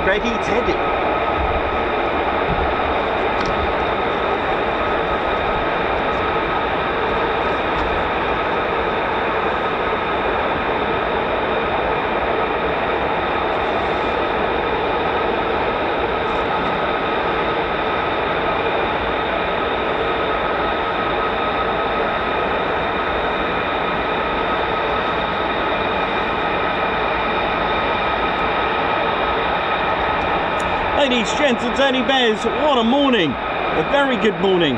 Ready, Teddy. Ladies, gents and teddy bears, what a morning. A very good morning.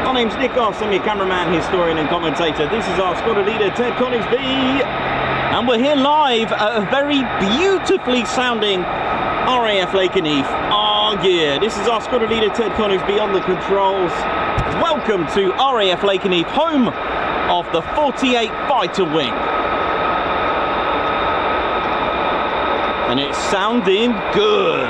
My name's Nick Goss, I'm your cameraman, historian and commentator. This is our squadron leader, Ted Coningsby. And we're here live at a very beautifully sounding RAF Lakenheath. Oh yeah, this is our squadron leader, Ted Coningsby, on the controls. Welcome to RAF Lakenheath, home of the 48 Fighter Wing. And it's sounding good.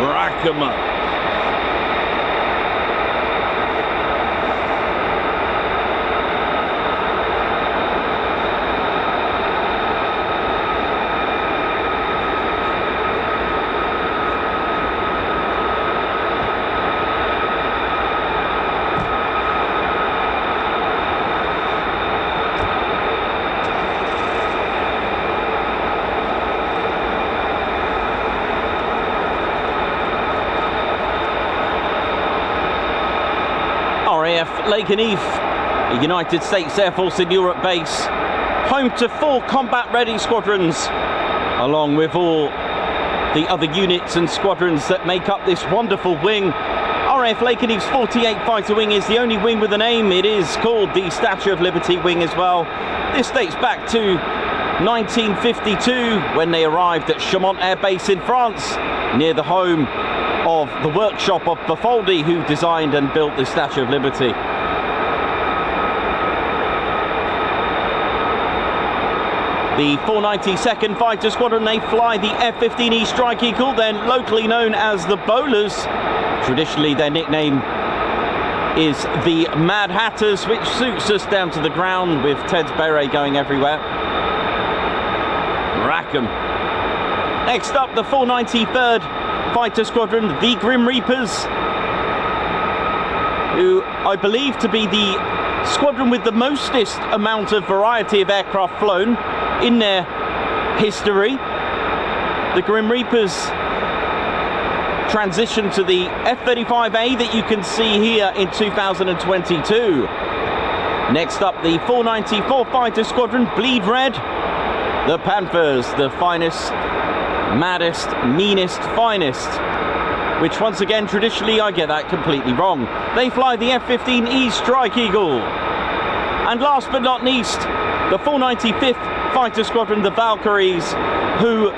Rack 'em up. RAF Lakenheath, a United States Air Force in Europe base, home to 4 combat-ready squadrons, along with all the other units and squadrons that make up this wonderful wing. RAF Lakenheath's 48 Fighter Wing is the only wing with a name. It is called the Statue of Liberty Wing as well. This dates back to 1952, when they arrived at Chaumont Air Base in France, near the home of the workshop of Bartholdi, who designed and built the Statue of Liberty. The 492nd Fighter Squadron, they fly the F-15E Strike Eagle, then locally known as the Bowlers. Traditionally their nickname is the Mad Hatters, which suits us down to the ground with Ted's beret going everywhere. Rack 'em. Next up, the 493rd Fighter Squadron, the Grim Reapers, who I believe to be the squadron with the mostest amount of variety of aircraft flown in their history. The Grim Reapers transitioned to the F-35A that you can see here in 2022. Next up, the 494 Fighter Squadron, Bleed Red, the Panthers, the finest, maddest, meanest, finest, which once again, traditionally, I get that completely wrong. They fly the F-15E Strike Eagle. And last but not least, the 495th Fighter Squadron, the Valkyries, who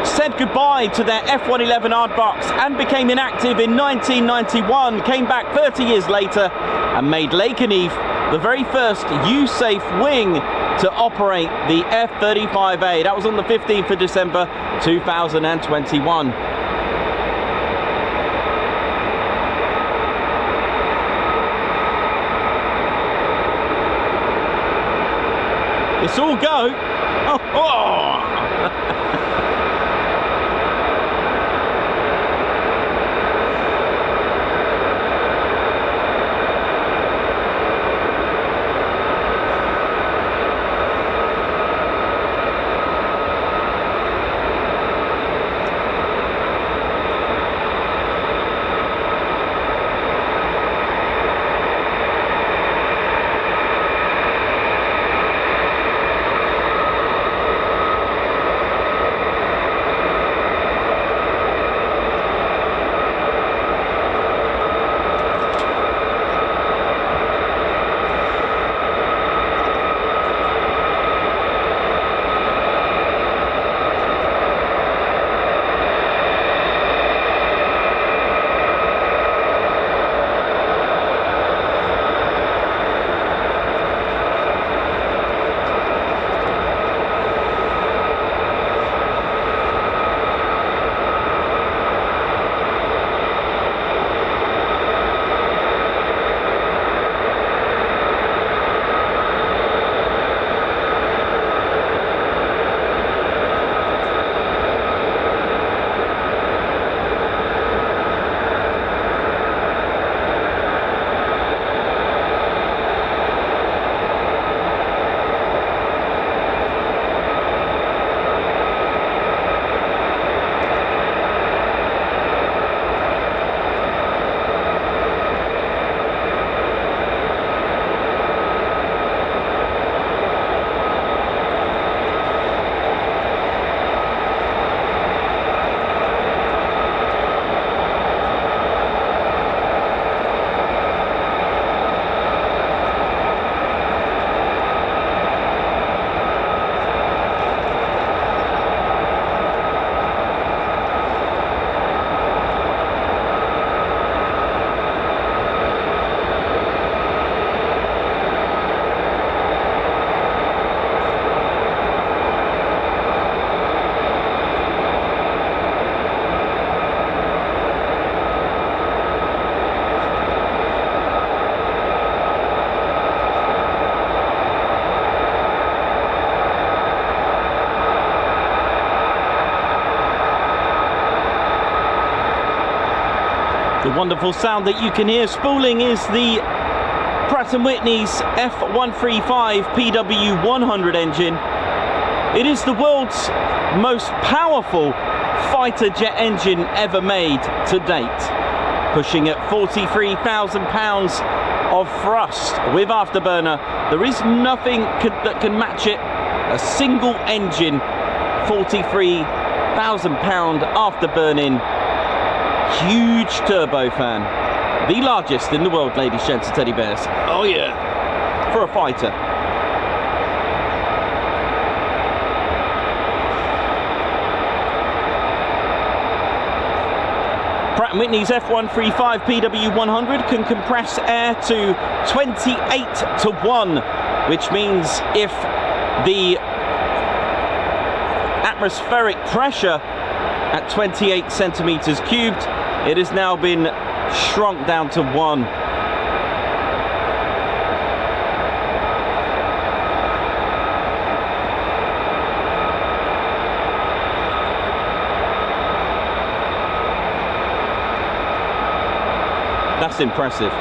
said goodbye to their F-111 Aardvarks and became inactive in 1991, came back 30 years later and made Lakenheath the very first USAF wing to operate the F-35A. That was on the 15th of December 2021. It's all go. Oh, oh. The wonderful sound that you can hear spooling is the Pratt & Whitney's F-135 PW100 engine. It is the world's most powerful fighter jet engine ever made to date, pushing at 43,000 pounds of thrust with afterburner. There is nothing that can match it. A single engine, 43,000 pound afterburning, huge turbofan, the largest in the world, ladies, gents, and teddy bears. Oh yeah, for a fighter. Pratt & Whitney's F-135 PW100 can compress air to 28:1, which means if the atmospheric pressure at 28 centimeters cubed, it has now been shrunk down to 1. That's impressive.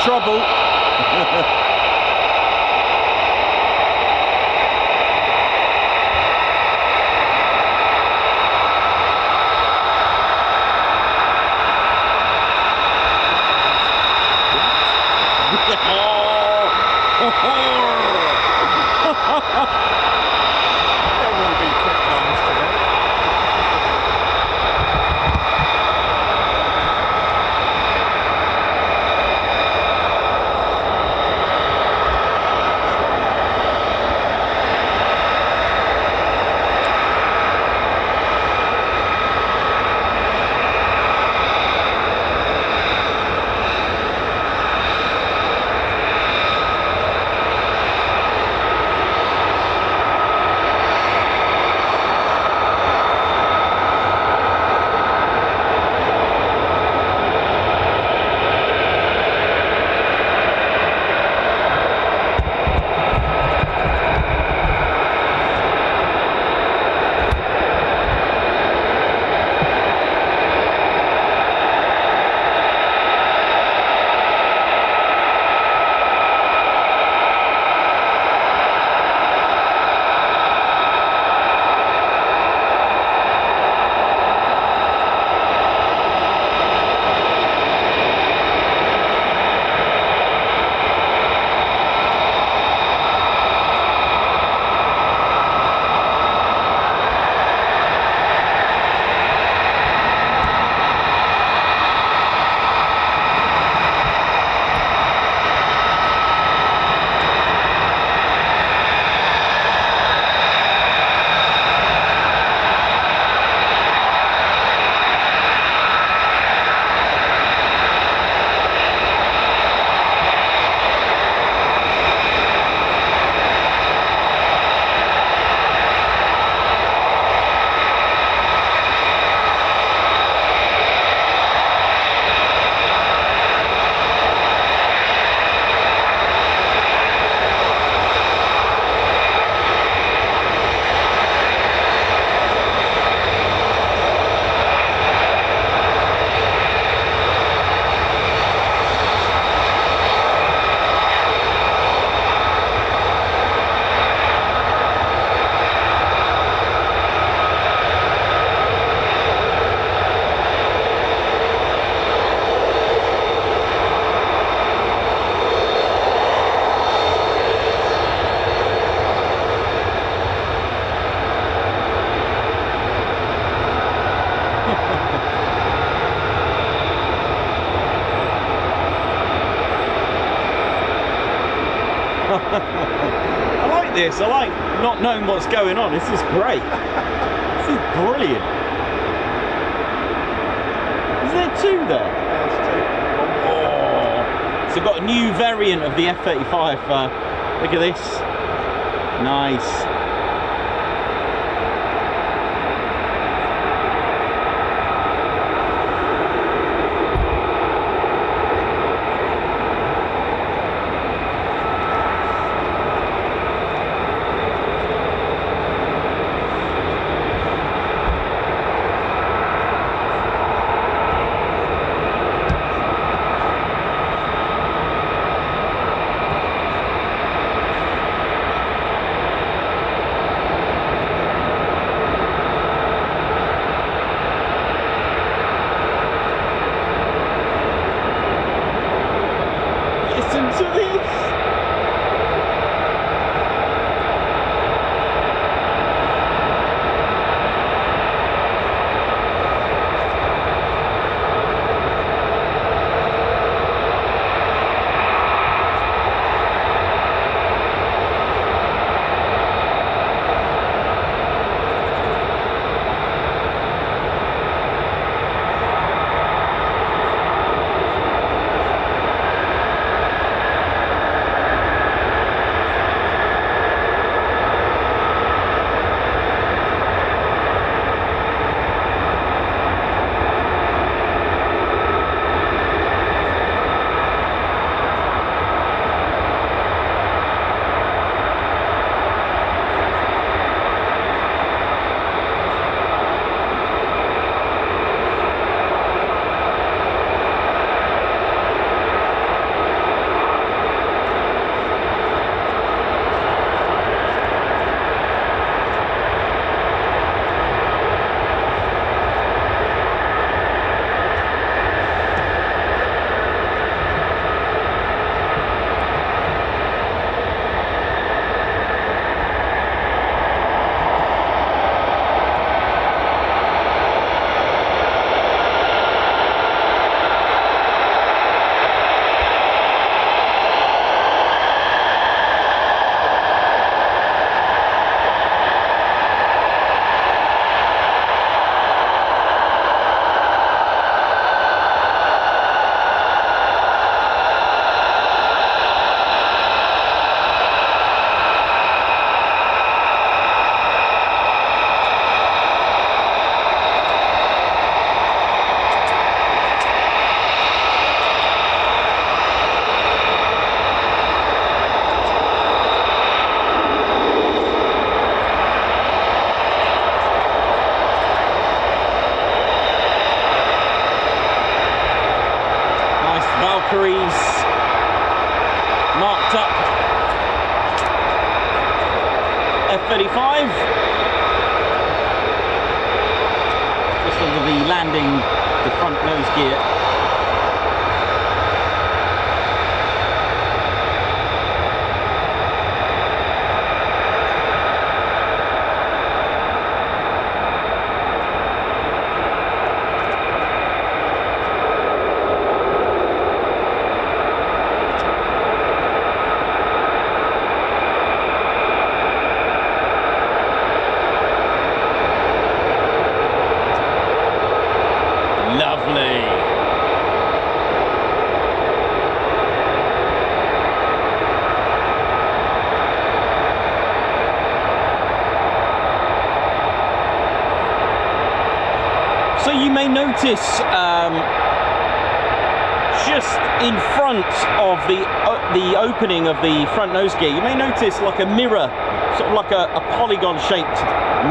trouble. There will be quick times today. I like this. I like not knowing what's going on. This is great. This is brilliant. Is there two there? Oh. So I've got a new variant of the F-35. Look at this. Nice. gear. Lovely. So you may notice just in front of the opening of the front nose gear, you may notice like a mirror, sort of like a polygon shaped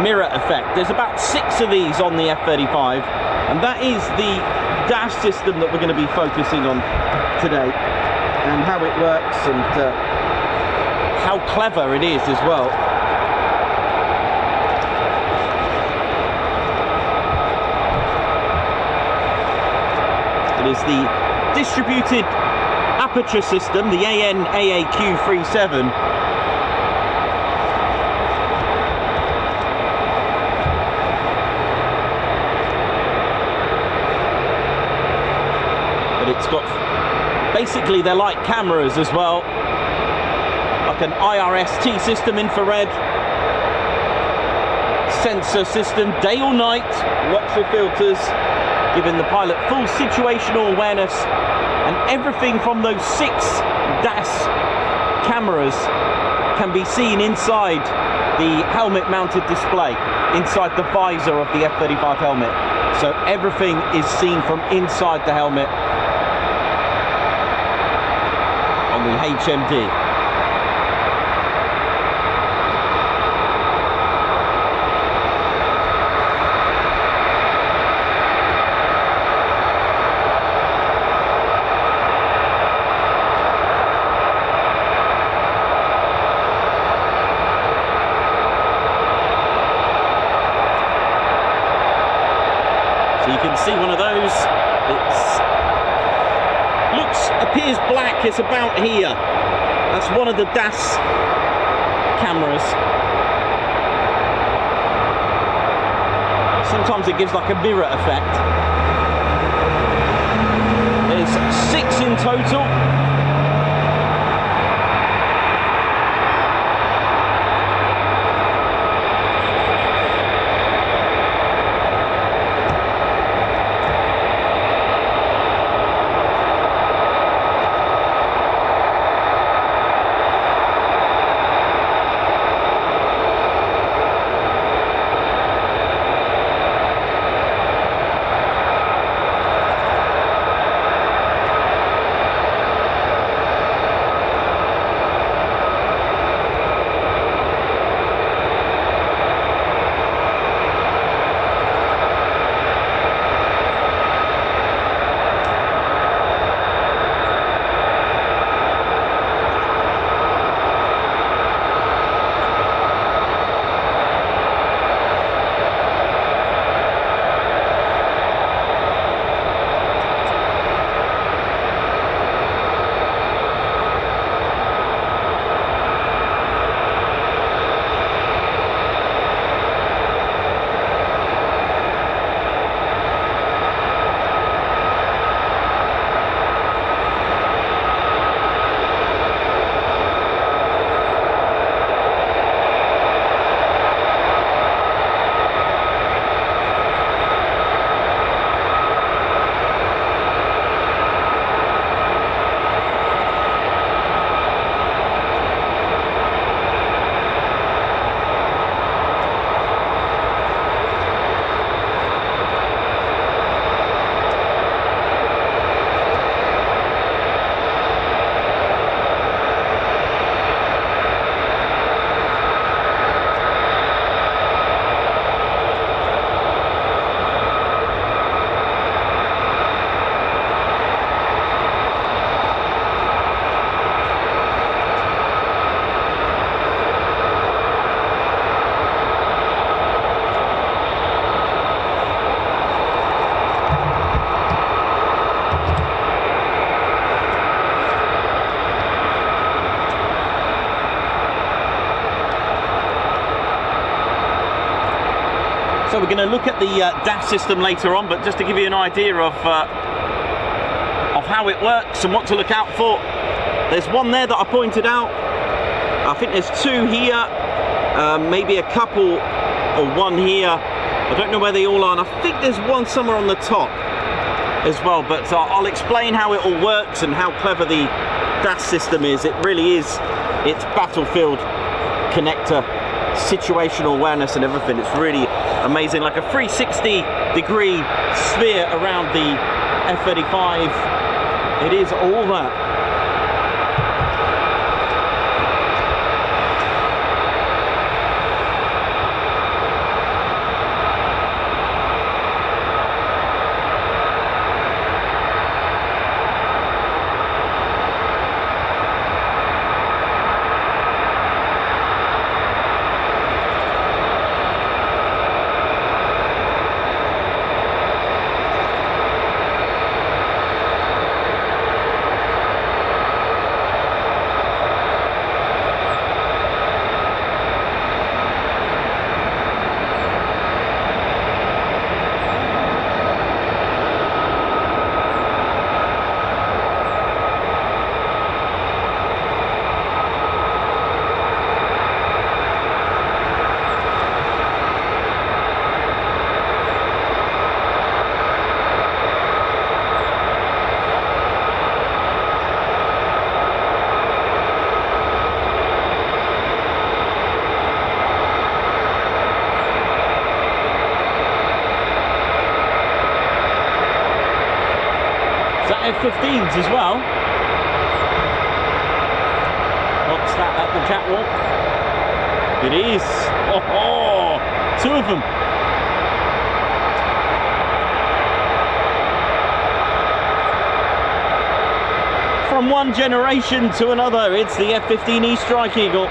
mirror effect. There's about 6 of these on the F-35, and that is the dash system that we're going to be focusing on today, and how it works and how clever it is as well. It is the distributed aperture system, the AN/AAQ-37. But it's got, basically they're like cameras as well, like an IRST system, infrared sensor system, day or night, lots of filters, giving the pilot full situational awareness, and everything from those 6 DAS cameras can be seen inside the helmet mounted display, inside the visor of the F-35 helmet. So everything is seen from inside the helmet on the HMD. So you can see one of those, appears black, it's about here. That's one of the DAS cameras. Sometimes it gives like a mirror effect. There's 6 in total. So we're going to look at the DAF system later on, but just to give you an idea of how it works and what to look out for, there's one there that I pointed out. I think there's two here, maybe a couple or one here. I don't know where they all are, and I think there's one somewhere on the top as well, but I'll explain how it all works and how clever the DAF system is. It really is, it's battlefield connector, situational awareness and everything. It's really amazing, like a 360-degree sphere around the F-35. It is all that. F-15s as well. What's that at the catwalk? It is. Oh, two of them. From one generation to another, it's the F-15E Strike Eagle.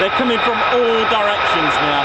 They're coming from all directions now.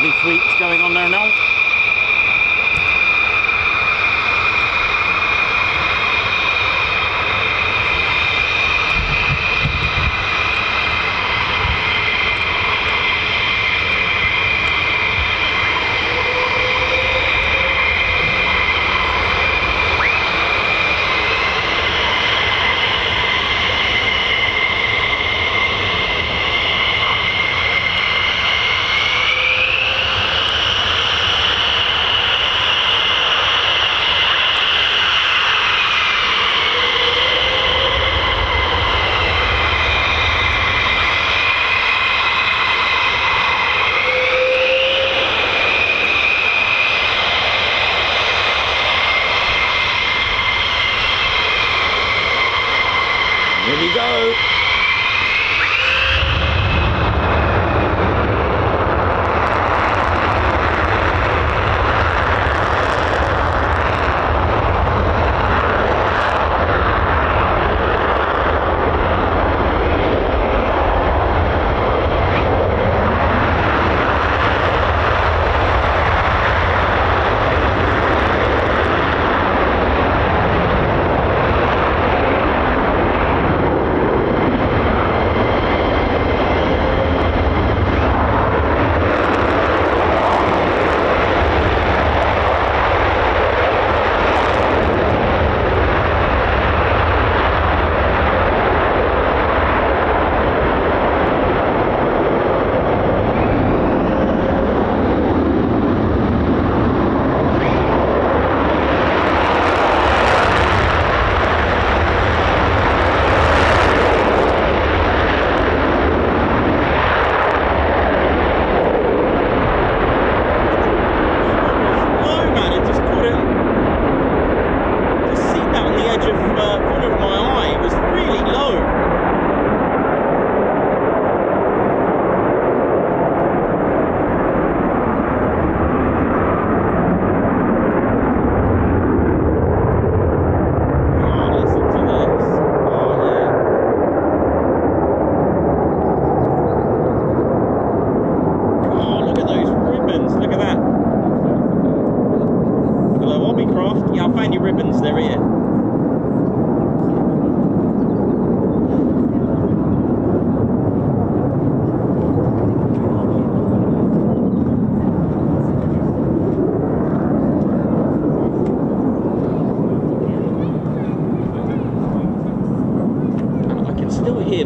body sweeps going on there now. Here we go.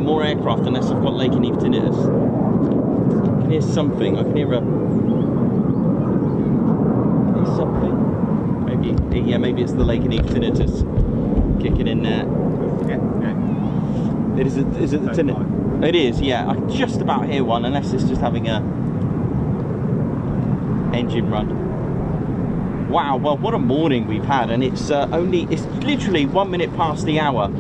More aircraft unless I've got Lakenheath tinnitus. I can hear something. I can hear something. Maybe, yeah, maybe it's the Lakenheath tinnitus kicking in there. Yeah. Is it the tinnitus? It is, yeah. I can just about hear one unless it's just having a engine run. Wow, well, what a morning we've had, and it's literally 1 minute past the hour.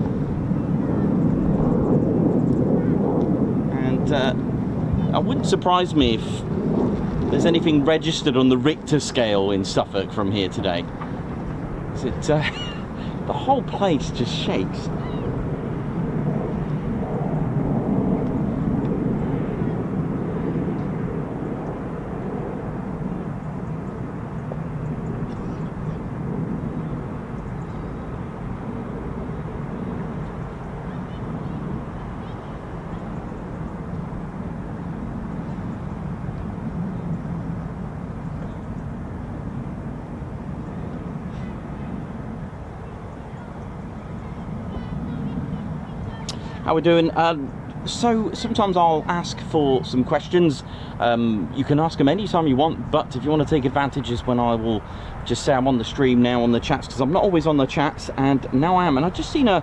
It wouldn't surprise me if there's anything registered on the Richter scale in Suffolk from here today. The whole place just shakes. How we're doing? So sometimes I'll ask for some questions. You can ask them anytime you want, but if you want to take advantage is when I will just say I'm on the stream now on the chats, because I'm not always on the chats, and now I am. And I've just seen a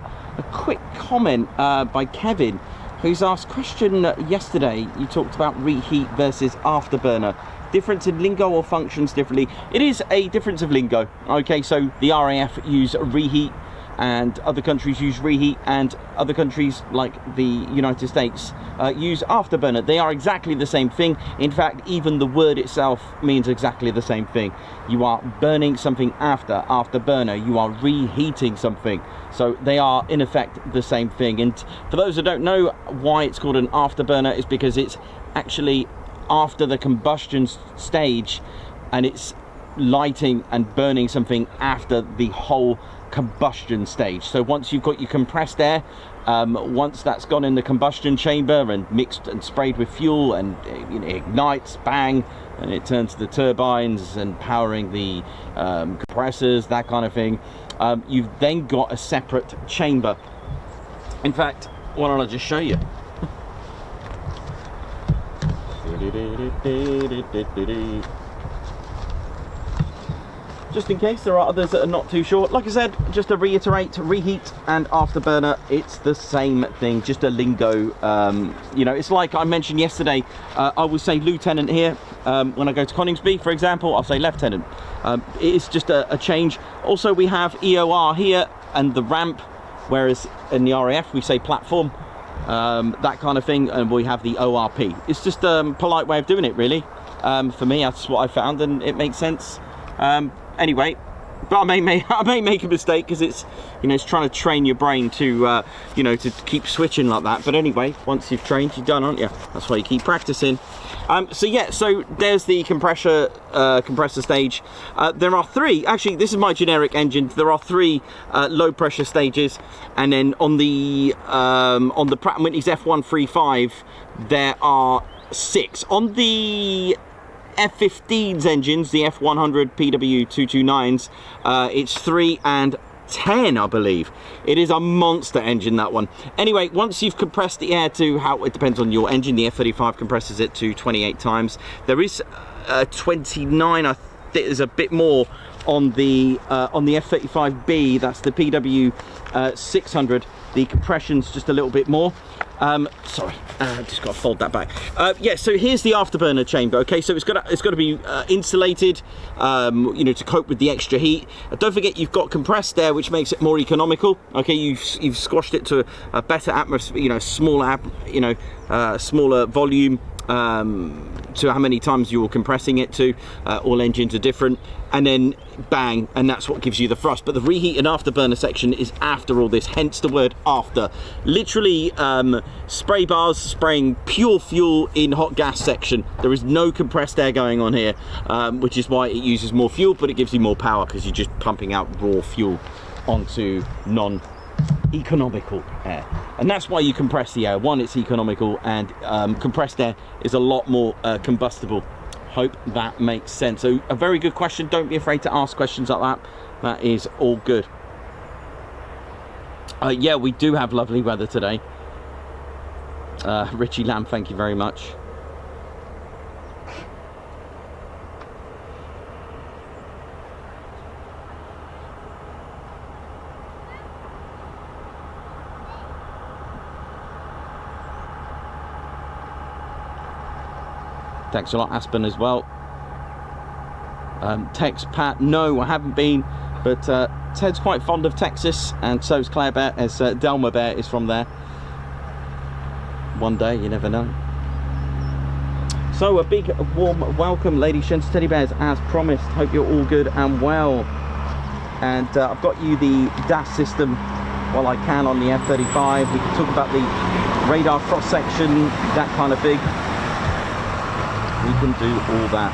quick comment by Kevin, who's asked question yesterday. You talked about reheat versus afterburner. Difference in lingo or functions differently? It is a difference of lingo. Okay, so the RAF use reheat, and other countries use reheat, and other countries like the United States use afterburner. They are exactly the same thing. In fact, even the word itself means exactly the same thing. You are burning something afterburner. You are reheating something. So they are in effect the same thing. And for those that don't know why it's called an afterburner, is because it's actually after the combustion stage, and it's lighting and burning something after the whole combustion stage. So once you've got your compressed air, once that's gone in the combustion chamber and mixed and sprayed with fuel, and it ignites, bang, and it turns to the turbines and powering the compressors, that kind of thing, you've then got a separate chamber. In fact, why don't I just show you? Just in case there are others that are not too sure. Like I said, just to reiterate, reheat and afterburner, it's the same thing, just a lingo. You know, it's like I mentioned yesterday, I will say lieutenant here. When I go to Coningsby, for example, I'll say lieutenant. It's just a change. Also, we have EOR here and the ramp, whereas in the RAF we say platform, that kind of thing, and we have the ORP. It's just a polite way of doing it, really. For me, that's what I found, and it makes sense. Anyway, but I may make a mistake, because it's, you know, it's trying to train your brain to you know, to keep switching like that. But anyway, once you've trained, you're done, aren't you? That's why you keep practicing. So yeah, so there's the compressor stage. There are three, actually this is my generic engine. There are three low pressure stages, and then on the Pratt & Whitney's F-135 there are 6. On the F-15's engines, the F-100 PW229s, it's 3 and 10, I believe. It is a monster engine, that one. Anyway, once you've compressed the air to how it depends on your engine, the F-35 compresses it to 28 times. There is 29, I think there's a bit more on the F-35B, that's the PW 600. The compression's just a little bit more. Sorry, just got to fold that back. Yeah, so here's the afterburner chamber. Okay, so it's got to be insulated, you know, to cope with the extra heat. Don't forget you've got compressed air, which makes it more economical. Okay, you've squashed it to a better atmosphere, you know, smaller volume. To how many times you're compressing it to. All engines are different, and then bang, and that's what gives you the thrust. But the reheat and afterburner section is after all this, hence the word after. Literally spray bars spraying pure fuel in hot gas section. There is no compressed air going on here, which is why it uses more fuel, but it gives you more power because you're just pumping out raw fuel onto non-economical air. And that's why you compress the air. One, it's economical, and compressed air is a lot more combustible. Hope that makes sense. So a very good question. Don't be afraid to ask questions like that. That is all good. Yeah, we do have lovely weather today. Richie Lamb, thank you very much. Thanks a lot, Aspen, as well. Tex, Pat, no, I haven't been, but Ted's quite fond of Texas, and so's Claire Bear, as Delma Bear is from there. One day, you never know. So a big warm welcome, ladies, gents, teddy bears, as promised. Hope you're all good and well. And I've got you the DAS system while I can on the F-35. We can talk about the radar cross-section, that kind of thing. We can do all that.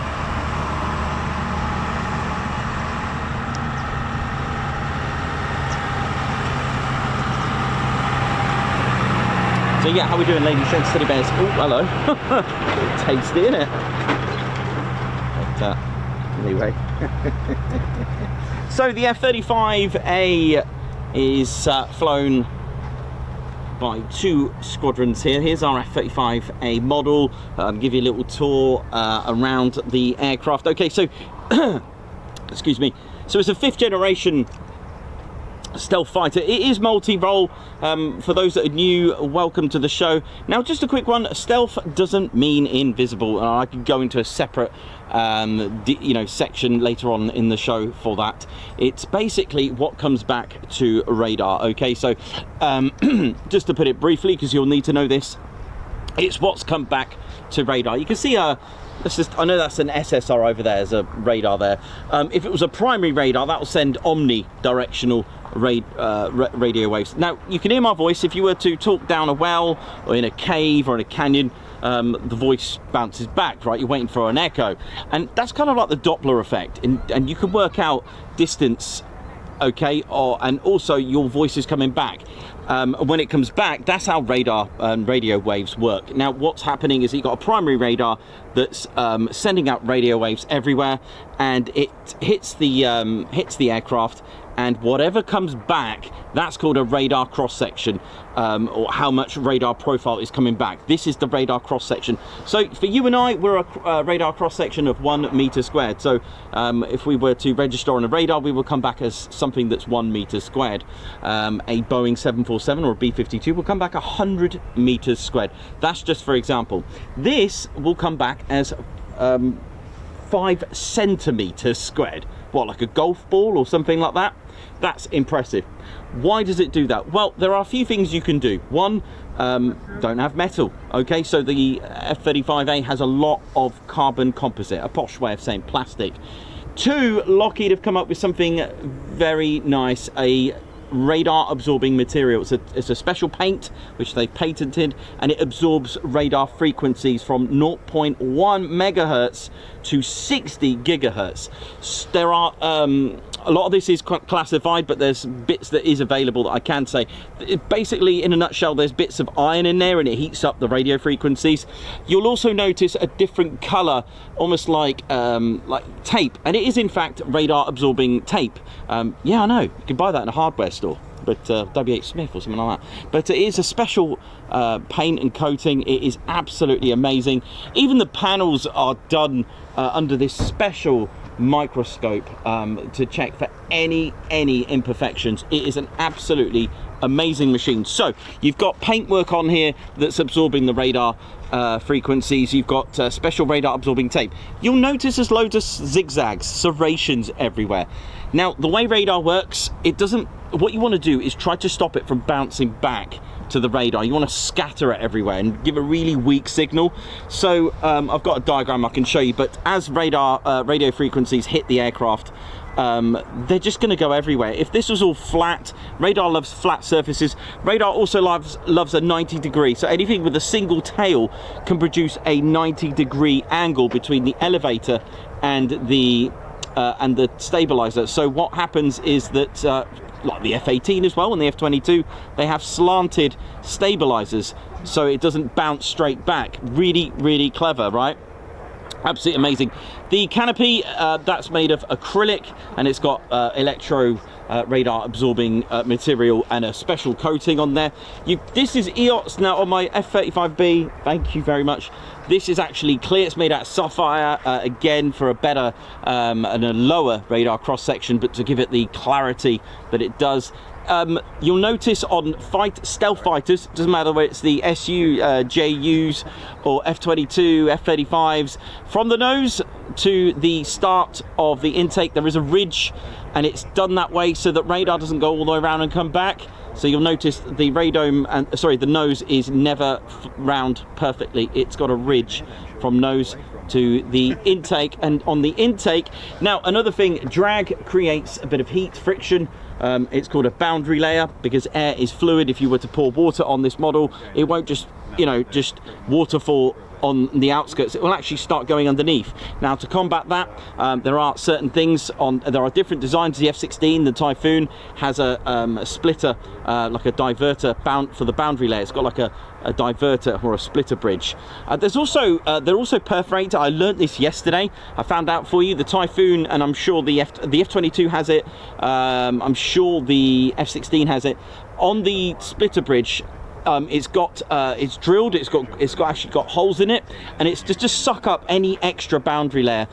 So yeah, how are we doing, ladies, gents, teddy bears? Oh, hello. Tasty, isn't it? But, anyway. So the F-35A is flown by 2 squadrons here. Here's our F-35A model. Give you a little tour around the aircraft. Okay, so excuse me. So it's a 5th generation stealth fighter. It is multi-role. For those that are new, welcome to the show. Now, just a quick one. Stealth doesn't mean invisible, and I could go into a separate you know, section later on in the show for that. It's basically what comes back to radar. Okay, so just to put it briefly, because you'll need to know this, it's what's come back to radar. You can see I know that's an SSR over there, there's a radar there. If it was a primary radar, that will send omnidirectional radio waves. Now, you can hear my voice if you were to talk down a well or in a cave or in a canyon. the voice bounces back, right? You're waiting for an echo. And that's kind of like the Doppler effect. And you can work out distance, okay, and also your voice is coming back. When it comes back, that's how radar and radio waves work. Now, what's happening is you've got a primary radar that's sending out radio waves everywhere, and it hits the aircraft, and whatever comes back, that's called a radar cross-section, or how much radar profile is coming back. This is the radar cross-section. So for you and I, we're a radar cross-section of 1 meter squared. So if we were to register on a radar, we will come back as something that's 1 meter squared. A Boeing 747 or a B-52 will come back 100 meters squared. That's just for example. This will come back as 5 centimeters squared. What, like a golf ball or something like that? That's impressive. Why does it do that? Well, there are a few things you can do. One, don't have metal. Okay, so the F-35A has a lot of carbon composite, a posh way of saying plastic. Two, Lockheed have come up with something very nice, a radar absorbing material. It's a special paint which they've patented, and it absorbs radar frequencies from 0.1 megahertz to 60 gigahertz. There are a lot of this is classified, but there's bits that is available that I can say. Basically, in a nutshell, there's bits of iron in there, and it heats up the radio frequencies. You'll also notice a different color, almost like tape, and it is in fact radar absorbing tape. Yeah, I know, you can buy that in a hardware store, but WH Smith or something like that. But it is a special paint and coating. It is absolutely amazing. Even the panels are done under this special microscope to check for any imperfections. It is an absolutely amazing machine. So you've got paintwork on here that's absorbing the radar frequencies. You've got special radar absorbing tape. You'll notice there's loads of zigzags, serrations everywhere. Now, the way radar works, it doesn't, what you want to do is try to stop it from bouncing back to the radar. You want to scatter it everywhere and give a really weak signal. So I've got a diagram I can show you, but as radio frequencies hit the aircraft, they're just going to go everywhere. If this was all flat, radar loves flat surfaces. Radar also loves a 90 degree. So anything with a single tail can produce a 90-degree angle between the elevator and the stabilizer. So what happens is that like the F-18 as well and the F-22, they have slanted stabilizers so it doesn't bounce straight back. Really clever, right? Absolutely amazing. The canopy, that's made of acrylic, and it's got electro radar absorbing material and a special coating on there. This is EOTS. Now on my F-35B, thank you very much, this is actually clear. It's made out of sapphire, again for a better and a lower radar cross section, but to give it the clarity that it does. You'll notice on stealth fighters, doesn't matter whether it's the SU, JUs or F-22, F-35s, from the nose to the start of the intake there is a ridge, and it's done that way so that radar doesn't go all the way around and come back. So you'll notice the radome, the nose is never round perfectly. It's got a ridge from nose to the intake. And on the intake, now another thing, drag creates a bit of heat, friction. It's called a boundary layer because air is fluid. If you were to pour water on this model, it won't just, just waterfall on the outskirts. It will actually start going underneath. Now, to combat that, there are certain things there are different designs. The F-16, the Typhoon, has a splitter, like a diverter for the boundary layer. It's got like a diverter or a splitter bridge. They're also perforated. I learned this yesterday. I found out for you. The Typhoon, and I'm sure the F-22 has it. I'm sure the F-16 has it. On the splitter bridge, it's drilled, it's actually got holes in it, and it's just to suck up any extra boundary layer.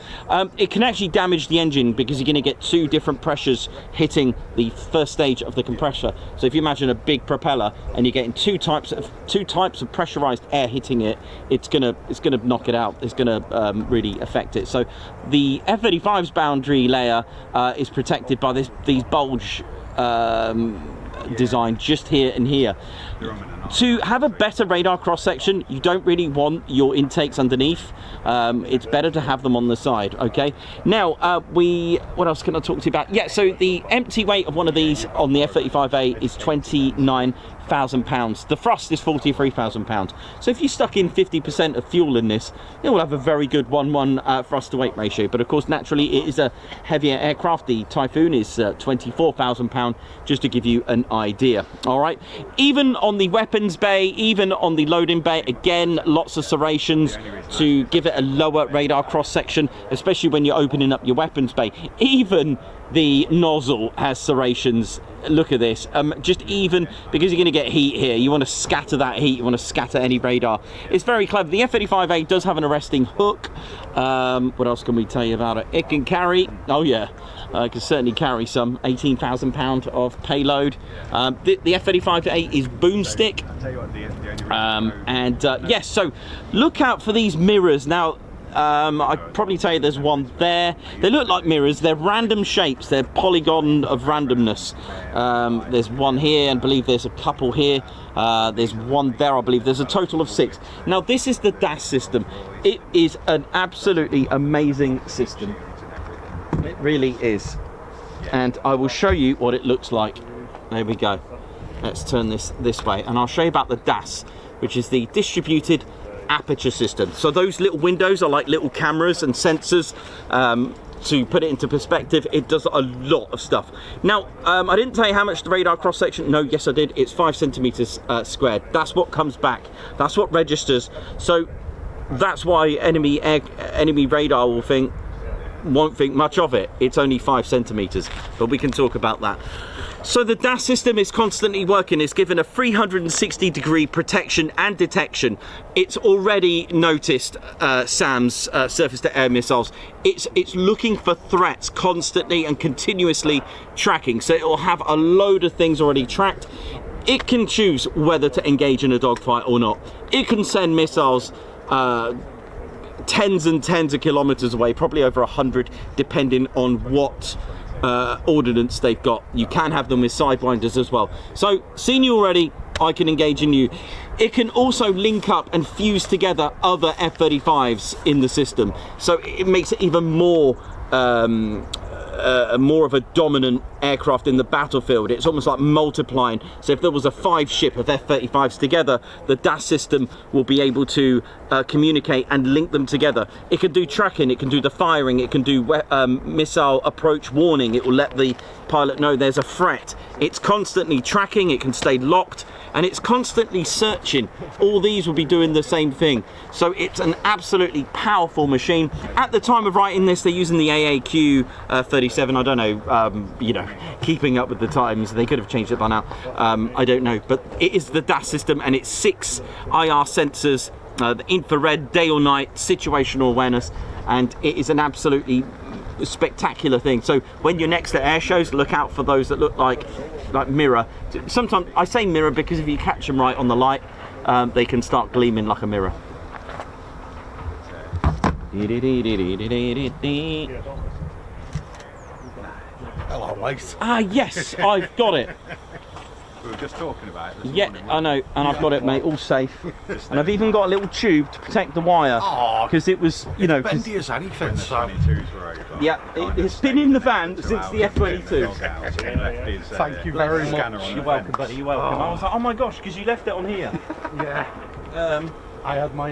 It can actually damage the engine because you're going to get two different pressures hitting the first stage of the compressor. So if you imagine a big propeller and you're getting two types of pressurized air hitting it, it's gonna knock it out. It's gonna really affect it. So the F-35's boundary layer is protected by these bulge design just here and here. To have a better radar cross section, you don't really want your intakes underneath. It's better to have them on the side. Okay, now what else can I talk to you about? Yeah, so the empty weight of one of these on the F-35A is 29 £43,000. The thrust is £43,000. So if you stuck in 50% of fuel in this, it will have a very good 1-1 thrust to weight ratio. But of course, naturally, it is a heavier aircraft. The Typhoon is £24,000, just to give you an idea. All right, even on the weapons bay, even on the loading bay, again, lots of serrations to give it a lower radar cross section, especially when you're opening up your weapons bay. Even the nozzle has serrations. Look at this, just even because you're going to get heat here, you want to scatter that heat, you want to scatter any radar. It's very clever. The F-35A does have an arresting hook. What else can we tell you about it? It can carry, oh yeah, it can certainly carry some 18,000 pounds of payload. The F-35A is boomstick. Yes, so look out for these mirrors. Now, I'd probably tell you there's one there. They look like mirrors. They're random shapes. They're polygon of randomness. There's one here, and I believe there's a couple here. There's one there, I believe. There's a total of 6. Now, this is the DAS system. It is an absolutely amazing system. It really is. And I will show you what it looks like. There we go. Let's turn this way, and I'll show you about the DAS, which is the distributed aperture system. So those little windows are like little cameras and sensors. To put it into perspective, it does a lot of stuff. Now, I didn't tell you how much the radar cross section. No, yes I did. It's 5 centimeters squared. That's what comes back. That's what registers. So that's why enemy radar won't think much of it. It's only 5 centimeters, but we can talk about that. So the DAS system is constantly working. It's given a 360-degree protection and detection. It's already noticed SAM's surface-to-air missiles. It's looking for threats constantly and continuously tracking. So it will have a load of things already tracked. It can choose whether to engage in a dogfight or not. It can send missiles tens and tens of kilometers away, probably over 100, depending on what ordnance they've got. You can have them with sidewinders as well. So, seen you already, I can engage in you. It can also link up and fuse together other F-35s in the system. So it makes it even more of a dominant aircraft in the battlefield. It's almost like multiplying. So if there was a 5 ship of F-35s together, the DAS system will be able to communicate and link them together. It can do tracking, it can do the firing, it can do missile approach warning. It will let the pilot know there's a threat. It's constantly tracking, it can stay locked, and it's constantly searching. All these will be doing the same thing. So it's an absolutely powerful machine. At the time of writing this, they're using the AAQ 37. I don't know, you know, keeping up with the times. They could have changed it by now. I don't know, but it is the DAS system, and it's 6 IR sensors, the infrared, day or night, situational awareness, and it is an absolutely spectacular thing. So when you're next to air shows, look out for those that look like mirror. Sometimes I say mirror because if you catch them right on the light, they can start gleaming like a mirror. Hello, mate. Ah, yes, I've got it. We were just talking about it this Yeah, morning. I know, and I've got it, mate, all safe. And I've even got a little tube to protect the wire, because it was, you know, Bendy as anything, When the so 22s were over. yeah, it's been in the van since the F-22. thank you very much. You're welcome, buddy. You're welcome. I was like, oh my gosh, because you left it on here. Yeah. I had my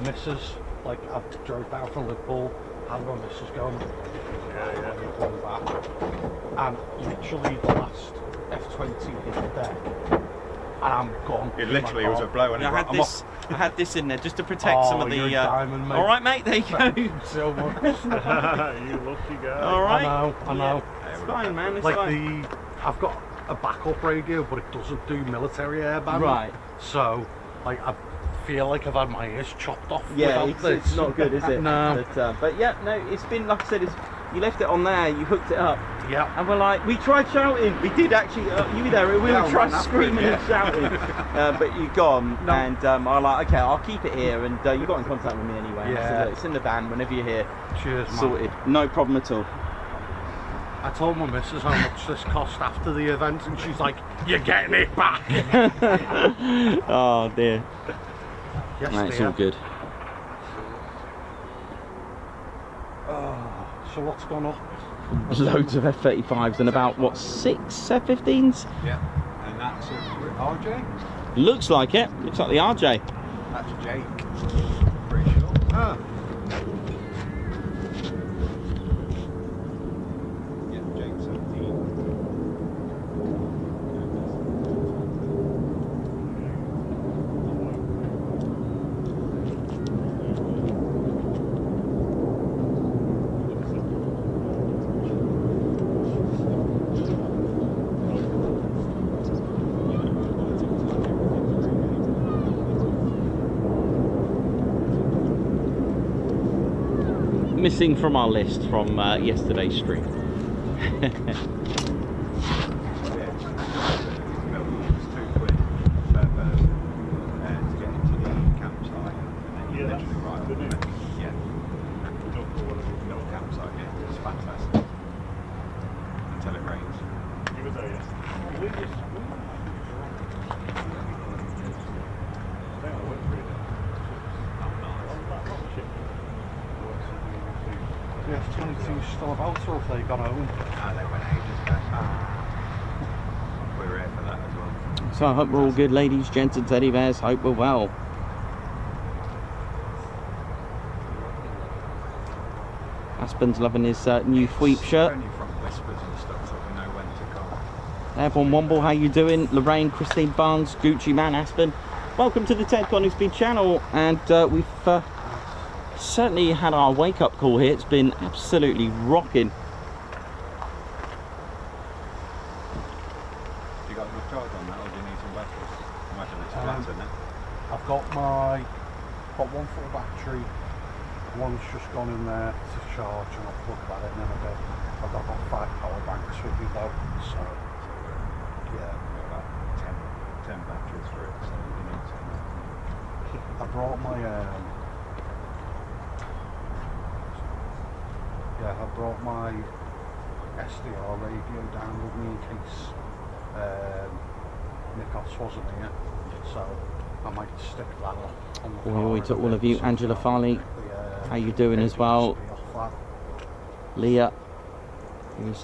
missus, like, I drove down from Liverpool, had my missus going, going back, and literally the last F-20 hit there, and I'm gone. It literally was a blow, and Yeah, I had this in there just to protect some of the. You're a diamond, mate. All right, mate. There you go. Thank you so much. You lucky guy. All right. I know. It's fine, man. It's Like fine. I've got a backup radio, but it doesn't do military airband. Right. So, like, I feel like I've had my ears chopped off. Yeah, without this. it's not good, is it? No. But yeah, no, it's been, like I said, you left it on there, you hooked it up, Yeah. and we're like, we tried shouting, we did actually, you were there, we Yeah, were trying right after screaming it, and shouting, but you're gone, No. and I'm like, okay, I'll keep it here, and you got in contact with me anyway. And I said, Yeah. look, it's in the van, whenever you're here, Cheers, man. sorted, no problem at all. I told my missus how much this cost after the event, and she's like, "You're getting it back." Oh dear. Yes, No, it's dear. all good. So what's gone up? Loads of F-35s and about, what, 6 F-15s? Yeah, and that's RJ? Looks like it. Looks like the RJ. That's Jake. Pretty sure. Ah. Yeah, Jake 17. Missing from our list from yesterday's stream. The F-22's still about, or if they got home? They went ages ago. We were here for that as well. So I hope we're all good, ladies, gents and teddy bears. Hope we're well. Aspen's loving his new Sweep shirt. Only from whispers and stuff, so we know when to come. Airborne Womble, how you doing? Lorraine, Christine Barnes, Gucci Man, Aspen. Welcome to the Ted Coningsby channel, and we've certainly had our wake-up call here. It's been absolutely rocking. You got enough charge on that, or do you need some batteries? Imagine it's flat, isn't it? I've got one full battery, one's just gone in there to charge, and I'll plug that in a bit. I've got about 5 power banks with me though, so yeah. We've got about 10 batteries for it, so you need some. I brought my I brought my SDR radio down with me in case Nikos wasn't here, so I might stick that on the car. To all of you, Angela Farley, how you doing as well? Leah, who's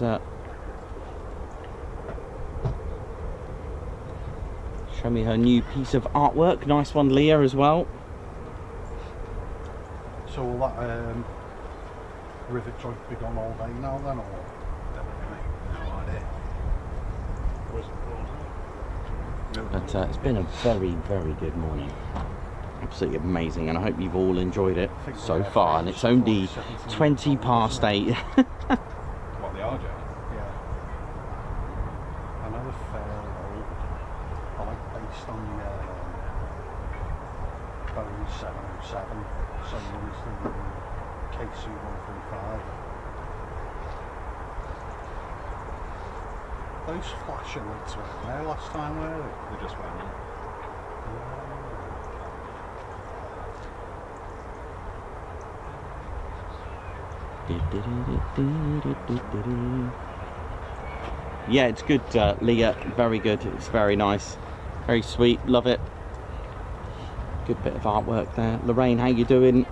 show me her new piece of artwork. Nice one, Leah, as well. So will that rivet joint be gone all day now then, or? No idea. But it's been a very, very good morning. Absolutely amazing, and I hope you've all enjoyed it so far. And it's only 20 past 8. What, the RJ? Yeah. I know they're fairly old. I like based on the Boeing 707. Some used the KC-135. Those flashing lights weren't there last time, were they? They just went on. Yeah, it's good, Leah. Very good. It's very nice, very sweet. Love it. Good bit of artwork there. Lorraine, how you doing?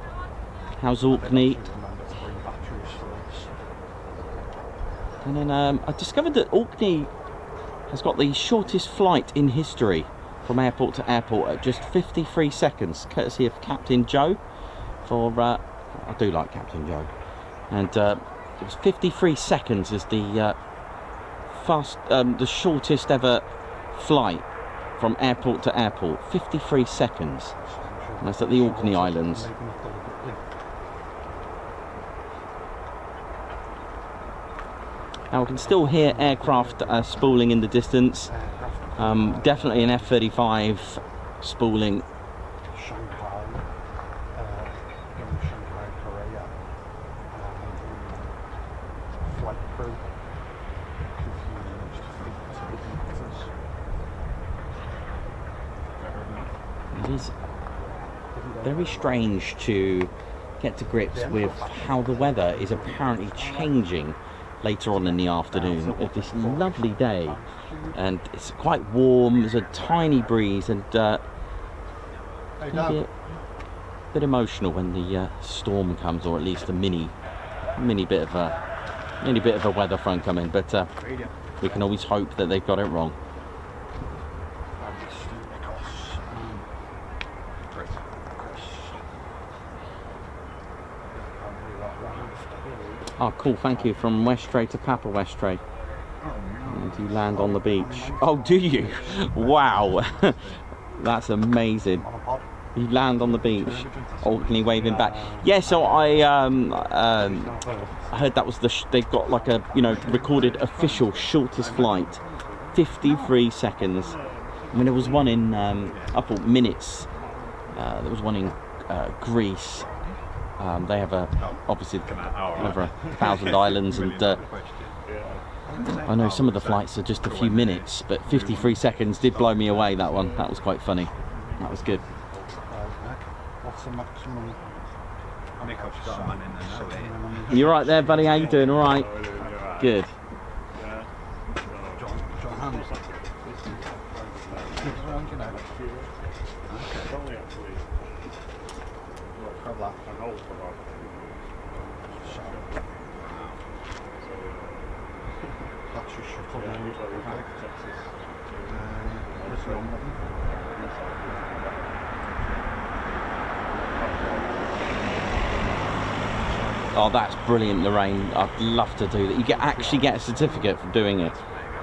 How's Orkney? And then I discovered that Orkney has got the shortest flight in history from airport to airport at just 53 seconds, courtesy of Captain Joe. I do like Captain Joe. And it was 53 seconds is the the shortest ever flight from airport to airport. 53 seconds. And that's at the Orkney Islands. Now we can still hear aircraft spooling in the distance. Definitely an F-35 spooling. Shanghai, Shanghai, Korea, flight crew, It is very strange to get to grips with how the weather is apparently changing later on in the afternoon. It's this lovely day and it's quite warm, there's a tiny breeze, and maybe a bit emotional when the storm comes, or at least a mini bit of a weather front coming, but we can always hope that they've got it wrong. Oh, cool, thank you. From Westray to Papa Westray. And you land on the beach. Oh, do you? Wow. That's amazing. You land on the beach. Orkney waving back. Yeah, so I heard that was they've got like a, you know, recorded official shortest flight. 53 seconds. I mean, there was one in, I thought minutes. There was one in Greece. They have obviously over 1,000 islands, and I know some of the flights are just a few minutes, but 53 seconds did blow me away. That one, that was quite funny. That was good. What's the maximum? Nick, I've got a man in there now. You right there, buddy? How you doing? All right. Good. John Hans. That's your shuttle. Oh, that's brilliant, Lorraine. I'd love to do that. You actually get a certificate for doing it.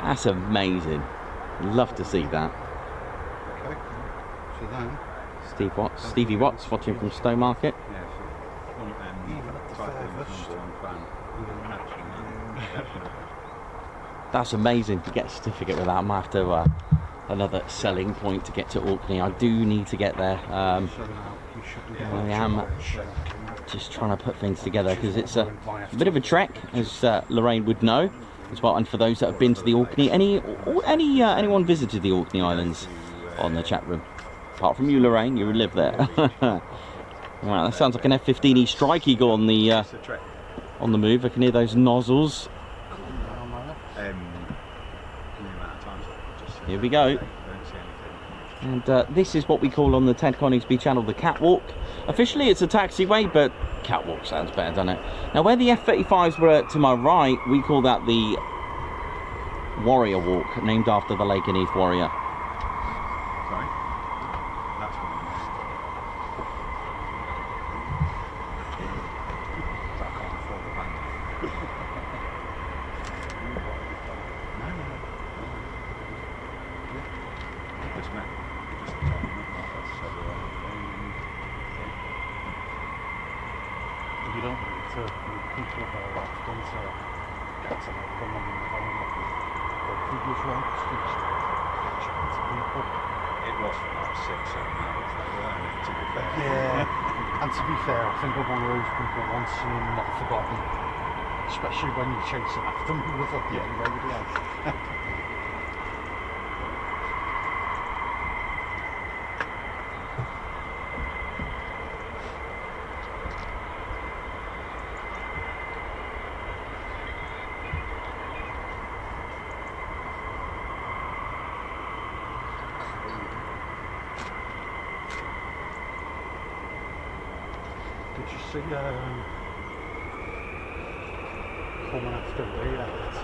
That's amazing. Love to see that. Okay. So then, Stevie Watts watching from Stowmarket. That's amazing to get a certificate with that. I might have to another selling point to get to Orkney. I do need to get there. I am just trying to put things together because it's a bit of a trek, as Lorraine would know as well. And for those that have been to the Orkney, anyone visited the Orkney Islands on the chat room, apart from you, Lorraine, you live there. Right, that sounds like an F-15 Strike Eagle on the move. I can hear those nozzles. Here we go. And this is what we call on the Ted Coningsby channel the catwalk. Officially it's a taxiway, but catwalk sounds better, doesn't it? Now where the F-35s were to my right, we call that the Warrior Walk, named after the Lakenheath Warrior. Sorry? That's one. I can't afford the band. Just met. you don't need to meet people very often to get to know them on the previous ones, just chatting to people. It was for like 6-7 hours, to be fair. Yeah, and to be fair, I think I'm one of those people once seen, not forgotten. Especially when you're chasing after them with a radio. Did you see coming after react?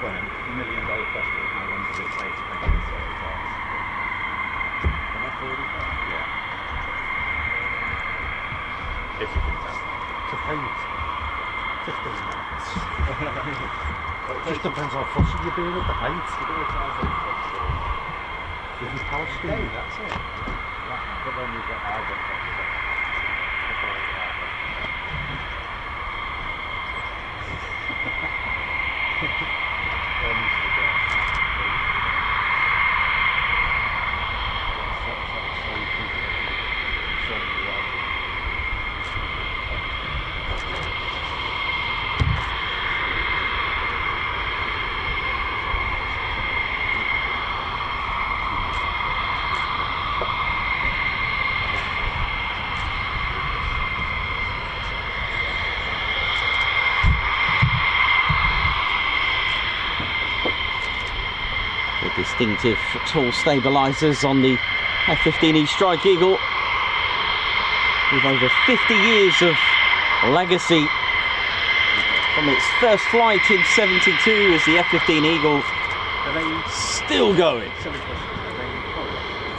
Well, $1 million question, how long does it take to paint this aircraft? An F-35? Yeah. If you can tell. To paint 15 minutes. It just depends how fussy you're being with the paint. If you power steam, That's it. But then you've got argon. distinctive tall stabilisers on the F-15E Strike Eagle, with over 50 years of legacy from its first flight in '72 as the F-15 Eagle still going.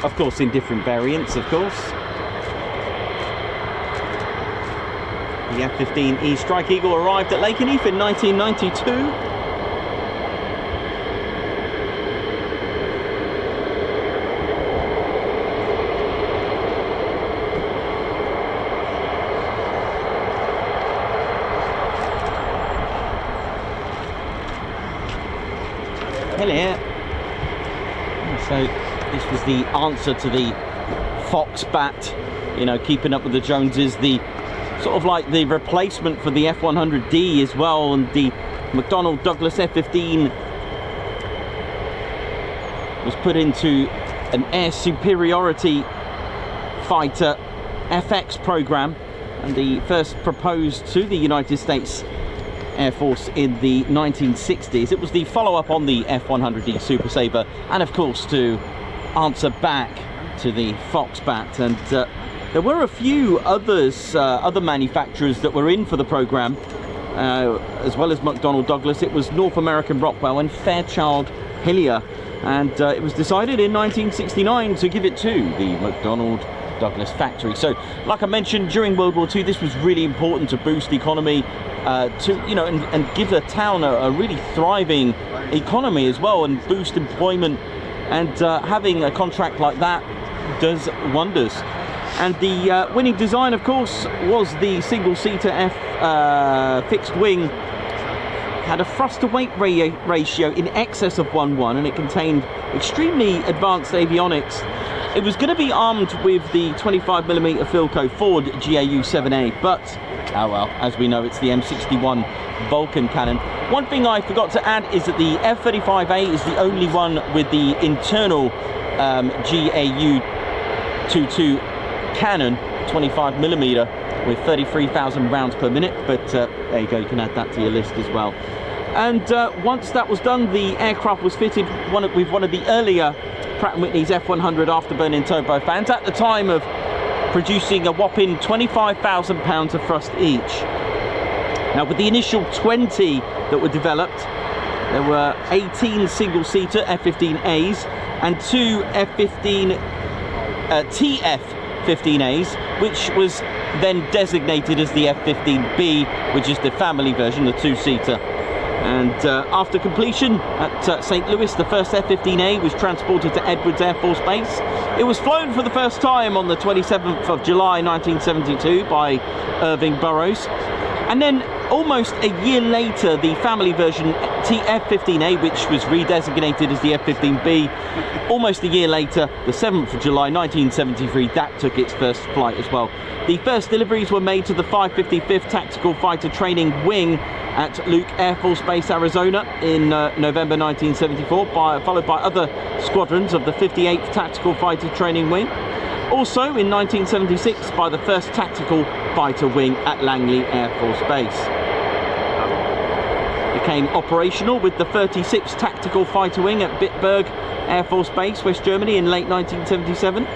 Of course, in different variants, of course. The F-15E Strike Eagle arrived at Lakenheath in 1992. Hello. So this was the answer to the Fox Bat, you know, keeping up with the Joneses, the sort of like the replacement for the F-100D as well, and the McDonnell Douglas F-15 was put into an air superiority fighter FX program, and the first proposed to the United States Air Force in the 1960s. It was the follow-up on the F-100D Super Sabre, and of course to answer back to the Fox Bat. And there were a few others, other manufacturers that were in for the program, as well as McDonnell Douglas. It was North American Rockwell and Fairchild Hillier, and it was decided in 1969 to give it to the McDonnell Douglas factory. So, like I mentioned, during World War II, this was really important to boost the economy, to, you know, and give the town a really thriving economy as well, and boost employment. And having a contract like that does wonders. And the winning design, of course, was the single-seater F fixed wing. Had a thrust-to-weight ratio in excess of 1:1, and it contained extremely advanced avionics. It was going to be armed with the 25mm Philco Ford GAU-7A, but, oh well, as we know, it's the M61 Vulcan cannon. One thing I forgot to add is that the F-35A is the only one with the internal GAU-22 cannon, 25mm, with 33,000 rounds per minute, but there you go, you can add that to your list as well. And once that was done, the aircraft was fitted with one of the earlier Pratt & Whitney's F-100 afterburning turbofans, at the time of producing a whopping 25,000 pounds of thrust each. Now, with the initial 20 that were developed, there were 18 single-seater F-15As and 2 F-15 TF-15As, which was then designated as the F-15B, which is the family version, the two-seater. And after completion at St. Louis, the first F-15A was transported to Edwards Air Force Base. It was flown for the first time on the 27th of July 1972 by Irving Burroughs. And then almost a year later, the family version TF-15A, which was redesignated as the F-15B, almost a year later, the 7th of July 1973, that took its first flight as well. The first deliveries were made to the 555th Tactical Fighter Training Wing at Luke Air Force Base, Arizona in November 1974, followed by other squadrons of the 58th Tactical Fighter Training Wing. Also in 1976 by the 1st Tactical Fighter Wing at Langley Air Force Base. Became operational with the 36th Tactical Fighter Wing at Bitburg Air Force Base, West Germany in late 1977.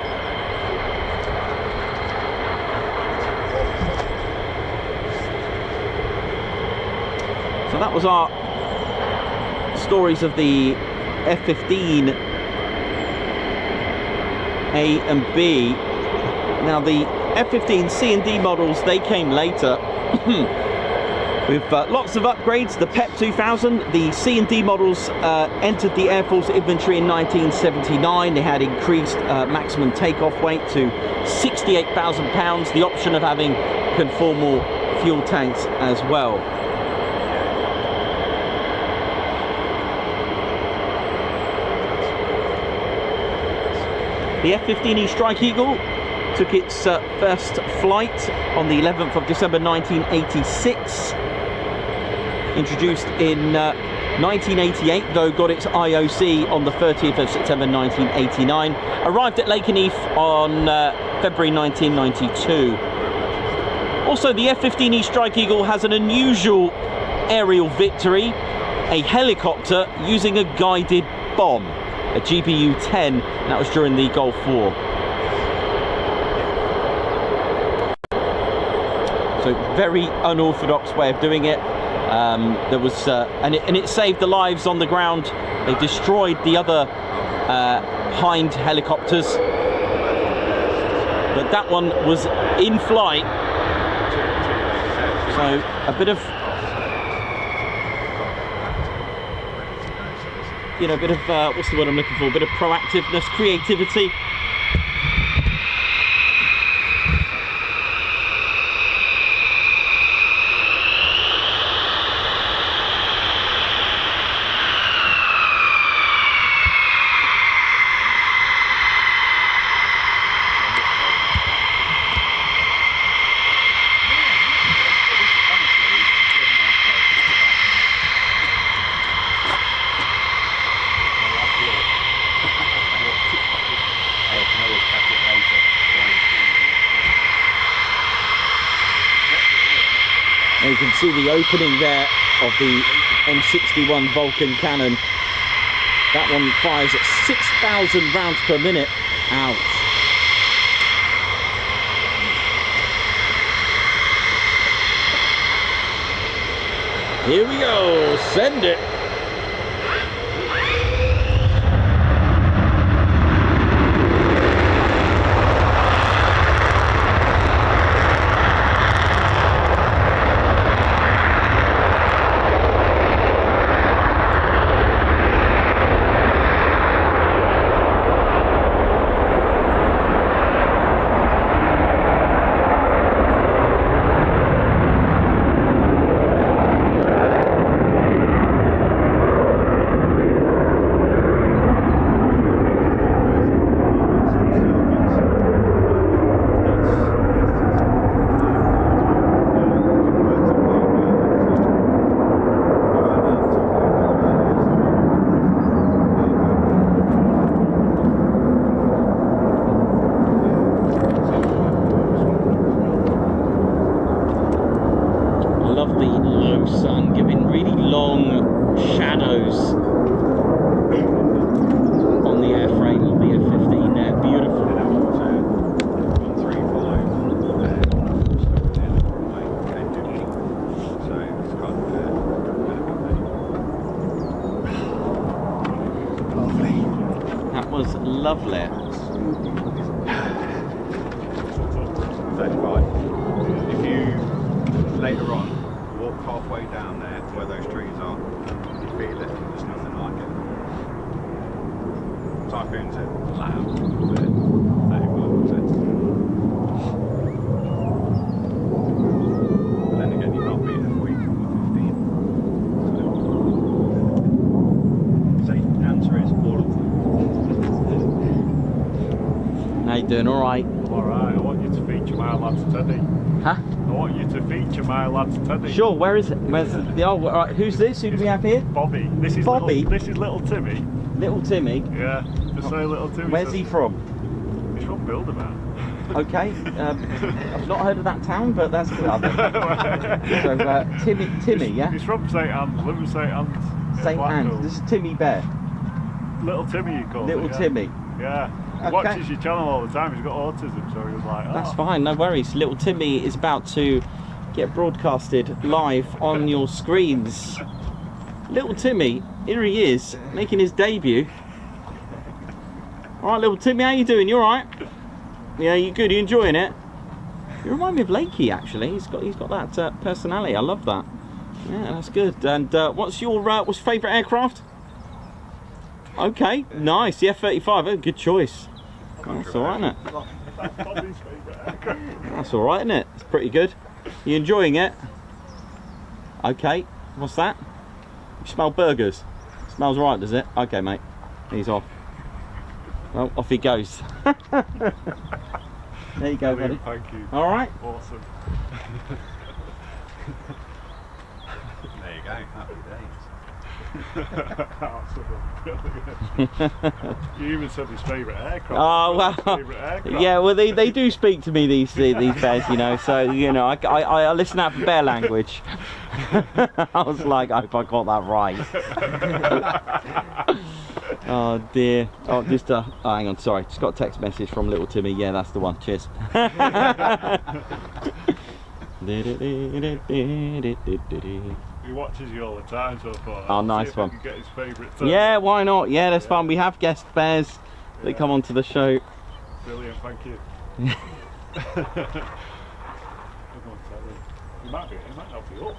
So that was our stories of the F-15 A and B. Now the F-15 C and D models, they came later with lots of upgrades. The PEP 2000, the C and D models entered the Air Force Infantry in 1979. They had increased maximum takeoff weight to 68,000 pounds, the option of having conformal fuel tanks as well. The F-15E Strike Eagle took its first flight on the 11th of December 1986. Introduced in 1988, though got its IOC on the 30th of September 1989. Arrived at Lakenheath on February 1992. Also, the F-15E Strike Eagle has an unusual aerial victory, a helicopter using a guided bomb. a GBU-10. That was during the Gulf War. So very unorthodox way of doing it. There was and it saved the lives on the ground. They destroyed the other Hind helicopters, but that one was in flight. So a bit of, you know, a bit of what's the word I'm looking for? A bit of proactiveness, creativity. You can see the opening there of the M61 Vulcan cannon. That one fires at 6,000 rounds per minute. Ouch. Here we go, send it. Lovely. 35. If you later on walk halfway down there to where those trees are, you feel it. There's nothing like it. Typhoons are loud, but 35%. But then again, you can't beat it if we come with 15. So the answer is all of them. How you doing? All right. Alright, I want you to feature my lad's Teddy. Huh? I want you to feature my lad's Teddy. Sure. Where is it? Where's the? Oh, all right. Who's this? Who do we have here? Bobby. This is Bobby? This is little Timmy. Little Timmy. Yeah. Just say little Timmy. Where's he from? He's from Builderman. Okay. I've not heard of that town, but that's good. So Timmy, yeah. He's from St Anne's. Live in St Anne's. St Anne's. This is Timmy Bear. Little Timmy, you call Little it. Yeah. Timmy. Yeah. He Okay. watches your channel all the time. He's got autism, so he was like, oh. That's fine, no worries. Little Timmy is about to get broadcasted live on your screens. Little Timmy, here he is, making his debut. All right, little Timmy, how you doing? You all right? Yeah, you good? You enjoying it? You remind me of Lakey, actually. He's got that personality. I love that. Yeah, that's good. And what's your favourite aircraft? Okay, nice. The F-35. Oh, good choice. That's all right, isn't it? That's Bobby's favourite aircraft. That's all right, isn't it? It's pretty good. You enjoying it? Okay. What's that? You smell burgers. Smells right, does it? Okay, mate. He's off. Well, off he goes. There you go, buddy. Thank you. All right. Awesome. There you go. Happy days. Absolutely brilliant. You even said his favourite aircraft. Oh well, Favourite aircraft. yeah. Well, they do speak to me these bears, you know. So you know, I listen out for bear language. I was like, I hope I got that right. Oh dear. Oh, just oh, hang on. Sorry, just got a text message from little Timmy. Yeah, that's the one. Cheers. He watches you all the time, so I thought, Oh, nice one. Get his favourite. Yeah, why not? Yeah, that's fun. We have guest bears that come onto the show. Brilliant, thank you. He might not be up.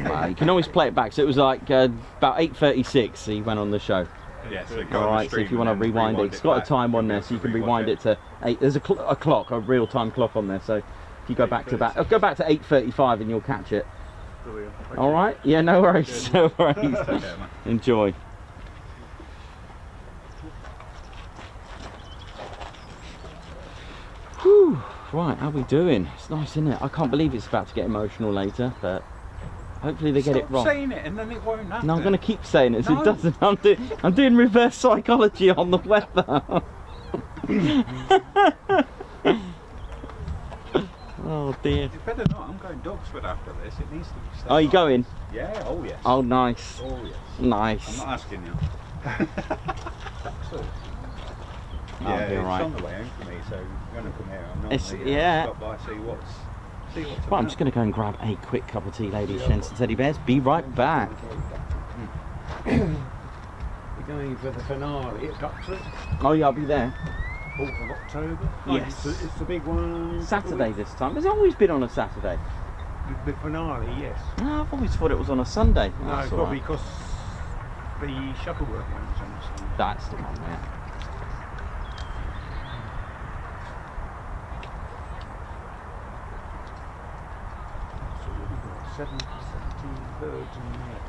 Well, you can always play it back. So it was like about 8:36 he went on the show. Yeah, so All right, so if you want to rewind it, it's got a time on there, so you can rewind it to 8. There's a clock, a real-time clock on there. So if you go back to 8:35 and you'll catch it. Brilliant. All right, yeah, no worries, no worries. Enjoy. Whew. Right, how we doing? It's nice, isn't it? I can't believe it's about to get emotional later, but hopefully they get it wrong. Saying it and then it won't happen. No, I'm going to keep saying it so it doesn't. I'm doing reverse psychology on the weather. Oh dear. You better not. I'm going Dogsford after this. It needs to be. Are you going? Yeah. Oh yes. Oh, nice. Oh yes. Nice. I'm not asking you. I'll Yeah, be it's alright. on the way home for me, so when I come here, I'm It's- normally yeah. stop by, see what's Right, I'm just going to go and grab a quick cup of tea, ladies, gents and teddy bears. Be right back. We're going for the finale at Docksford, Oh yeah, I'll be there. 4th of October. Yes. It's the big one. Saturday this time. It's always been on a Saturday. The finale, yes. No, I've always thought it was on a Sunday. Oh, No, that's all probably right. because the Shuttleworth one's on the Sunday. That's the one, yeah. So we've got 17 birds in there.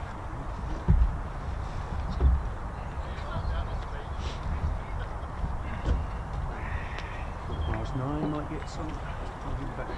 Past 9 might get some coming back.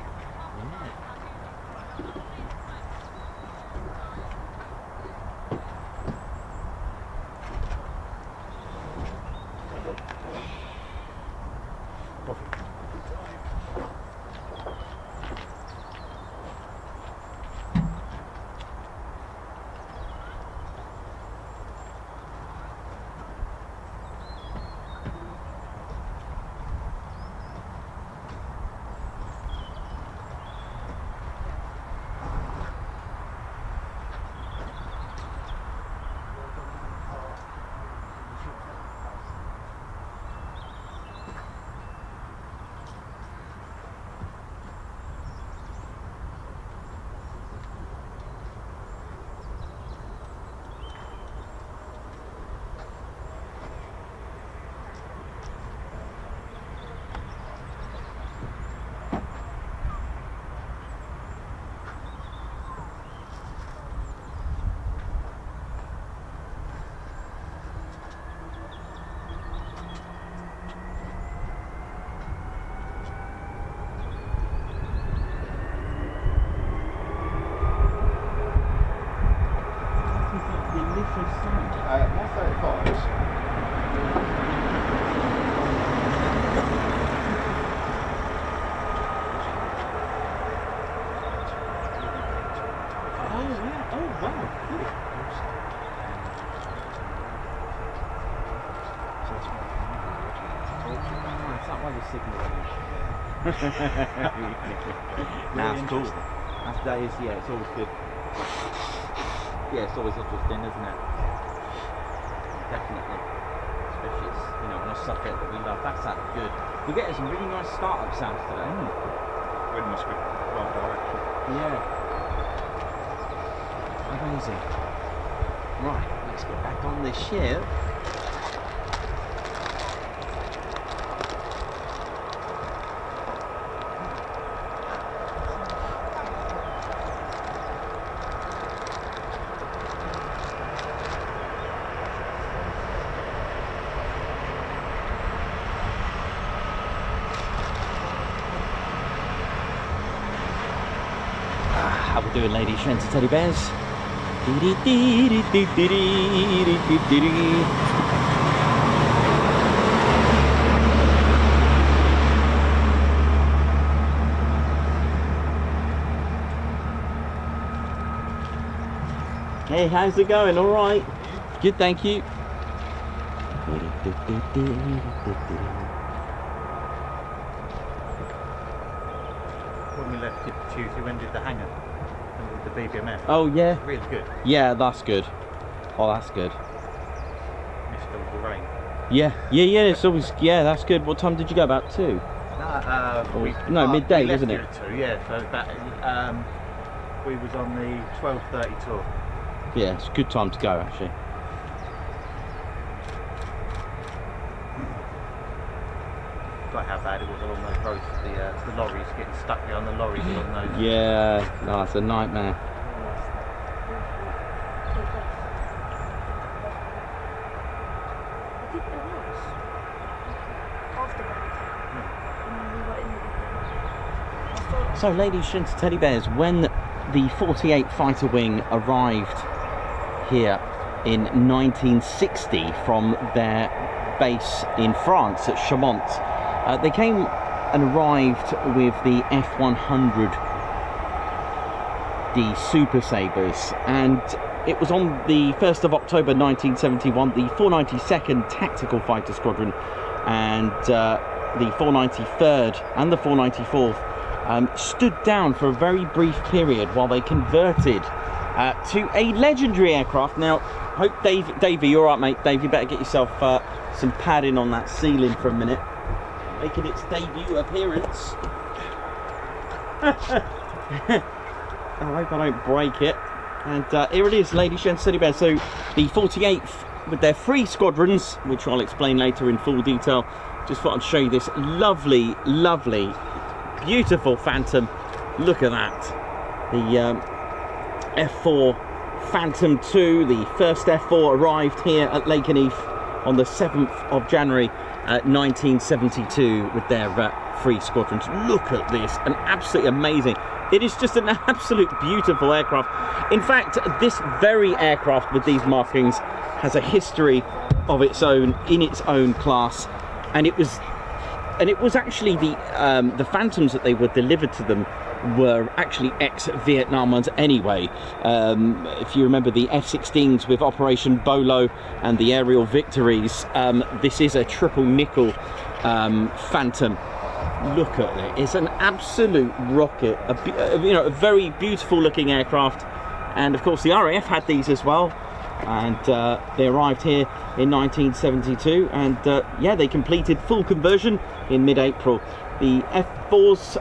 That's cool. That is, yeah, it's always good. Yeah, it's always interesting, isn't it? Definitely. Especially, it's, you know, on a subject that we love. That's good. We're getting some really nice startup sounds today. Wind must be right direction. Yeah. Amazing. Right, let's get back on this ship. How we doing, ladies, gents and teddy bears? Hey, how's it going? All right. Good, thank you. When we left Tuesday, when did the hangar and with the BBMF? Oh yeah. Really good. Yeah, that's good. Oh, that's good. Missed all the rain. Yeah. It's always that's good. What time did you go? About 2? No, midday, we left wasn't here it? at 2, yeah. So that we was on the 12:30 tour. Yeah, it's a good time to go actually. Like how bad it was along those roads. The lorries getting stuck behind the lorries along those. Yeah, no, it's a nightmare. So, ladies, gents, teddy bears, when the 48 Fighter Wing arrived here in 1960 from their base in France at Chaumont, they came and arrived with the F-100D Super Sabres, and it was on the 1st of October 1971 the 492nd Tactical Fighter Squadron and the 493rd and the 494th stood down for a very brief period while they converted to a legendary aircraft. Now, hope Davey, you're right, mate. Dave, you better get yourself some padding on that ceiling for a minute. Making its debut appearance. I hope I don't break it. And here it is, ladies and teddy bears. So the 48th with their 3 squadrons, which I'll explain later in full detail. Just thought I'd show you this lovely, lovely, beautiful Phantom. Look at that. The F4 Phantom 2, the first F4 arrived here at Lakenheath on the 7th of January 1972 with their 3 squadrons. Look at this, an absolutely amazing. It is just an absolute beautiful aircraft. In fact, this very aircraft with these markings has a history of its own in its own class, and it was actually the Phantoms that they were delivered to them were actually ex-Vietnam ones anyway. If you remember the F-16s with Operation Bolo and the aerial Victories, this is a triple nickel Phantom. Look at it, it's an absolute rocket, a very beautiful looking aircraft. And of course the RAF had these as well, and they arrived here in 1972, and yeah, they completed full conversion in mid-April. The F4s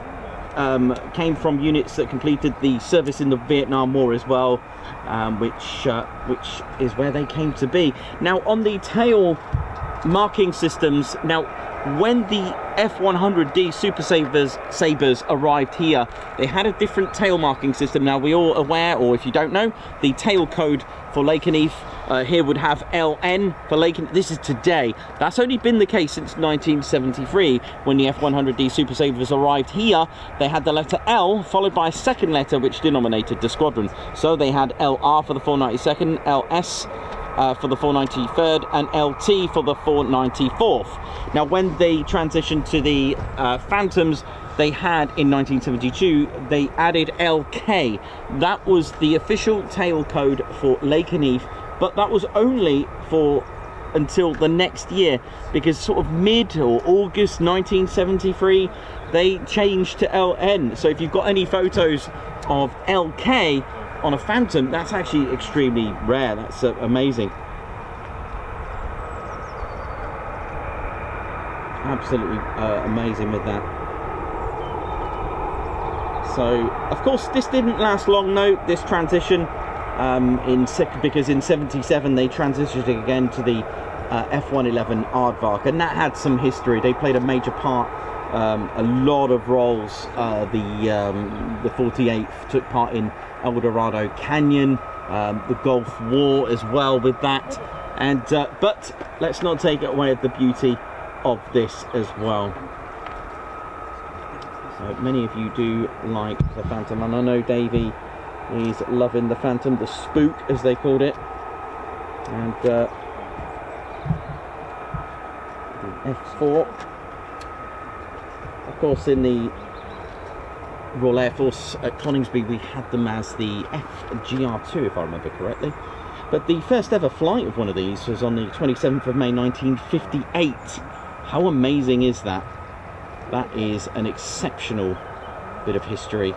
came from units that completed the service in the Vietnam War as well, which is where they came to be. Now, on the tail marking systems, now when the F-100D Super Sabres arrived here, they had a different tail marking system. Now, we're all aware, or if you don't know, the tail code for Lakenheath here would have LN for Lakenheath. This is today. That's only been the case since 1973 when the F-100D Super Sabres arrived here. They had the letter L followed by a second letter which denominated the squadron. So they had LR for the 492nd, LS for the 493rd, and LT for the 494th. Now, when they transitioned to the Phantoms, they had in 1972, they added LK. That was the official tail code for Lakenheath, but that was only for until the next year, because sort of mid or August 1973, they changed to LN. So if you've got any photos of LK on a Phantom, that's actually extremely rare. That's amazing. Absolutely amazing with that. So, of course, this didn't last long, though, this transition, because in 77 they transitioned again to the F-111 Aardvark, and that had some history. They played a major part, a lot of roles. The 48th took part in El Dorado Canyon, the Gulf War as well with that, and but let's not take it away of the beauty of this as well. So many of you do like the Phantom, and I know Davey is loving the Phantom, the Spook as they called it, and the F4. Of course, in the Royal Air Force at Coningsby, we had them as the FGR2, if I remember correctly. But the first ever flight of one of these was on the 27th of May 1958. How amazing is that? That is an exceptional bit of history.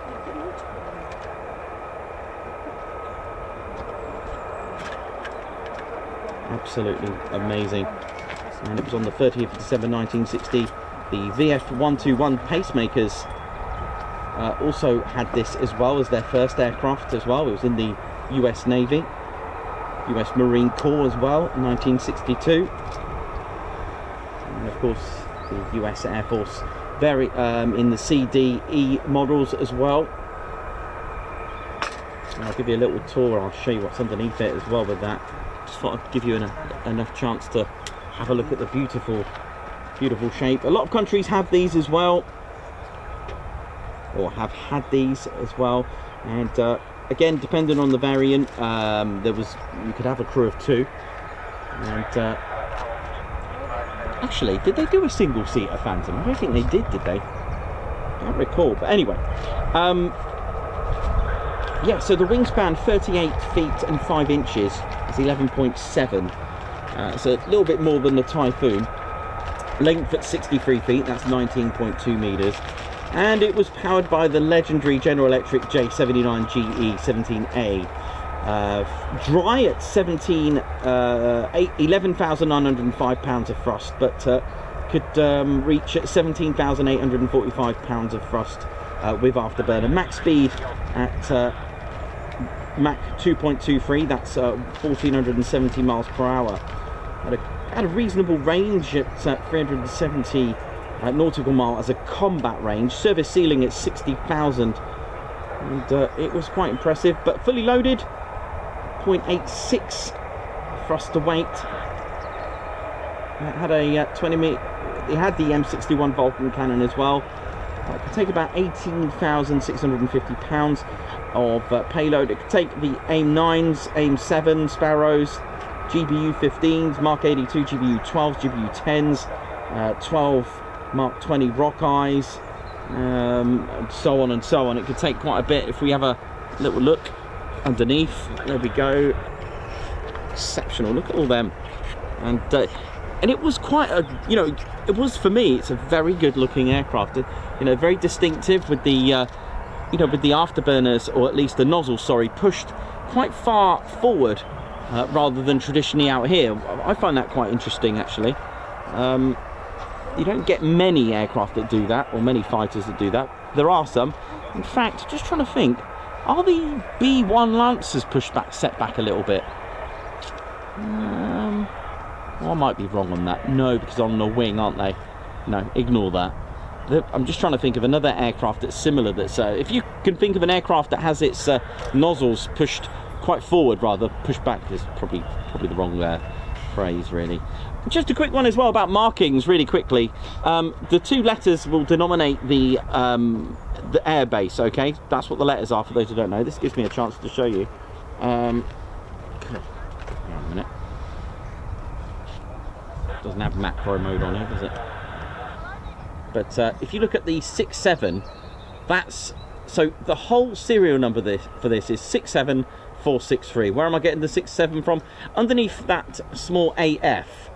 Absolutely amazing. And it was on the 30th of December 1960. The VF-121 pacemakers also had this as well as their first aircraft as well. It was in the US Navy, US Marine Corps as well in 1962. And of course the US Air Force in the CDE models as well. And I'll give you a little tour. I'll show you what's underneath it as well with that. Just thought I'd give you enough chance to have a look at the beautiful shape. A lot of countries have these as well, or have had these as well. And again, depending on the variant, you could have a crew of 2. And actually, did they do a single-seater Phantom? I don't think they did they? I can't recall. But anyway, yeah. So the wingspan 38 feet and 5 inches. It's 11.7. It's a little bit more than the Typhoon. Length at 63 feet. That's 19.2 meters. And it was powered by the legendary General Electric J79 GE 17A. Dry at 11,905 pounds of thrust, but could reach 17,845 pounds of thrust with afterburner. Max speed at Mach 2.23, that's 1,470 miles per hour. Had a reasonable range at 370 nautical mile as a combat range. Service ceiling at 60,000, and it was quite impressive. But fully loaded, 0.86 thrust to weight. It had a 20 meter. It had the M61 Vulcan cannon as well. It could take about 18,650 pounds of payload. It could take the AIM-9s, AIM-7 Sparrows, GBU-15s, Mark 82, GBU-12s, GBU-10s, 12 Mark 20 Rockeyes, and so on and so on. It could take quite a bit. If we have a little look underneath, there we go. Exceptional. Look at all them. And it was quite a, it was, for me, it's a very good looking aircraft. Very distinctive with the with the afterburners, or at least the nozzles, sorry, pushed quite far forward rather than traditionally out here. I find that quite interesting, actually. You don't get many aircraft that do that, or many fighters that do that. There are some. In fact, just trying to think, are the B-1 Lancers set back a little bit? Well, I might be wrong on that. No, because on the wing, aren't they? No, ignore that. I'm just trying to think of another aircraft that's similar. That's if you can think of an aircraft that has its nozzles pushed quite forward, rather pushed back, is probably the wrong phrase, really. Just a quick one as well about markings, really quickly. The 2 letters will denominate the air base. Okay, that's what the letters are for those who don't know. This gives me a chance to show you. Hang on a minute. Doesn't have macro mode on it, does it? But if you look at the 67, that's so the whole serial number for this is 67463. Where am I getting the 67 from? Underneath that small AF,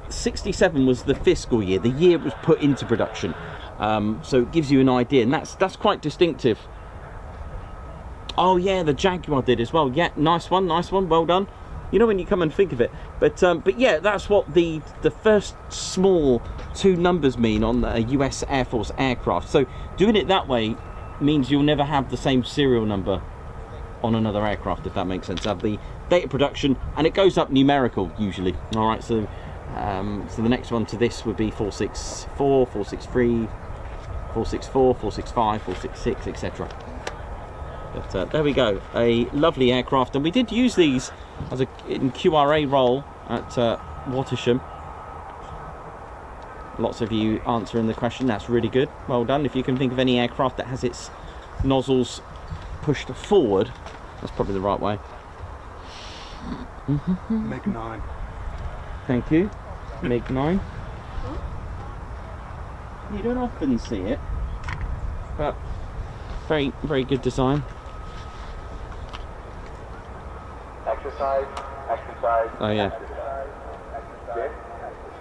67 was the fiscal year, the year it was put into production. So it gives you an idea, and that's quite distinctive. Oh yeah, the Jaguar did as well. Yeah, nice one, well done. When you come and think of it. But yeah, that's what the first small 2 numbers mean on a US Air Force aircraft. So doing it that way means you'll never have the same serial number on another aircraft, if that makes sense. Have the date of production, and it goes up numerical usually. All right, so so the next one to this would be 464, 463, 464, 465, 466, etc. But there we go, a lovely aircraft, and we did use these as in QRA role at Wattisham. Lots of you answering the question. That's really good, well done. If you can think of any aircraft that has its nozzles pushed forward, that's probably the right way. MiG-9. Thank you. MiG-9. You don't often see it, but very, very good design. Oh yeah.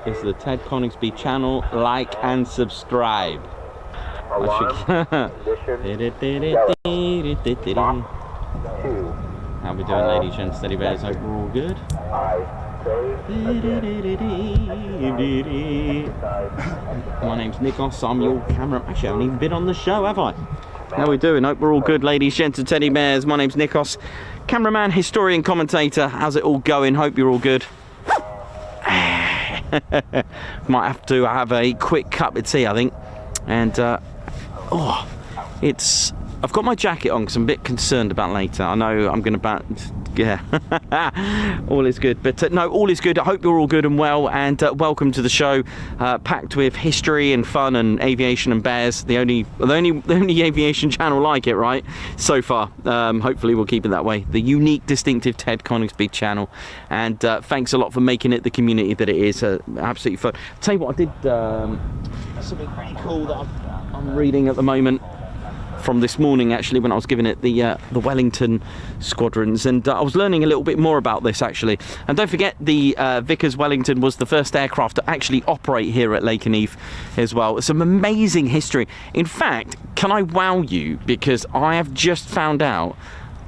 It's the Ted Coningsby channel. Like and subscribe. How we doing, ladies and steady bears? Hope we're all good. My name's Nikos, I'm your camera. Actually, I haven't even been on the show, have I? How we doing? Hope we're all good, ladies, gents and teddy bears. My name's Nikos, cameraman, historian, commentator. How's it all going? Hope you're all good. Might have to have a quick cup of tea, I think. And oh, I've got my jacket on because I'm a bit concerned about later. I know I'm going to yeah. All is good, but no, all is good. I hope you're all good and well, and welcome to the show, packed with history and fun and aviation and bears. The only aviation channel like it, right? So far. Hopefully we'll keep it that way. The unique, distinctive Ted Coningsby channel, and thanks a lot for making it the community that it is. Absolutely fun. I'll tell you what, I did something pretty cool that I'm reading at the moment. From this morning, actually, when I was giving it the Wellington squadrons, and I was learning a little bit more about this, actually. And don't forget, the Vickers Wellington was the first aircraft to actually operate here at Lakenheath as well. Some amazing history. In fact, can I wow you, because I have just found out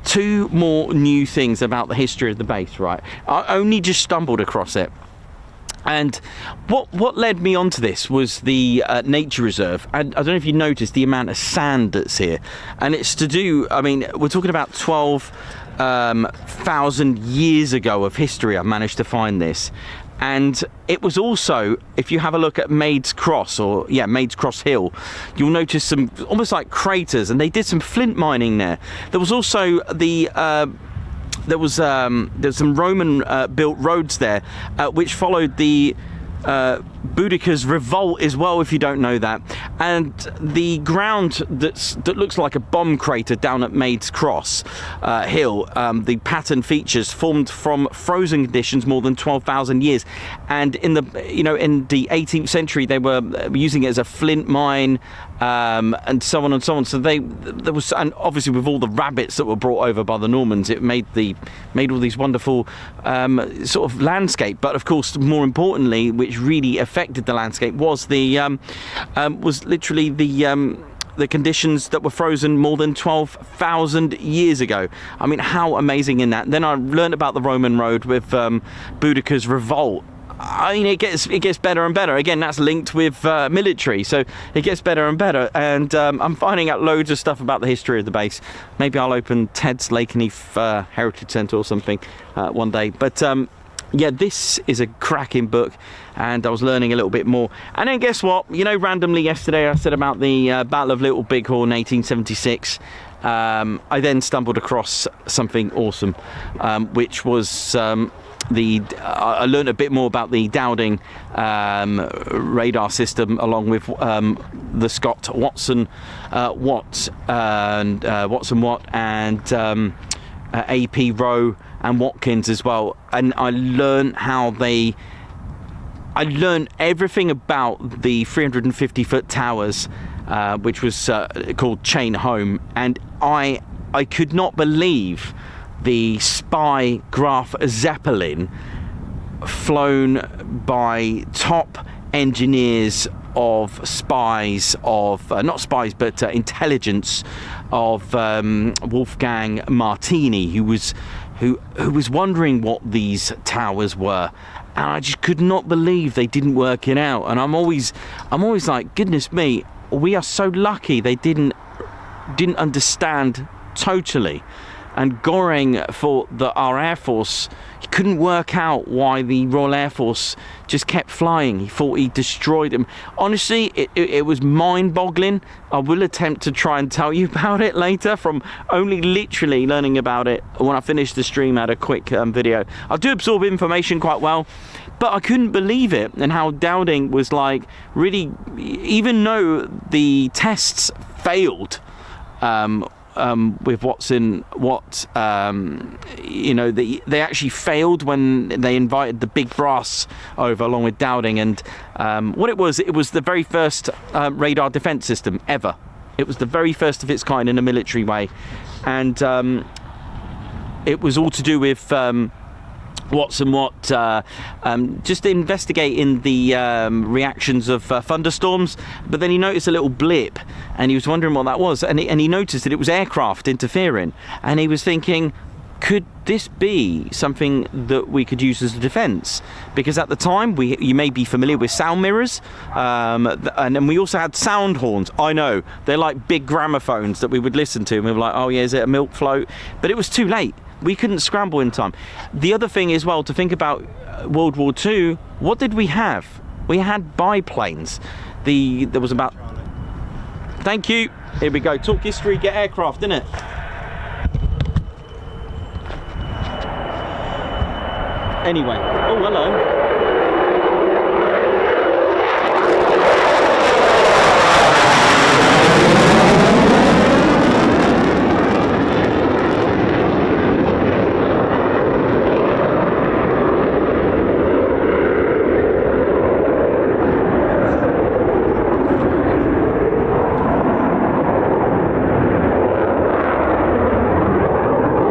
2 more new things about the history of the base, right? I only just stumbled across it. And what led me onto this was the nature reserve. And I don't know if you noticed the amount of sand that's here. And it's to do, I mean, we're talking about 12,000 years ago of history. I managed to find this. And it was also, if you have a look at Maid's Cross, or yeah, Maid's Cross Hill, you'll notice some almost like craters, and they did some flint mining there. There was also there's some Roman built roads there, which followed the Boudicca's revolt as well, if you don't know that. And the ground that looks like a bomb crater down at Maid's Cross Hill, the pattern features formed from frozen conditions more than 12,000 years. And in the 18th century, they were using it as a flint mine, and so on and so on. So there was, and obviously with all the rabbits that were brought over by the Normans, it made all these wonderful sort of landscape. But of course, more importantly, which really affected the landscape, was literally the conditions that were frozen more than 12,000 years ago. I mean, how amazing in that. Then I learned about the Roman road with Boudicca's revolt. I mean, it gets better and better. Again, that's linked with military, so it gets better and better. And I'm finding out loads of stuff about the history of the base. Maybe I'll open Ted's Lakenheath Heritage Centre or something one day. But yeah, this is a cracking book, and I was learning a little bit more. And then guess what? You know, randomly yesterday I said about the Battle of Little Bighorn, 1876. I then stumbled across something awesome, which was I learned a bit more about the Dowding radar system, along with the Scott Watson Watt and AP Rowe and Watkins as well. And I learned everything about the 350-foot towers, which was called Chain Home, and I could not believe the spy Graf Zeppelin, flown by top engineers of spies of not spies but intelligence of Wolfgang Martini, who was wondering what these towers were, and I just could not believe they didn't work it out. And I'm always like, goodness me, we are so lucky they didn't understand totally. And Goring thought that our Air Force, he couldn't work out why the Royal Air Force just kept flying. He thought he destroyed them. Honestly, it was mind-boggling. I will attempt to try and tell you about it later, from only literally learning about it when I finished the stream. I had a quick video. I do absorb information quite well, but I couldn't believe it, and how Dowding was like, really, even though the tests failed, with they actually failed when they invited the big brass over along with Dowding. And what it was the very first radar defense system ever. It was the very first of its kind in a military way. And it was all to do with what's and what, just investigating the reactions of thunderstorms. But then he noticed a little blip, and he was wondering what that was, and he noticed that it was aircraft interfering, and he was thinking, could this be something that we could use as a defence? Because at the time, you may be familiar with sound mirrors, and then we also had sound horns. I know, they're like big gramophones that we would listen to, and we were like, oh yeah, is it a milk float? But it was too late. We couldn't scramble in time. The other thing as well, to think about World War II, what did we have? We had biplanes. There was about... Thank you. Here we go. Talk history, get aircraft, innit? Anyway, oh hello.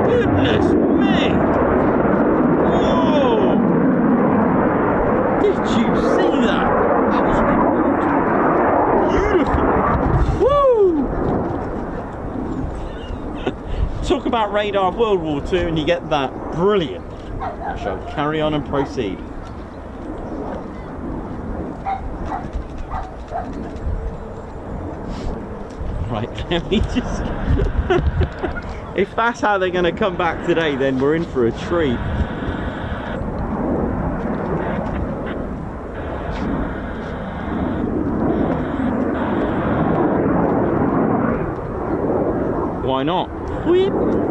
Goodness me! Whoa! Did you see that? That was beautiful. Woo! Talk about radar of World War II and you get that. Brilliant. I shall carry on and proceed. Right, let me just... If that's how they're going to come back today, then we're in for a treat. Why not? Whoop.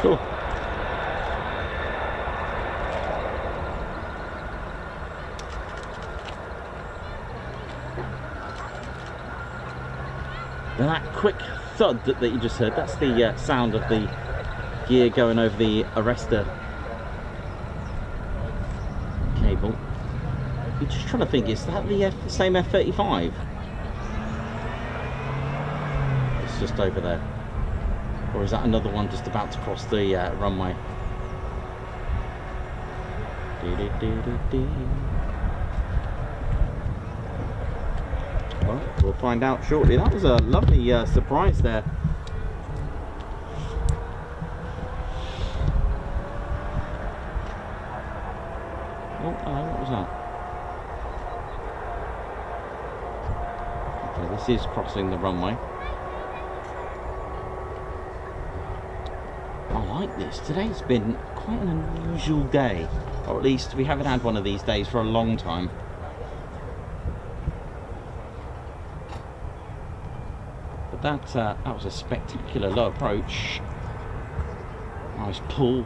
Cool. That quick thud that you just heard, that's the sound of the gear going over the arrestor cable. You're just trying to think, is that the same F-35? It's just over there. Or is that another one just about to cross the runway? Well, we'll find out shortly. That was a lovely surprise there. Oh, hello, what was that? Okay, this is crossing the runway. I like this. Today's been quite an unusual day, or at least we haven't had one of these days for a long time. But that was a spectacular low approach. Nice pull.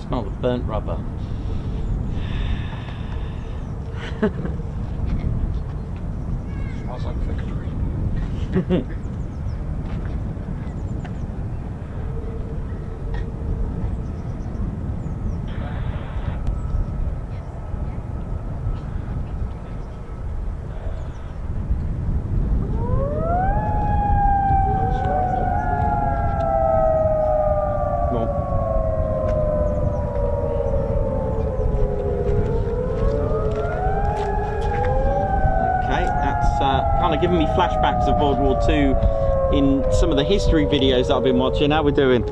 Smell the burnt rubber. Smells like victory. Kind of giving me flashbacks of World War II in some of the history videos that I've been watching. How we're doing?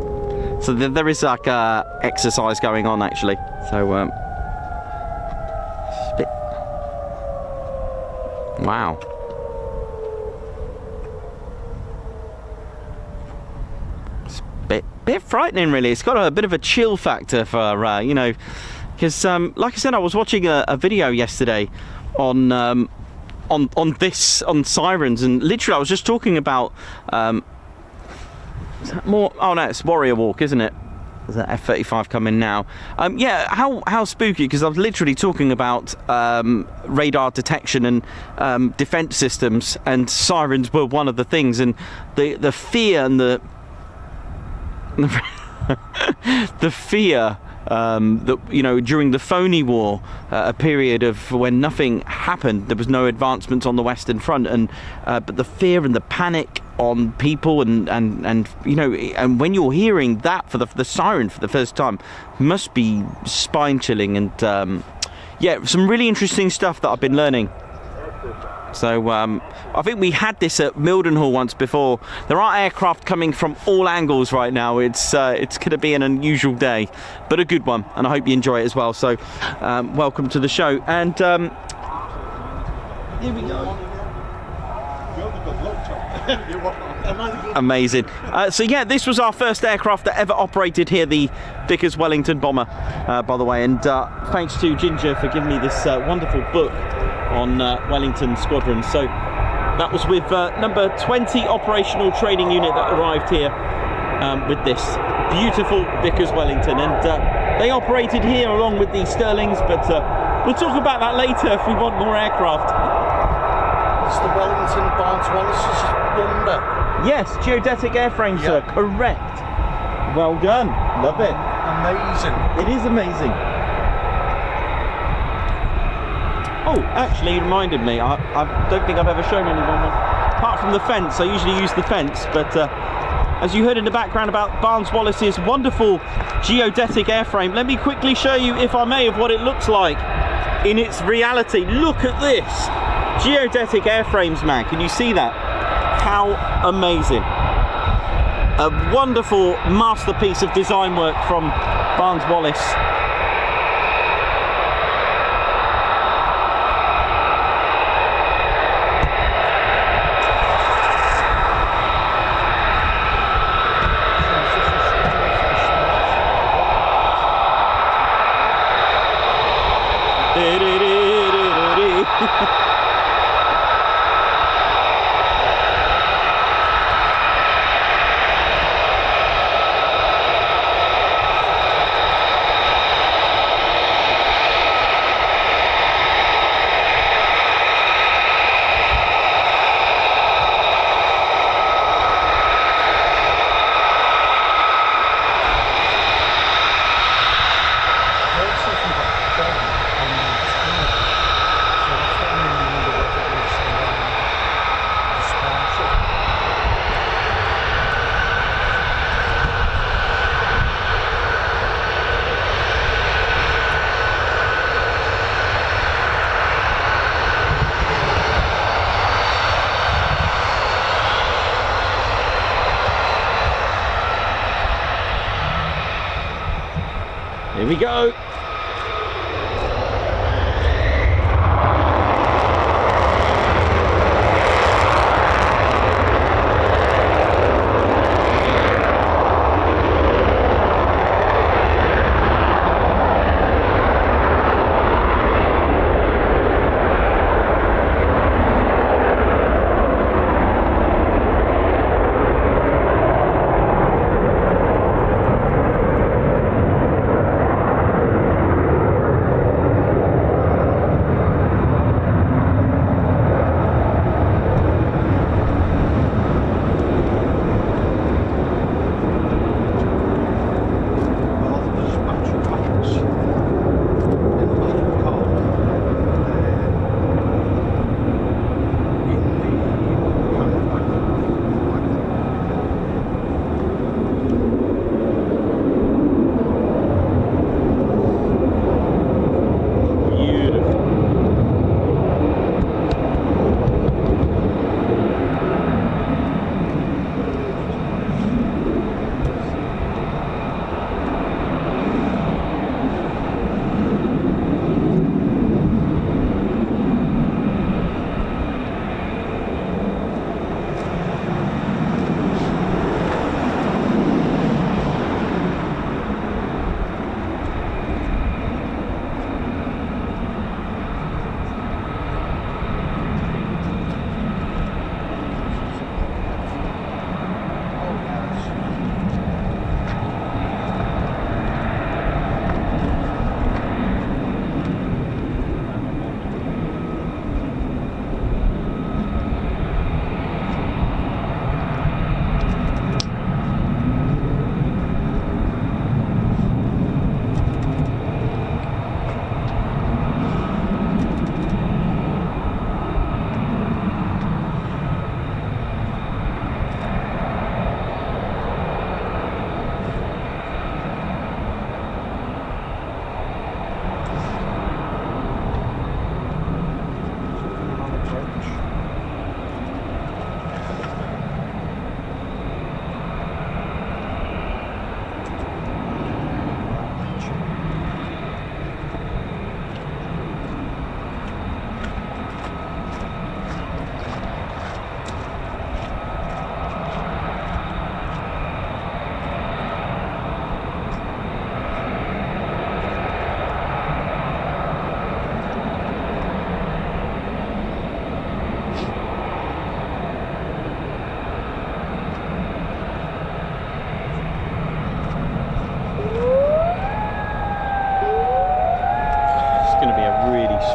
So there is like exercise going on actually. So wow. It's a bit frightening really. It's got a bit of a chill factor for you know, because like I said, I was watching a video yesterday on sirens, and literally I was just talking about is that more, oh no, it's Warrior Walk, isn't it? There's an F-35 coming now. Yeah, how spooky, because I was literally talking about radar detection and defense systems, and sirens were one of the things, and the fear and the fear that, you know, during the Phony War, a period of when nothing happened, there was no advancements on the Western Front, and but the fear and the panic on people, and you know, and when you're hearing that for the siren for the first time, must be spine chilling, and yeah, some really interesting stuff that I've been learning. So I think we had this at Mildenhall once before. There are aircraft coming from all angles right now. It's going to be an unusual day, but a good one, and I hope you enjoy it as well. So welcome to the show, and here we go. Amazing. So yeah, this was our first aircraft that ever operated here, the Vickers Wellington bomber, by the way, and thanks to Ginger for giving me this wonderful book on Wellington Squadron. So that was with number 20 operational training unit that arrived here with this beautiful Vickers Wellington, and they operated here along with the Sterlings, but we'll talk about that later if we want more aircraft. It's the Wellington Barnes Wallace's Wonder. Yes, geodetic airframe, sir, correct. Well done, love it. Amazing. It is amazing. Oh, actually, it reminded me, I don't think I've ever shown anyone one. Apart from the fence, I usually use the fence, but as you heard in the background about Barnes Wallace's wonderful geodetic airframe, let me quickly show you, if I may, of what it looks like in its reality. Look at this. Geodetic airframes, man. Can you see that? How amazing. A wonderful masterpiece of design work from Barnes Wallace. Here we go.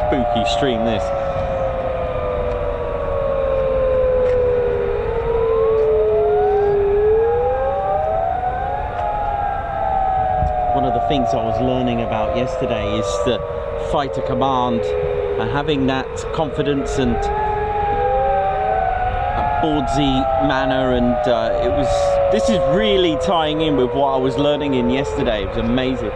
spooky stream, this. One of the things I was learning about yesterday is the fighter command and having that confidence and a boardsy manner, and this is really tying in with what I was learning in yesterday. It was amazing.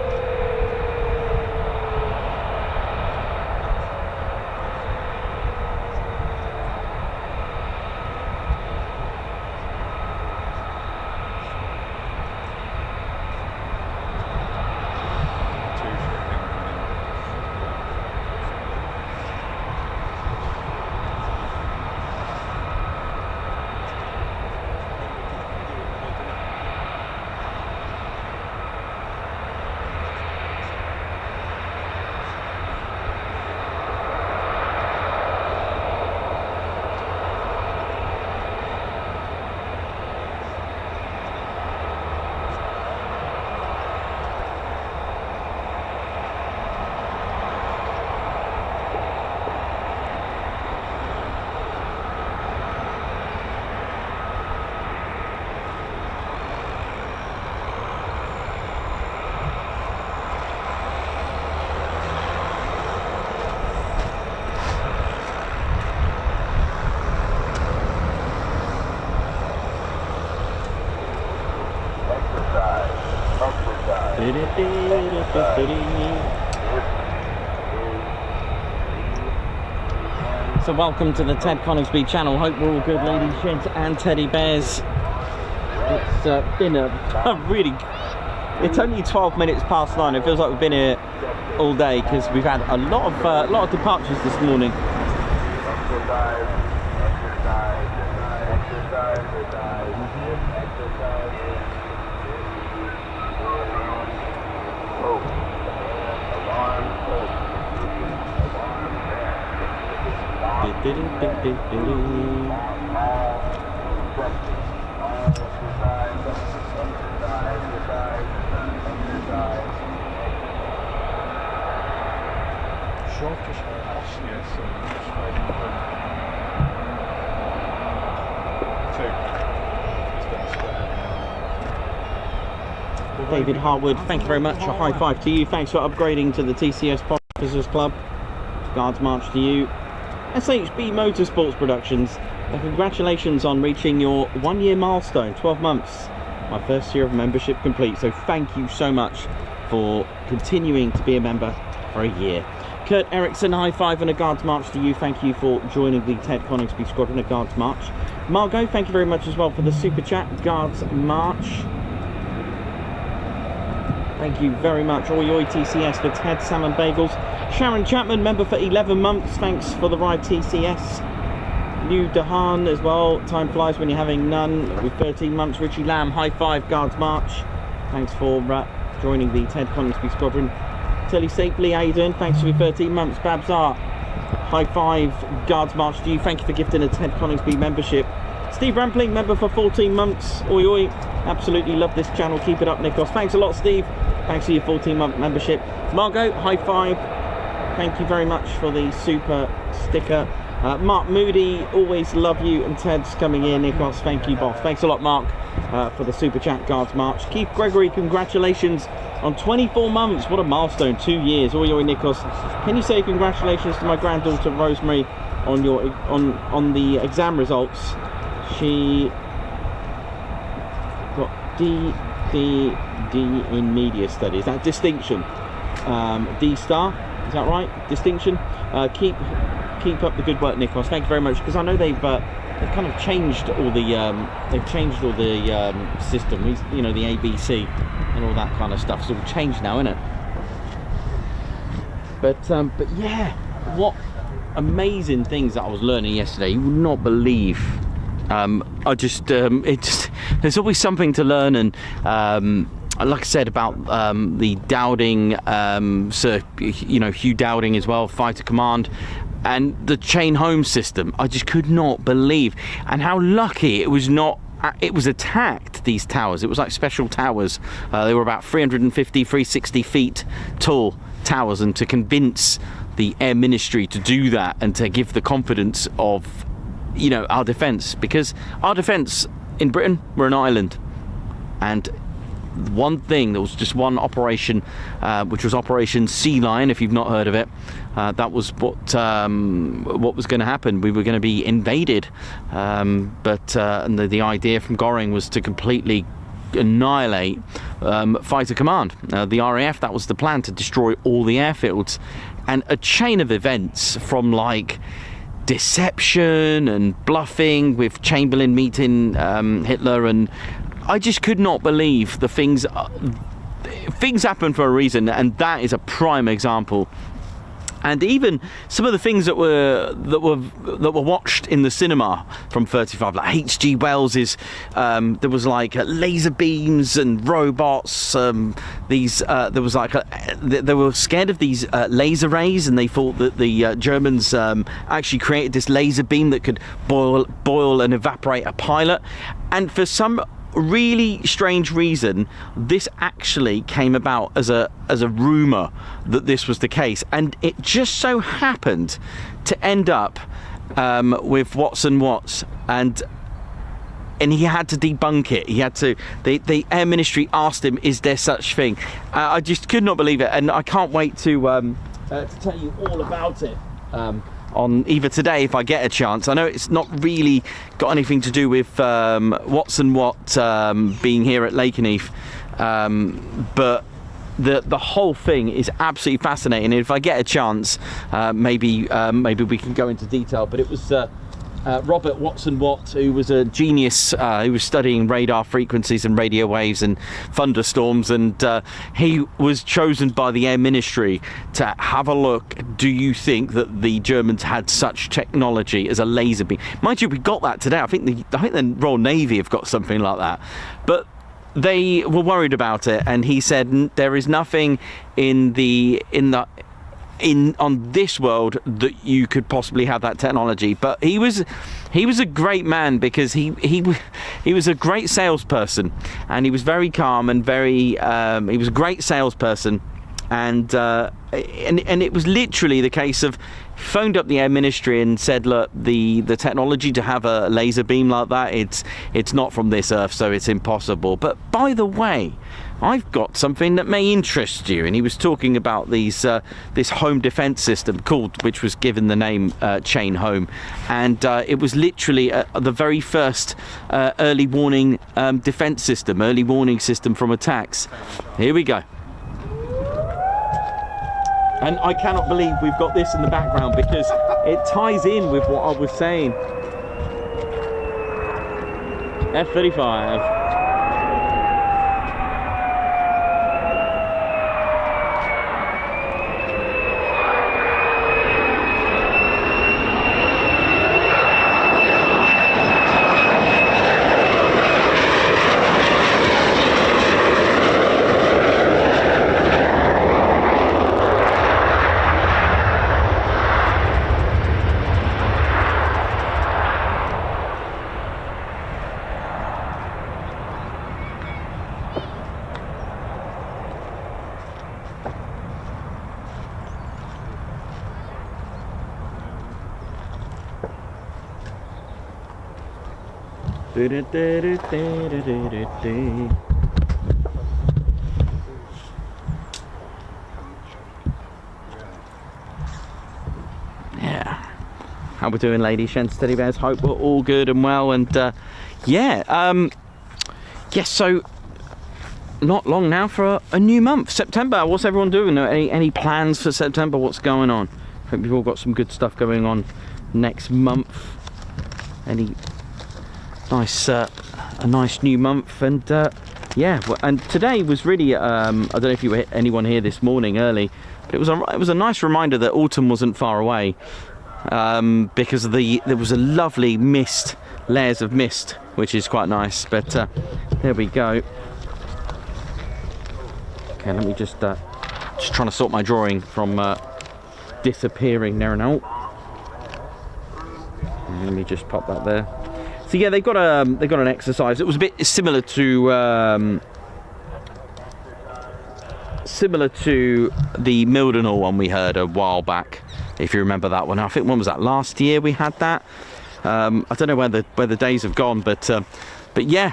So welcome to the Ted Coningsby channel. Hope we're all good, ladies, gents and teddy bears. It's been a really... It's only 12 minutes past 9. It feels like we've been here all day because we've had a lot of departures this morning. David Harwood, thank you very much. A high five to you. Thanks for upgrading to the TCS Officers Club. Guards march to you. SHB Motorsports Productions, congratulations on reaching your 1 year milestone, 12 months. My first year of membership complete, so thank you so much for continuing to be a member for a year. Kurt Erickson, high five and a Guards march to you. Thank you for joining the Ted Coningsby Squadron, a Guards march. Margot, thank you very much as well for the super chat, Guards march. Thank you very much. Oi oi TCS for Ted Salmon Bagels. Sharon Chapman, member for 11 months. Thanks for the ride, TCS. Liu Dahan as well. Time flies when you're having none. With 13 months. Richie Lamb, high five, Guards march. Thanks for joining the Ted Coningsby Squadron. Telly Stapely, how you doing? Thanks for your 13 months. Babs Art, high five, Guards march to you. Thank you for gifting a Ted Coningsby membership. Steve Rampling, member for 14 months. Oi oi. Absolutely love this channel. Keep it up, Nikos. Thanks a lot, Steve. Thanks for your 14-month membership. Margot, high five. Thank you very much for the super sticker. Mark Moody, always love you, and Ted's coming in. Nikos, thank you, boss. Thanks a lot, Mark, for the super chat, Guards march. Keith Gregory, congratulations on 24 months. What a milestone, 2 years. Oi oi, Nikos. Can you say congratulations to my granddaughter Rosemary on your on the exam results? She got D in media studies. That distinction, D star, is that right? Distinction. Keep up the good work, Nikos. Thank you very much, because I know they've kind of changed all the system. You know, the ABC and all that kind of stuff. It's all changed now, isn't it? But yeah, what amazing things that I was learning yesterday. You would not believe. There's always something to learn, and like I said about the Dowding, Hugh Dowding as well, Fighter Command, and the chain home system. I just could not believe, and how lucky it was not. It was attacked, these towers. It was like special towers. They were about 350, 360 feet tall towers, and to convince the Air Ministry to do that and to give the confidence of, you know, our defence, because our defence in Britain, we're an island, and one thing, there was just one operation, which was Operation Sea Lion, if you've not heard of it. That was what was going to happen. We were going to be invaded, but and the idea from Goring was to completely annihilate Fighter Command, the RAF. That was the plan, to destroy all the airfields, and a chain of events from like deception and bluffing, with Chamberlain meeting Hitler, and I just could not believe the things happen for a reason, and that is a prime example. And even some of the things that were watched in the cinema from 35, like H.G. Wells's, there was like laser beams and robots. There was like they were scared of these laser rays, and they thought that the Germans actually created this laser beam that could boil and evaporate a pilot. And for some really strange reason, this actually came about as a rumour that this was the case, and it just so happened to end up with Watts, and he had to debunk it. He had to. The Air Ministry asked him, "Is there such thing?" I just could not believe it, and I can't wait to tell you all about it. On either today, if I get a chance. I know it's not really got anything to do with Watts being here at Lakenheath, but the whole thing is absolutely fascinating. And if I get a chance, maybe we can go into detail. But it was Robert Watt, who was a genius, who was studying radar frequencies and radio waves and thunderstorms, and he was chosen by the Air Ministry to have a look. Do you think that the Germans had such technology as a laser beam? Mind you, we got that today. I think the Royal Navy have got something like that, but they were worried about it, and he said there is nothing on this world that you could possibly have that technology. But he was a great man, because he was a great salesperson, and he was very calm and very he was a great salesperson, and it was literally the case of, phoned up the Air Ministry and said, look, the technology to have a laser beam like that, it's not from this earth, so it's impossible. But by the way, I've got something that may interest you. And he was talking about this home defense system which was given the name Chain Home, and it was literally the very first early warning defense system, early warning system from attacks. Here we go. And I cannot believe we've got this in the background, because it ties in with what I was saying. F-35. Yeah, how we doing, ladies, gents, teddy bears? Hope we're all good and well. And so not long now for a new month, September. What's everyone doing? Any plans for September? What's going on? I think we've all got some good stuff going on next month. Any nice a nice new month. And and today was really I don't know if you were anyone here this morning early, but it was a nice reminder that autumn wasn't far away, because there was a lovely mist, layers of mist, which is quite nice. But there we go. Okay, let me just trying to sort my drawing from disappearing there and out. Let me just pop that there. So yeah, they got an exercise. It was a bit similar to similar to the Mildenhall one we heard a while back, if you remember that one. I think, when was that? Last year we had that. I don't know where the days have gone, but yeah,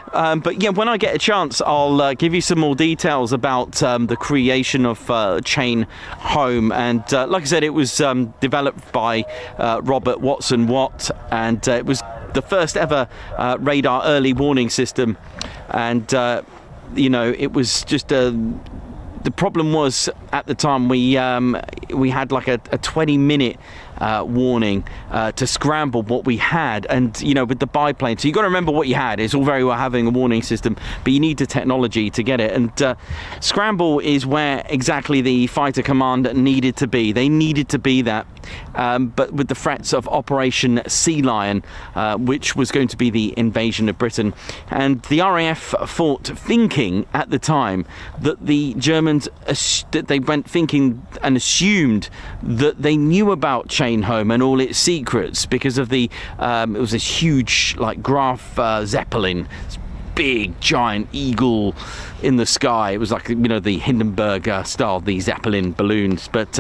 when I get a chance, I'll give you some more details about the creation of Chain Home. And like I said, it was developed by Robert Watson Watt, and it was the first ever radar early warning system. And you know, it was just the problem was, at the time, we had like a 20-minute warning to scramble what we had, and you know, with the biplane, so you got to remember what you had. It's all very well having a warning system, but you need the technology to get it. And scramble is where exactly the fighter command needed to be. They needed to be that, but with the threats of Operation Sea Lion, which was going to be the invasion of Britain. And the RAF thought, thinking at the time, that the Germans, that they went thinking and assumed that they knew about Chain Home and all its secrets, because of the it was this huge, like, Graf Zeppelin, big giant eagle in the sky. It was like, you know, the Hindenburg style, the Zeppelin balloons. But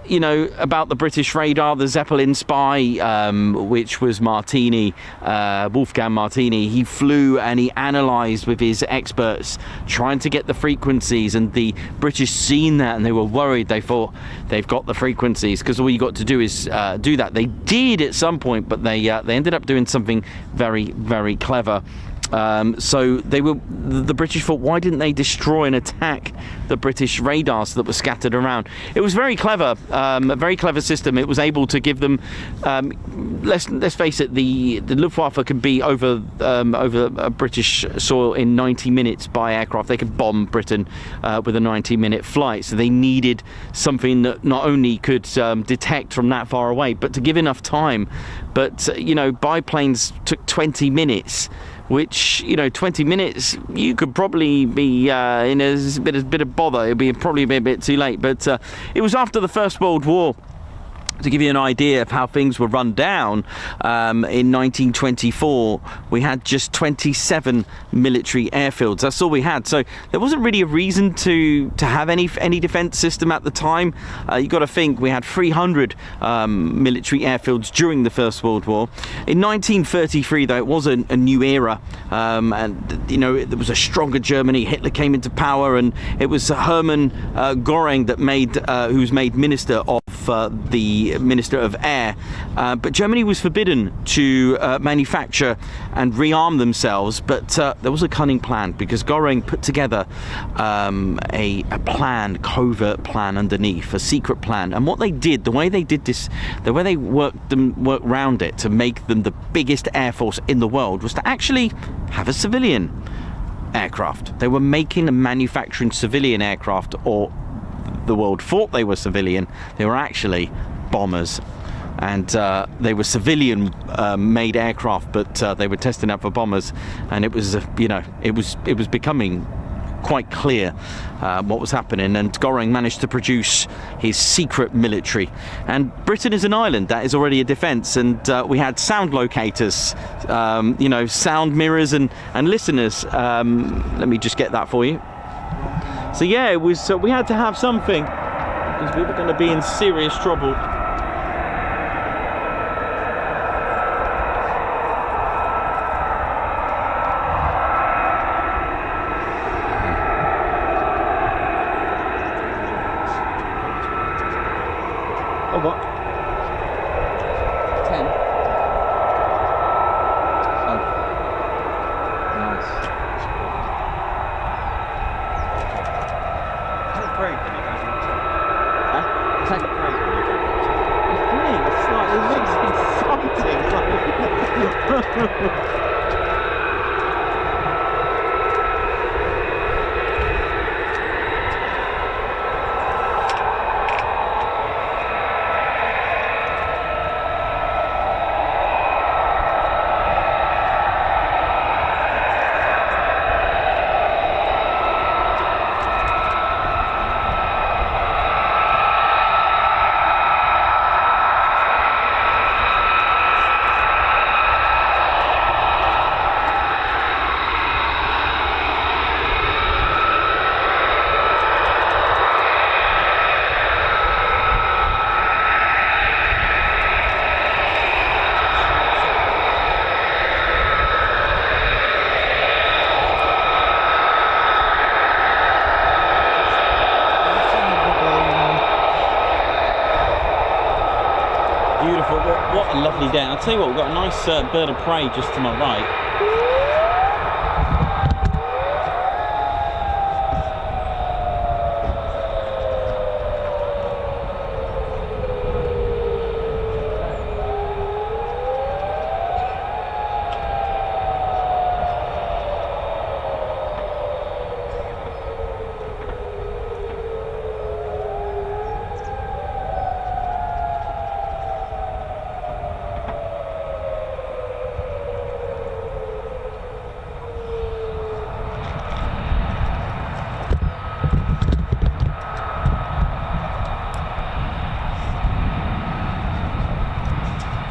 you know, about the British radar, the Zeppelin spy, which was Martini, Wolfgang Martini, he flew and he analysed with his experts, trying to get the frequencies, and the British seen that and they were worried. They thought, they've got the frequencies, because all you got to do is do that. They did at some point, but they ended up doing something very, very clever. So the British thought, why didn't they destroy and attack the British radars that were scattered around? It was very clever, a very clever system. It was able to give them, let's face it, the Luftwaffe could be over British soil in 90 minutes by aircraft. They could bomb Britain with a 90-minute flight. So they needed something that not only could detect from that far away, but to give enough time. But you know, biplanes took 20 minutes. Which, you know, 20 minutes, you could probably be in a bit of bother. It'd be probably a bit too late. But it was after the First World War. To give you an idea of how things were run down, in 1924 we had just 27 military airfields. That's all we had. So there wasn't really a reason to have any defence system at the time. You've got to think, we had 300 military airfields during the First World War. In 1933, though, it was a new era, and you know, there was a stronger Germany. Hitler came into power, and it was Hermann Göring that who was made Minister of the Minister of Air, but Germany was forbidden to manufacture and rearm themselves. But there was a cunning plan, because Göring put together a plan, covert plan underneath, a secret plan. And what they did, the way they did this, the way they worked around it to make them the biggest air force in the world, was to actually have a civilian aircraft. They were making and manufacturing civilian aircraft, or the world thought they were civilian. They were actually bombers, and they were civilian made aircraft, but they were testing out for bombers. And it was you know, it was becoming quite clear what was happening, and Göring managed to produce his secret military. And Britain is an island, that is already a defence, and we had sound locators, you know, sound mirrors and listeners. Let me just get that for you. So yeah, it was. We had to have something, because we were going to be in serious trouble. Oh, what? 10. Oh. Nice. It's great. It's like, it looks exciting. What a lovely day. I'll tell you what, we've got a nice bird of prey just to my right.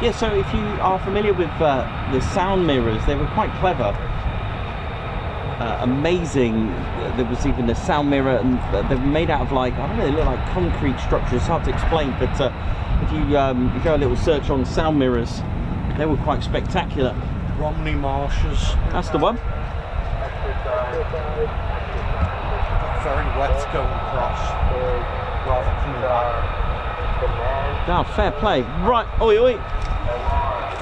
Yeah, so if you are familiar with the sound mirrors, they were quite clever. Amazing. There was even a sound mirror, and they were made out of, like, I don't know, they look like concrete structures. It's hard to explain, but if you go a little search on sound mirrors, they were quite spectacular. Romney Marshes. That's the one. Very wet going across, rather coming back. Oh, fair play. Right, oi, oi.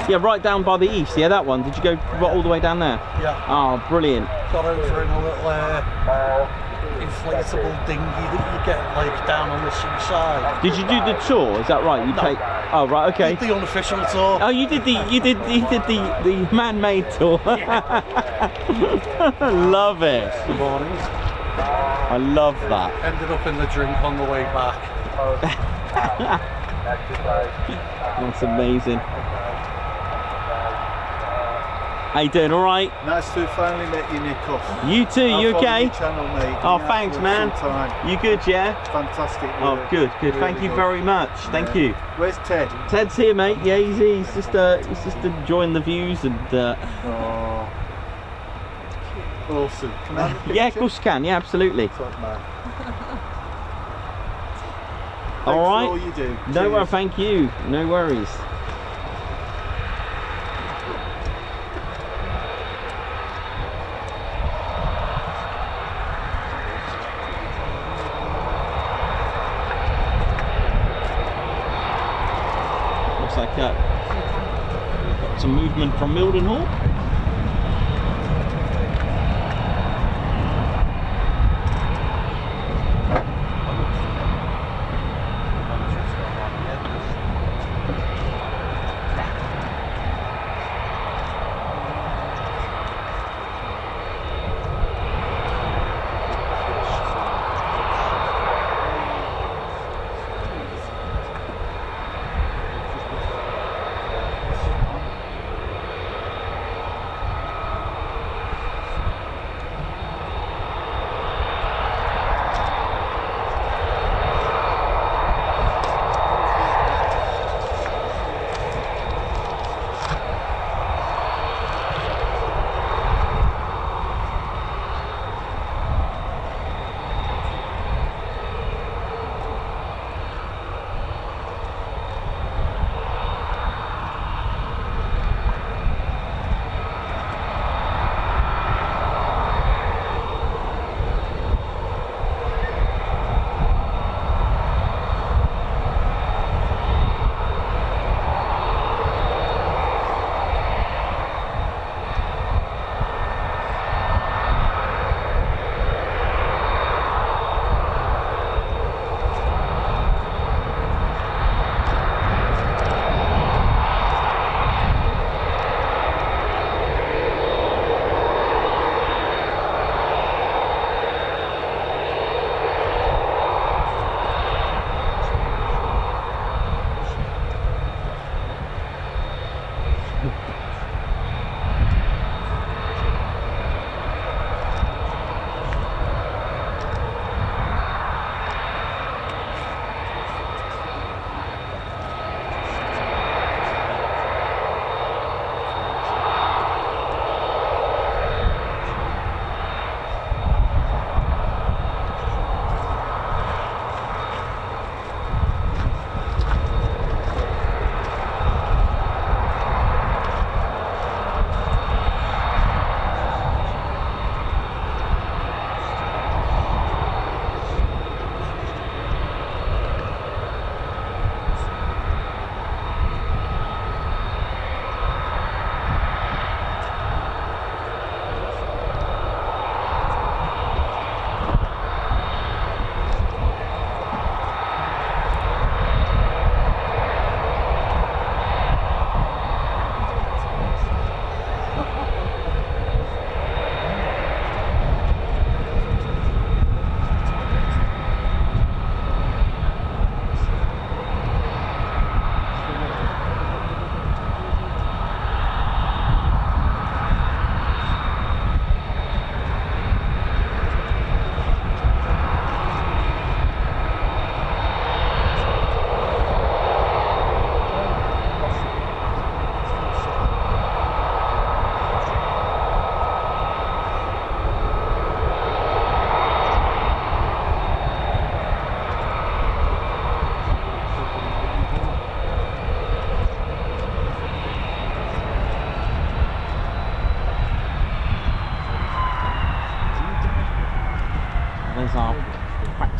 Yeah, right down by the east. Yeah, that one. Did you go right all the way down there? Yeah. Oh, brilliant. Got over in a little inflatable dinghy that you get like down on the seaside. Did you do the tour? Is that right? You take. Oh, right. Okay. Did the unofficial tour. Oh, you did the man-made tour. Love it. Good morning. I love that. Ended up in the drink on the way back. That's amazing. How you doing? All right? Nice to have finally met you, Nicholas. You too. You okay? Your channel, mate. Oh, thanks, man. You good? Yeah. Fantastic work. Oh, good. Good. Really Thank you good. very much. Thank you. Where's Ted? Ted's here, mate. Yeah, he's just enjoying the views and. Oh. Awesome. Can I have a picture? Yeah, of course you can. Yeah, absolutely. Top man. All Thanks right. for all you do. No, Cheers. well, thank you. No worries. Looks like some movement from Mildenhall.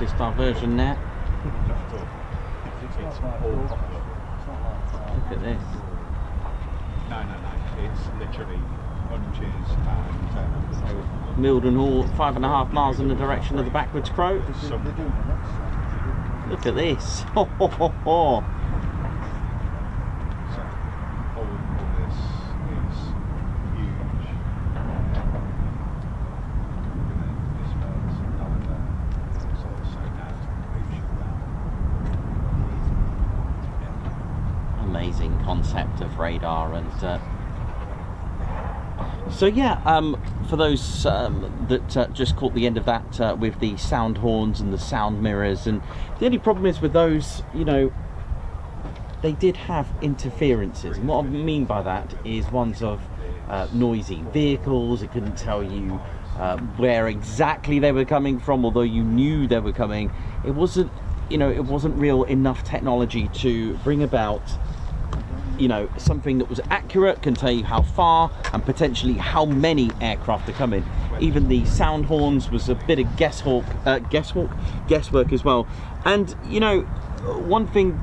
slightest diversion there. It's all Look at this. No. It's literally hunches and Mildenhall, 5.5 miles in the direction of the backwards crow. Look at this. Ho, ho, ho, ho. So all this is huge. This bird's over there. It's also now Amazing concept of radar. And so yeah, for those that just caught the end of that with the sound horns and the sound mirrors, and the only problem is with those, you know, they did have interferences, and what I mean by that is ones of noisy vehicles. It couldn't tell you where exactly they were coming from, although you knew they were coming. It wasn't, you know, it wasn't real enough technology to bring about, you know, something that was accurate, can tell you how far and potentially how many aircraft are coming. Even the sound horns was a bit of guesswork as well. And you know, one thing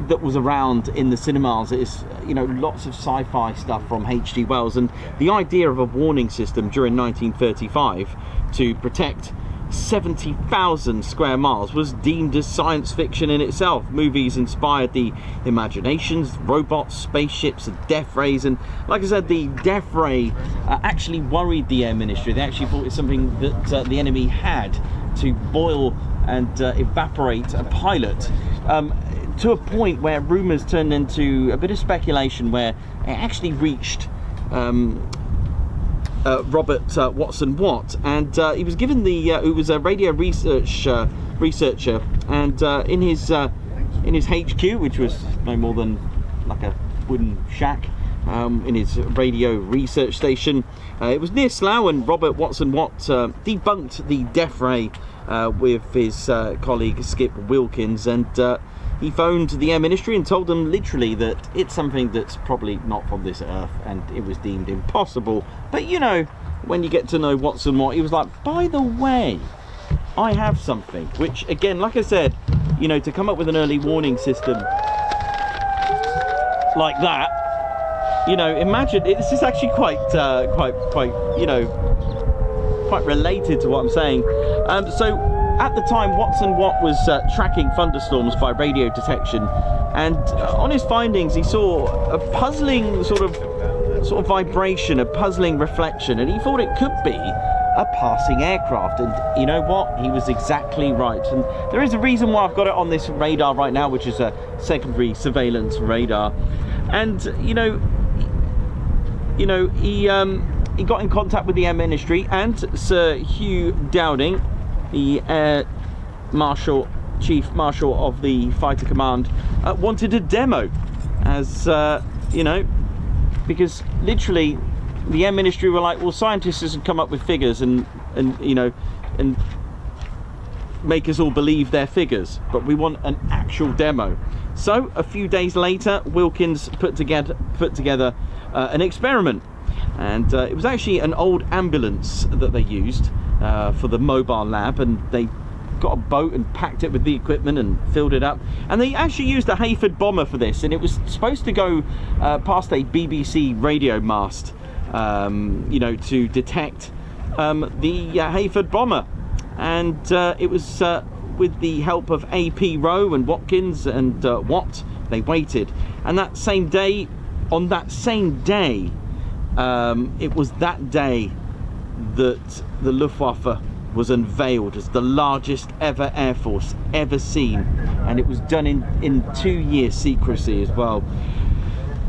that was around in the cinemas is, you know, lots of sci-fi stuff from H.G. Wells, and the idea of a warning system during 1935 to protect 70,000 square miles was deemed as science fiction in itself. Movies inspired the imaginations, robots, spaceships, and death rays, and like I said, the death ray actually worried the Air Ministry. They actually thought it's something that the enemy had to boil and evaporate a pilot, to a point where rumours turned into a bit of speculation, where it actually reached Robert Watson Watt, and he was given the who was a radio researcher, and in his HQ, which was no more than like a wooden shack, in his radio research station, it was near Slough, and Robert Watson Watt debunked the death ray with his colleague Skip Wilkins, and he phoned the Air Ministry and told them literally that it's something that's probably not from this earth, and it was deemed impossible. But you know, when you get to know Watson Watt, he was like, by the way, I have something. Which again, like I said, you know, to come up with an early warning system like that, you know, imagine, this is actually quite you know, quite related to what I'm saying. So at the time, Watson Watt was tracking thunderstorms by radio detection, and on his findings he saw a puzzling sort of vibration, a puzzling reflection, and he thought it could be a passing aircraft. And you know what, he was exactly right. And there is a reason why I've got it on this radar right now, which is a secondary surveillance radar. And you know he got in contact with the Air Ministry, and Sir Hugh Dowding, the Chief Marshal of the Fighter Command, wanted a demo, as you know, because literally the Air Ministry were like, well, scientists have come up with figures and you know, and make us all believe their figures, but we want an actual demo. So a few days later, Wilkins put together an experiment, and it was actually an old ambulance that they used for the mobile lab, and they got a boat and packed it with the equipment and filled it up, and they actually used a Hayford bomber for this, and it was supposed to go past a BBC radio mast, you know, to detect the Hayford bomber. And it was with the help of AP Rowe and Watkins and Watt, they waited. And that same day, on that same day, it was that day that the Luftwaffe was unveiled as the largest ever air force ever seen, and it was done in 2 years secrecy as well.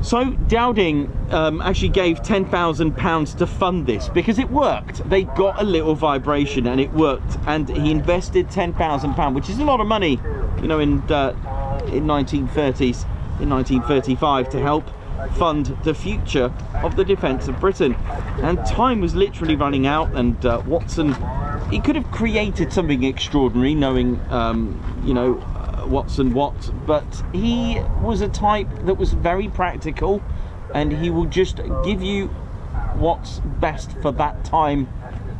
So Dowding actually gave £10,000 to fund this, because it worked. They got a little vibration and it worked, and he invested £10,000, which is a lot of money, you know, in 1930s, in 1935, to help fund the future of the defence of Britain. And time was literally running out, and Watson, he could have created something extraordinary, knowing you know, Watson Watt, but he was a type that was very practical, and he will just give you what's best for that time,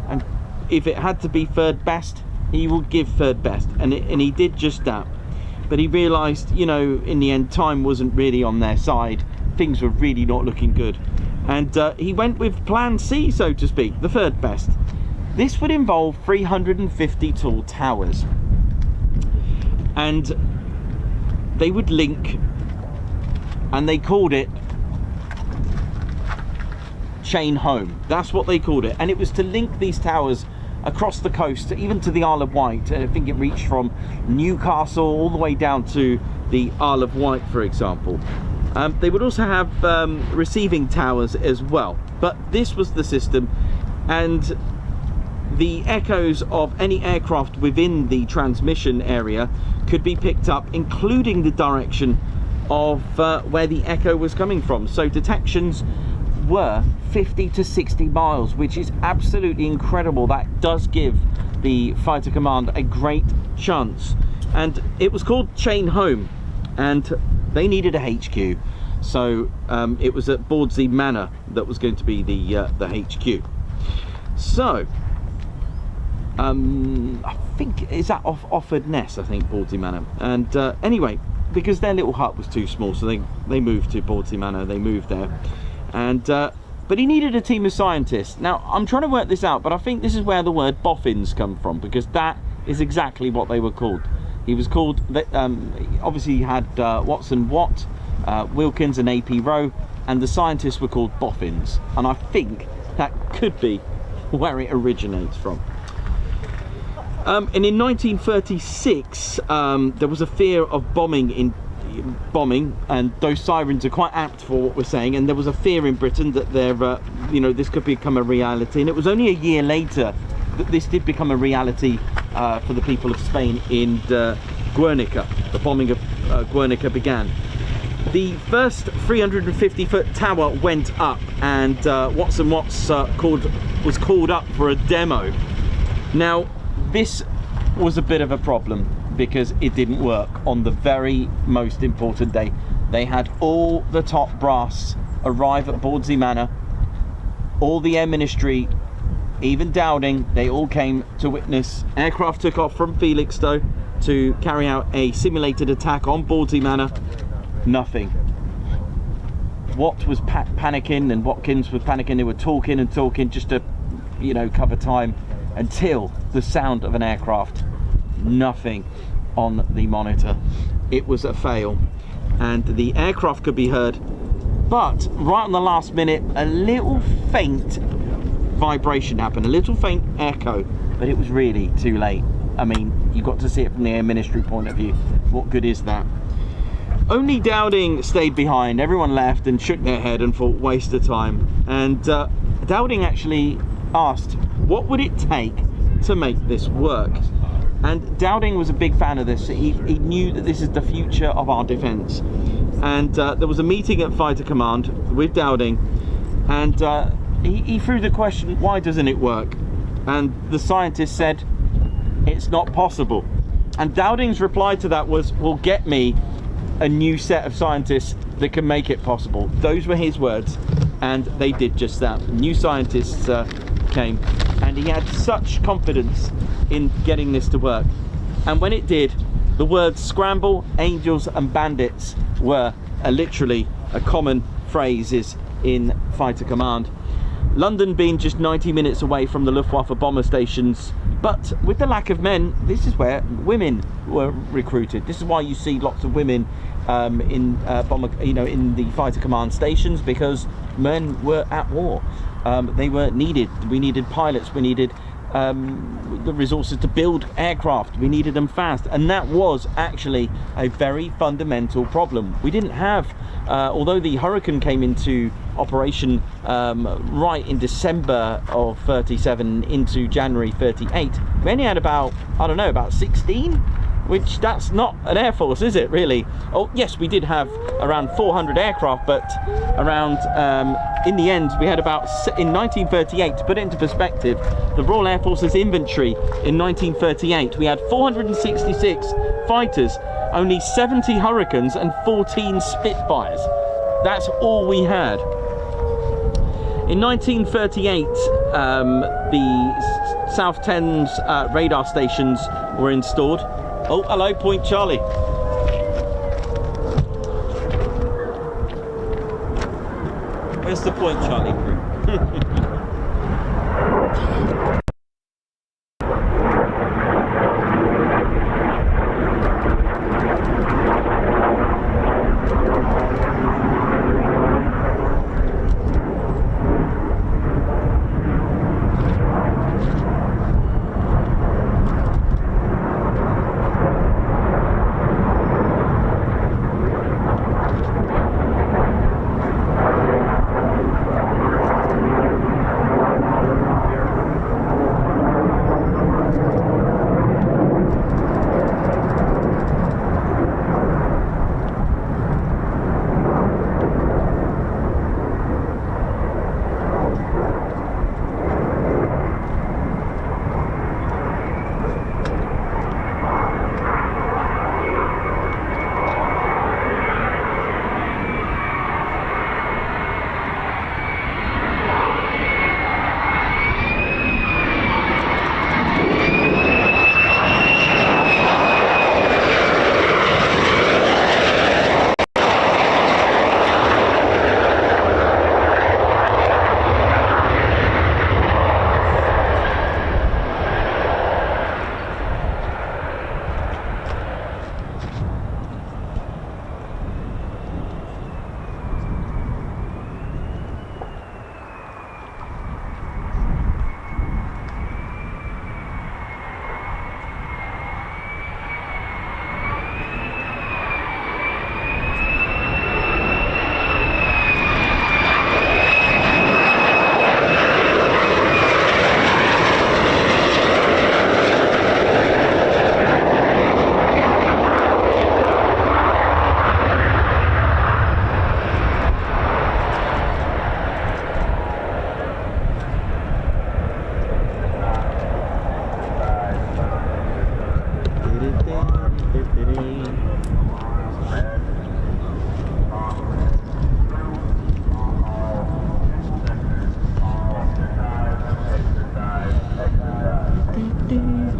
and if it had to be third best, he would give third best, and he did just that. But he realised, you know, in the end, time wasn't really on their side. Things were really not looking good, and he went with Plan C, so to speak, the third best. This would involve 350 tall towers, and they would link, and they called it Chain Home. That's what they called it, and it was to link these towers across the coast, even to the Isle of Wight. I think it reached from Newcastle all the way down to the Isle of Wight, for example. They would also have receiving towers as well, but this was the system, and the echoes of any aircraft within the transmission area could be picked up, including the direction of where the echo was coming from. So detections were 50 to 60 miles, which is absolutely incredible. That does give the fighter command a great chance, and it was called Chain Home, and they needed a HQ, so it was at Bawdsey Manor that was going to be the HQ. So I think, is that off Offord Ness, I think, Bawdsey Manor. And anyway, because their little hut was too small, so they moved to Bawdsey Manor. They moved there, and but he needed a team of scientists. Now I'm trying to work this out, but I think this is where the word boffins come from, because that is exactly what they were called. He was called, obviously he had Watson Watt, Wilkins and AP Rowe, and the scientists were called boffins, and I think that could be where it originates from. And in 1936 there was a fear of bombing, and those sirens are quite apt for what we're saying, and there was a fear in Britain that you know, this could become a reality, and it was only a year later that this did become a reality for the people of Spain in Guernica. The bombing of Guernica began. The first 350-foot tower went up, and Watson Watts was called up for a demo. Now this was a bit of a problem, because it didn't work on the very most important day. They had all the top brass arrive at Bawdsey Manor, all the Air Ministry, even Dowding, they all came to witness. Aircraft took off from Felixstowe to carry out a simulated attack on Bawdsey Manor. Nothing. Watt was panicking, and Watkins was panicking. They were talking and talking just to, you know, cover time, until the sound of an aircraft. Nothing on the monitor. It was a fail, and the aircraft could be heard, but right on the last minute a little faint vibration happened, a little faint echo, but it was really too late. I mean, you got to see it from the Air Ministry point of view. What good is that? Only Dowding stayed behind. Everyone left and shook their head and thought, waste of time. And Dowding actually asked, what would it take to make this work? And Dowding was a big fan of this. He knew that this is the future of our defence. And there was a meeting at Fighter Command with Dowding, and he threw the question, why doesn't it work? And the scientist said, it's not possible. And Dowding's reply to that was, well, get me a new set of scientists that can make it possible. Those were his words, and they did just that. New scientists came, and he had such confidence in getting this to work. And when it did, the words scramble, angels and bandits were literally a common phrases in Fighter Command. London being just 90 minutes away from the Luftwaffe bomber stations, but with the lack of men, this is where women were recruited. This is why you see lots of women in bomber, you know, in the Fighter Command stations, because men were at war. They were needed. We needed pilots. We needed the resources to build aircraft. We needed them fast, and that was actually a very fundamental problem. We didn't have, although the Hurricane came into operation right in December of 37 into January 38, we only had about, I don't know, about 16, which that's not an air force, is it really? Oh yes, we did have around 400 aircraft, but around in the end we had about, in 1938, to put it into perspective, the Royal Air Force's inventory in 1938, we had 466 fighters, only 70 Hurricanes and 14 Spitfires. That's all we had. In 1938, the South Thames radar stations were installed. Oh, hello, Point Charlie. Where's the Point Charlie crew?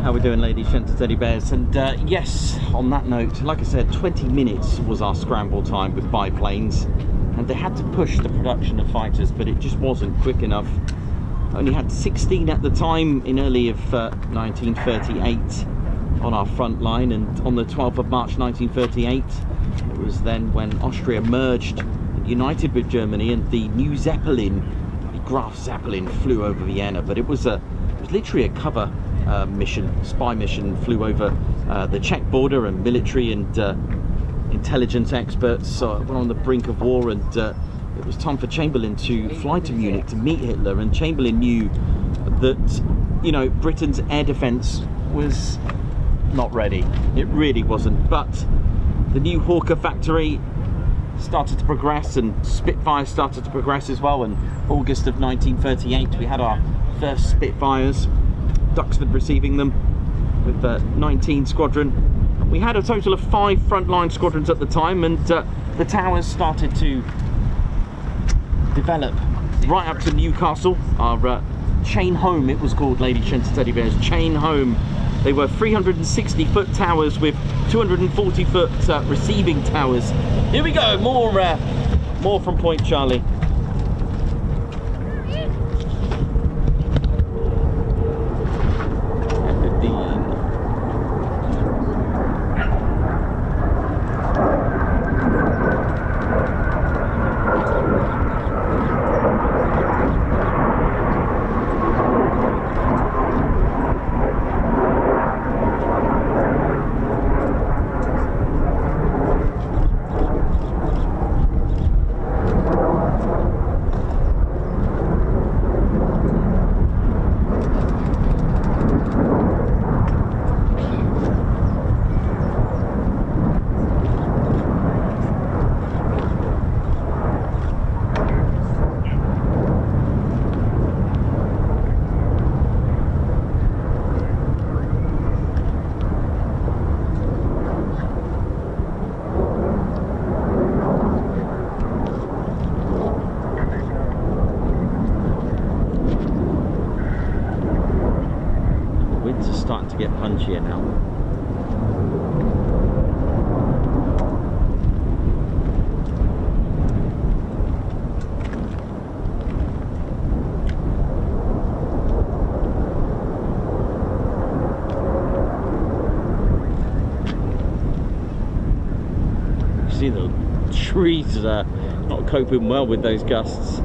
How we doing, ladies, gents, teddy bears? And yes, on that note, like I said, 20 minutes was our scramble time with biplanes, and they had to push the production of fighters, but it just wasn't quick enough. Only had 16 at the time in early of 1938 on our front line, and on the 12th of March 1938, it was then when Austria merged, united with Germany, and the new Zeppelin, the Graf Zeppelin, flew over Vienna. But it was literally a cover mission, spy mission, flew over the Czech border, and military and intelligence experts were on the brink of war, and it was time for Chamberlain to fly to Munich to meet Hitler. And Chamberlain knew that, you know, Britain's air defence was not ready. It really wasn't. But the new Hawker factory started to progress, and Spitfire started to progress as well. In August of 1938, we had our first Spitfires, Duxford receiving them with 19 Squadron. We had a total of 5 frontline squadrons at the time, and the towers started to develop right up to Newcastle. Our chain home, it was called, ladies, gents, teddy bears, chain home. They were 360-foot towers with 240-foot receiving towers. Here we go, more from Point Charlie. see the trees are not coping well with those gusts.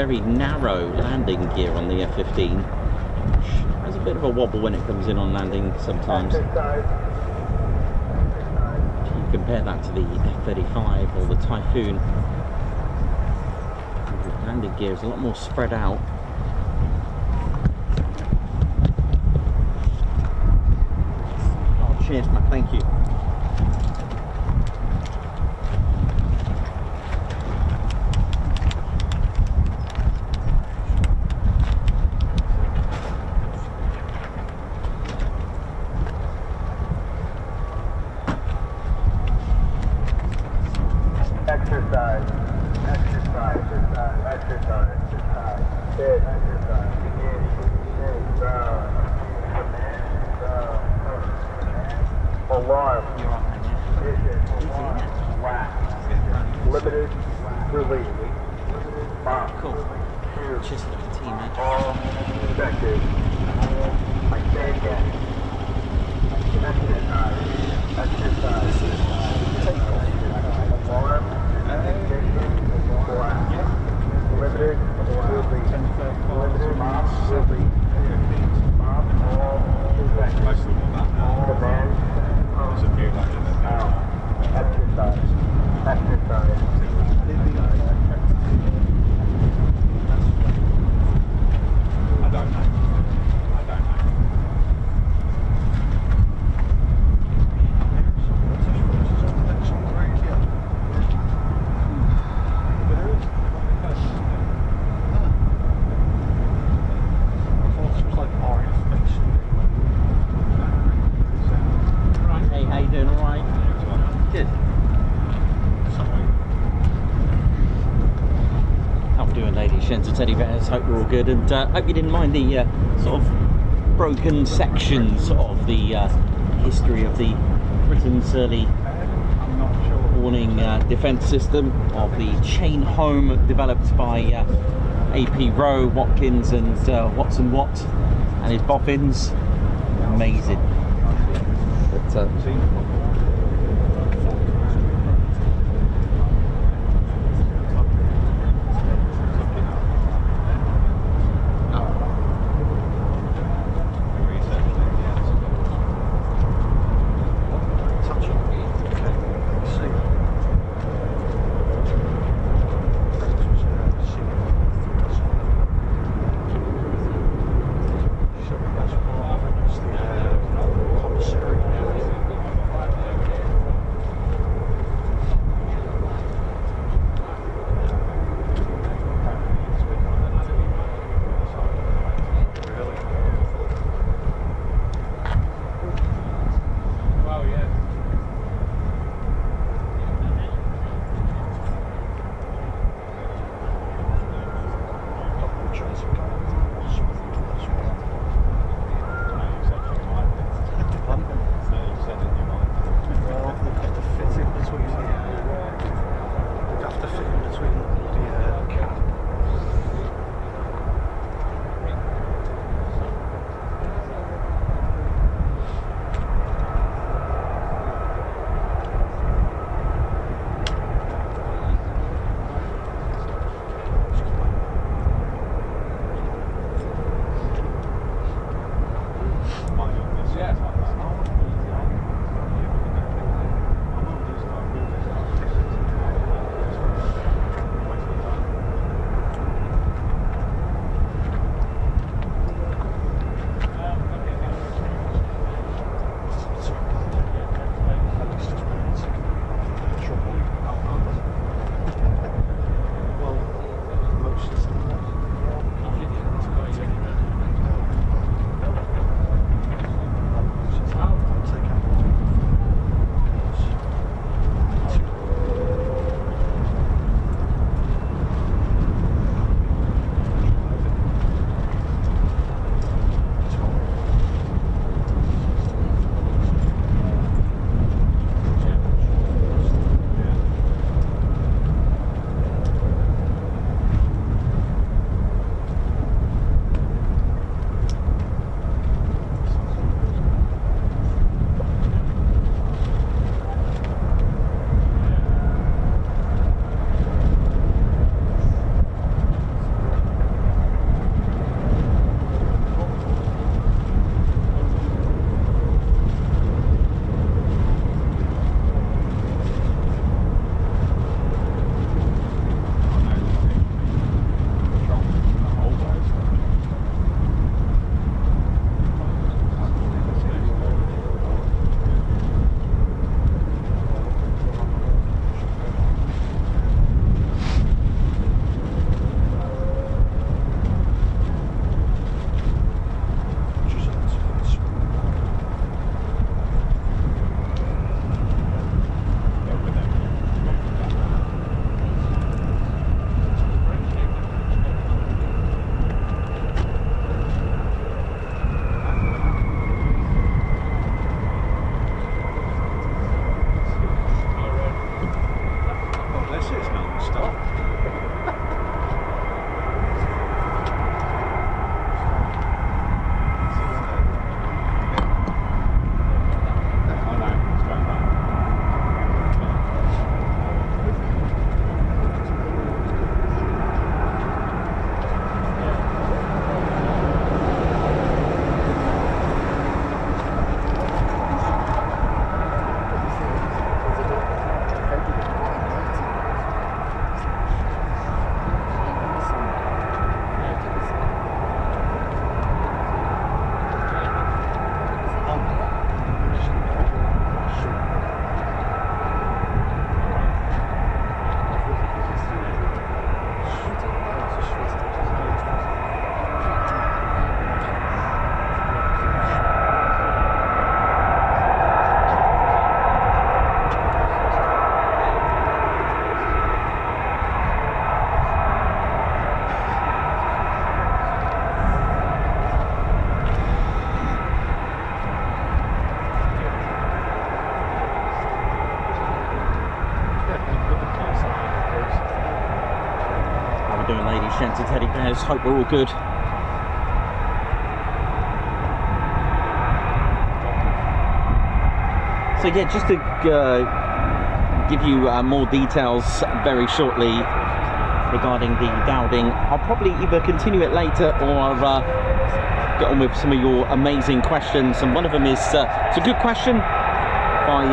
very narrow landing gear on the F-15. Has a bit of a wobble when it comes in on landing sometimes. If you compare that to the F-35 or the Typhoon, the landing gear is a lot more spread out. Oh, cheers, man, thank you. Exercise. Good. Exercise. Alarm. Mission. Wax. Limited release. Bomb. Cool. Two. Cheers to the team, man. All effective. I say again. Exercise. Alarm. Ignition. Wax. Limited release. Limited bomb release. Bomb all effective. Command. Out. Exercise. I don't know. Hey, how you doing? All right? Good. How we doing, ladies, gents, and teddy bears? Hope you're all good, and hope you didn't mind the sort of broken sections of the history of the Britain's early warning defence system of the chain home developed by AP Rowe, Watkins, and Watson Watt and his boffins. Amazing. But, Shelter Teddy Bears. Hope we're all good. So yeah, just to give you more details very shortly regarding the Dowding, I'll probably either continue it later or get on with some of your amazing questions. And one of them is, it's a good question by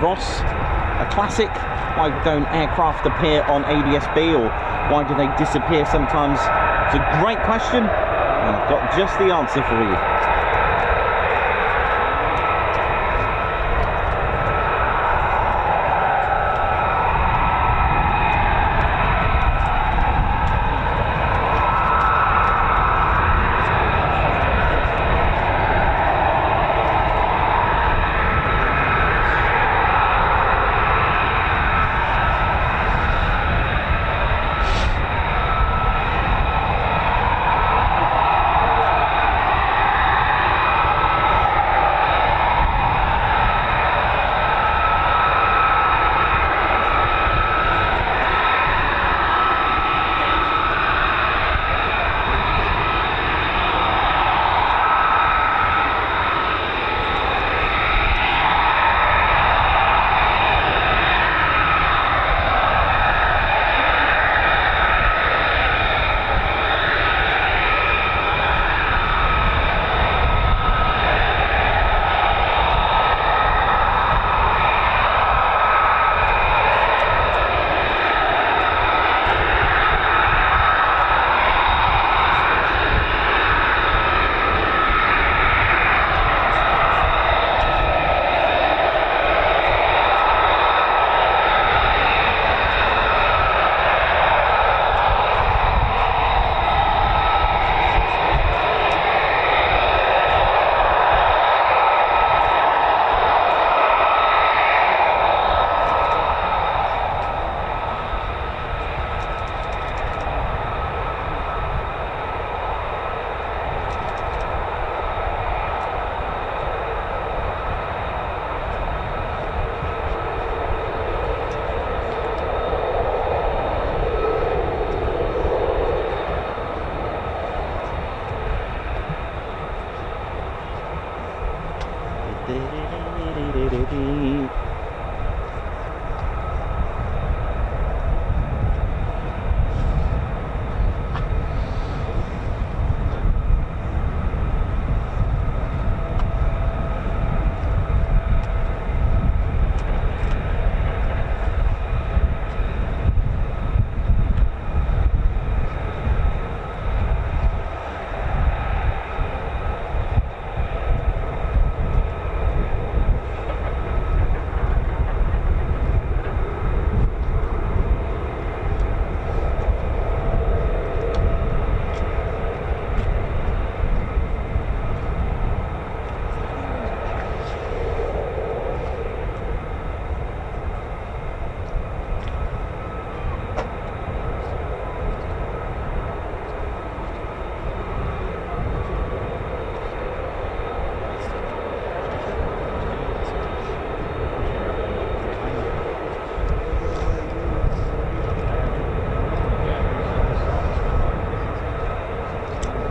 Ross, a classic. Why don't aircraft appear on ADSB, or why do they disappear sometimes? It's a great question, and I've got just the answer for you.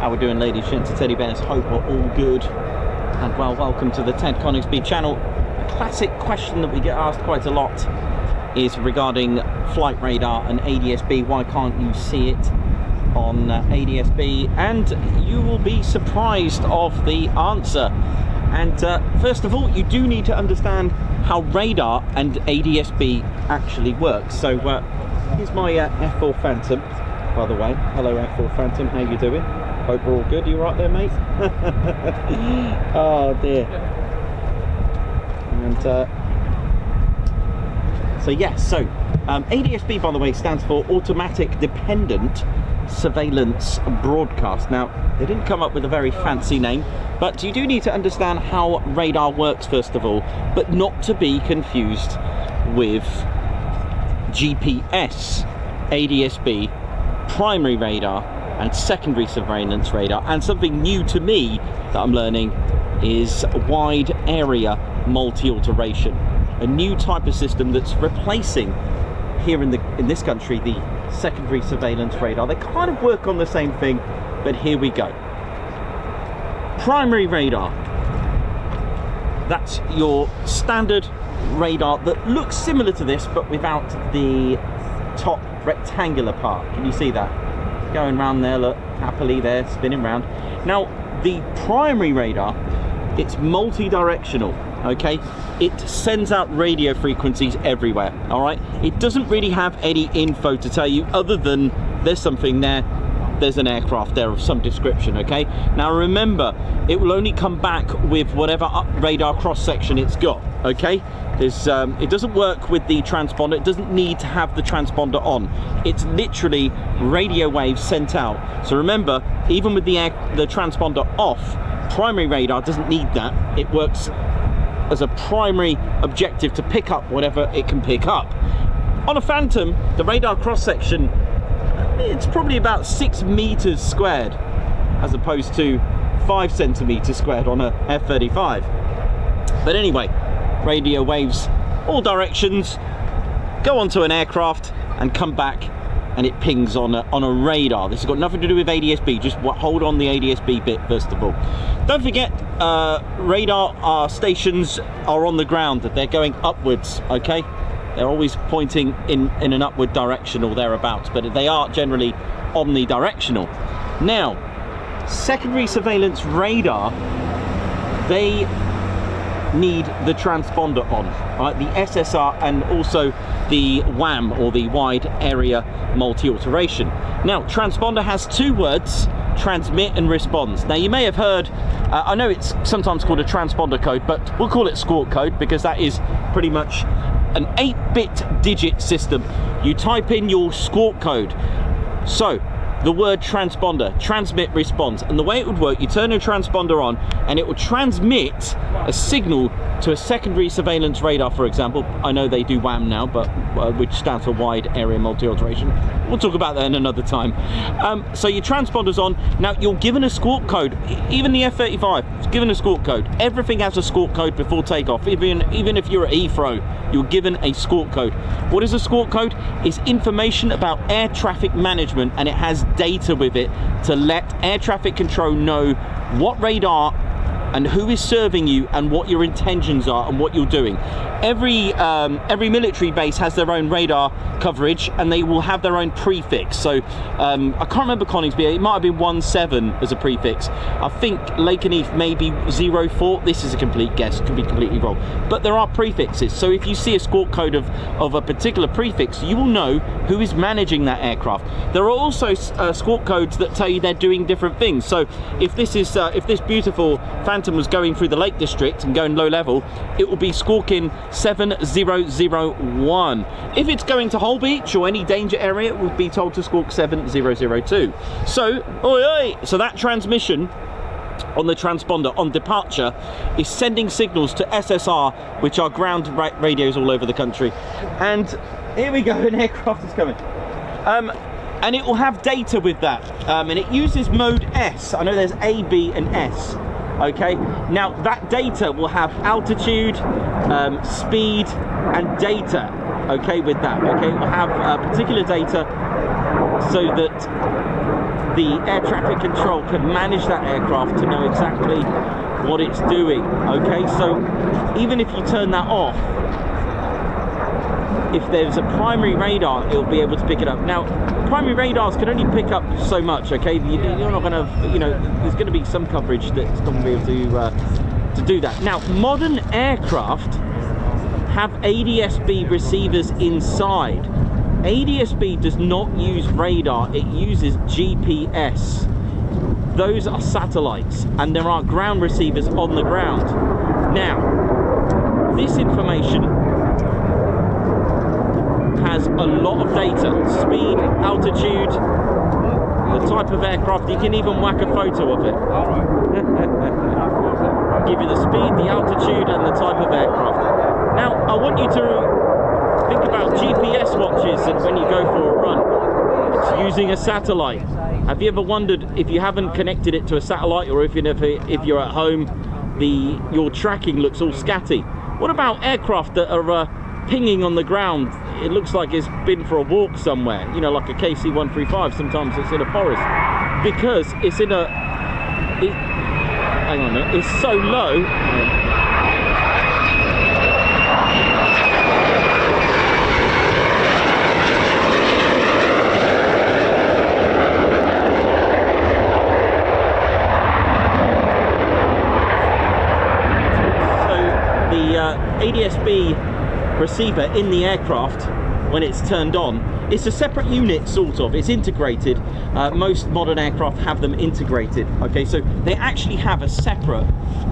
How we're doing, ladies, gents, and teddy bears? Hope we're all good. And well, welcome to the Ted Coningsby channel. A classic question that we get asked quite a lot is regarding flight radar and ADSB. Why can't you see it on ADSB? And you will be surprised of the answer. And first of all, you do need to understand how radar and ADSB actually works. So here's my F4 Phantom, by the way. Hello, F4 Phantom, how you doing? Hope we're all good. You right there, mate? Oh dear. And so yes, so ADSB, by the way, stands for Automatic Dependent Surveillance Broadcast. Now, they didn't come up with a very fancy name, but you do need to understand how radar works first of all, but not to be confused with GPS, ADSB, primary radar, and secondary surveillance radar. And something new to me that I'm learning is wide area multi-alteration, a new type of system that's replacing here in this country, the secondary surveillance radar. They kind of work on the same thing, but here we go. Primary radar. That's your standard radar that looks similar to this, but without the top rectangular part. Can you see that? Going round there, look, happily there, spinning round. Now, the primary radar, it's multi-directional, okay? It sends out radio frequencies everywhere, all right? It doesn't really have any info to tell you other than there's something there, there's an aircraft there of some description, okay? Now remember, it will only come back with whatever radar cross-section it's got, okay? It doesn't work with the transponder. It doesn't need to have the transponder on. It's literally radio waves sent out. So remember, even with the transponder off, primary radar doesn't need that. It works as a primary objective to pick up whatever it can pick up. On a Phantom, the radar cross-section, it's probably about 6 meters squared as opposed to 5 centimeters squared on a F-35. But anyway, radio waves all directions, go onto an aircraft and come back, and it pings on a radar. This has got nothing to do with ADS-B, just hold on the ADS-B bit first of all. Don't forget, radar stations are on the ground, they're going upwards, okay? They're always pointing in an upward direction or thereabouts, but they are generally omnidirectional. Now, secondary surveillance radar, they need the transponder on, right? The SSR and also the WAM, or the wide area multi-alteration. Now, transponder has 2 words, transmit and response. Now, you may have heard, I know it's sometimes called a transponder code, but we'll call it squawk code because that is pretty much an 8-bit digit system. You type in your squawk code. So, the word transponder, transmit, response, and the way it would work, you turn a transponder on and it will transmit a signal to a secondary surveillance radar, for example. I know they do WAM now, but which stands for wide area multi-alteration. We'll talk about that in another time. So your transponder's on. Now you're given a squawk code. Even the F-35 is given a squawk code. Everything has a squawk code before takeoff. Even if you're at Heathrow, you're given a squawk code. What is a squawk code? It's information about air traffic management, and it has data with it to let air traffic control know what radar and who is serving you and what your intentions are and what you're doing. Every military base has their own radar coverage, and they will have their own prefix. So I can't remember Coningsby, it might have been 17 as a prefix. I think Lakenheath may be 04. This is a complete guess, could be completely wrong. But there are prefixes. So if you see a squawk code of a particular prefix, you will know who is managing that aircraft. There are also squawk codes that tell you they're doing different things. So if this beautiful Phantom was going through the Lake District and going low level, it will be squawking 7001. If it's going to Hull Beach or any danger area, it would be told to squawk 7002. So, so that transmission on the transponder on departure is sending signals to SSR, which are ground radios all over the country. And here we go, an aircraft is coming. And it will have data with that, and it uses mode S. I know there's A, B and S. Okay, now that data will have altitude, speed and data, okay, with that. Okay, it will have particular data so that the air traffic control can manage that aircraft to know exactly what it's doing. Okay, so even if you turn that off, if there's a primary radar, it'll be able to pick it up. Now, primary radars can only pick up so much, okay? You're not gonna, there's gonna be some coverage that's not gonna be able to do that. Now, modern aircraft have ADS-B receivers inside. ADS-B does not use radar, it uses GPS. Those are satellites, and there are ground receivers on the ground. Now, this information has a lot of data, speed, altitude, the type of aircraft. You can even whack a photo of it. Give you the speed, the altitude and the type of aircraft. Now I want you to think about GPS watches and when you go for a run, it's using a satellite. Have you ever wondered if you haven't connected it to a satellite, or if you're at home, your tracking looks all scatty? What about aircraft that are pinging on the ground, it looks like it's been for a walk somewhere, you know, like a KC-135. Sometimes it's in a forest because it's in a, hang on a minute, it's so low. ADS-B receiver in the aircraft, when it's turned on, it's a separate unit, sort of. It's integrated. Most modern aircraft have them integrated. Okay, so they actually have a separate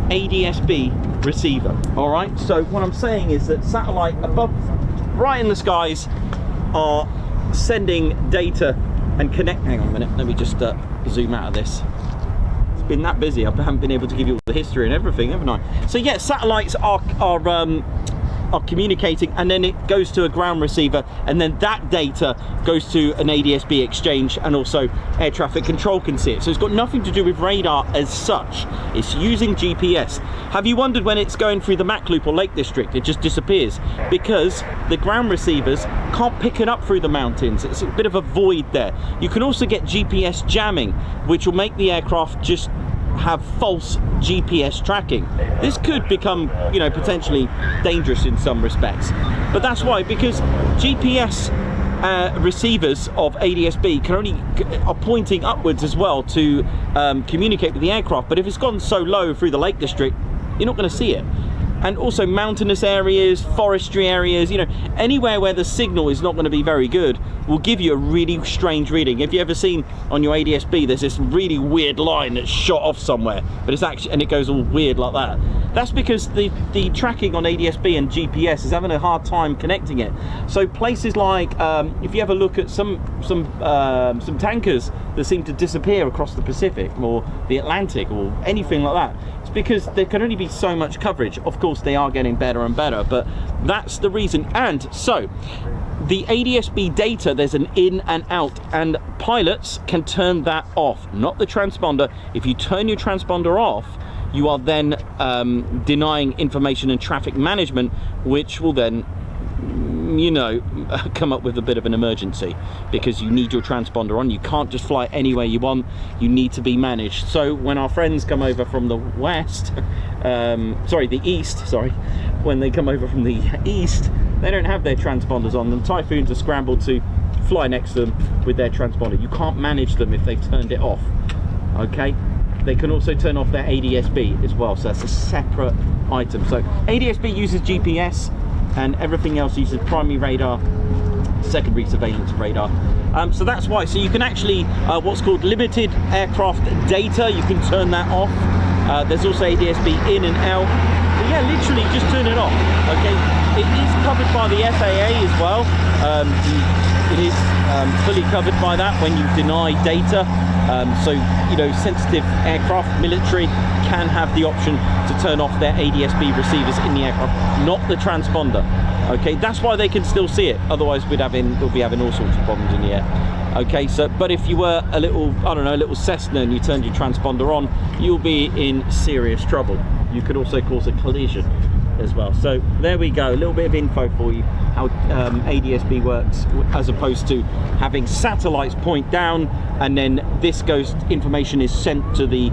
ADS-B receiver. All right, so what I'm saying is that satellite above, right in the skies, are sending data and connect. Hang on a minute, let me just zoom out of this. Been that busy, I haven't been able to give you all the history and everything, haven't I? So yeah, satellites are communicating, and then it goes to a ground receiver, and then that data goes to an ADS-B exchange, and also air traffic control can see it. So it's got nothing to do with radar as such. It's using GPS. Have you wondered when it's going through the Mac Loop or Lake District, it just disappears? Because the ground receivers can't pick it up through the mountains. It's a bit of a void there. You can also get GPS jamming, which will make the aircraft just have false GPS tracking. This could become, you know, potentially dangerous in some respects. But that's why, because GPS receivers of ADS-B are pointing upwards as well to communicate with the aircraft. But if it's gone so low through the Lake District, you're not going to see it. And also mountainous areas, forestry areas, you know, anywhere where the signal is not going to be very good will give you a really strange reading. Have you ever seen on your ADS-B, there's this really weird line that's shot off somewhere, but it's actually, and it goes all weird like that. That's because the tracking on ADS-B and GPS is having a hard time connecting it. So places like, if you ever look at some tankers that seem to disappear across the Pacific or the Atlantic or anything like that, it's because there can only be so much coverage. Of course, they are getting better and better, but that's the reason. And so the ADS-B data, there's an in and out, and pilots can turn that off, not the transponder. If you turn your transponder off, you are then denying information and traffic management, which will then, you know, come up with a bit of an emergency, because you need your transponder on. You can't just fly anywhere you want. You need to be managed. So when our friends come over from the west, the east, when they come over from the east, they don't have their transponders on. And Typhoons are scrambled to fly next to them with their transponder. You can't manage them if they've turned it off. Okay, they can also turn off their ADS-B as well, so that's a separate item. So ADS-B uses GPS, and everything else uses primary radar, secondary surveillance radar. So that's why. So you can actually, what's called limited aircraft data, you can turn that off. There's also ADS-B in and out. But yeah, literally just turn it off. Okay, it is covered by the FAA as well. It is fully covered by that when you deny data. So, you know, sensitive aircraft, military, can have the option to turn off their ADS-B receivers in the aircraft, not the transponder. Okay, that's why they can still see it. Otherwise, we'll be having all sorts of problems in the air. Okay, so, but if you were a little, I don't know, a little Cessna and you turned your transponder on, you'll be in serious trouble. You could also cause a collision as well. So there we go, a little bit of info for you, how ADS-B works, as opposed to having satellites point down and then this goes, information is sent to the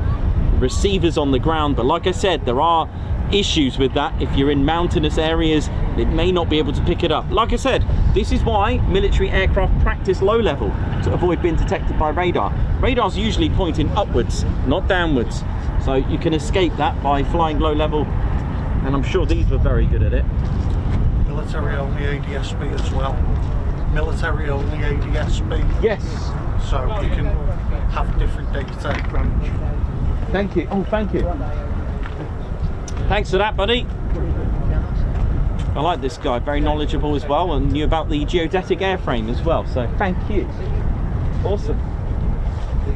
receivers on the ground. But like I said, there are issues with that. If you're in mountainous areas, it may not be able to pick it up. Like I said, this is why military aircraft practice low level, to avoid being detected by radar. Radar's usually pointing upwards, not downwards, so you can escape that by flying low level, and I'm sure these were very good at it. Military only ADS-B as well. Military only ADS-B. Yes. So you can have different data. Thank you. Oh, thank you. Thanks for that, buddy. I like this guy, very knowledgeable as well, and knew about the geodetic airframe as well, so thank you. Awesome. The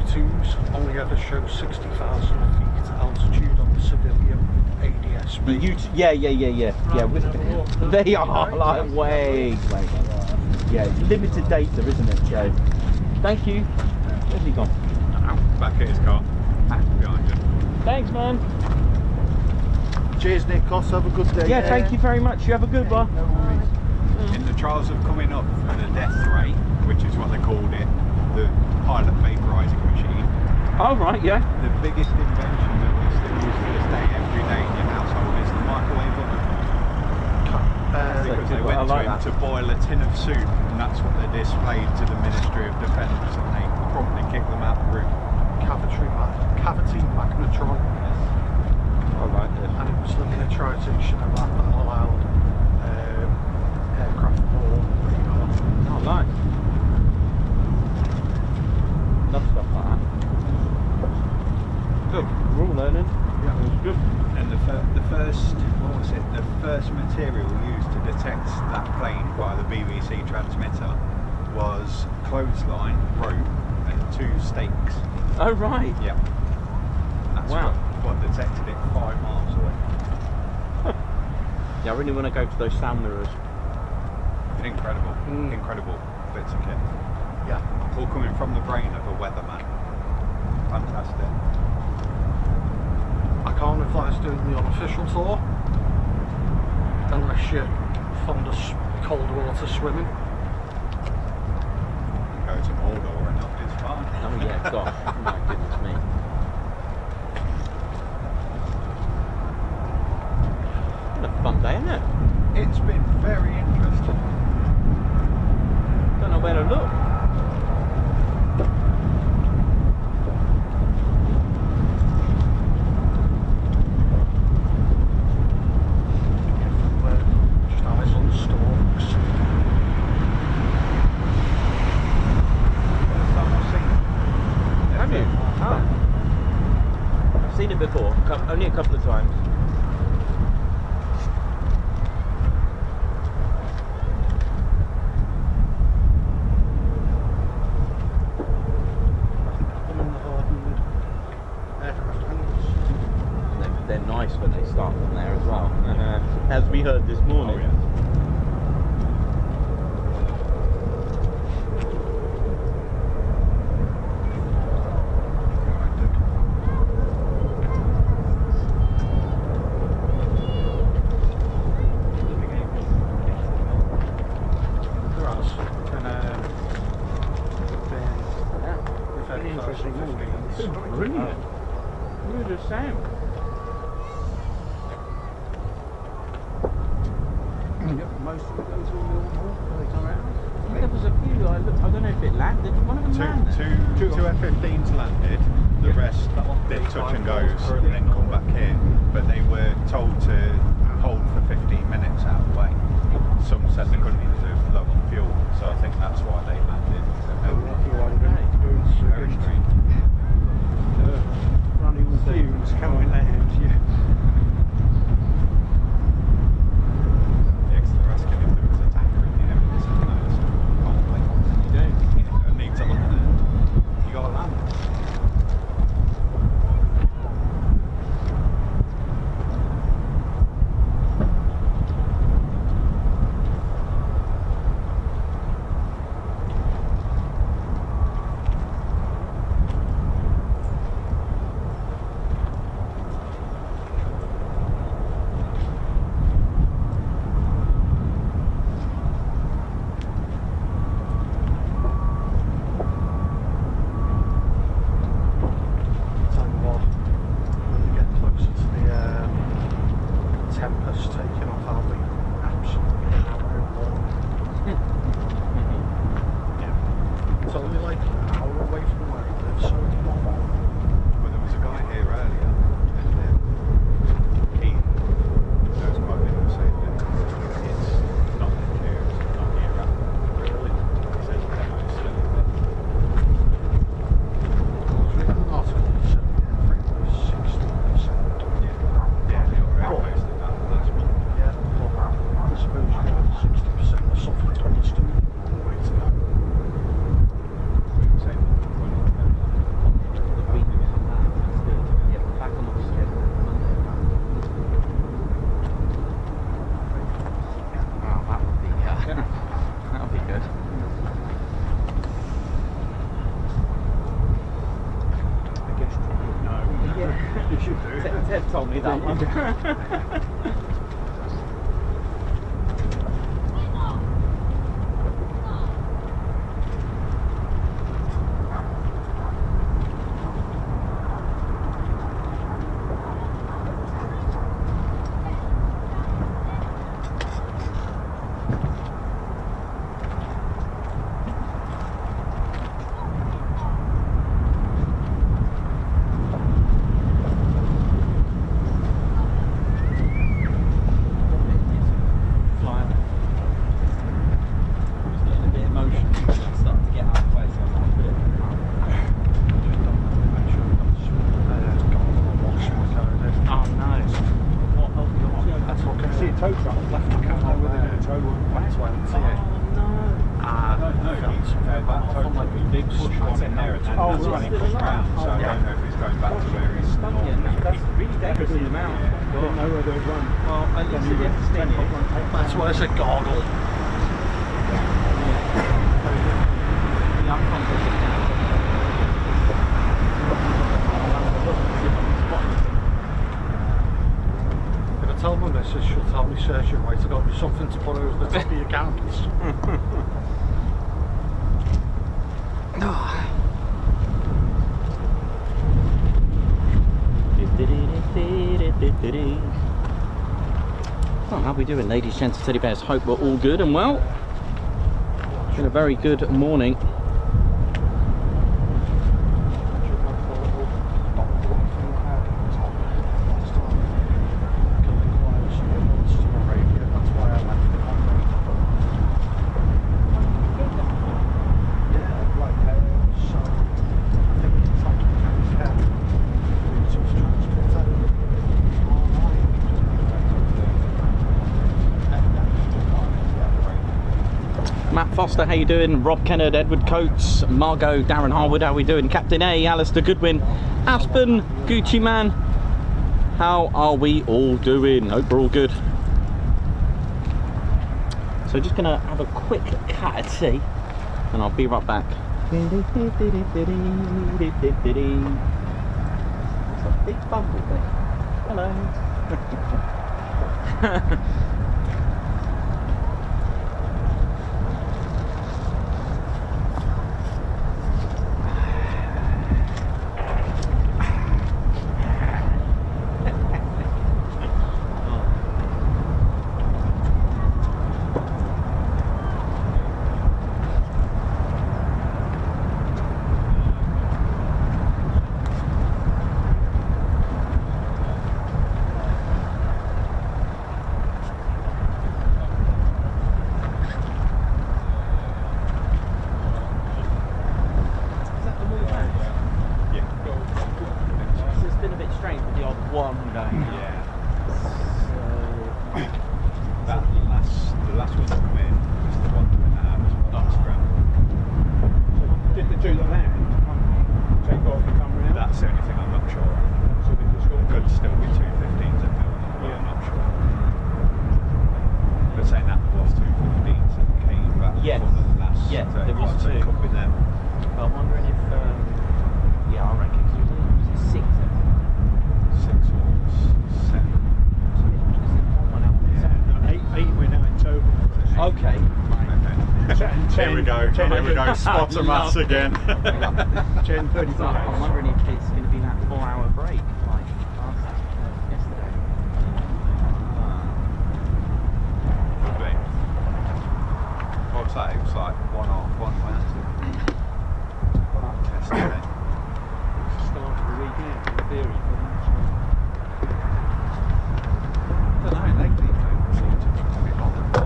U2s only ever show 60,000 feet altitude on the civilian ADS-B. Yeah. They are like way. Yeah, it's limited data, isn't it, Joe? Thank you. Where's he gone? Back at his car. Behind you. Thanks, man. Cheers, Nikos. Have a good day. Yeah, thank you very much. You have a good one. In the trials of coming up for the death ray, which is what they called it, the pilot vaporising machine, Oh, right, yeah. the biggest invention that we still use to this day every day in your household is the microwave oven. Because they went I like to him that. to boil a tin of soup, and that's what they displayed to the Ministry of Defence, and they promptly kicked them out the room. Cavity magnetron. I like this. And it was the miniaturisation of that that allowed aircraft more radar. Oh, nice. Love stuff like that. Good. We're all learning. Yeah, it was good. And the first, what was it? The first material used to detect that plane via the BBC transmitter was clothesline, rope, and 2 stakes. Oh, right. Yeah. That's Wow. what detected it 5 miles away. Yeah, I really want to go to those sound mirrors. Incredible, incredible bits of kit. Yeah. All coming from the brain of a weatherman. Fantastic. I can't advise doing the unofficial tour unless you're fond of cold water swimming. Go to Mordor or not, it's fine. Oh, yeah, gosh. My goodness me. What a fun day, isn't it? It's been very interesting. Don't know where to look. Just eyes on stalks. First time I've seen it. Have you? Oh. I've seen it before, only a couple of times. They're nice when they start from there as well, as we heard this morning. Oh, yes. Brilliant. Look at Sam. Most of it goes all Mildenhall. There was a few. I don't know if it landed. One of them landed. Two F-15s landed. The rest did touch and goes and then come back here. But they were told to hold for 15 minutes out of the way. Some said they couldn't because they were low on fuel. So I think that's why they landed. Very strange. Running fumes coming out, yeah. Yeah, 'cause they're asking if there was a tanker in the area. They said no, it's can't wait. You do. I need to look at it. You got to land. You should do. Ted told me that one. That's why it's a goggle. If I tell my missus, she'll tell me, "Sir, you're right, I've got to do something to put over the top of your cans." Oh, how are we doing, ladies, gents, teddy bears? Hope we're all good and well. It's been a very good morning. Matt Foster, how you doing? Rob Kennard, Edward Coates, Margot, Darren Harwood, how we doing? Captain A, Alistair Goodwin, Aspen, Gucci Man, how are we all doing? Hope we're all good. So just gonna have a quick cat at sea and I'll be right back. It's a big bumblebee. Hello. Spotter mass again. 10:35. I'm wondering if it's going to be that 4-hour break like yesterday. Could be. What was that? It was like 1-1 yesterday. Start of the weekend in theory. I don't know, lately they seem to be coming on and by.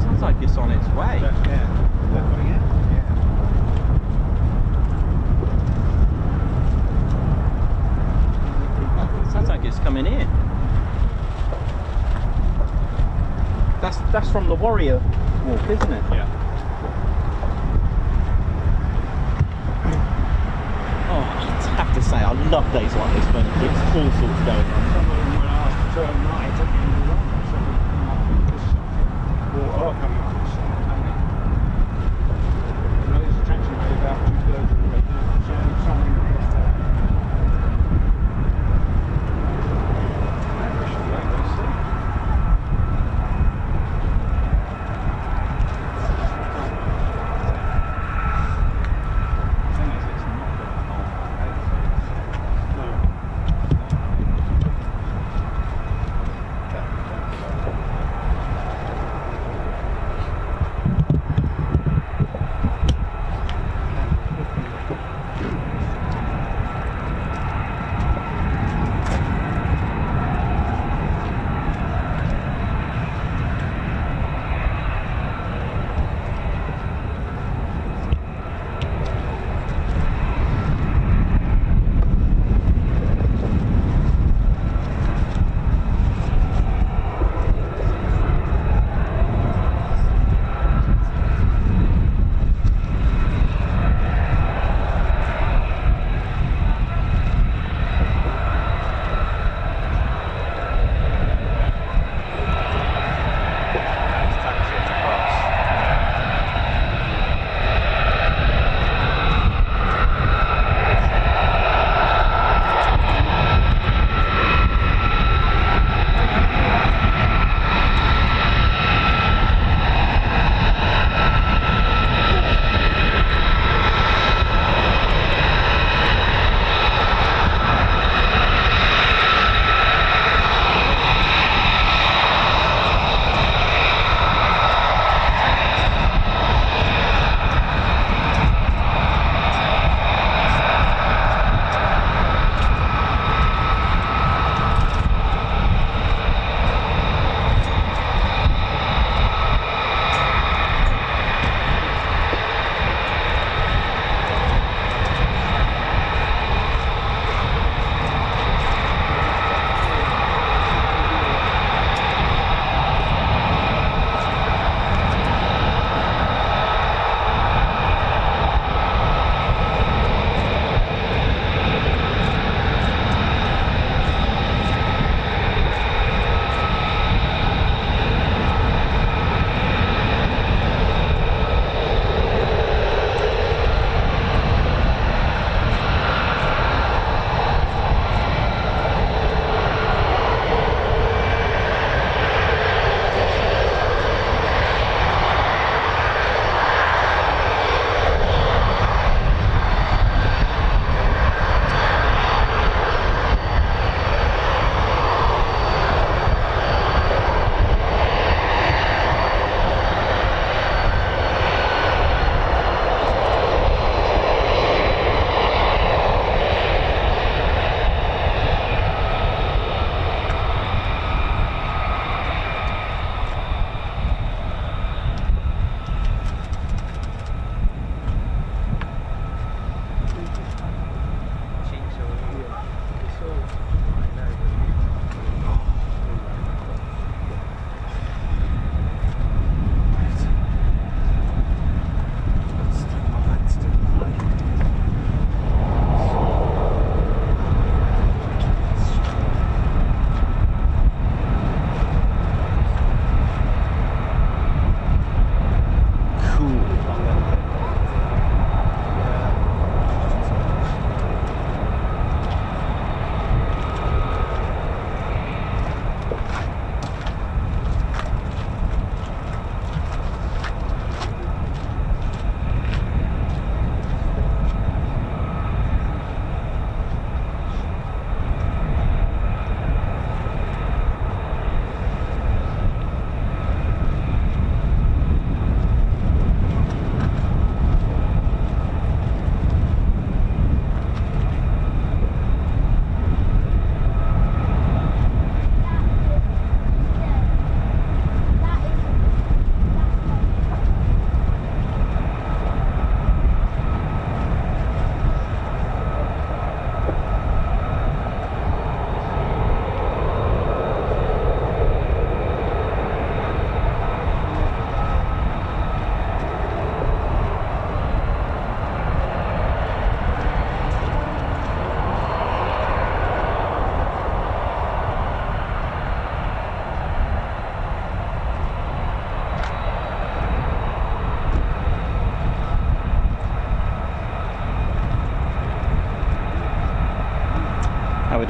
Sounds like it's on its way. Sounds like it's coming in. That's from the Warrior Walk, isn't it? Yeah. Oh, I have to say, I love days like this when there's all sorts going on. Some of them were asked to turn right at the end of the run, so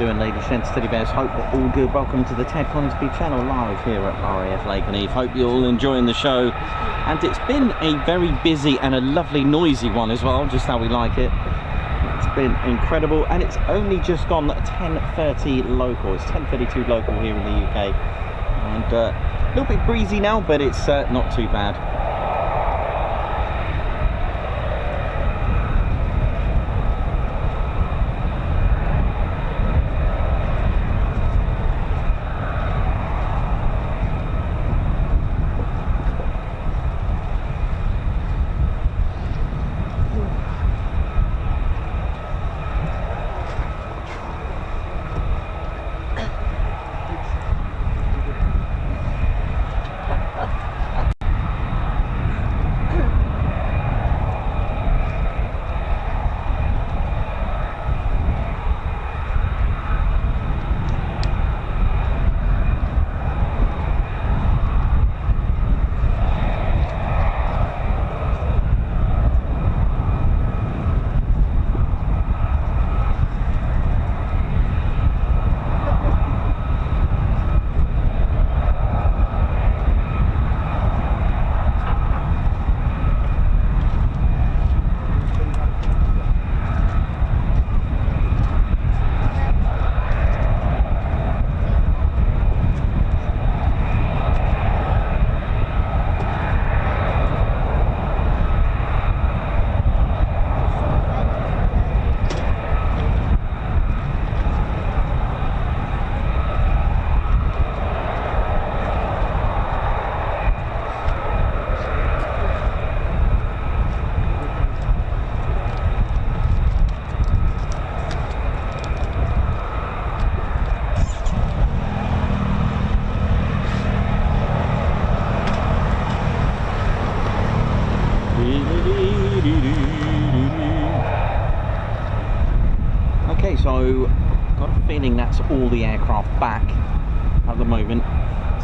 doing, ladies, gents, teddy bears? Hope we're all good. Welcome to the Ted Coningsby channel live here at RAF Lakenheath. Hope you're all enjoying the show. And it's been a very busy and a lovely noisy one as well, just how we like it. It's been incredible, and it's only just gone 10:30 local. It's 10:32 local here in the UK. And a little bit breezy now, but it's not too bad. Okay, so got a feeling that's all the aircraft back at the moment.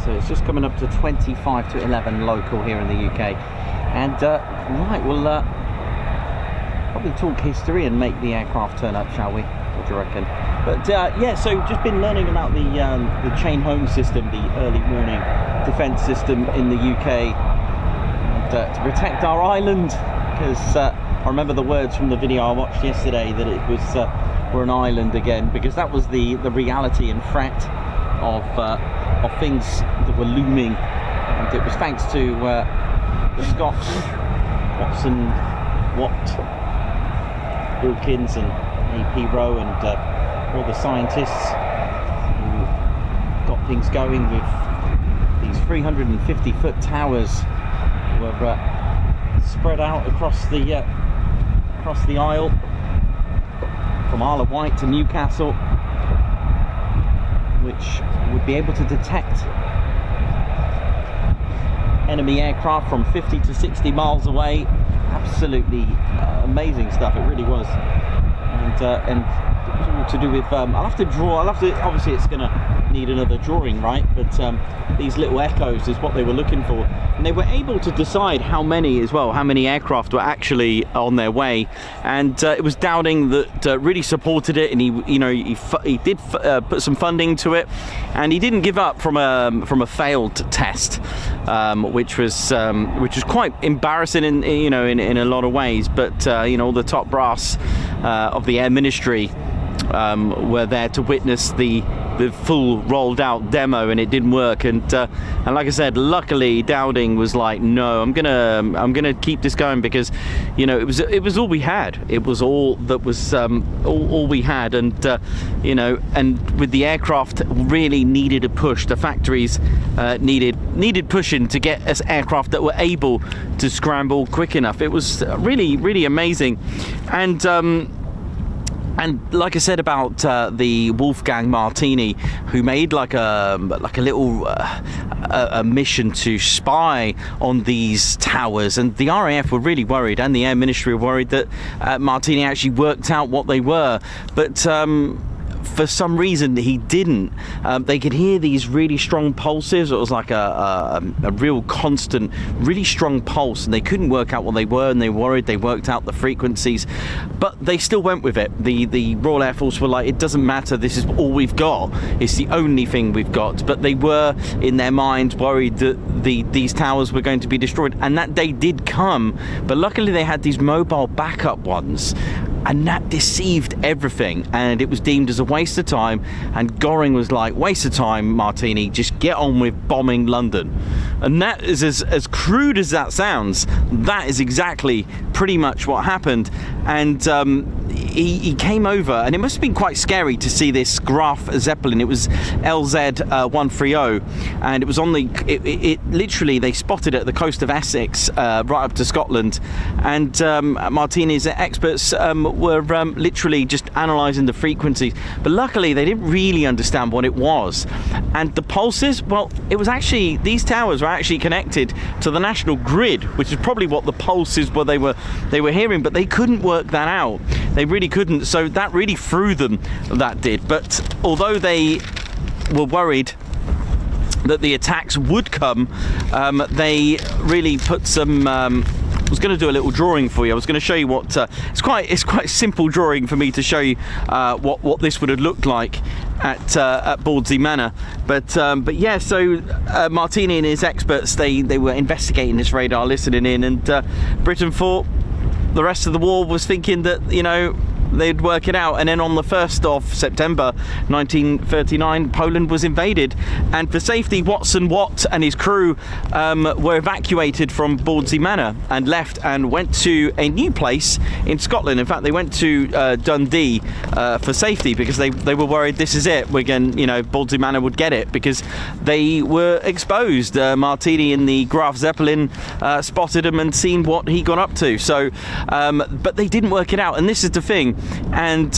So it's just coming up to 25 to 11 local here in the UK. And right, we'll probably talk history and make the aircraft turn up, shall we? What do you reckon? But yeah, so just been learning about the chain home system, the early warning defence system in the UK, and to protect our island, because I remember the words from the video I watched yesterday that it was we're an island again, because that was the reality and threat of things that were looming. And it was thanks to the Scots, Watson, Watt, Wilkins and AP Rowe and all the scientists who got things going with these 350-foot towers were spread out across the Isle, from Isle of Wight to Newcastle, which would be able to detect enemy aircraft from 50 to 60 miles away. Absolutely amazing stuff, it really was. And to do with obviously it's gonna need another drawing, right? But these little echoes is what they were looking for, and they were able to decide how many aircraft were actually on their way. And it was Dowding that really supported it, and he did put some funding to it, and he didn't give up from a failed test, which was quite embarrassing in a lot of ways. But all the top brass of the Air Ministry were there to witness the full rolled out demo, and it didn't work. And like I said, luckily Dowding was like, no, I'm gonna keep this going, because it was all we had. It was all that was all we had. And and with the aircraft really needed a push. The factories needed pushing to get us aircraft that were able to scramble quick enough. It was really amazing. And like I said about the Wolfgang Martini, who made like a little a mission to spy on these towers, and the RAF were really worried, and the Air Ministry were worried that Martini actually worked out what they were. But for some reason he didn't. They could hear these really strong pulses. It was like a real constant, really strong pulse, and they couldn't work out what they were, and they worried. They worked out the frequencies, but they still went with it. The Royal Air Force were like, it doesn't matter, this is all we've got, it's the only thing we've got. But they were in their minds worried that these towers were going to be destroyed, and that day did come, but luckily they had these mobile backup ones, and that deceived everything, and it was deemed as a waste of time. And Goring was like, waste of time, Martini, just get on with bombing London. And that is, as crude as that sounds, that is exactly pretty much what happened. And he came over, and it must have been quite scary to see this RAF Zeppelin. It was LZ 130, and it was on it literally, they spotted it at the coast of Essex, right up to Scotland, and Martini's experts were literally just analysing the frequencies, but luckily they didn't really understand what it was. And the pulses, well, it was actually, these towers were actually connected to the national grid, which is probably what the pulses were they were hearing, but they couldn't work that out. They really couldn't, so that really threw them, that did. But although they were worried that the attacks would come, they really put some I was going to do a little drawing for you. I was going to show you what it's quite a simple drawing for me to show you what this would have looked like at Bawdsey Manor, but yeah, so Martini and his experts, they were investigating this radar, listening in, and Britain thought the rest of the war was thinking that, you know, they'd work it out. And then on the 1st of September 1939, Poland was invaded, and for safety, Watson Watt and his crew were evacuated from Bawdsey Manor and left and went to a new place in Scotland. In fact, they went to Dundee for safety, because they were worried, this is it, we're going, you know, Bawdsey Manor would get it, because they were exposed. Martini in the RAF Zeppelin spotted him and seen what he got up to. So but they didn't work it out, and this is the thing. And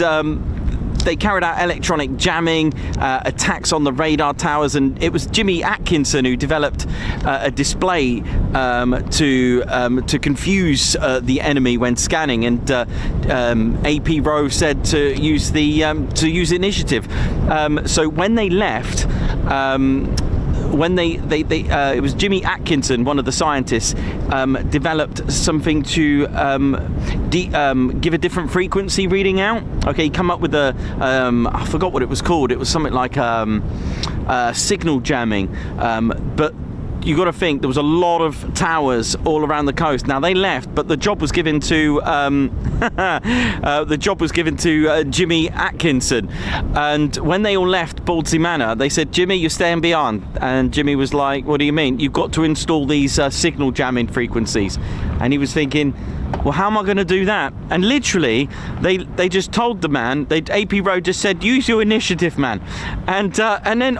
they carried out electronic jamming, attacks on the radar towers, and it was Jimmy Atkinson who developed a display to confuse the enemy when scanning. And AP Rowe said to use initiative. So when they left, when it was Jimmy Atkinson, one of the scientists, developed something to give a different frequency reading out. Okay, he come up with a I forgot what it was called. It was something like signal jamming, but you got to think there was a lot of towers all around the coast. Now they left, but the job was given to Jimmy Atkinson. And when they all left Bawdsey Manor, they said, "Jimmy, you're staying beyond." And Jimmy was like, "What do you mean? You've got to install these signal jamming frequencies." And he was thinking, well, how am I going to do that? And literally, they just told the man. AP Rowe just said, "Use your initiative, man." And then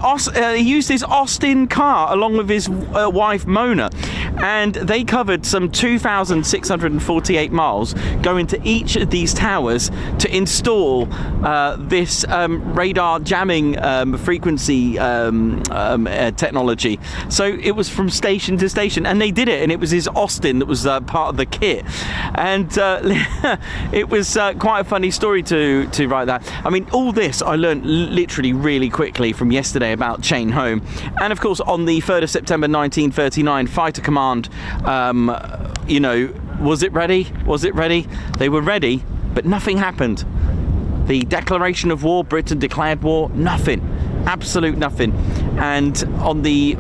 he used his Austin car along with his wife Mona, and they covered some 2,648 miles, going to each of these towers to install this radar jamming frequency technology. So it was from station to station, and they did it, and it was his Austin that was part of the kit. And it was quite a funny story to write that. I mean, all this I learned literally really quickly from yesterday about Chain Home. And of course, on the 3rd of September 1939, Fighter Command, you know, was it ready? Was it ready? They were ready, but nothing happened. The declaration of war, Britain declared war, nothing. Absolute nothing. And on the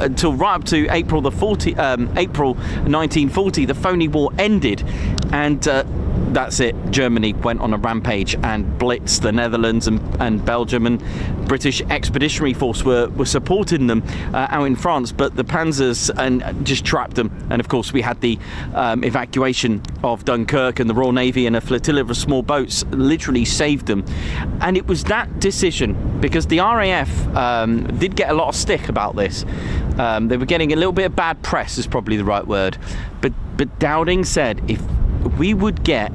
until right up to April 1940, the phony war ended, and that's it. Germany went on a rampage and blitzed the Netherlands and Belgium, and British Expeditionary Force were supporting them out in France, but the Panzers and just trapped them. And of course, we had the evacuation of Dunkirk, and the Royal Navy and a flotilla of small boats literally saved them. And it was that decision, because the RAF did get a lot of stick about this. They were getting a little bit of bad press, is probably the right word. But Dowding said, if we would get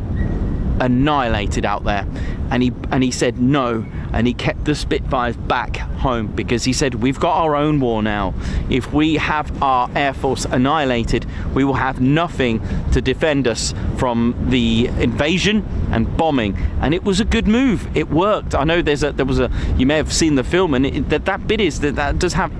annihilated out there, and he said, no, and he kept the Spitfires back home because he said, we've got our own war now. If we have our Air Force annihilated, we will have nothing to defend us from the invasion and bombing. And it was a good move. It worked. I know there was a you may have seen the film, and that bit is that does have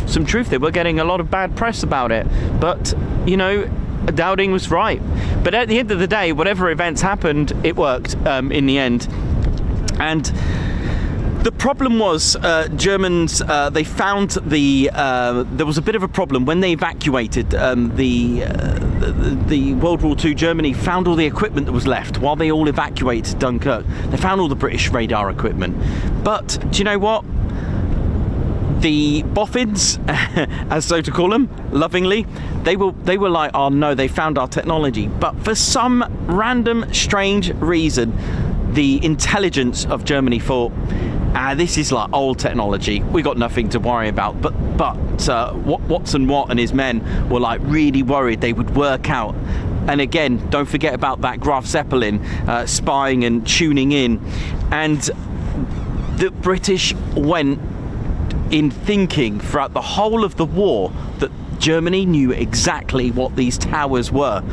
some truth. They were getting a lot of bad press about it, but you know, Dowding was right. But at the end of the day, whatever events happened, it worked in the end. And the problem was, Germans, they found there was a bit of a problem when they evacuated the World War II. Germany found all the equipment that was left while they all evacuated Dunkirk. They found all the British radar equipment. But do you know what? The boffins, as so to call them, lovingly, they were like, oh no, they found our technology. But for some random, strange reason, the intelligence of Germany thought, this is like old technology, we got nothing to worry about. But Watson Watt and his men were like really worried they would work out. And again, don't forget about that Graf Zeppelin spying and tuning in. And the British went in thinking throughout the whole of the war that Germany knew exactly what these towers were,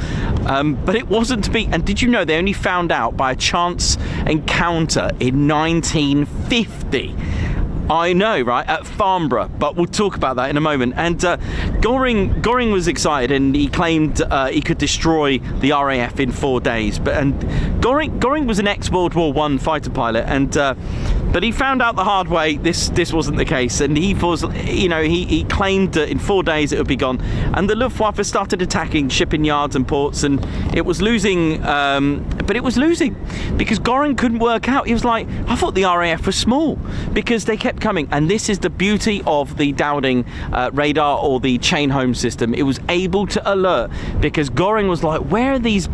but it wasn't to be. And did you know they only found out by a chance encounter in 1950? I know, right, at Farnborough, but we'll talk about that in a moment. And Göring was excited, and he claimed he could destroy the RAF in 4 days. And Göring was an ex-World War I fighter pilot, and but he found out the hard way this wasn't the case, and he was, you know, he claimed that in 4 days it would be gone. And the Luftwaffe started attacking shipping yards and ports, and it was losing, but it was losing because Göring couldn't work out. He was like, I thought the RAF was small, because they kept coming. And this is the beauty of the Dowding radar, or the chain home system. It was able to alert, because Göring was like, where are these,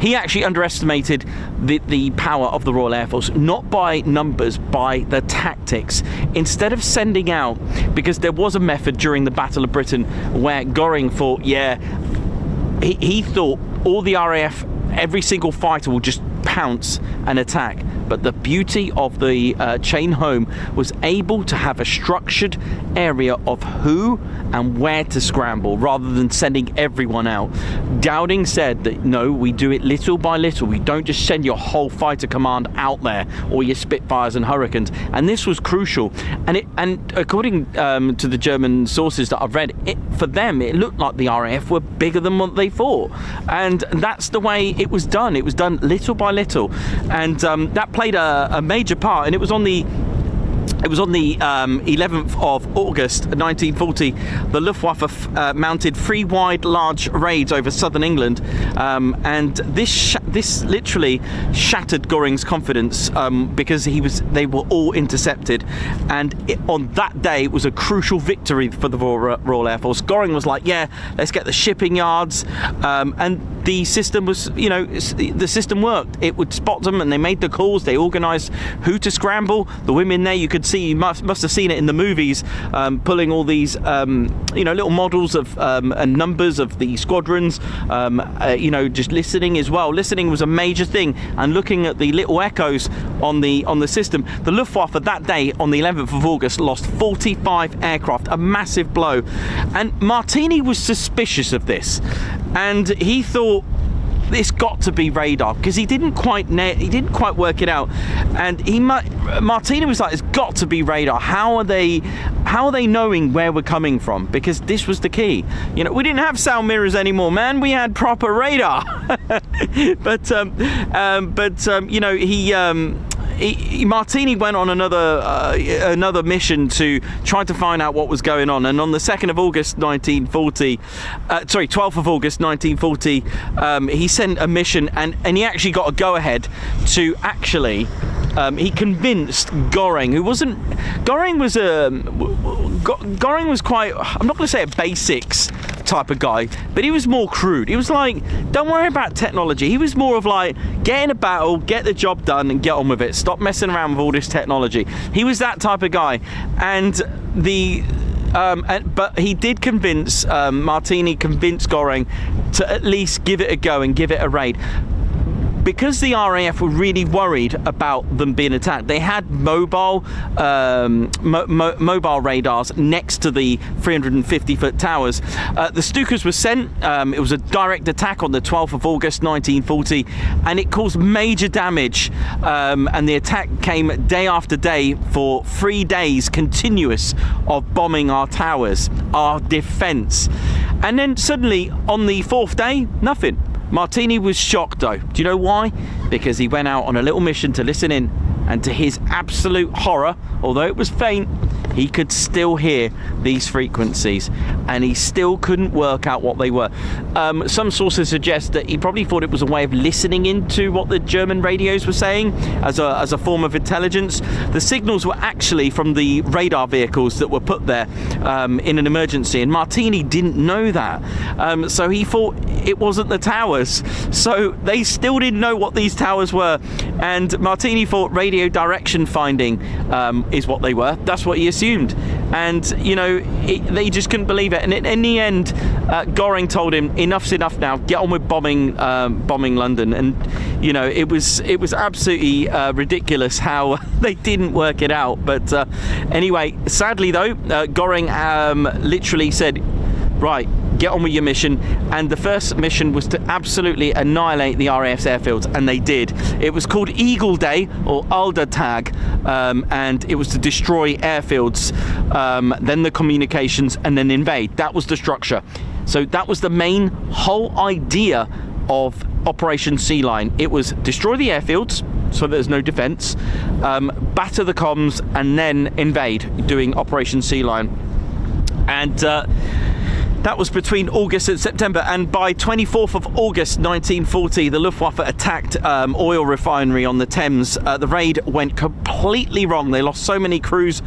he actually underestimated the power of the Royal Air Force, not by numbers, by the tactics. Instead of sending out, because there was a method during the Battle of Britain where Göring thought, he thought all the RAF, every single fighter will just pounce and attack. But the beauty of the chain home was able to have a structured area of who and where to scramble, rather than sending everyone out. Dowding said that no, we do it little by little. We don't just send your whole fighter command out there, or your Spitfires and Hurricanes. And this was crucial. And according to the German sources that I've read, for them it looked like the RAF were bigger than what they thought. And that's the way it was done. It was done little by little, and that played a major part. And it was on the 11th of August 1940, the Luftwaffe mounted 3 wide large raids over southern England, and this literally shattered Göring's confidence, because they were all intercepted. And on that day, it was a crucial victory for the Royal Air Force. Göring was like, yeah, let's get the shipping yards, and the system was, you know, the system worked. It would spot them, and they made the calls. They organised who to scramble. The women there, you could see, you must have seen it in the movies, pulling all these, you know, little models of and numbers of the squadrons. You know, just listening as well. Listening was a major thing, and looking at the little echoes on the system. The Luftwaffe that day, on the 11th of August, lost 45 aircraft, a massive blow. And Martini was suspicious of this, and he thought, it's got to be radar, because he didn't quite work it out. And Martina was like, it's got to be radar. How are they knowing where we're coming from? Because this was the key. You know, we didn't have sound mirrors anymore, man. We had proper radar. but you know, Martini went on another mission to try to find out what was going on. And on the 2nd of August 1940, 12th of August 1940, he sent a mission, and he actually got a go-ahead to actually, he convinced Göring, Göring was quite, I'm not going to say a basics type of guy, but he was more crude. He was like, don't worry about technology. He was more of like, get in a battle, get the job done, and get on with it. Stop messing around with all this technology. He was that type of guy. And but he did convince, Martini convinced Göring to at least give it a go and give it a raid. because the RAF were really worried about them being attacked, they had mobile radars next to the 350-foot towers. The Stukas were sent. It was a direct attack on the 12th of August 1940, and it caused major damage. And the attack came day after day for 3 days continuous of bombing our towers, our defence. And then suddenly, on the 4th day, nothing. Martini was shocked though. Do you know why? Because he went out on a little mission to listen in, and to his absolute horror, although it was faint, he could still hear these frequencies, and he still couldn't work out what they were. Some sources suggest that he probably thought it was a way of listening into what the German radios were saying as a form of intelligence. The signals were actually from the radar vehicles that were put there in an emergency, and Martini didn't know that. So he thought it wasn't the towers. So they still didn't know what these towers were, and Martini thought radio direction finding is what they were. That's what he assumed. And you know, they just couldn't believe it. And in the end, Goring told him, "Enough's enough now. Get on with bombing London." And you know, it was absolutely ridiculous how they didn't work it out. But anyway, sadly though, Goring literally said, "Right, get on with your mission." And the first mission was to absolutely annihilate the RAF's airfields, and they did. It was called Eagle Day, or Alder Tag, and it was to destroy airfields, then the communications, and then invade. That was the structure. So that was the main whole idea of Operation Sea Lion. It was destroy the airfields so there's no defence, batter the comms, and then invade, doing Operation Sea Lion. And that was between August and September, and by 24th of August 1940, the Luftwaffe attacked oil refinery on the Thames. The raid went completely wrong. They lost so many crews.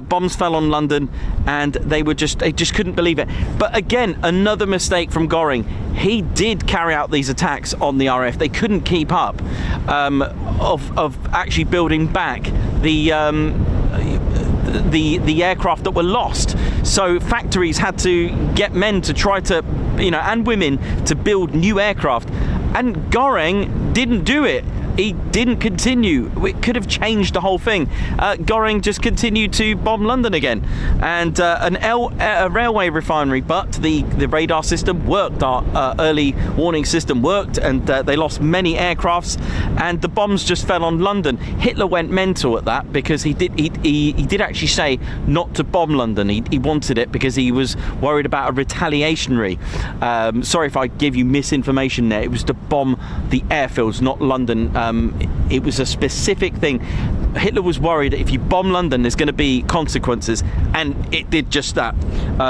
Bombs fell on London, and they just couldn't believe it. But again, another mistake from Goring. He did carry out these attacks on the RAF. They couldn't keep up of actually building back the aircraft that were lost. So factories had to get men to try to, you know, and women to build new aircraft, and Goring didn't do it. He didn't continue. It could have changed the whole thing. Goring just continued to bomb London again, and a railway refinery, but the radar system worked, our early warning system worked, and they lost many aircrafts, and the bombs just fell on London. Hitler went mental at that, because he did actually say not to bomb London. He wanted it because he was worried about a retaliationary. Sorry if I give you misinformation there. It was to bomb the airfields, not London. It was a specific thing. Hitler was worried that if you bomb London, there's going to be consequences, and it did just that,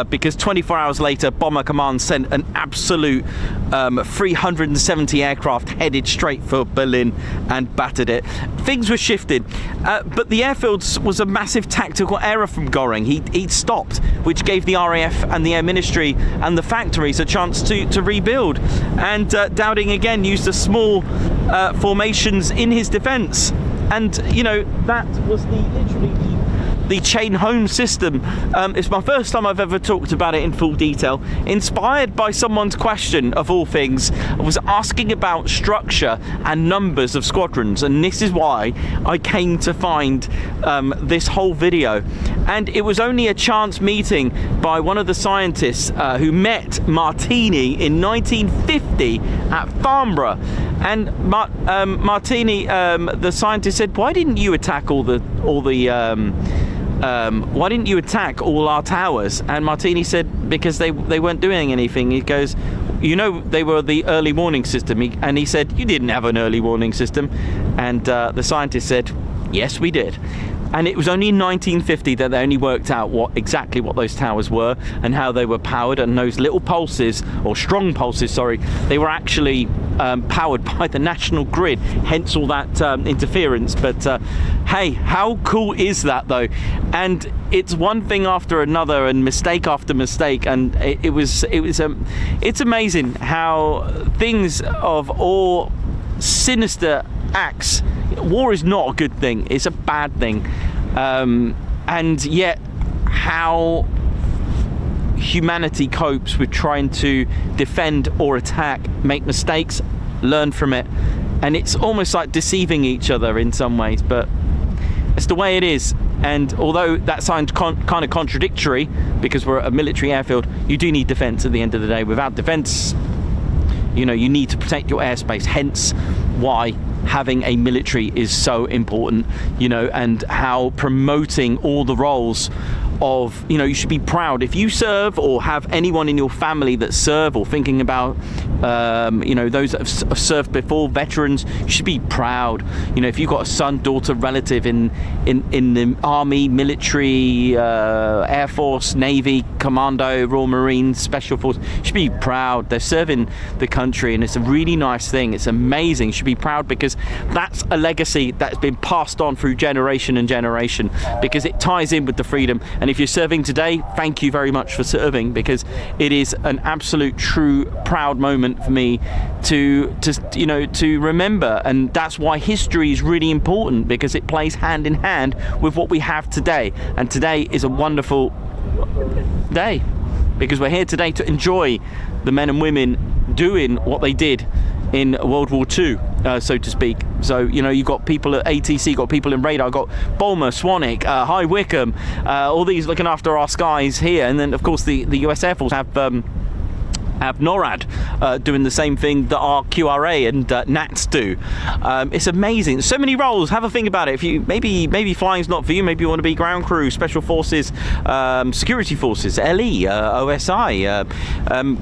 because 24 hours later, Bomber Command sent an absolute 370 aircraft headed straight for Berlin and battered it. Things were shifted, but the airfields was a massive tactical error from Goring. He'd stopped, which gave the RAF and the Air Ministry and the factories a chance to rebuild. And Dowding again used the small formations in his defence. And you know, that was literally the chain home system. It's my first time I've ever talked about it in full detail. Inspired by someone's question, of all things, I was asking about structure and numbers of squadrons, and this is why I came to find this whole video. And it was only a chance meeting by one of the scientists who met Martini in 1950 at Farnborough. And Martini, the scientist, said, "Why didn't you attack why didn't you attack all our towers?" And Martini said, "Because they weren't doing anything." He goes, "You know, they were the early warning system." And he said, "You didn't have an early warning system." And the scientist said, "Yes, we did." And it was only in 1950 that they only worked out exactly what those towers were and how they were powered. And those little pulses, or strong pulses, sorry, they were actually powered by the national grid, hence all that interference. But hey, how cool is that though? And it's one thing after another, and mistake after mistake, and it's amazing how things of all sinister acts. War is not a good thing, it's a bad thing, and yet how humanity copes with trying to defend or attack, make mistakes, learn from it, and it's almost like deceiving each other in some ways, but it's the way it is. And although that sounds kind of contradictory, because we're at a military airfield, you do need defence at the end of the day. Without defence, you know, you need to protect your airspace, hence why having a military is so important, you know, and how promoting all the roles of, you know, you should be proud if you serve or have anyone in your family that serve, or thinking about you know, those that have served before, veterans. You should be proud, you know, if you've got a son, daughter, relative in the army, military, air force, navy, commando, Royal Marines, special force, you should be proud. They're serving the country, and it's a really nice thing. It's amazing. You should be proud, because that's a legacy that's been passed on through generation and generation, because it ties in with the freedom. And if you're serving today, thank you very much for serving, because it is an absolute true proud moment for me to you know, to remember. And that's why history is really important, because it plays hand in hand with what we have today. And today is a wonderful day, because we're here today to enjoy the men and women doing what they did in World War II, so to speak. So, you know, you've got people at ATC, got people in radar, got Bulmer, Swanwick, High Wycombe, all these looking after our skies here. And then, of course, the US Air Force have NORAD doing the same thing that our QRA and NATS do. It's amazing. There's so many roles. Have a think about it. If you maybe flying's not for you, maybe you want to be ground crew, special forces, security forces, LE, OSI,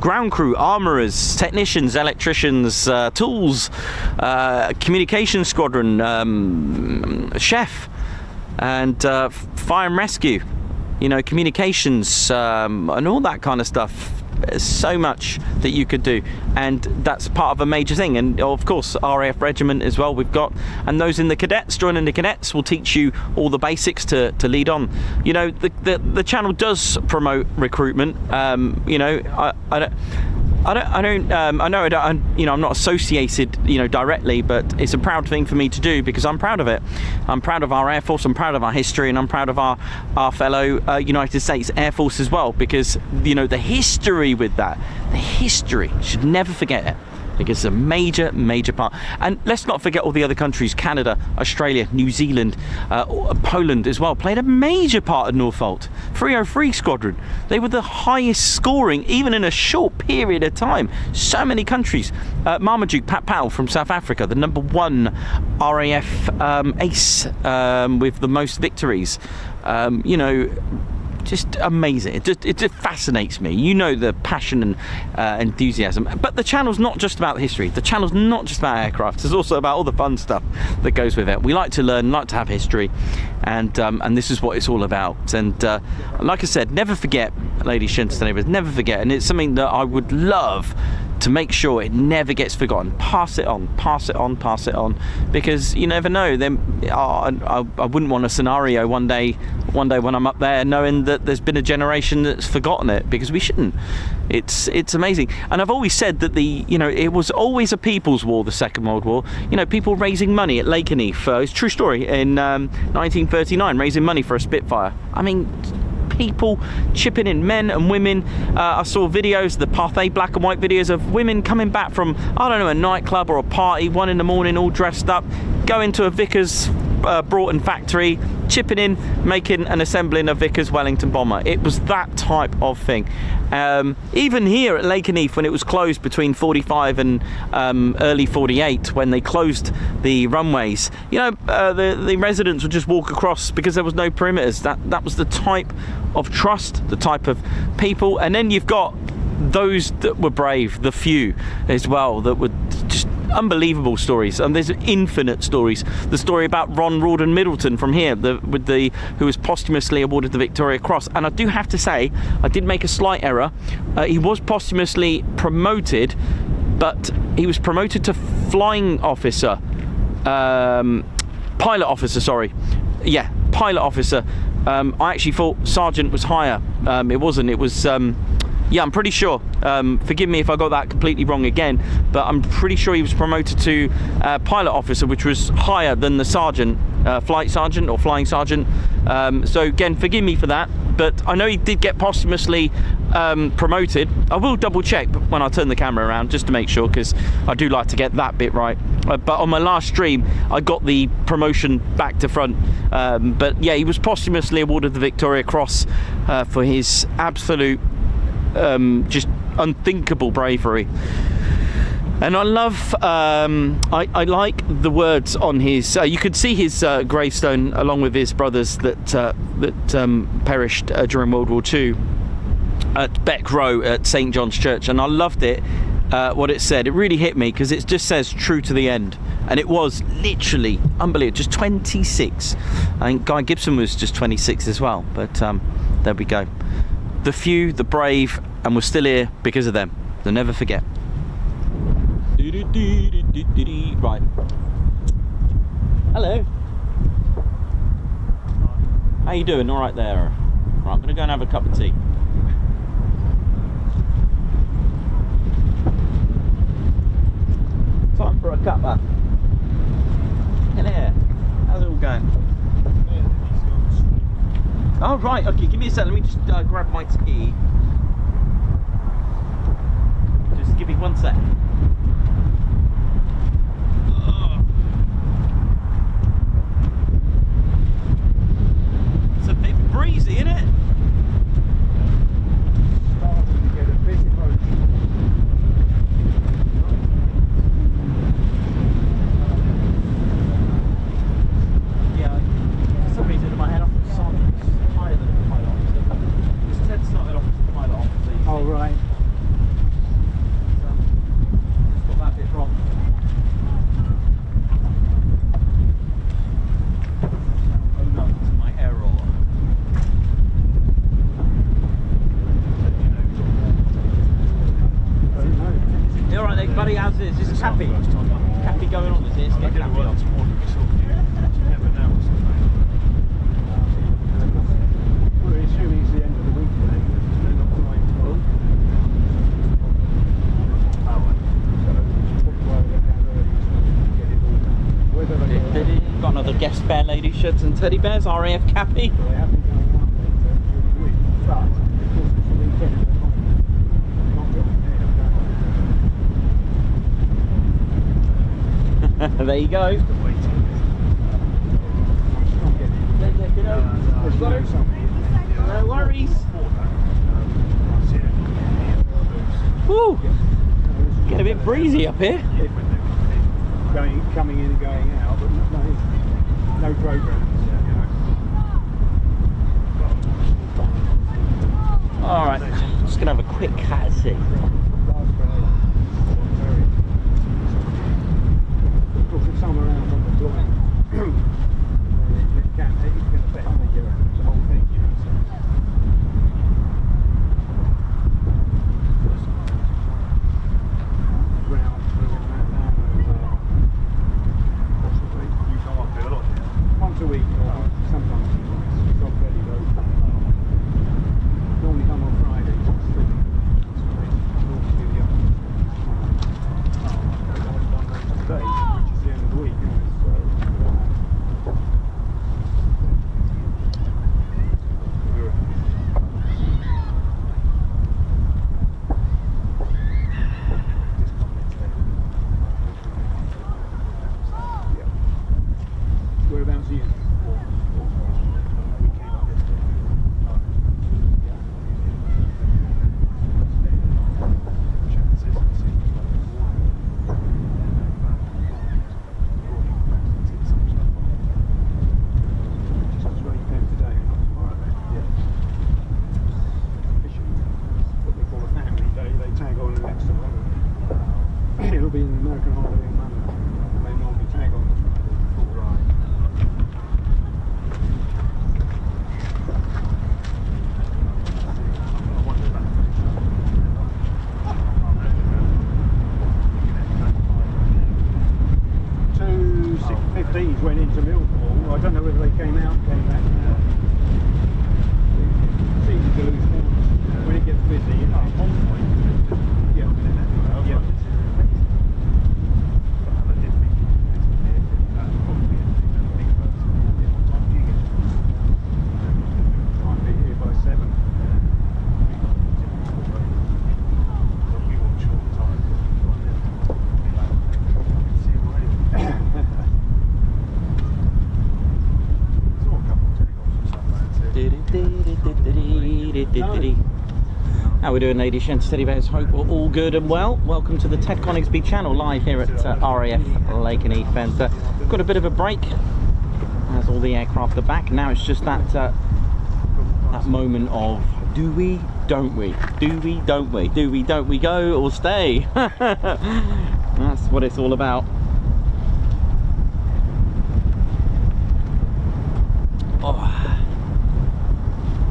ground crew, armourers, technicians, electricians, tools, communication squadron, chef, and fire and rescue, you know, communications, and all that kind of stuff. There's so much that you could do, and that's part of a major thing. And of course, RAF regiment as well we've got, and those in the cadets, joining the cadets, will teach you all the basics to lead on. You know, the channel does promote recruitment. You know, I'm not associated, you know, directly, but it's a proud thing for me to do, because I'm proud of it. I'm proud of our Air Force, I'm proud of our history, and I'm proud of our fellow United States Air Force as well, because, you know, the history with that, the history, should never forget it, because it's a major part. And let's not forget all the other countries: Canada, Australia, New Zealand, Poland as well played a major part at Norfolk. 303 Squadron, they were the highest scoring, even in a short period of time. So many countries. Marmaduke Pat Powell from South Africa, the #1 RAF ace, with the most victories. You know, just amazing. It just fascinates me. You know, the passion and enthusiasm. But the channel's not just about history. The channel's not just about aircraft. It's also about all the fun stuff that goes with it. We like to learn, like to have history, and this is what it's all about. And like I said, never forget, ladies, gents, neighbours, never forget. And it's something that I would love to make sure it never gets forgotten. Pass it on, pass it on, pass it on, because you never know. Then I wouldn't want a scenario one day when I'm up there knowing that there's been a generation that's forgotten it, because we shouldn't. It's amazing. And I've always said that it was always a people's war, the Second World War. You know, people raising money at Lakenheath. It's a true story. In 1939, raising money for a Spitfire. I mean, people chipping in, men and women. I saw videos, the Pathé black and white videos of women coming back from, I don't know, a nightclub or a party, 1 in the morning, all dressed up, going to a Vickers Broughton factory, chipping in, making and assembling a Vickers Wellington bomber. It was that type of thing. Even here at Lakenheath, when it was closed between 45 and early 48, when they closed the runways, you know, the residents would just walk across because there was no perimeters. That was the type of trust, the type of people. And then you've got those that were brave, the few as well, that were just unbelievable stories. And there's infinite stories. The story about Ron Rawdon Middleton from here, who was posthumously awarded the Victoria Cross. And I do have to say, I did make a slight error. He was posthumously promoted, but he was promoted to flying officer, pilot officer, sorry. Yeah, pilot officer. I actually thought sergeant was higher. It wasn't. It was yeah, I'm pretty sure. Forgive me if I got that completely wrong again, but I'm pretty sure he was promoted to pilot officer, which was higher than the sergeant flight sergeant or flying sergeant. So again, forgive me for that, but I know he did get posthumously promoted. I will double check when I turn the camera around just to make sure, because I do like to get that bit right. But on my last stream, I got the promotion back to front. But yeah, he was posthumously awarded the Victoria Cross for his absolute just unthinkable bravery. And I love, I like the words on his, you could see his gravestone along with his brothers that perished during World War II at Beck Row at St John's Church. And I loved it, what it said. It really hit me, because it just says true to the end. And it was literally unbelievable, just 26. I think Guy Gibson was just 26 as well, but there we go. The few, the brave, and we're still here because of them. So never forget. Right. Hello. How you doing? All right there. Right, I'm gonna go and have a cup of tea. Time for a cuppa. Hello. How's it all going? Oh right. Okay. Give me a sec. Let me just grab my tea. Just give me 1 sec. It's a bit breezy, isn't it? Starting to get a bit approach. Yeah, for some reason in my head I thought sergeant's higher than a pilot officer. Because Ted started off as a pilot officer. Oh, right. Got that bit wrong. Own up to my error. You alright there, buddy? How's this? This is Cappy. Cappy going on, is it? Let's get Cappy on. We're assuming it's the end of the week today, because they're not flying tomorrow. Got another guest bear lady, shirts and teddy bears, RAF Cappy. They have been going up during the week, but because it's the weekend, they're not getting there. There you go. No worries. Woo! Get a bit breezy up here. Coming in and going out, but no programs. Alright, just gonna have a quick cat see. If some around on the flying, it can affect the whole thing, you know. Ground through and that down once a week, or sometimes it's not ready though. Normally come on Fridays. Today, which is the end of the week, you know, whereabouts are you? Just where you came today, not tomorrow then? Yeah. Officially, what they call a family day, they tag on an extra holiday. It'll be an American holiday on Monday, and they normally tag on the Friday before. Right. I wonder about 2-15s went into Mildenhall. I don't know whether they came back. It's easy to lose counts when it gets busy. Yeah. How we doing, ladies and teddy bears? Hope we're all good and well. Welcome to the Ted Coningsby channel, live here at RAF Lakenheath, and got a bit of a break as all the aircraft are back. Now it's just that that moment of do we, don't we? Do we, don't we? Do we, don't we go or stay? That's what it's all about. Oh,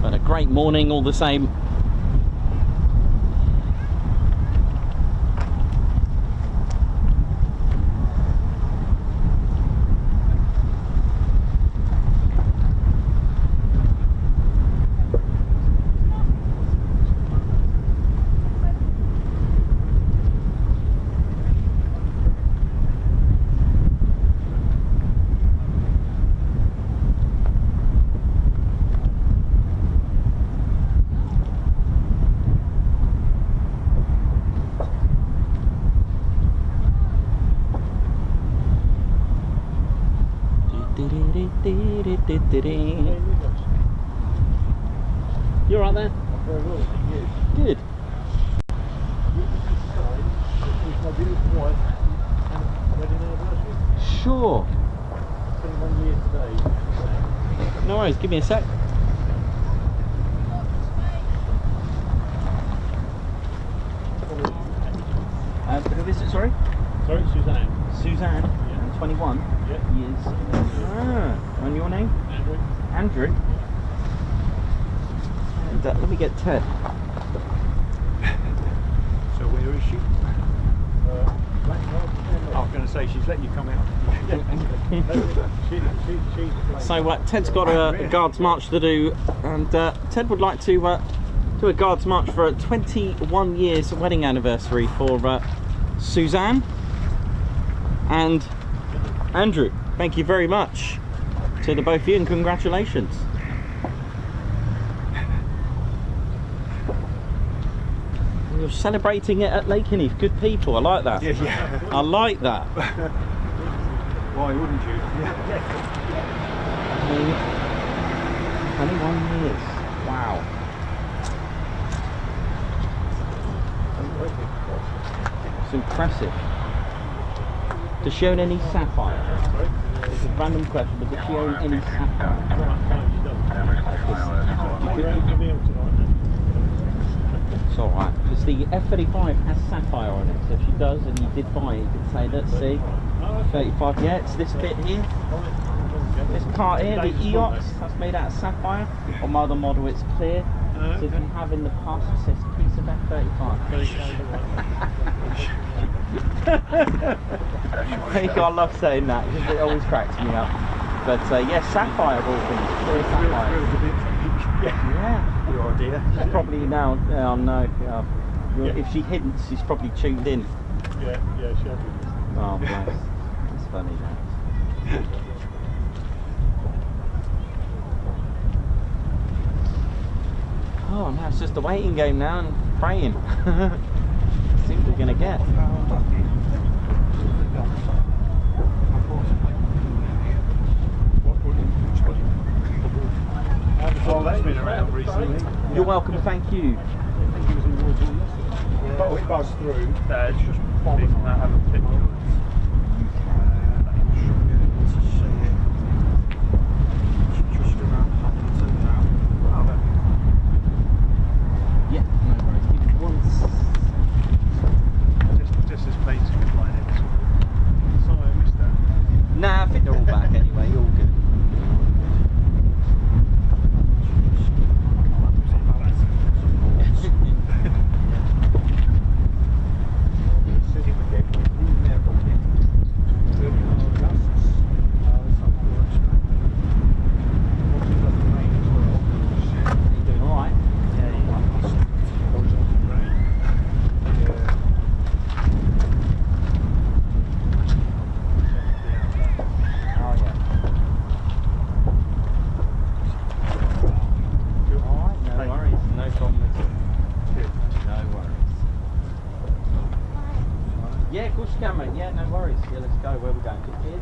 but a great morning all the same. You alright there? Very well, thank you. Good. It's my beautiful wife and wedding anniversary. Sure. 21 years today. No worries, give me a sec. Who is it, sorry? Sorry, Suzanne. Suzanne, Yeah. 21 Yeah. years. Ah, and your name? Andrew. Andrew. And let me get Ted. So where is she? I was going to say she's let you come out. So Ted's got a guards march to do, and Ted would like to do a guards march for a 21 years wedding anniversary for Suzanne and Andrew. Thank you very much to the both of you, and congratulations. You're celebrating it at Lakenheath. Good people, I like that. Yeah. I like that. Why wouldn't you? 21 years. Wow. It's impressive. Does she own any sapphire? It's a random question, but does she own any sapphire? It's alright, because the F-35 has sapphire on it, so if she does and you did buy it, you could say, let's see, 35, yeah, it's this bit here. This part here, the EOX, that's made out of sapphire. On my other model it's clear. So if you have in the past, it says piece of F-35. I love saying that, because it always cracks me up. But yes, sapphire of all things, clear sapphire. Yeah. Your idea. She's probably now, no, if she hadn't, she's probably tuned in. Yeah, she has. Oh, bless. It's funny that. Oh, now it's just a waiting game now and praying. See what we're going to get. Well, that's been around recently. You're welcome, thank you. But it buzzed through. It's just bombing on that, have a picture. Yeah, no worries. Give me one. Just as plates can fly in. Sorry, I missed that. Nah, I think they're all back anyway. You're all good. Yeah, of course you can, mate. Yeah, no worries. Yeah, let's go. Where are we going? Just here?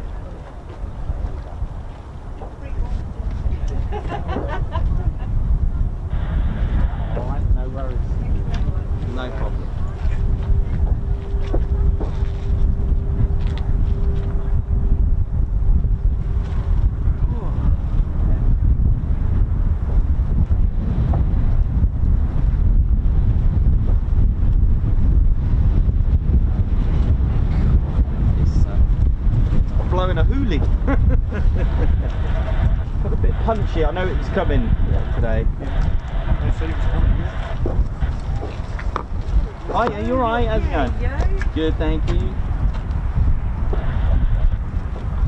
punchy. I know it was coming today. They said it was coming, yeah. Oh yeah, you're right. How's it going? Good, thank you.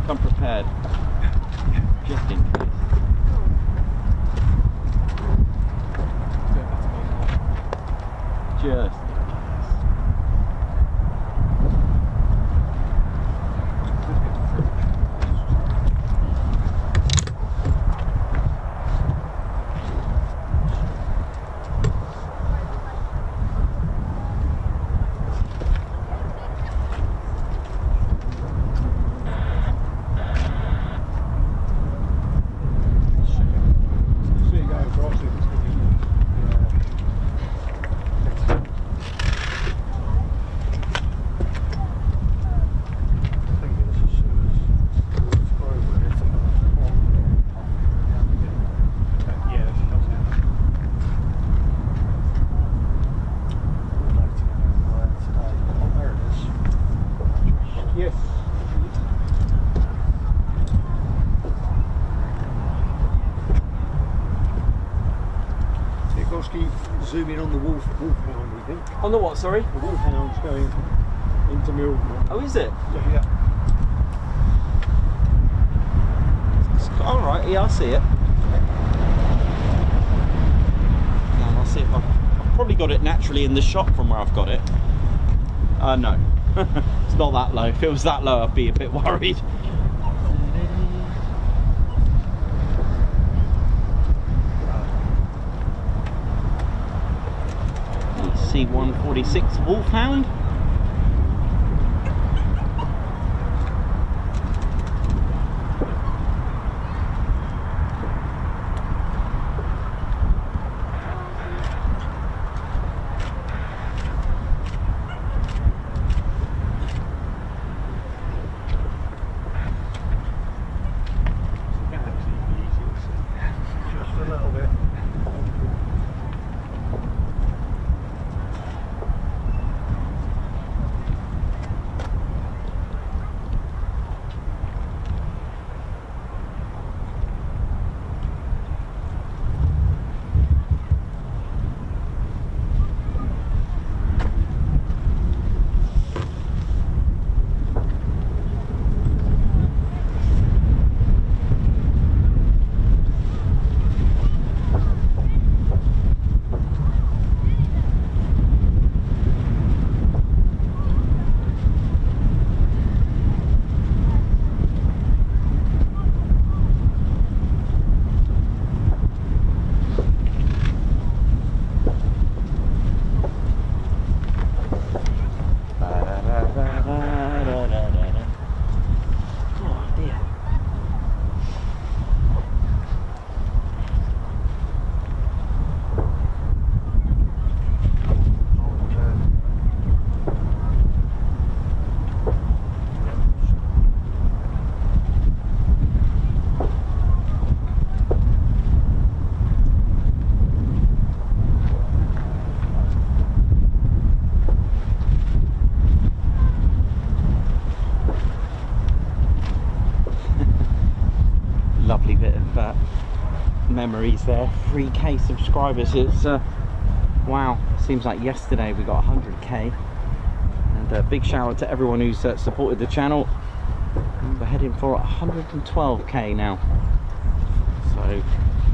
Come prepared, just in case. Just. See it going across, if it's coming in. Yes. So you've got to keep zooming on the wolfhound, we think. On the what? Sorry. The wolfhound's going into Mildenhall. Oh, is it? Yeah. All right. Yeah, I see it. Now I'll see if I've probably got it naturally in the shot from where I've got it. No. It's not that low. If it was that low, I'd be a bit worried. C-146 Wolfhound. Just a little bit. Lovely bit of memories there. 3K subscribers. It's wow, seems like yesterday we got 100k, and a big shout out to everyone who's supported the channel. We're heading for 112k now, so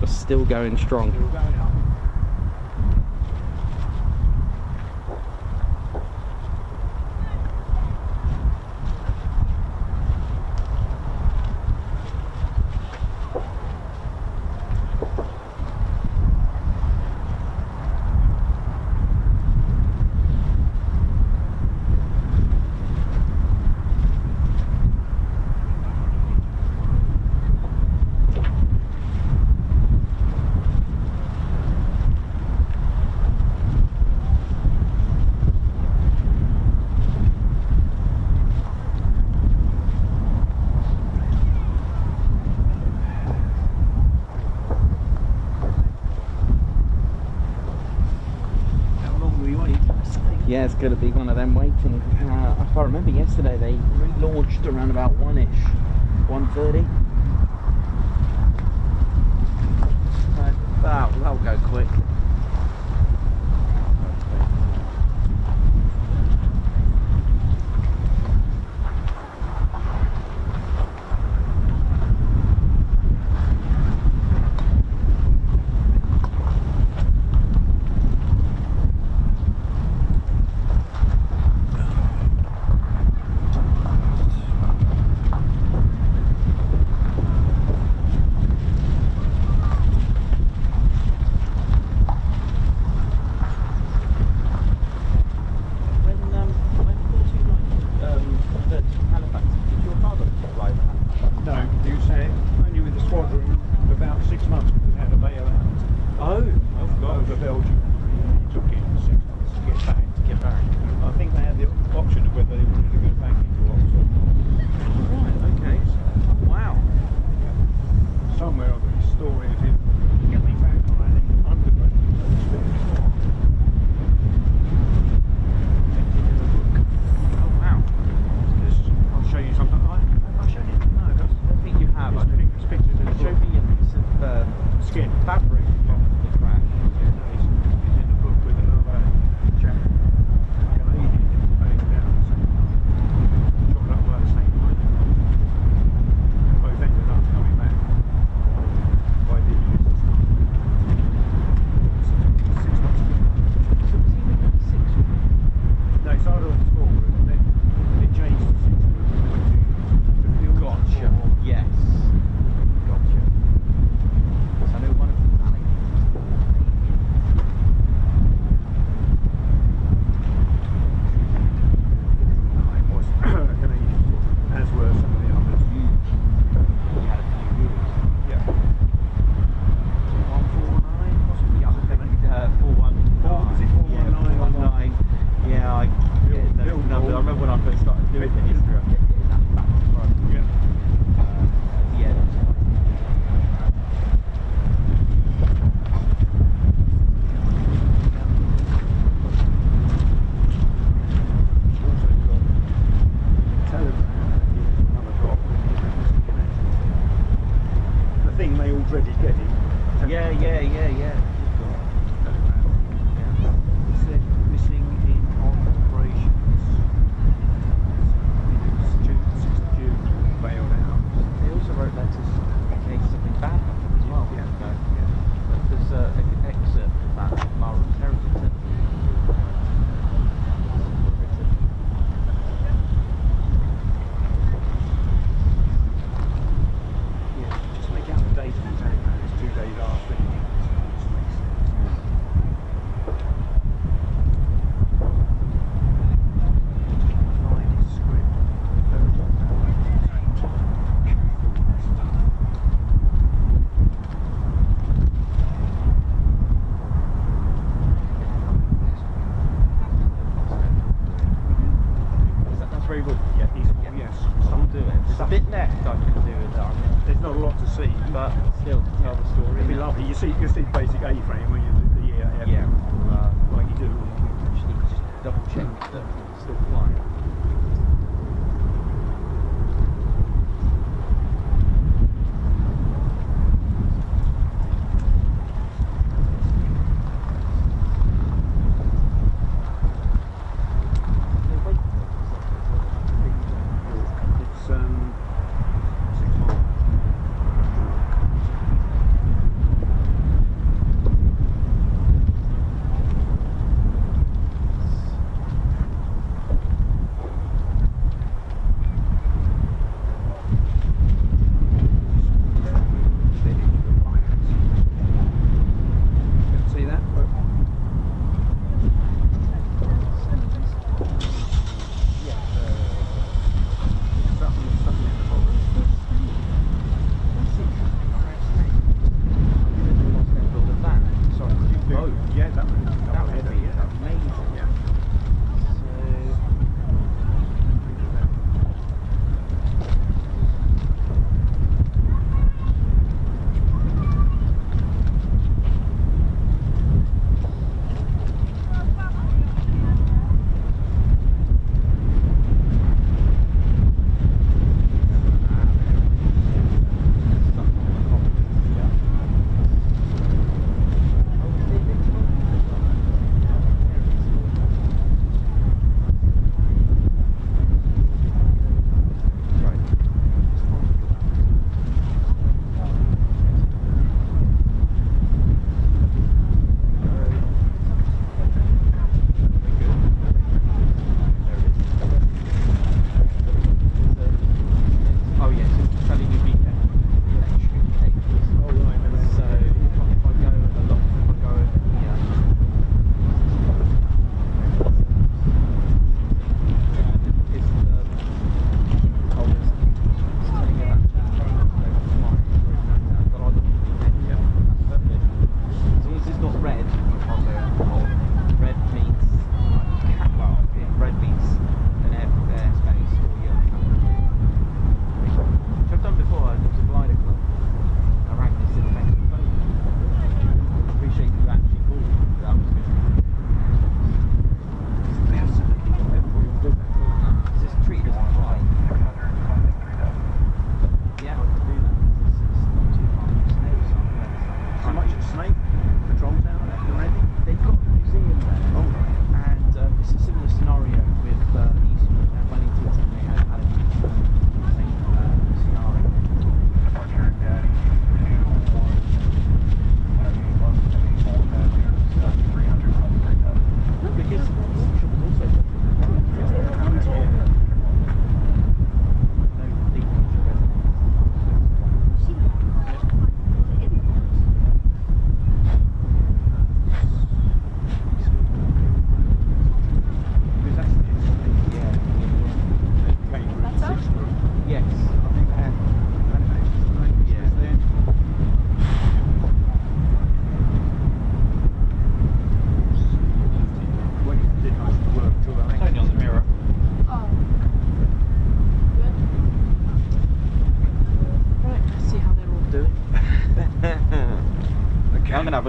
we're still going strong. Still going up. Yeah, it's going to be one of them waiting. If I remember yesterday, they relaunched around about 1ish, 1:30. That'll go quick.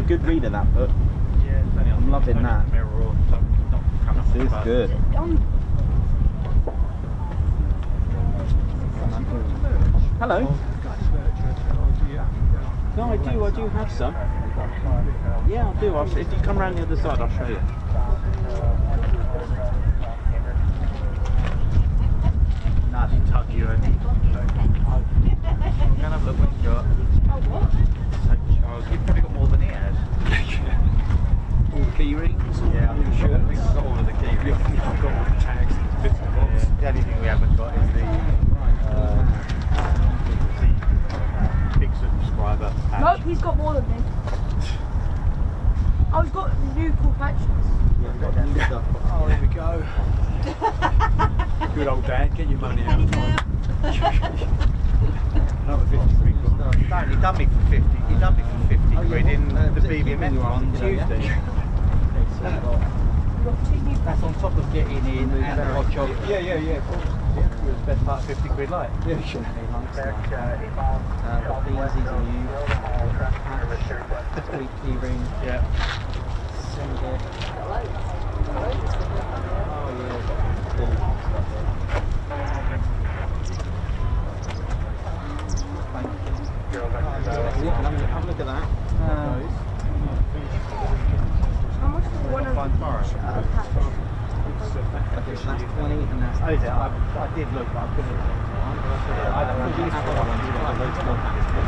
good reader, that book. Yeah, it's only on, I'm loving it's only on that. the Mirror or so not coming up This with is the good. Hello. No, I do have some. Yeah, I do. If you come around the other side, I'll show you. Nah, she tug you in. We're gonna have a look what you've got. So, Charles, you've probably got more than he has. All the key rings, Yeah, I'm all sure. the I think I've got all of the key rings. I've got all the tags, bits and bobs. Yeah, the only thing we haven't got is the big subscriber patch. Nope, he's got more than me. Oh, he's got new cool patches. Oh, there we go. Good old dad, get your money out. Another 50 quid gone. No, he done me for 50. He done me for 50 quid in the BBMF on Tuesday. We've got 2 new That's on top of getting in and the hot chocolate. Yeah, of course. It was the best part of 50 quid light. Yeah, sure. Key ring. Yeah. Send it. Have a look at that. How much is one of Fine tomorrow. That's 20 and that's Oh, is it? I did look, but I couldn't. I don't know. you have one. You have loads more packs than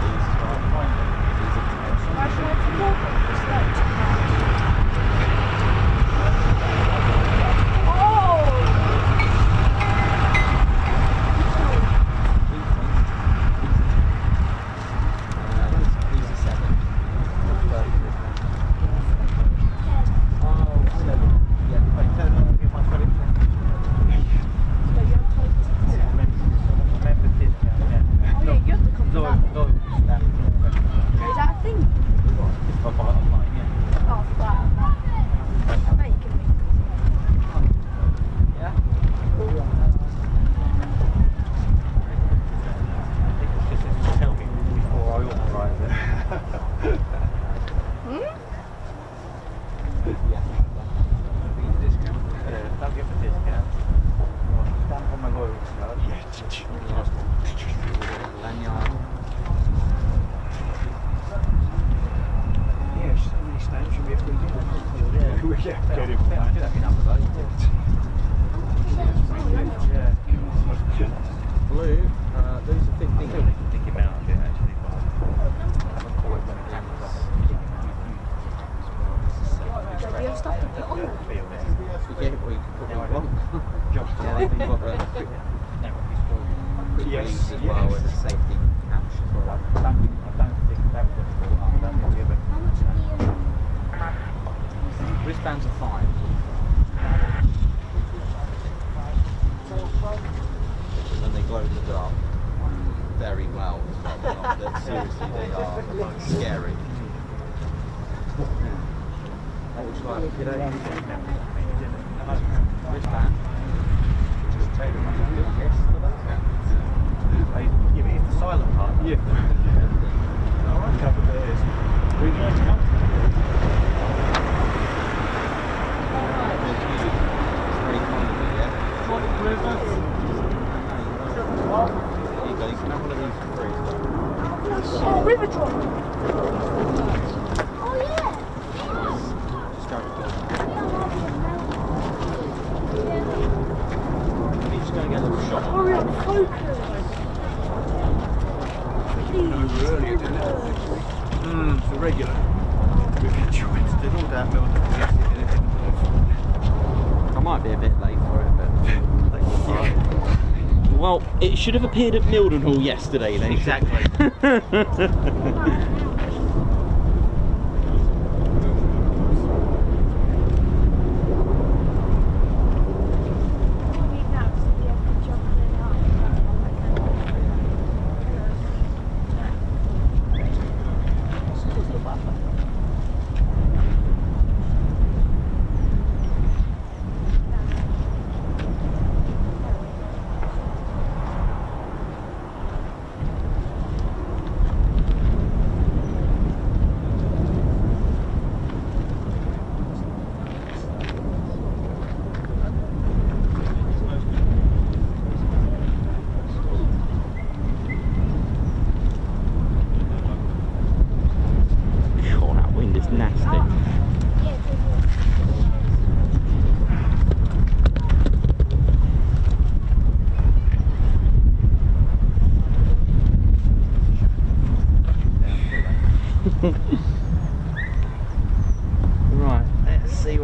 Wristbands are fine. And they glow in the dark very well as well. Seriously, they are scary. What would you like? Wristband. Just take them. Yes, Yeah, but it's the silent part. Yeah. Alright, couple of days. Really nice one. Oh, Rivertron! Oh, yeah! Just go. You're just going to get a little shot. Hurry up, focus! Earlier, didn't it? It's a regular. We've enjoyed it all down Mildenhall yesterday. I might be a bit late for it, but... Well, it should have appeared at Mildenhall yesterday then. Exactly.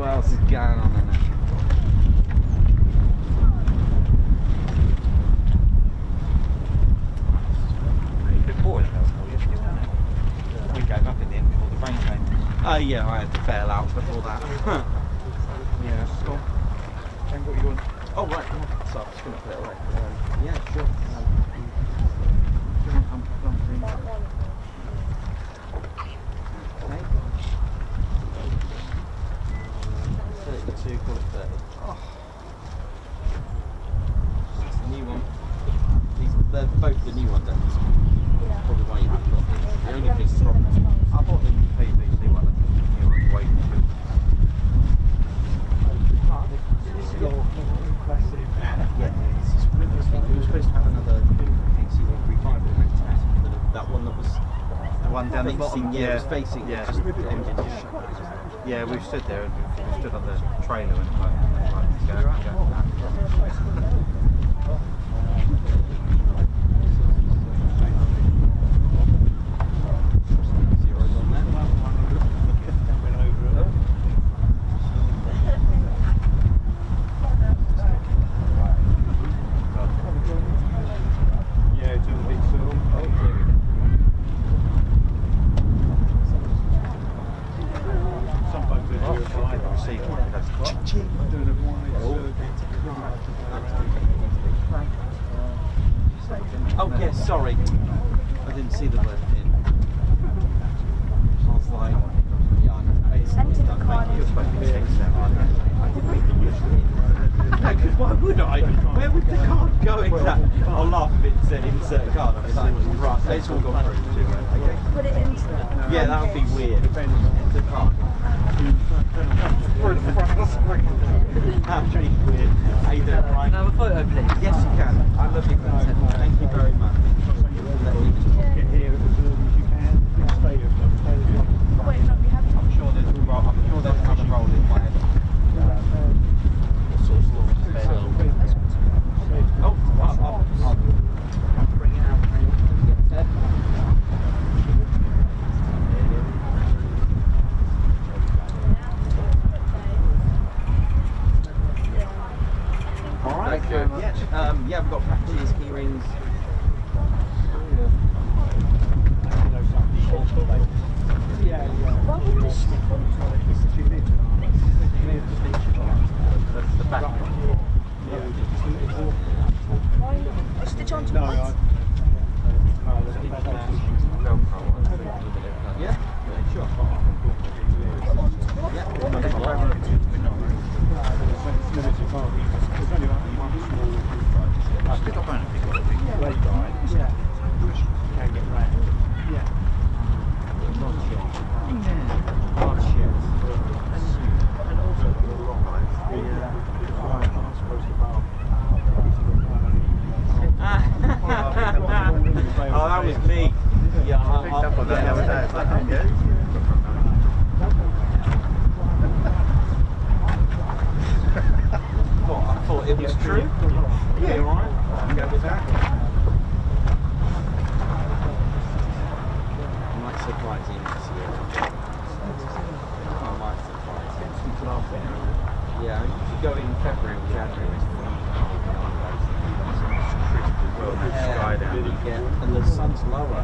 what else is going on in it. A bit boring yesterday, wasn't it? We gave up in the end before the rain came. Oh yeah, I had to bail out before that. Yeah, cool. And what you want? Oh right, come on. So I'm just going to put it away. Yeah, sure. Okay. 32, call it 30. Oh. That's the new one. They're both the new ones, that's probably why you haven't got these. The only thing is I bought the PVC one, the new one's way too good. Yeah, it's just really interesting. We were supposed to have another KC-135 but that one that was The one down the bottom, yeah, it was facing, yeah. just the engine just shut down. Yeah, we stood there and we stood on the trailer and go. Zeros on there. Yeah, it's a bit sometimes they do a fine See, that's I don't know why Oh yes, sorry. I didn't see the word pin. I was like, yeah, I know. It's done, thank you. You're supposed to be text them, aren't you? No, because why would I? Where would the card go exactly? I'll laugh if it said insert card. I mean, right, it's all gone through. Okay. Put it into the Yeah, that would be weird. Enter card. That would be weird. How you doing, Ryan? Can I have a photo, please? Yes, you can. I love your content. Thank you very much. get here as early as you can. Stay here. Oh, wait, no, we haven't. I'm sure there's another role in my head. What sort of story is there? Oh, I'll bring it out. All right. Thank you. Yeah, we've got packages, key rings. That's the back. Stitch onto No, it. Yeah, sure. Stick up on it if you've got a big ride. Can get round. Oh, that was me. Yeah, I picked up on that the other day. It's like, oh, yeah. I thought it was true. Yeah, you're right. I'll go with that. I might surprise you next year. I might surprise you. Yeah, you should go in February or January. Well, the sky down. Yeah, and the sun's lower.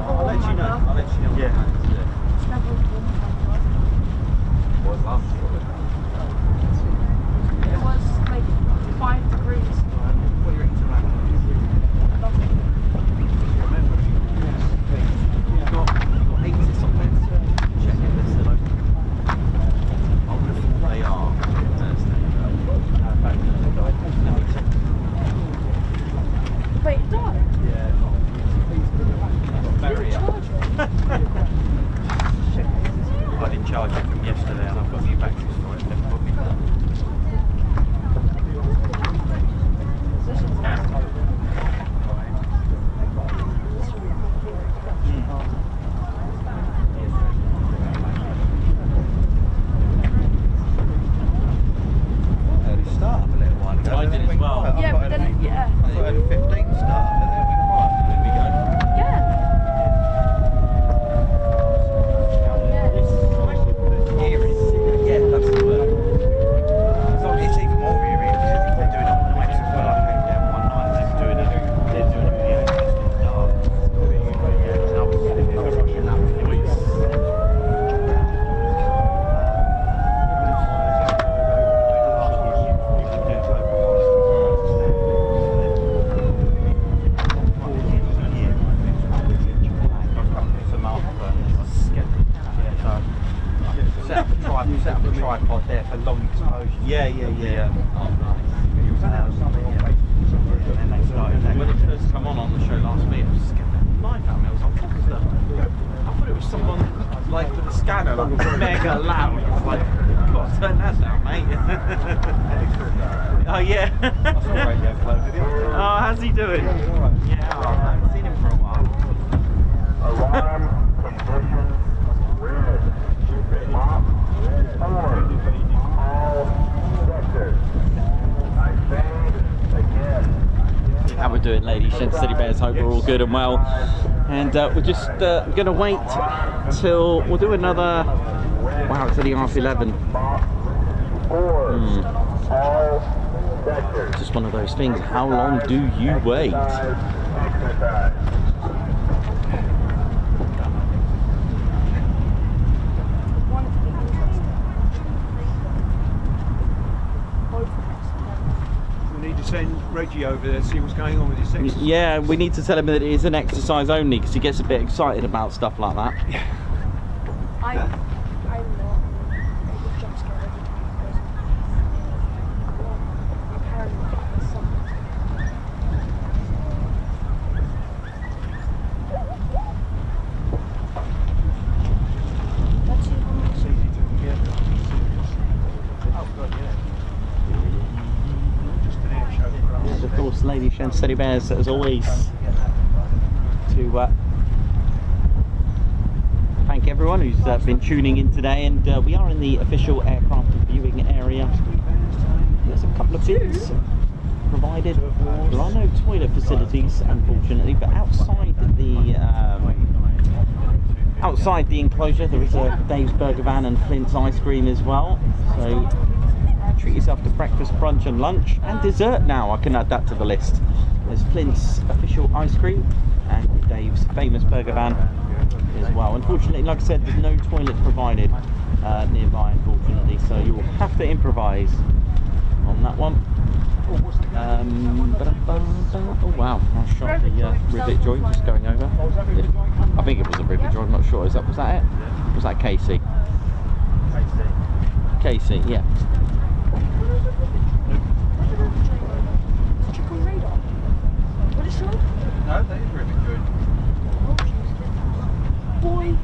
I'll let you know. I'll let you know. Yeah. It's never warm. What was last year? It was like 5 degrees. What are you into that? You've got 80 something. Check it, listen. Yeah, but then, yeah. I thought F-15 started, but there we go. Yeah. Yeah, that's the word. It's even more eerie if they're doing it on the night as well. I came down one night and they're doing it in the dark. Set up a tripod there for long exposure. Yeah. And then they started that. When it first come on the show last week, I was scared the life out of me. I was like, what was that? I thought it was someone like with a scanner, like mega loud. I was like, God, turn that down, mate. Oh yeah. Oh, how's he doing? Yeah, I haven't seen him for a while. Alarm conditions red. Mop all sectors. I say again. How we're doing, ladies, gents, teddy bears. Hope we're all good and well. And we're just going to wait till we'll do another. Wow, it's only half 11. All sectors. Just one of those things. How long do you wait? Exercise. We need to send Reggie over there to see what's going on with his exercise. Yeah, we need to tell him that it is an exercise only because he gets a bit excited about stuff like that. I'm not. I get jump scared every time he goes. Apparently, something. Let's see how much. And of course, ladies, gents, teddy bears, as always, to thank everyone who's been tuning in today. And we are in the official aircraft viewing area. There's a couple of bins provided. There are no toilet facilities, unfortunately, but outside the enclosure there is a Dave's Burger Van and Flint's ice cream as well. So treat yourself to breakfast, brunch and lunch and dessert now. I can add that to the list. There's Flint's official ice cream and Dave's famous burger van as well. Unfortunately, like I said, there's no toilet provided nearby, unfortunately, so you will have to improvise on that one. Oh wow, nice shot of the rivet joint just going over. I think it was a rivet joint, I'm not sure. Was that it? Was that Casey? Casey, yeah. Check on radar. What is it? No, that is really good. Boy.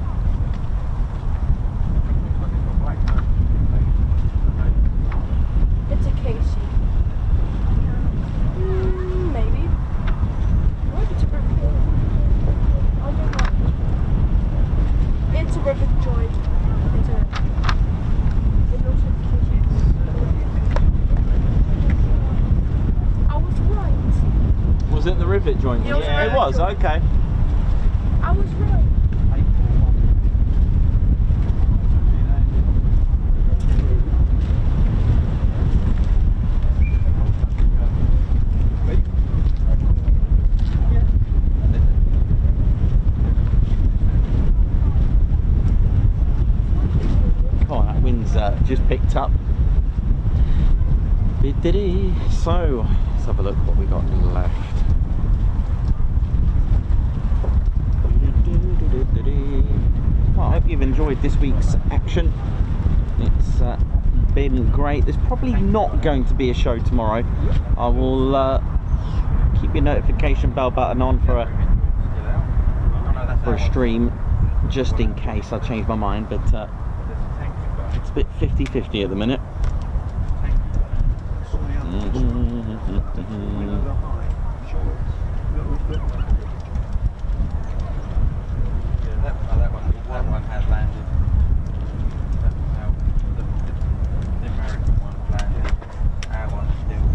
It's a Casey. Maybe. What? It's a rivet. I don't know. It's a rivet joint. It's a. It looks like a Casey. I was right. Was it the rivet joint? Yeah, it was. Okay. I was right. Just picked up. So let's have a look what we got left. Well, I hope you've enjoyed this week's action. It's been great. There's probably not going to be a show tomorrow. I will keep your notification bell button on for a stream just in case I change my mind, but it's a bit 50-50 at the minute. That one has landed. The American one landed. Our one's still.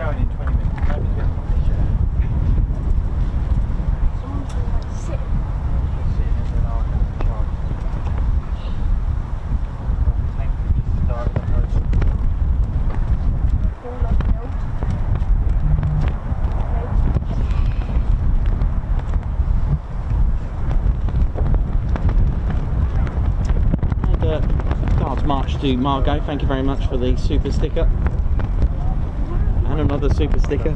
going in 20 minutes. Nobody's going to Someone's gonna like sit. sit in and I'll charge. Tank is start the house. All up built. And Guards March to Margot, thank you very much for the super sticker. And another super sticker.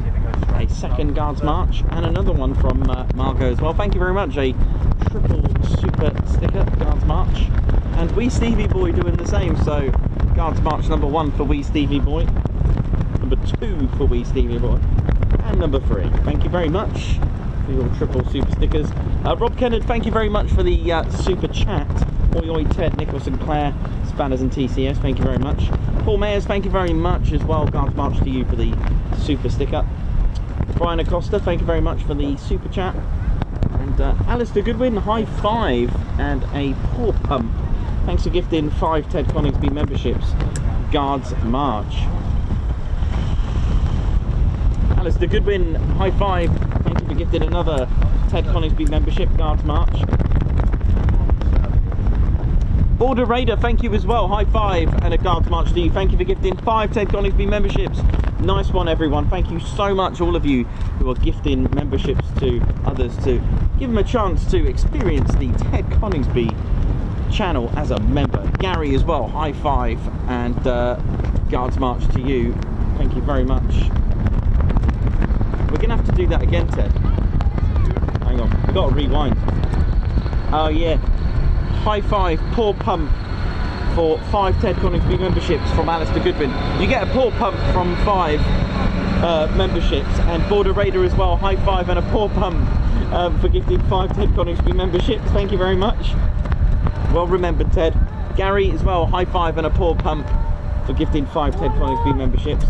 A second Guards March and another one from Margot as well. Thank you very much. A triple super sticker, Guards March. And Wee Stevie Boy doing the same. So Guards March number 1 for Wee Stevie Boy. Number 2 for Wee Stevie Boy. And number 3. Thank you very much for your triple super stickers. Rob Kennard, thank you very much for the super chat. Oi oi Ted, Nicholson, Claire, Spanners and TCS, thank you very much. Paul Mayers, thank you very much as well. Guards March to you for the super sticker. Brian Acosta, thank you very much for the super chat. And Alistair Goodwin, high five and a paw pump. Thanks for gifting 5 Ted Coningsby memberships. Guards March. Alistair Goodwin, high five. Thank you for gifting another Ted Coningsby membership. Guards March. Border Raider, thank you as well. High five and a Guards March to you. Thank you for gifting 5 Ted Coningsby memberships. Nice one, everyone. Thank you so much, all of you who are gifting memberships to others to give them a chance to experience the Ted Coningsby channel as a member. Gary as well, high five and Guards March to you. Thank you very much. We're going to have to do that again, Ted. Hang on, we've got to rewind. Oh, yeah. High five, paw pump for 5 Ted Coningsby memberships from Alistair Goodwin. You get a paw pump from 5 memberships, and Border Raider as well. High five and a paw pump for gifting 5 Ted Coningsby memberships. Thank you very much. Well remembered, Ted. Gary as well. High five and a paw pump for gifting 5 Ted Coningsby memberships.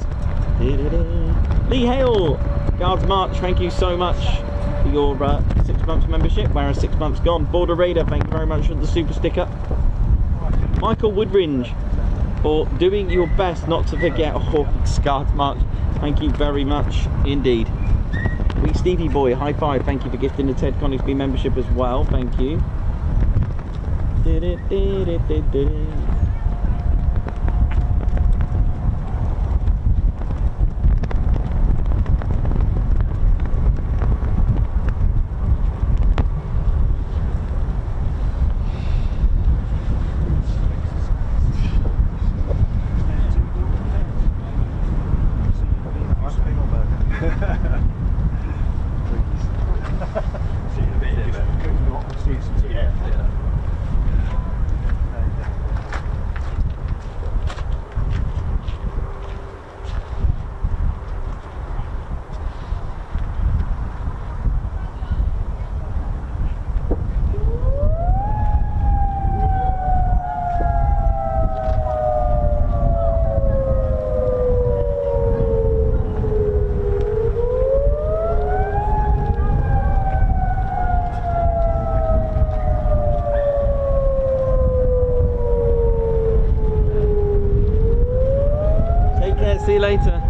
Lee Hale, Guards March. Thank you so much for your 6 months membership, whereas 6 months gone. Border Raider, thank you very much for the super sticker. Michael Woodringe, for doing your best not to forget Hawks. Guards March, thank you very much indeed. Wee Stevie Boy, high five, thank you for gifting the Ted Coningsby membership as well, thank you. See you later.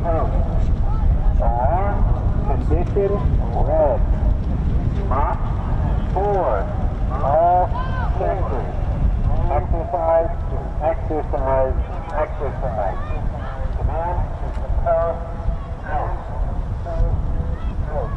approach. Alarm condition red. Mach 4. All sectors. Exercise, exercise, exercise. Command, post, out. Post, out.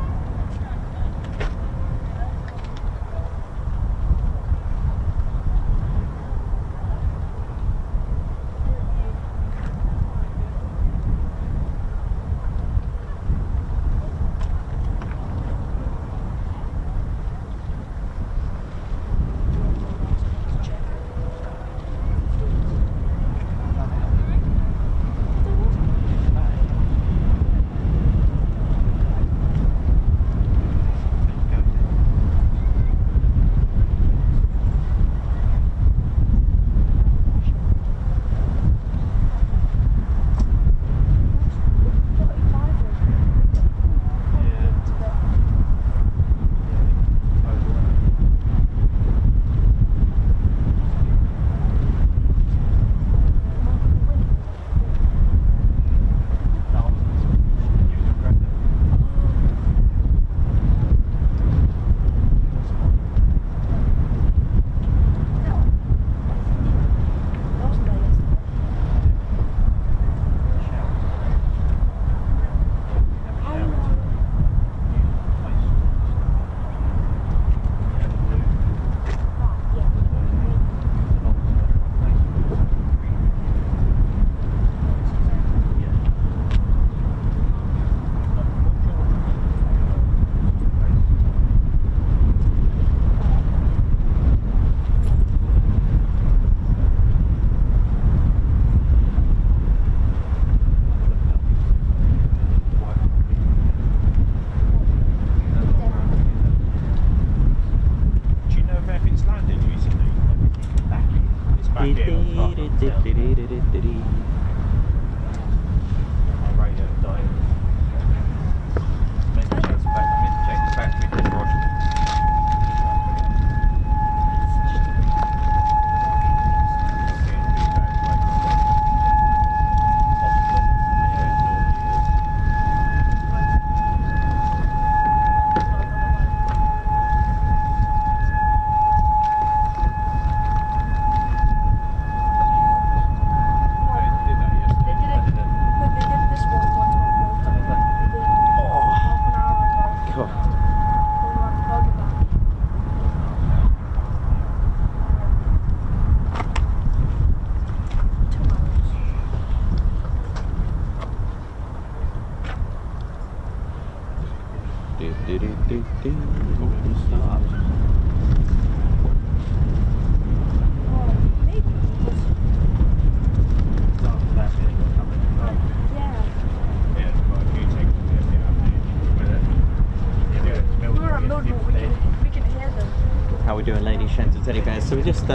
How we doing, ladies, gents, and teddy bears? So we're just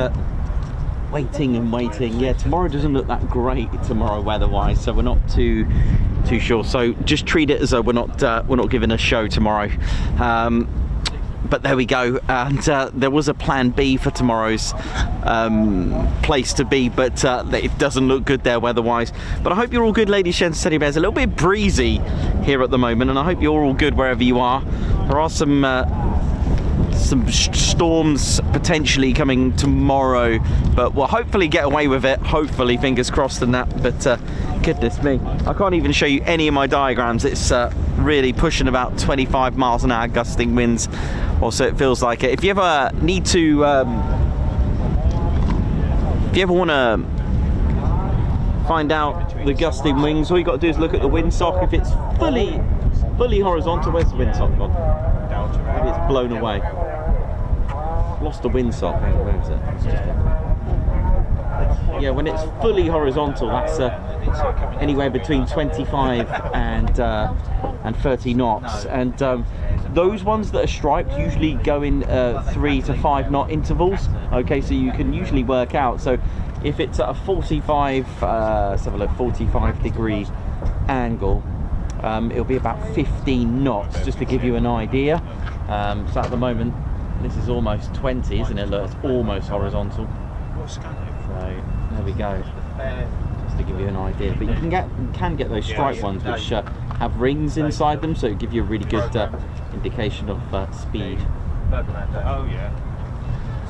waiting and waiting. Yeah, tomorrow doesn't look that great tomorrow weather-wise, so we're not too sure. So just treat it as though we're not giving a show tomorrow. But there we go, and there was a plan B for tomorrow's place to be, but it doesn't look good there weather-wise. But I hope you're all good, ladies, gents, teddy bears. A little bit breezy here at the moment, and I hope you're all good wherever you are. There are some storms potentially coming tomorrow, but we'll hopefully get away with it. Hopefully, fingers crossed and that. But goodness me, I can't even show you any of my diagrams. It's really pushing about 25 miles an hour gusting winds, or so it feels like it. If you ever need to, if you ever want to find out the gusting winds, all you got to do is look at the windsock. If it's fully horizontal, where's the windsock gone? Maybe it's blown away. Lost the windsock. Where is it? Yeah, when it's fully horizontal, that's anywhere between 25 and 30 knots. And those ones that are striped usually go in 3 to 5 knot intervals. Okay, so you can usually work out. So if it's at a 45, let's have a look, 45 degree angle, it'll be about 15 knots, just to give you an idea. So at the moment, this is almost 20, isn't it? Look, it's almost horizontal. So there we go. to give you an idea. But you can get those striped ones which have rings inside them, so it give you a really good indication of speed. Oh yeah.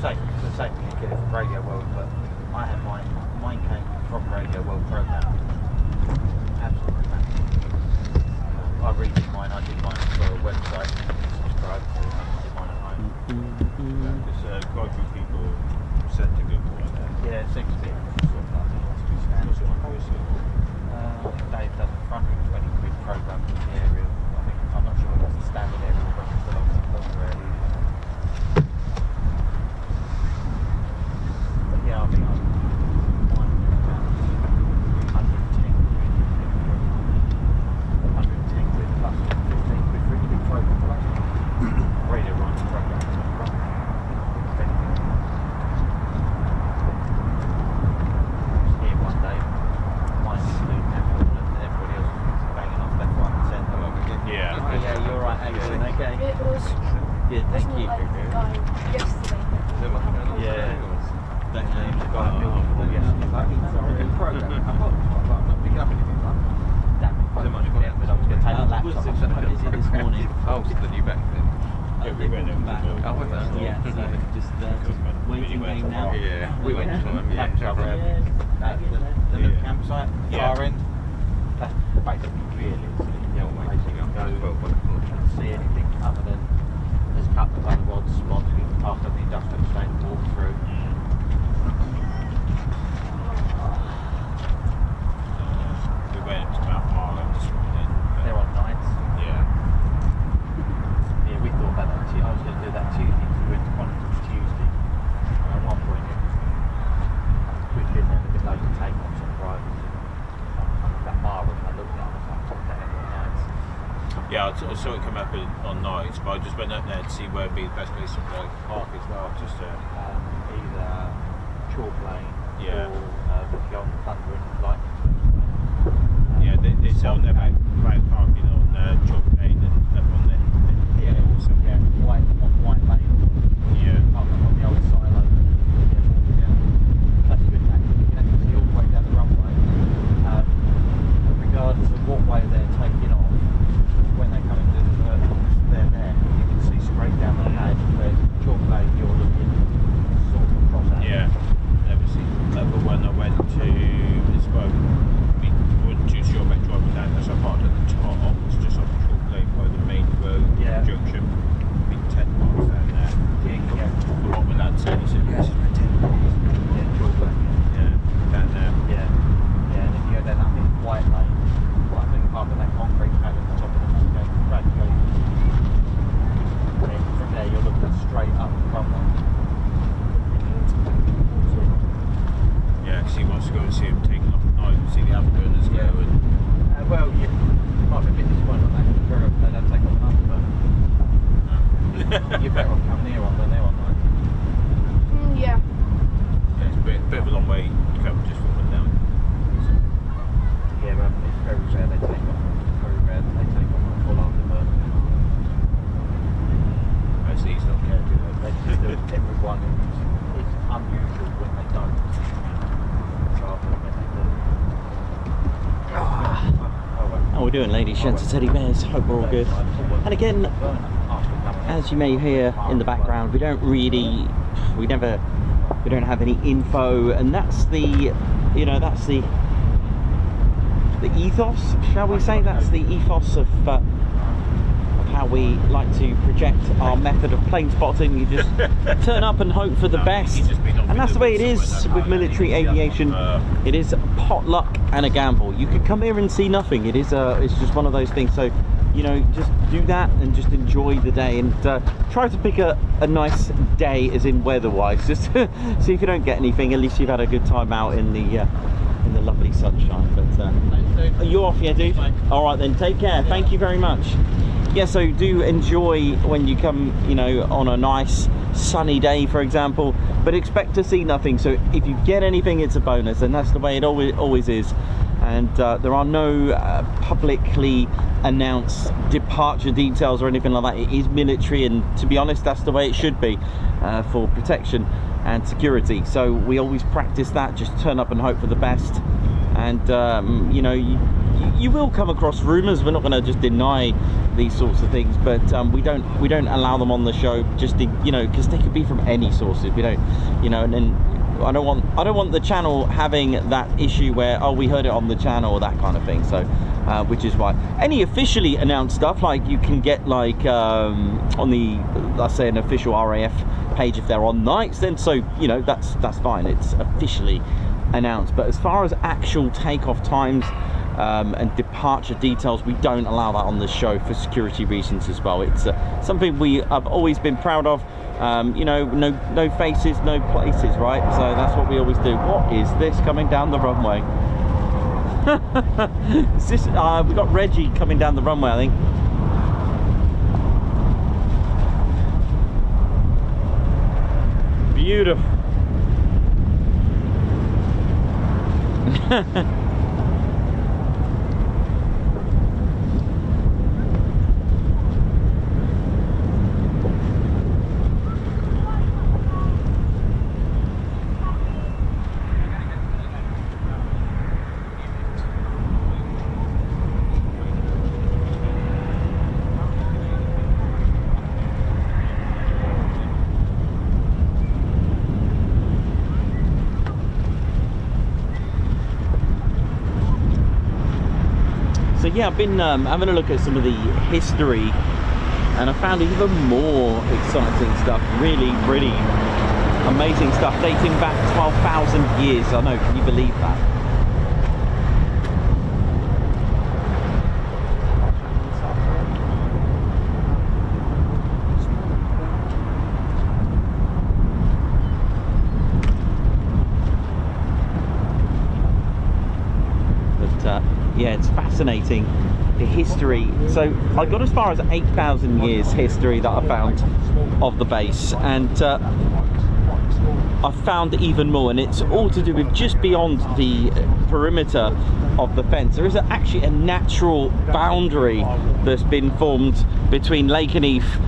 Same thing you get it from Radio World, but I had mine came from Radio World program. Absolutely fantastic. I redid mine, I did mine for a website, subscribe to did mine at home. There's quite a few people sent a good one there. Yeah, it seems to be sort of like standard. Dave does a 120 quid program for the area. I think I'm not sure if that's the standard area or whether it's the longer area. But yeah, I think mine around 110 quid plus 15 quid for each big program. Radio runs program. Here one day, mine is losing everyone and everybody else is banging off left, right and centre. Yeah. Oh, yeah, you're right, how you doing? Okay. It was. Good, thank Wasn't you. it like the guy yesterday? Yeah. That name's the guy Mildenhall yesterday. Program. I'm not picking up anything like that. Damn it. So much for that, but I was going to take the laptop. Was it this morning? Oh, so then you back then? We went over back. the Oh, was that? Yeah, so just waiting game now. Yeah, we went to them, yeah. The little campsite, Yeah. far end. That's basically really the old way to go and see anything other than there's a couple of other odd spots we can park at the industrial estate and walk through. We went to Mount Marlow this morning. They're on nights. Yeah. Yeah, we thought about that too. I was going to do that Tuesday. We went to Coningsby Tuesday. And at one point, we'd been there, there'd been loads of take-offs on drivers. That Mara, and I looked at it, I was like, what's that anyway now? Yeah, I saw it come up on nights, but I just went up there to see where would be the best place to park as well. Just to Either chalk lane Yeah. or we could go on Thunder and Lightning. yeah, they sell their back parking on Chalk Lane and up on the Yeah, hills. yeah, white lane. Yeah. Up on the old silo. Yeah. That's good. You can actually see all the way down the runway. Regardless of what way they're taking off, when they come into the verticals, they're there. You can see straight down the pad. Whereas chalk lane, you're looking sort of across that. Yeah. Never seen the other one I went to as well. We weren't too sure about driving down there, so I parked at the top. It's just off Chalk Lane by the main road junction. Be 10 miles down there. Yeah. For what my lad said, he said, this is about 10 miles. Yeah, chalk lane. Yeah, down there. Yeah. Yeah, and if you go down that big white lane, like the part of that concrete pad at the top of the mountain, gradually. And from there, you're looking straight up the runway. Yeah, because he wants to go and see him taking off at night, see the afterburners go. And Well, you might be a bit disappointed on that because very often they don't take off an afterburner. You're better off coming here on than they're on night. Yeah. yeah, it's a bit of a long way to come just from one down. Yeah, but it's very rare they take off. Very rare that they take off a full afterburner. I see he's not care to do that. They just do it everyone. It's unusual when they don't. Rather than when they do. How we doing, ladies, gents, and teddy bears? Hope we're all good. And again, as you may hear in the background, we don't have any info, and that's the ethos, shall we say? That's the ethos of how we like to project our method of plane spotting. You just turn up and hope for the best, and that's the way it is with military aviation. It is potluck and a gamble. You could come here and see nothing. It's just one of those things. So, you know, just do that and just enjoy the day, and try to pick a nice day, as in weather-wise. Just see if you don't get anything. At least you've had a good time out in the lovely sunshine. But you're off, yeah, dude? All right then, take care. Thank you very much. Yeah, so do enjoy when you come, you know, on a nice sunny day, for example, but expect to see nothing. So if you get anything, it's a bonus, and that's the way it always is. And there are no publicly announced departure details or anything like that. It is military, and to be honest, that's the way it should be, for protection and security. So we always practice that. Just turn up and hope for the best, and you know, you will come across rumours. We're not going to just deny these sorts of things, but we don't allow them on the show, just to, you know, because they could be from any sources. We don't, you know, and then I don't want the channel having that issue where, oh, we heard it on the channel or that kind of thing. So which is why any officially announced stuff, like you can get like on the, let's say, an official RAF page if they're on nights, then so, you know, that's fine, it's officially announced. But as far as actual takeoff times and departure details, we don't allow that on the show for security reasons as well. It's something we have always been proud of. You know, no faces, no places, right? So that's what we always do. What is this coming down the runway? Is this, we got Reggie coming down the runway, I think. Beautiful. So yeah, I've been having a look at some of the history, and I found even more exciting stuff. Really, really amazing stuff dating back 12,000 years. I know, can you believe that? Yeah, it's fascinating, the history. So I got as far as 8,000 years history that I found of the base, and I found even more, and it's all to do with just beyond the perimeter of the fence. There is actually a natural boundary that's been formed between Lakenheath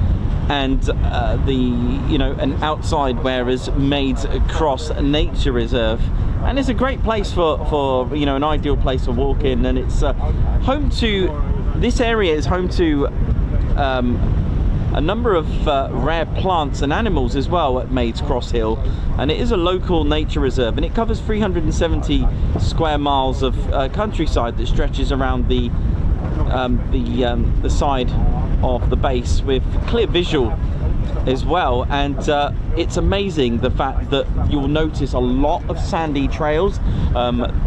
and an outside, whereas Maids Cross Nature Reserve. And it's a great place for you know, an ideal place to walk in, and it's home to, this area is home to a number of rare plants and animals as well at Maids Cross Hill, and it is a local nature reserve, and it covers 370 square miles of countryside that stretches around the side of the base with clear visual as well. And it's amazing the fact that you'll notice a lot of sandy trails.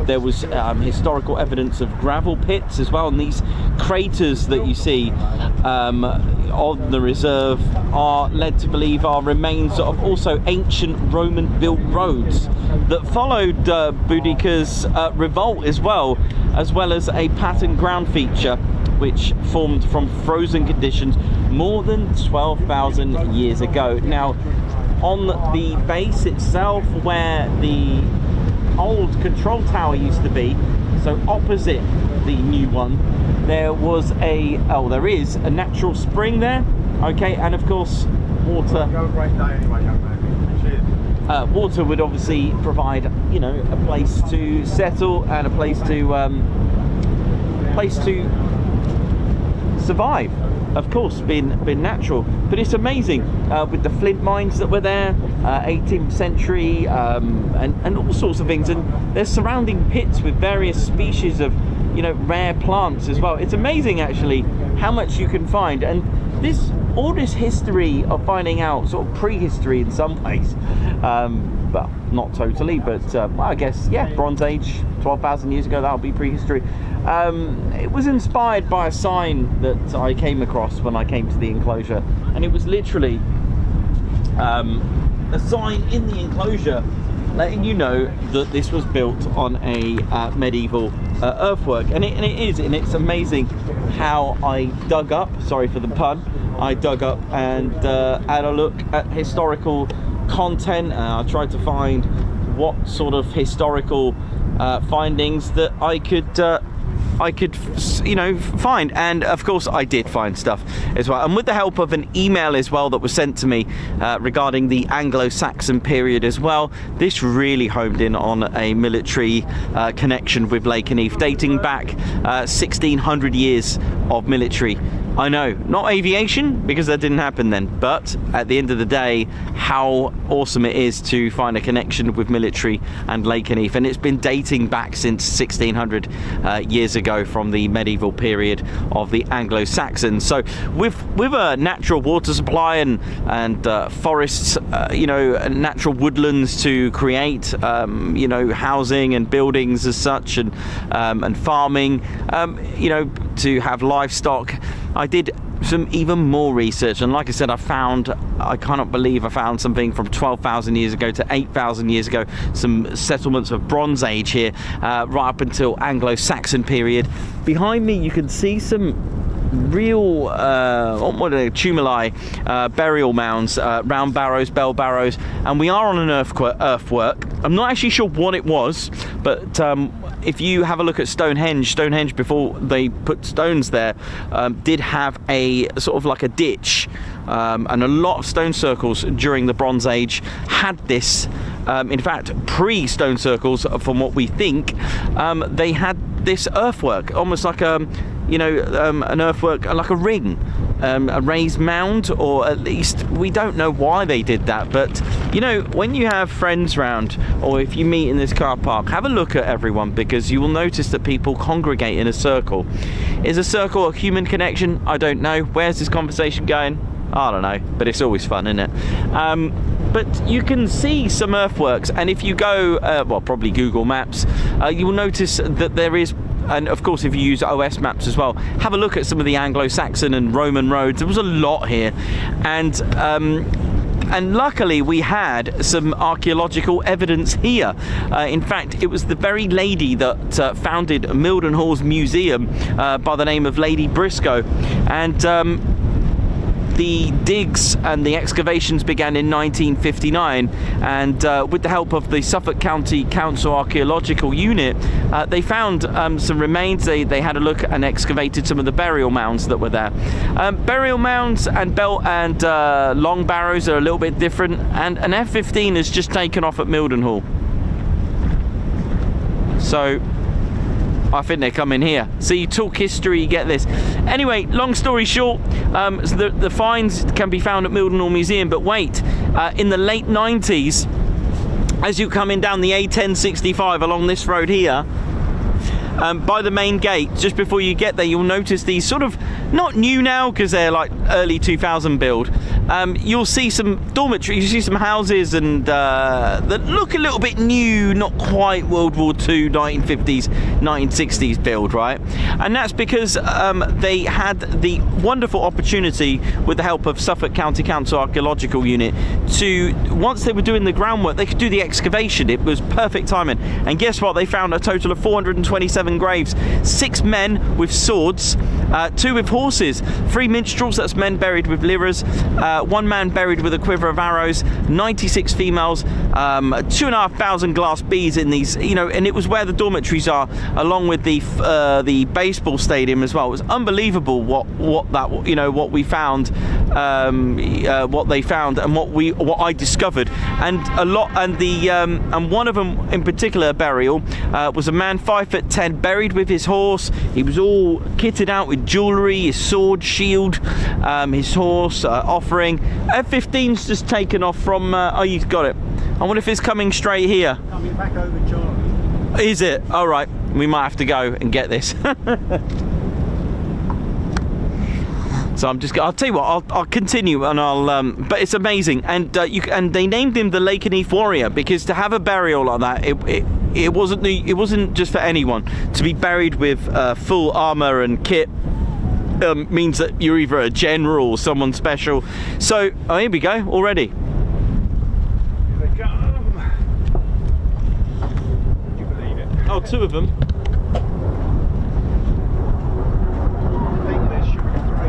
There was historical evidence of gravel pits as well, and these craters that you see on the reserve are led to believe are remains of also ancient Roman built roads that followed Boudicca's revolt as well as a patterned ground feature which formed from frozen conditions more than 12,000 years ago. Now, on the base itself, where the old control tower used to be, so opposite the new one, there is a natural spring there, okay, and of course water. Water would obviously provide, you know, a place to settle and a place to survive, of course, being natural. But it's amazing with the flint mines that were there, 18th century, and all sorts of things, and there's surrounding pits with various species of, you know, rare plants as well. It's amazing actually how much you can find, and all this history of finding out sort of prehistory in some ways, well, not totally, but well, I guess, yeah, Bronze Age, 12,000 years ago, that'll be prehistory. It was inspired by a sign that I came across when I came to the enclosure, and it was literally a sign in the enclosure letting you know that this was built on a medieval earthwork, and it's amazing how I dug up, sorry for the pun, I dug up and had a look at historical content. I tried to find what sort of historical findings that I could I could, you know, find. And of course I did find stuff as well, and with the help of an email as well that was sent to me regarding the Anglo-Saxon period as well. This really homed in on a military connection with Lakenheath, dating back 1600 years of military. I know, not aviation, because that didn't happen then, but at the end of the day, how awesome it is to find a connection with military and Lakenheath. And it's been dating back since 1600 years ago, from the medieval period of the Anglo-Saxons. So with a natural water supply and forests, you know, natural woodlands to create, you know, housing and buildings as such, and farming, you know, to have livestock. I did some even more research, and like I said, I cannot believe I found something from 12,000 years ago to 8,000 years ago, some settlements of Bronze Age here, right up until Anglo-Saxon period. Behind me you can see some real what are they, tumuli, burial mounds, round barrows, bell barrows, and we are on an earthwork. I'm not actually sure what it was, but if you have a look at Stonehenge before they put stones there, did have a sort of like a ditch, and a lot of stone circles during the Bronze Age had this. In fact, pre-stone circles, from what we think, they had this earthwork, almost like you know, an earthwork, like a ring, a raised mound, or at least we don't know why they did that. But you know, when you have friends round, or if you meet in this car park, have a look at everyone, because you will notice that people congregate in a circle. Is a circle a human connection? I don't know. Where's this conversation going? I don't know, but it's always fun, isn't it? But you can see some earthworks, and if you go, well, probably Google Maps, you will notice that there is. And of course, if you use OS maps as well, have a look at some of the Anglo-Saxon and Roman roads. There was a lot here, and luckily we had some archaeological evidence here. In fact, it was the very lady that founded Mildenhall's museum, by the name of Lady Briscoe, and the digs and the excavations began in 1959, and with the help of the Suffolk County Council Archaeological Unit, they found some remains. They had a look and excavated some of the burial mounds that were there. Burial mounds and long barrows are a little bit different, and an F-15 has just taken off at Mildenhall. So I think they're coming here. So you talk history, you get this. Anyway, long story short, so the finds can be found at Mildenhall Museum, but wait, in the late 90s, as you're coming down the A1065 along this road here, by the main gate, just before you get there, you'll notice these sort of, not new now because they're like early 2000 build, you'll see some dormitories, you see some houses, and that look a little bit new, not quite World War II, 1950s, 1960s build, right? And that's because they had the wonderful opportunity, with the help of Suffolk County Council Archaeological Unit, to, once they were doing the groundwork, they could do the excavation. It was perfect timing. And guess what? They found a total of 427 graves, 6 men with swords, 2 with horses, 3 minstrels, that's men buried with liras, 1 man buried with a quiver of arrows, 96 females, 2,500 glass beads in these, you know, and it was where the dormitories are, along with the baseball stadium as well. It was unbelievable what that, you know, what we found, what they found, and what I discovered, and a lot, and the and one of them in particular, burial, was a man 5'10", buried with his horse. He was all kitted out with jewellery, his sword, shield, his horse, offering. F-15's just taken off from, oh, you've got it. I wonder if it's coming straight here. Coming back over Charlie. Is it? All right, we might have to go and get this. So I'm just, I'll tell you what, I'll continue, and but it's amazing, and they named him the Lakenheath Warrior, because to have a burial like that, it wasn't just for anyone. To be buried with full armour and kit means that you're either a general or someone special. So, oh, here we go already. Here they come. Would you believe it? Oh, 2 of them. I think there should be 3.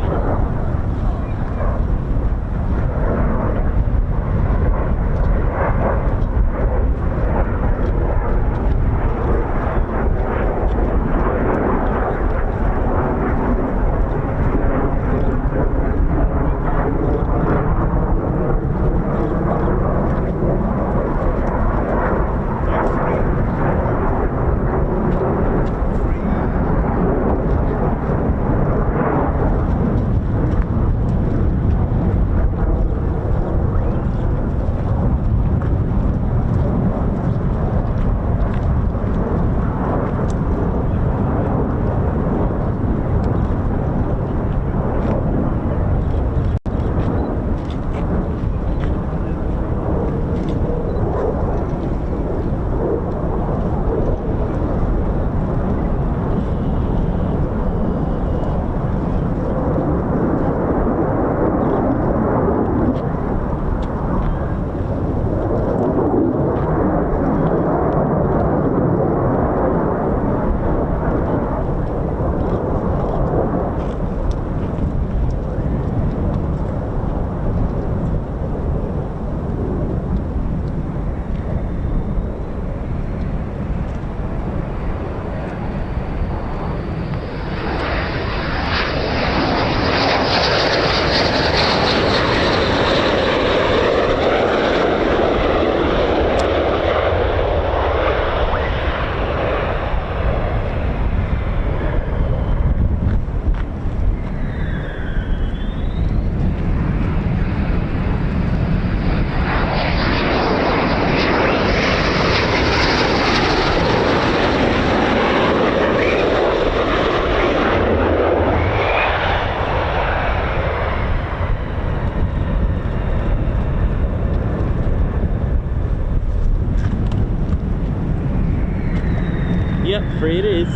free it is.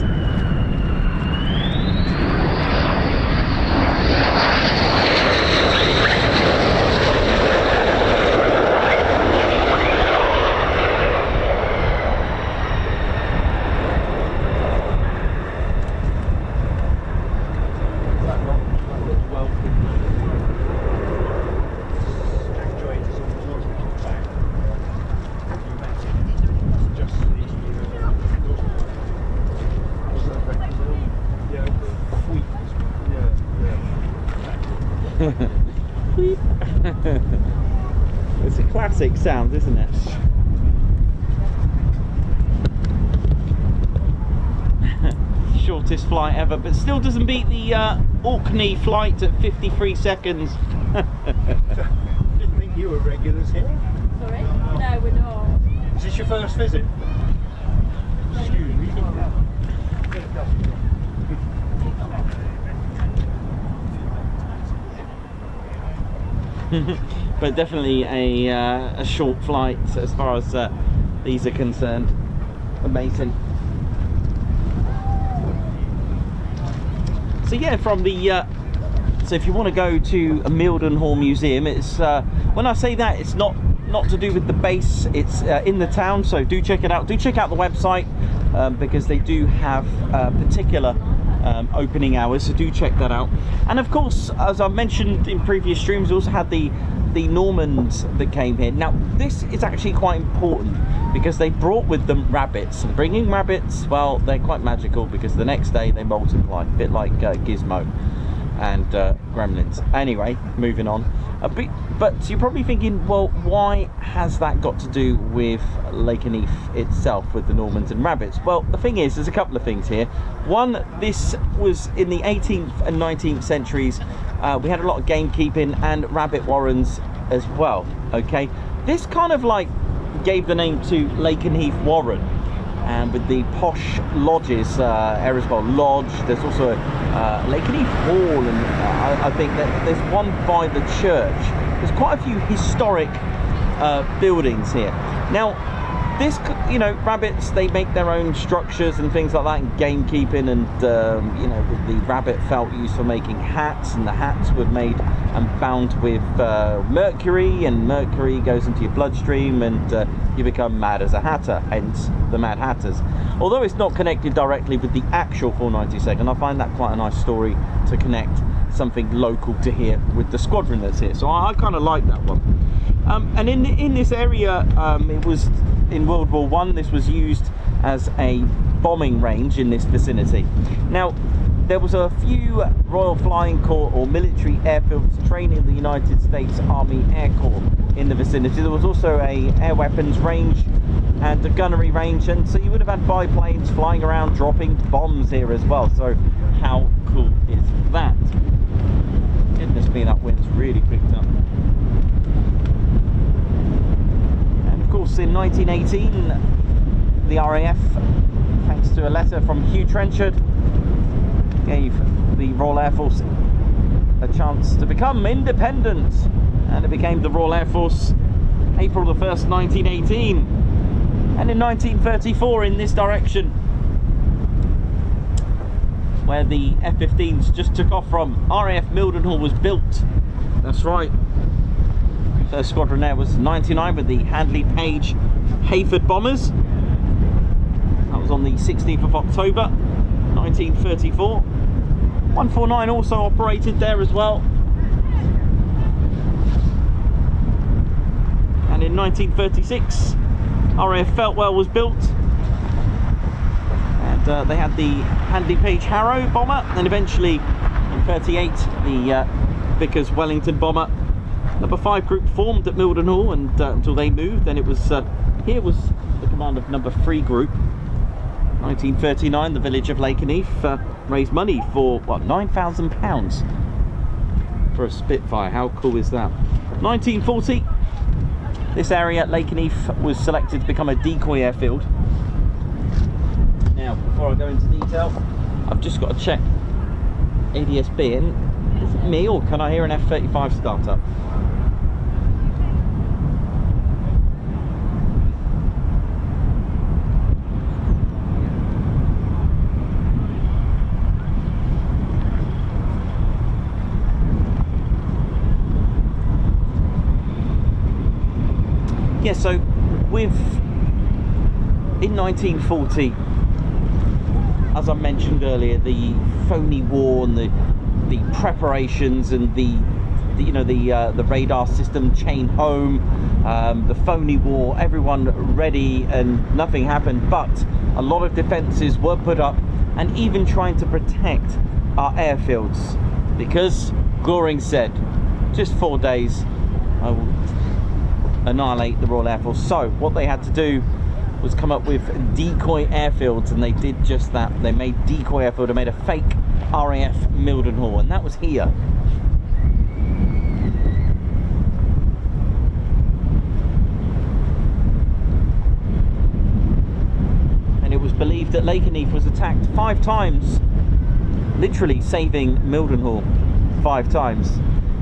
It's a classic sound, isn't it? Shortest flight ever, but still doesn't beat the Orkney flight at 53 seconds. Didn't think you were regulars here. Sorry? No, we're not. Is this your first visit? Excuse me. But definitely a short flight as far as these are concerned. Amazing. So yeah, from the so if you want to go to a Mildenhall museum, it's when I say that, it's not to do with the base, it's in the town, so do check it out. Do check out the website because they do have particular opening hours, so do check that out. And of course, as I've mentioned in previous streams, we also had the Normans that came here. Now this is actually quite important because they brought with them rabbits. Bringing rabbits, well, they're quite magical because the next day they multiply, a bit like Gizmo and Gremlins. Anyway, moving on. But you're probably thinking, well, why has that got to do with Lakenheath itself, with the Normans and rabbits? Well, the thing is, there's a couple of things here. One, this was in the 18th and 19th centuries. We had a lot of gamekeeping and rabbit warrens as well, okay? This kind of like gave the name to Lakenheath Warren, and with the posh lodges, Eriswell Lodge, there's also Lakenheath Hall, and I think that there's one by the church. There's quite a few historic buildings here. Now, this, you know, rabbits, they make their own structures and things like that, and gamekeeping, and you know, the rabbit felt used for making hats, and the hats were made and bound with mercury, and mercury goes into your bloodstream, and you become mad as a hatter, hence the Mad Hatters. Although it's not connected directly with the actual 492nd, I find that quite a nice story to connect something local to here with the squadron that's here, so I kind of like that one. And in this area, it was in World War I, this was used as a bombing range in this vicinity. Now, there was a few Royal Flying Corps or military airfields training the United States Army Air Corps in the vicinity. There was also a air weapons range and a gunnery range, and so you would have had biplanes flying around dropping bombs here as well. So how cool is that? Goodness me, that wind's really picked up. And of course, in 1918, the RAF, thanks to a letter from Hugh Trenchard, gave the Royal Air Force a chance to become independent, and it became the Royal Air Force April the 1st, 1918. And in 1934, in this direction, where the F-15s just took off from, RAF Mildenhall was built. That's right. First squadron there was 99 with the Handley Page Hayford bombers. That was on the 16th of October 1934. 149 also operated there as well. And in 1936, RAF Feltwell was built, and they had the Handley Page Harrow bomber, and eventually in 38 the Vickers Wellington bomber. Number 5 group formed at Mildenhall, and until they moved, then it was here was the command of number 3 group. 1939, the village of Lakenheath raised money for what, £9,000 for a Spitfire. How cool is that? 1940, this area at Lakenheath was selected to become a decoy airfield. Now, before I go into detail, I've just got to check ADSB in. Is it me, or can I hear an F-35 start up? Yeah, so in 1940, as I mentioned earlier, the phony war and the preparations and the radar system chain home, the phony war, everyone ready, and nothing happened. But a lot of defences were put up, and even trying to protect our airfields, because Goring said, just 4 days, I will annihilate the Royal Air Force. So what they had to do was come up with decoy airfields, and they did just that. They made decoy airfield. They made a fake RAF Mildenhall, and that was here. And it was believed that Lakenheath was attacked 5 times, literally saving Mildenhall 5 times.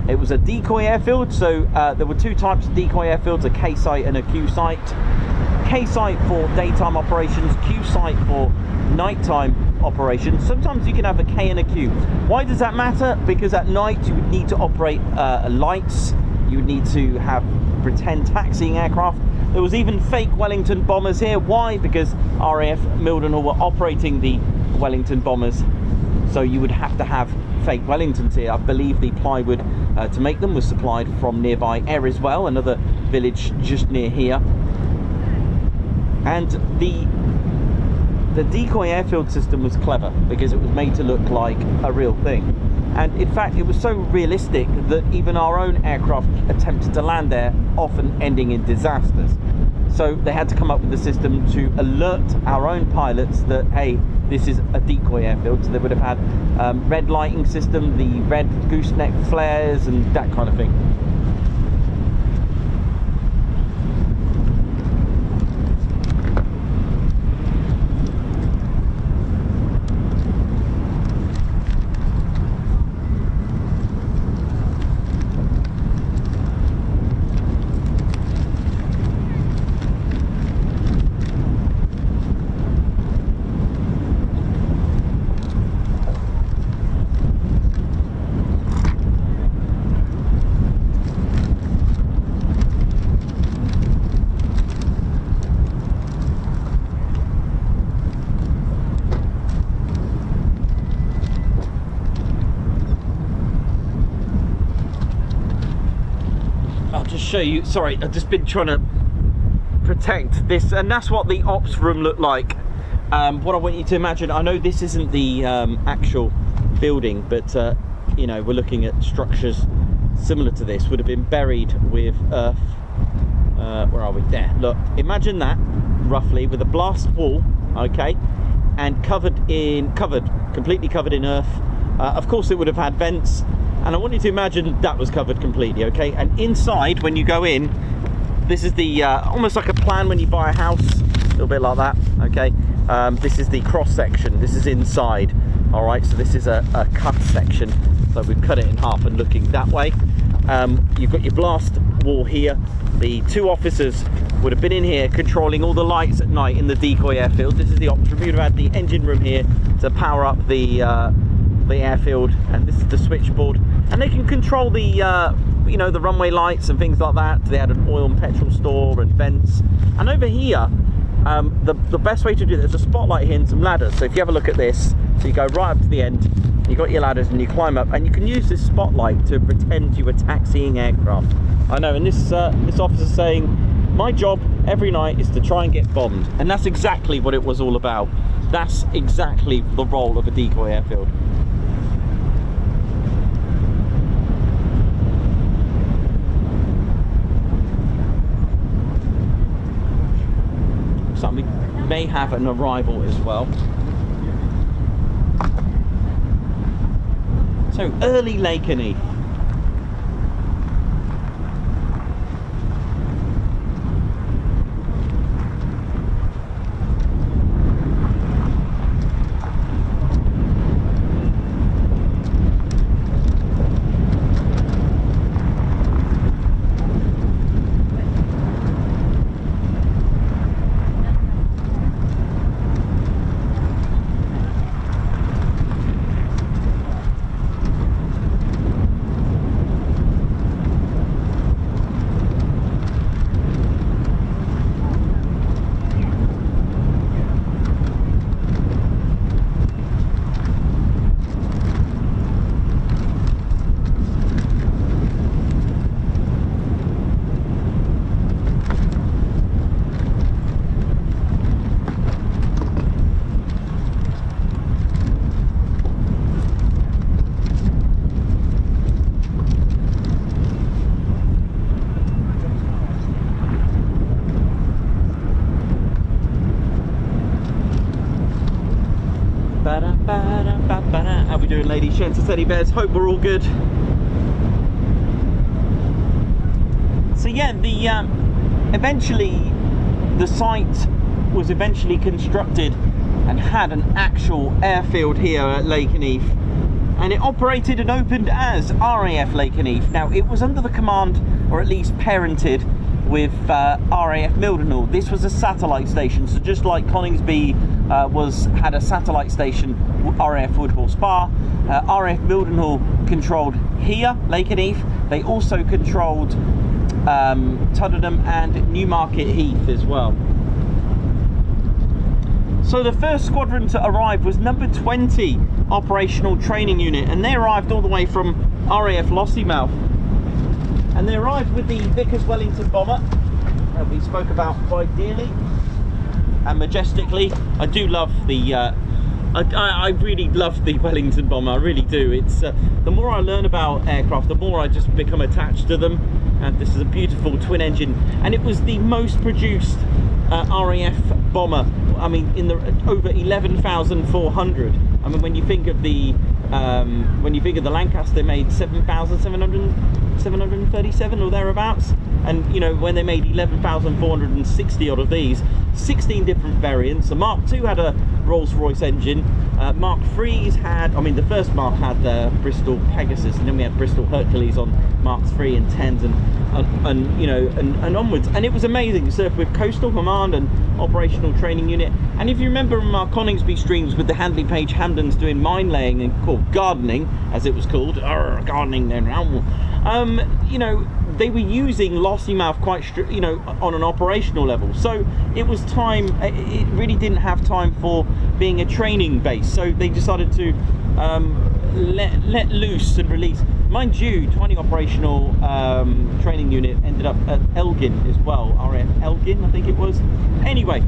It was a decoy airfield, so there were 2 types of decoy airfields, a K site and a Q site. K site for daytime operations, Q site for nighttime operations. Sometimes you can have a K and a Q. Why does that matter? Because at night you would need to operate lights, you would need to have pretend taxiing aircraft. There was even fake Wellington bombers here. Why? Because RAF Mildenhall were operating the Wellington bombers, so you would have to have fake Wellingtons here. I believe the plywood to make them was supplied from nearby Eriswell, another village just near here. And the decoy airfield system was clever because it was made to look like a real thing. And in fact, it was so realistic that even our own aircraft attempted to land there, often ending in disasters. So they had to come up with a system to alert our own pilots that, hey, this is a decoy airfield. So they would have had red lighting system, the red gooseneck flares, and that kind of thing. Show you, sorry, I've just been trying to protect this, and that's what the ops room looked like. What I want you to imagine, I know this isn't the actual building, but you know, we're looking at structures similar to this, would have been buried with earth. Where are we? There, look, imagine that roughly with a blast wall, okay, and completely covered in earth. Of course it would have had vents, and I want you to imagine that was covered completely, okay? And inside, when you go in, this is the almost like a plan when you buy a house, a little bit like that, okay? This is the cross section. This is inside, all right? So this is a cut section. So we've cut it in half and looking that way. You've got your blast wall here. The 2 officers would have been in here controlling all the lights at night in the decoy airfield. This is the ops room. You'd have had the engine room here to power up the airfield, and this is the switchboard, and they can control the you know, the runway lights and things like that. They had an oil and petrol store and vents, and over here the best way to do this, there's a spotlight here and some ladders. So if you have a look at this, so you go right up to the end, you got your ladders and you climb up, and you can use this spotlight to pretend you were taxiing aircraft. I know, and this officer's saying, my job every night is to try and get bombed, and that's exactly what it was all about. That's exactly the role of a decoy airfield. So we may have an arrival as well. So early Lakenheath. doing, ladies, gents, and teddy bears? Hope we're all good. So yeah, eventually the site was eventually constructed and had an actual airfield here at Lakenheath, and it operated and opened as RAF Lakenheath. Now, it was under the command, or at least parented, with RAF Mildenhall. This was a satellite station, so just like Coningsby had a satellite station, RAF Woodhall Spa, RAF Mildenhall controlled here, Lakenheath. They also controlled Tuddenham and Newmarket Heath as well. So the first squadron to arrive was number 20 Operational Training Unit, and they arrived all the way from RAF Lossiemouth. And they arrived with the Vickers Wellington bomber that we spoke about quite dearly and majestically. I do love the I really love the Wellington bomber, I really do. It's the more I learn about aircraft, the more I just become attached to them. And this is a beautiful twin engine, and it was the most produced RAF bomber. I mean, in the over 11,400. I mean, when you think of the Lancaster made 737 or thereabouts, and you know, when they made 11,460 odd of these, 16 different variants. The Mark II had a Rolls-Royce engine. Mark III's had, I mean, the first Mark had the Bristol Pegasus, and then we had Bristol Hercules on Marks III and 10s, and you know, and onwards. And it was amazing. It served with Coastal Command and Operational Training Unit. And if you remember from our Coningsby streams with the Handley Page Hamdens doing mine laying and gardening, as it was called, gardening then, you know, they were using Lossiemouth quite, you know, on an operational level. So it was time. It really didn't have time for being a training base. So they decided to let loose and release. Mind you, 20 operational training unit ended up at Elgin as well. RAF Elgin, I think it was. Anyway,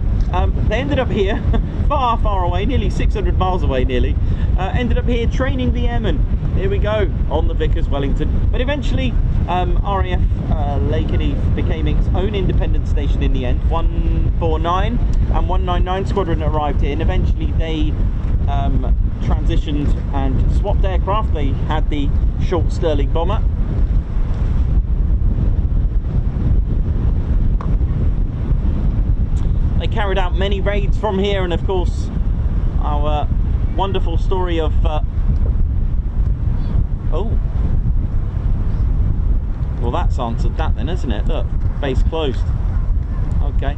they ended up here, far away, nearly 600 miles away, nearly. Ended up here training the airmen. Here we go, on the Vickers Wellington. But eventually, RAF Lakenheath became its own independent station in the end. 149 and 199 Squadron arrived here, and eventually they transitioned and swapped aircraft. They had the short Stirling bomber. They carried out many raids from here, and of course our wonderful story of oh, well, that's answered that then, isn't it? Look, base closed. Okay.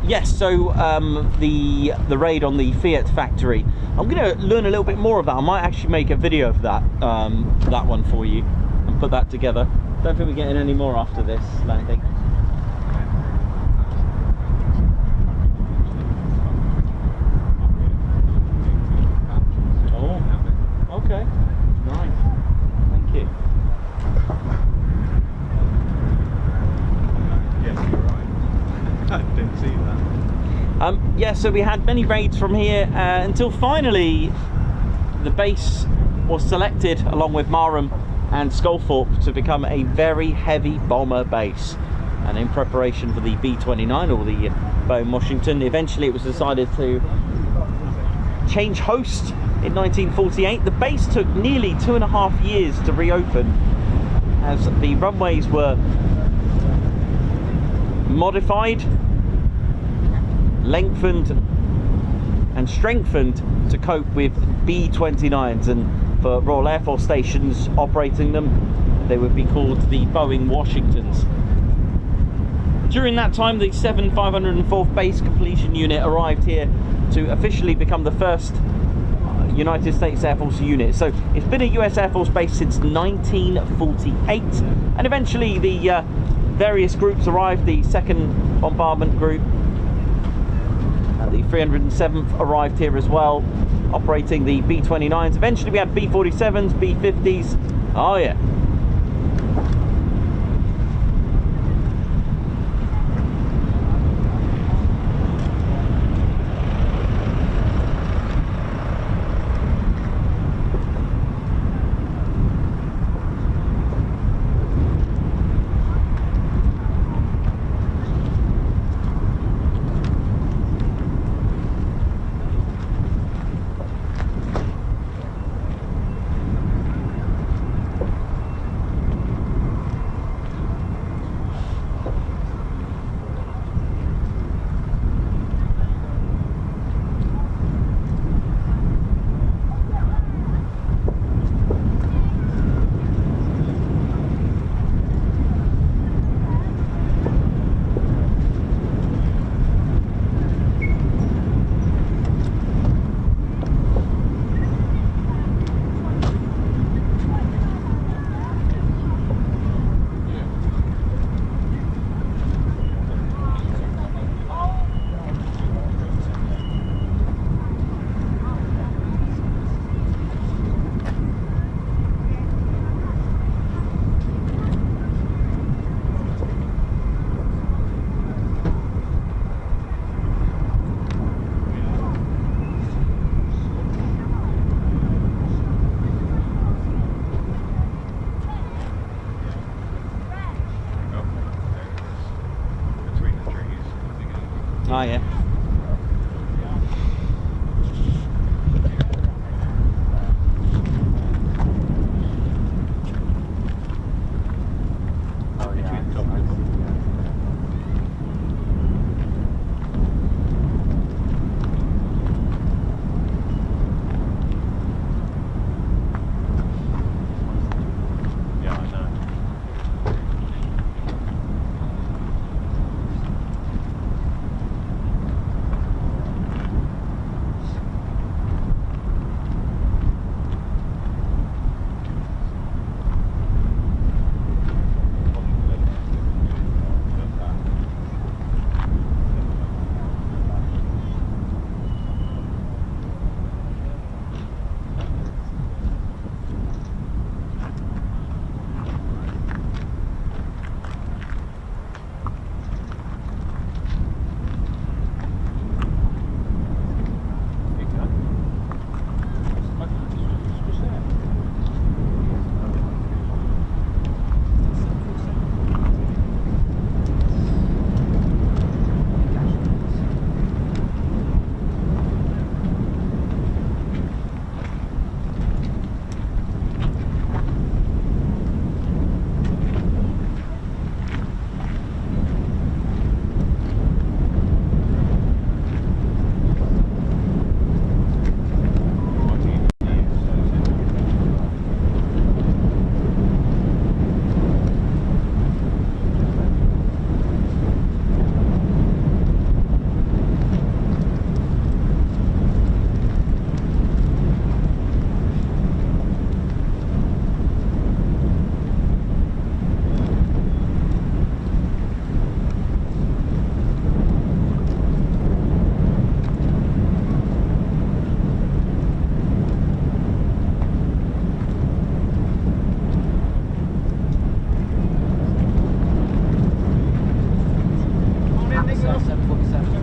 Yes, so the raid on the Fiat factory, I'm going to learn a little bit more of that. I might actually make a video of that, that one for you, and put that together. Don't think we're getting any more after this landing. Oh, okay, nice, thank you. Yes, you're right. I didn't see that. Yeah, so we had many raids from here until finally the base was selected along with Marham and Sculthorpe to become a very heavy bomber base. And in preparation for the B-29 or the Boeing Washington, eventually it was decided to change host in 1948. The base took nearly 2.5 years to reopen as the runways were modified, lengthened and strengthened to cope with B-29s, and for Royal Air Force stations operating them, they would be called the Boeing Washingtons. During that time, the 7504th Base Completion Unit arrived here to officially become the first United States Air Force unit. So it's been a US Air Force base since 1948, and eventually the various groups arrived. The 2nd Bombardment Group, the 307th arrived here as well, operating the B-29s. Eventually we had B-47s, B-50s. Oh yeah. are, yeah.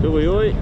Oi, oi.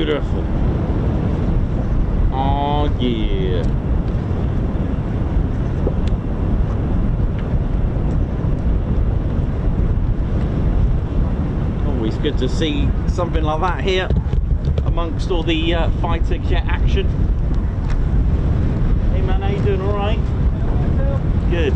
Beautiful. Oh yeah. Always good to see something like that here amongst all the fighter jet action. Hey man, how you doing? All right? Good.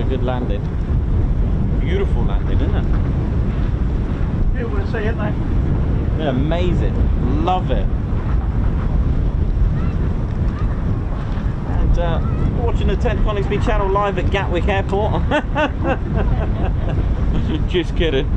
good landing. Beautiful landing, isn't it? Yeah, we'll see it then. Yeah, amazing. Love it. And watching the 10th Coningsby channel live at Gatwick Airport. Just kidding.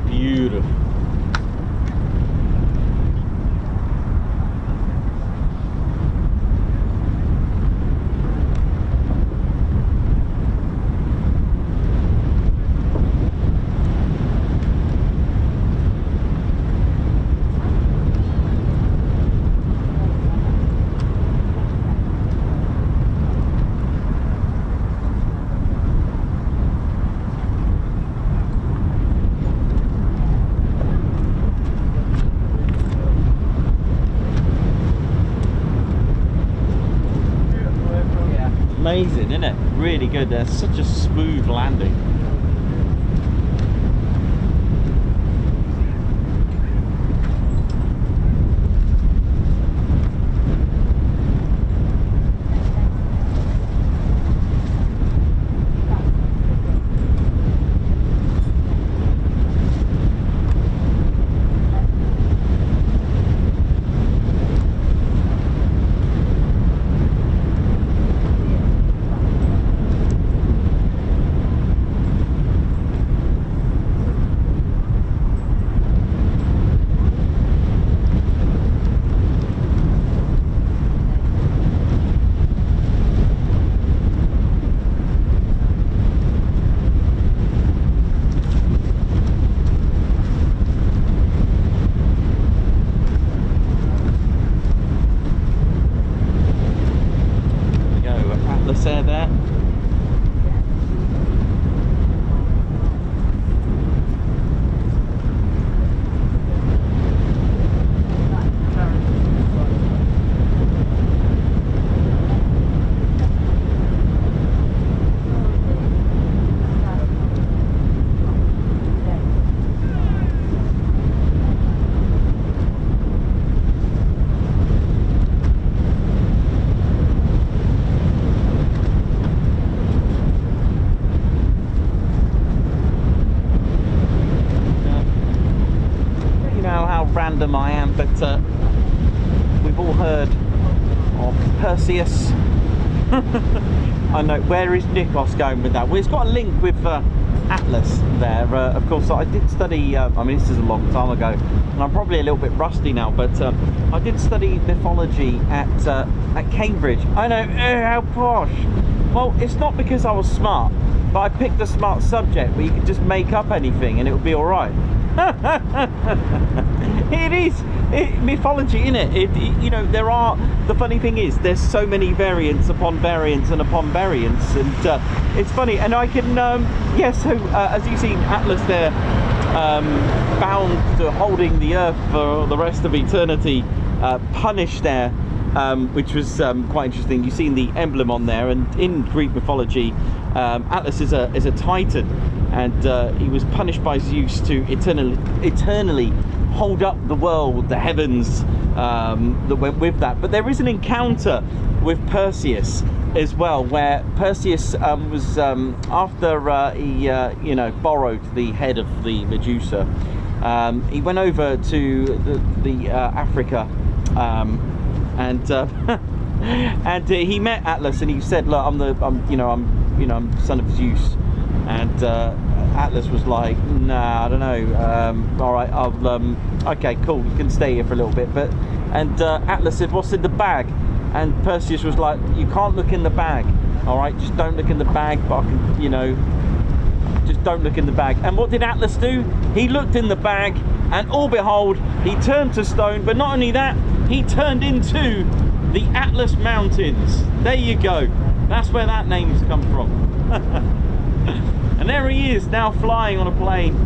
Beautiful. Amazing, isn't it? Really good. There's such a smooth landing. There. Random I am, but we've all heard of Perseus. I know, where is Nikos going with that? Well, it's got a link with Atlas there. Of course, I did study, I mean, this is a long time ago, and I'm probably a little bit rusty now, but I did study mythology at Cambridge. I know, how posh. Well, it's not because I was smart, but I picked a smart subject where you could just make up anything and it would be all right. It is mythology, innit? You know, there are, the funny thing is there's so many variants upon variants and upon variants, and it's funny. And I can yes, so as you've seen, Atlas there, bound to holding the earth for the rest of eternity, punished there, which was quite interesting. You've seen the emblem on there, and in Greek mythology, Atlas is a titan, and he was punished by Zeus to eternally hold up the world, the heavens, that went with that. But there is an encounter with Perseus as well, where Perseus was after he you know, borrowed the head of the Medusa. He went over to the Africa, and and he met Atlas, and he said, "Look, I'm son of Zeus." And Atlas was like, "Nah, I don't know. All right, okay, cool. You can stay here for a little bit." But Atlas said, "What's in the bag?" And Perseus was like, "You can't look in the bag. All right, just don't look in the bag. But I can, you know, just don't look in the bag." And what did Atlas do? He looked in the bag, and all behold, he turned to stone. But not only that, he turned into the Atlas Mountains. There you go. That's where that name's come from. And there there he is, now flying on a plane.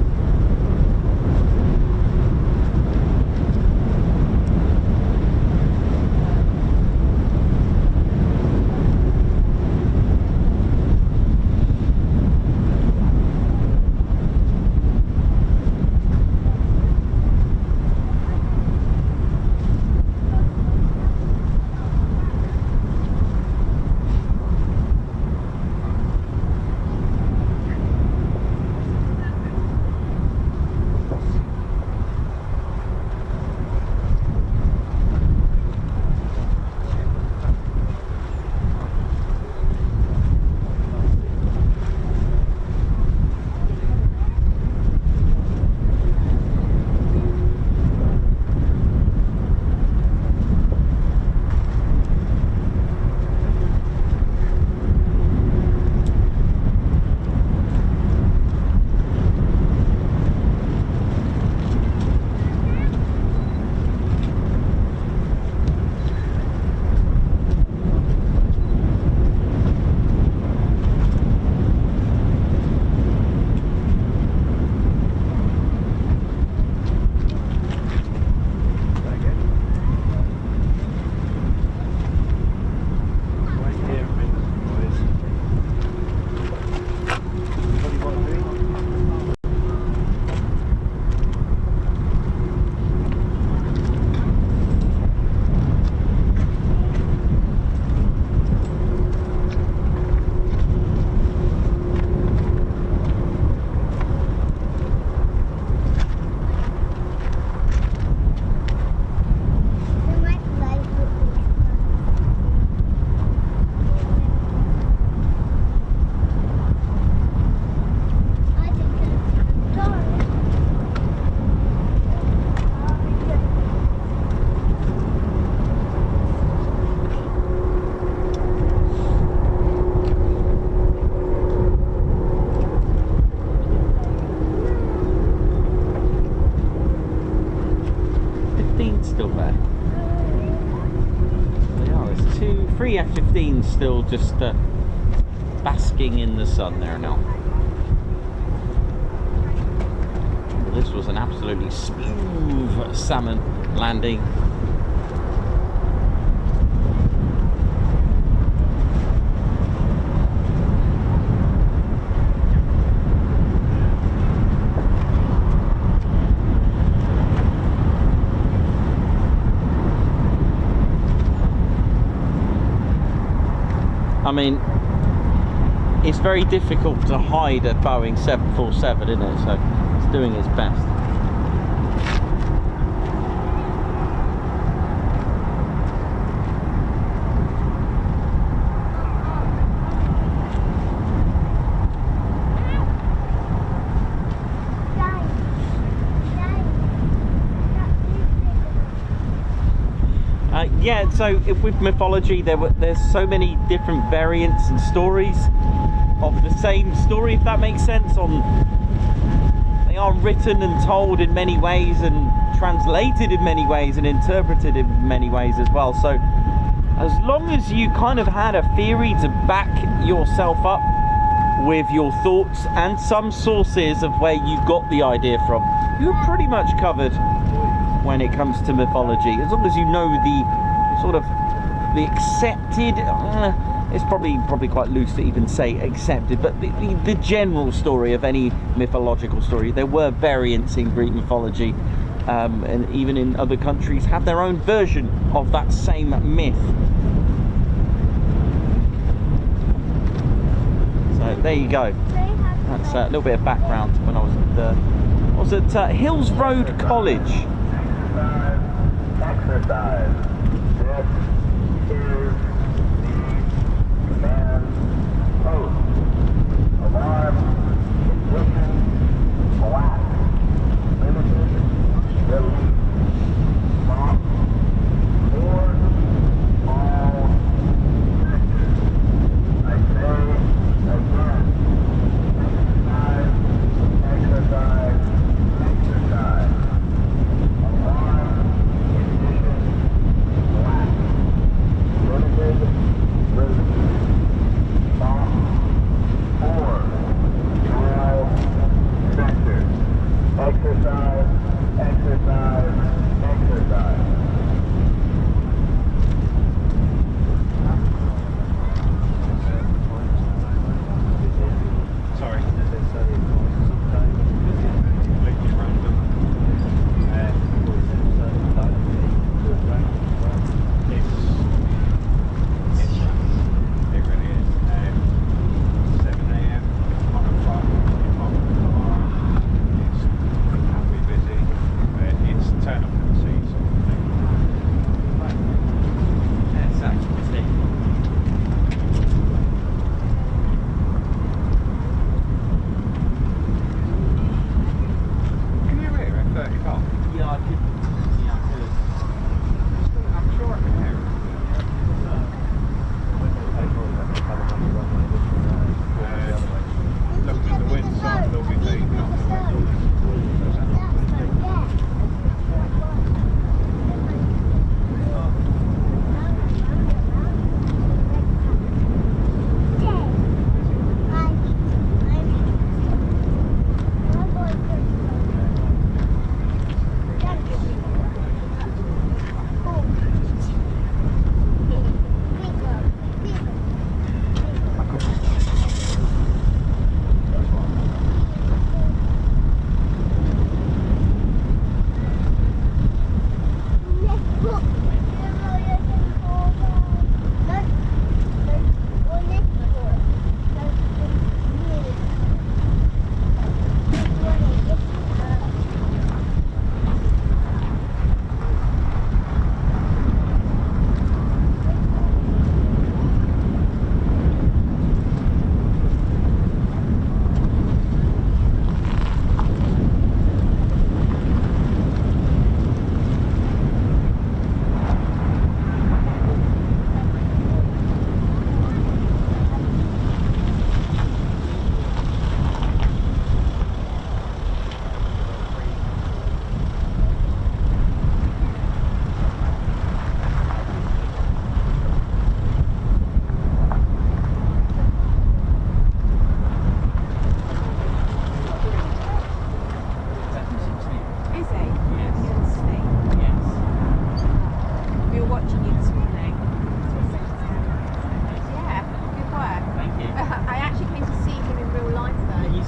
Three F-15s still just basking in the sun there now. This was an absolutely smooth salmon landing. I mean, it's very difficult to hide a Boeing 747, isn't it? So it's doing its best. Yeah, so with mythology, there's so many different variants and stories of the same story, if that makes sense. They are written and told in many ways, and translated in many ways, and interpreted in many ways as well. So as long as you kind of had a theory to back yourself up with your thoughts and some sources of where you got the idea from, you're pretty much covered when it comes to mythology. As long as you know the sort of the accepted, it's probably quite loose to even say accepted, but the general story of any mythological story. There were variants in Greek mythology, and even in other countries have their own version of that same myth. So there you go. That's a little bit of background when I was at Hills Road College. Exercise. This is the command post. Alarm condition black. Limited release. Stop. Board all sectors. I say again. Exercise. Exercise. Exercise. Alarm condition black.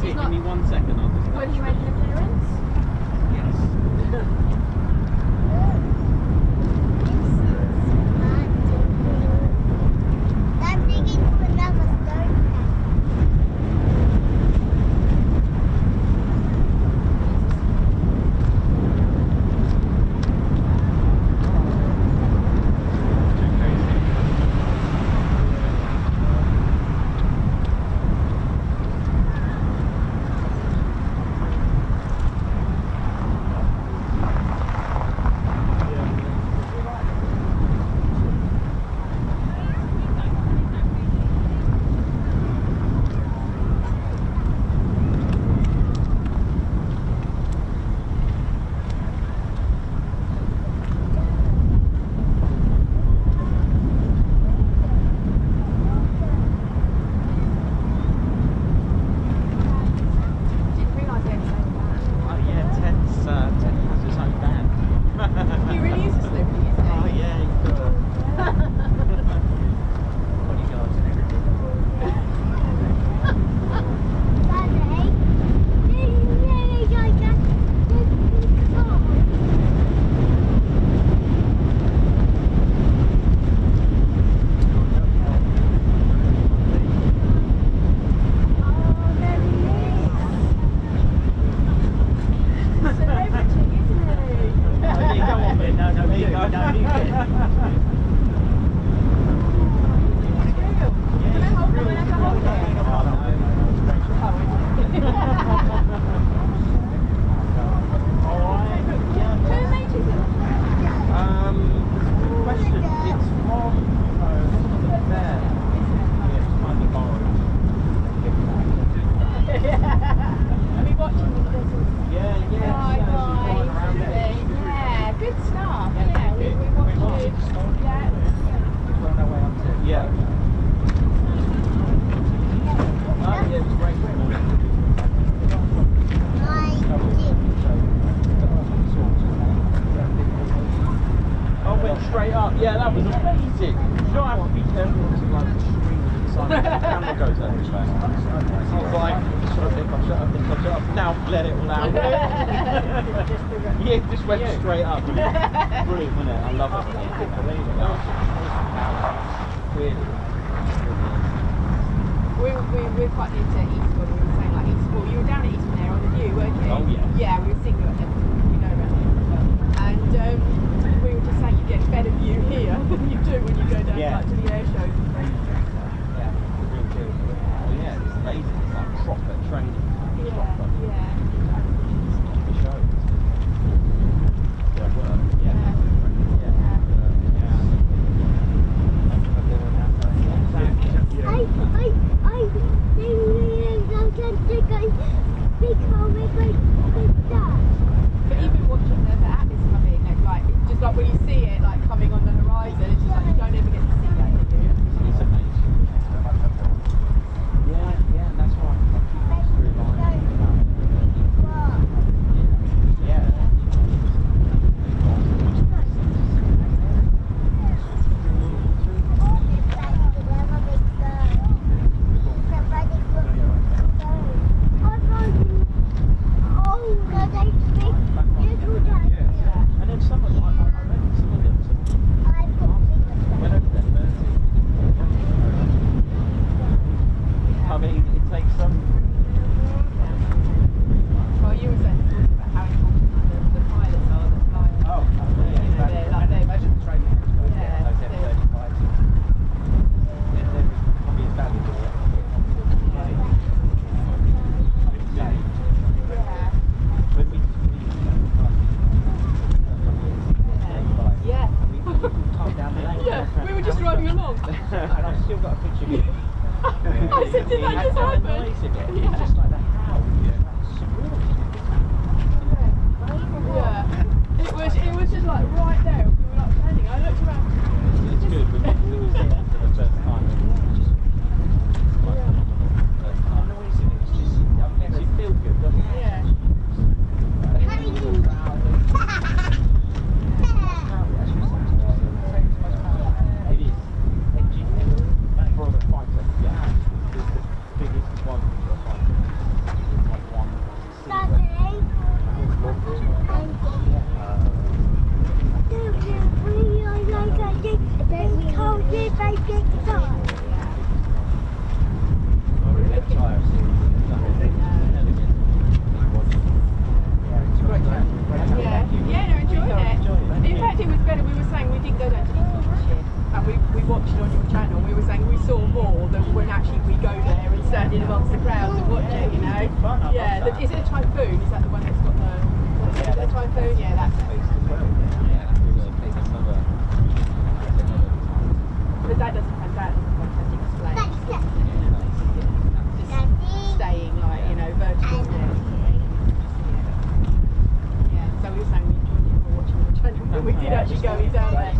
it. Give me 1 second. I'll just. When you make an appearance? Yes. I'm digging to another stone. Yeah, that was amazing. You don't have to be careful to like scream with the sun. The camera goes out this fast. I was like, shut up. Now let it all out. Yeah, it just went straight up. Brilliant, wasn't it? I love it. We're quite near to Eastbourne. We were saying like Eastbourne. You were down at Eastbourne there on the view, weren't you? Oh yeah. Yeah, we were seeing you know around here. And we were just saying you get a better view here than you do when you go down like, to the air shows and things. Yeah, real deal. Well, yeah, it's amazing. It's like proper training. Proper. Yeah. The show. Yeah, work. Yeah. But even watching the atlas come in, it's like just like when you see it like coming on the horizon, it's just like you don't ever get to see that, do you? It's amazing. Yeah, and that's why I keep reminding about it. Yeah. And then some of them, I read some of them, went over there 30. I mean, it takes some. Well, you were saying about how important the pilots are that fly. Oh, they're like they imagine the training. Yeah, Those F-35s. They're probably as valuable. Yeah. Come down the lane. Yeah, we were just driving along. And I've still got a picture of you. I said, did that just happen? It's just like the howl. Yeah. It was just like right there. We were like standing. I looked around. It's good. We was there for the first time. It's just quite phenomenal. It makes you feel good, doesn't it? Yeah. It is. For a fighter, yeah. It's the biggest one for a fighter. able to watch it, you know. Yeah, is it a Typhoon? Is that the one that's got the... Is it a Typhoon? Yeah, that's it. But that doesn't have fantastic display. Just staying like, you know, vertical. Yeah, so we were saying we enjoyed it for watching the channel, but we did actually go down there.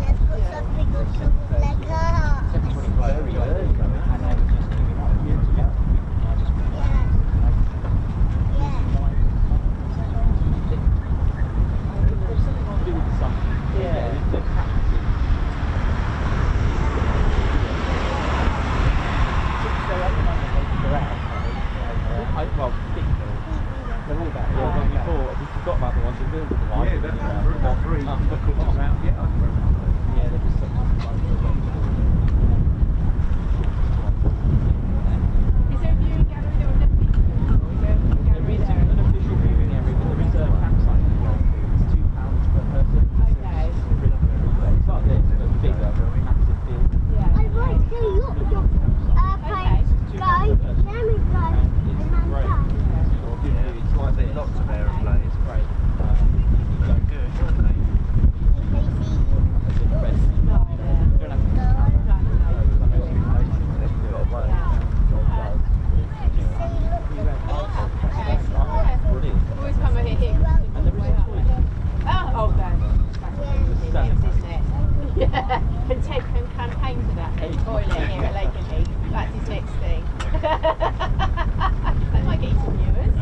Can Ted campaign for that toilet here at Lakenheath? That's his next thing. That might get you some viewers.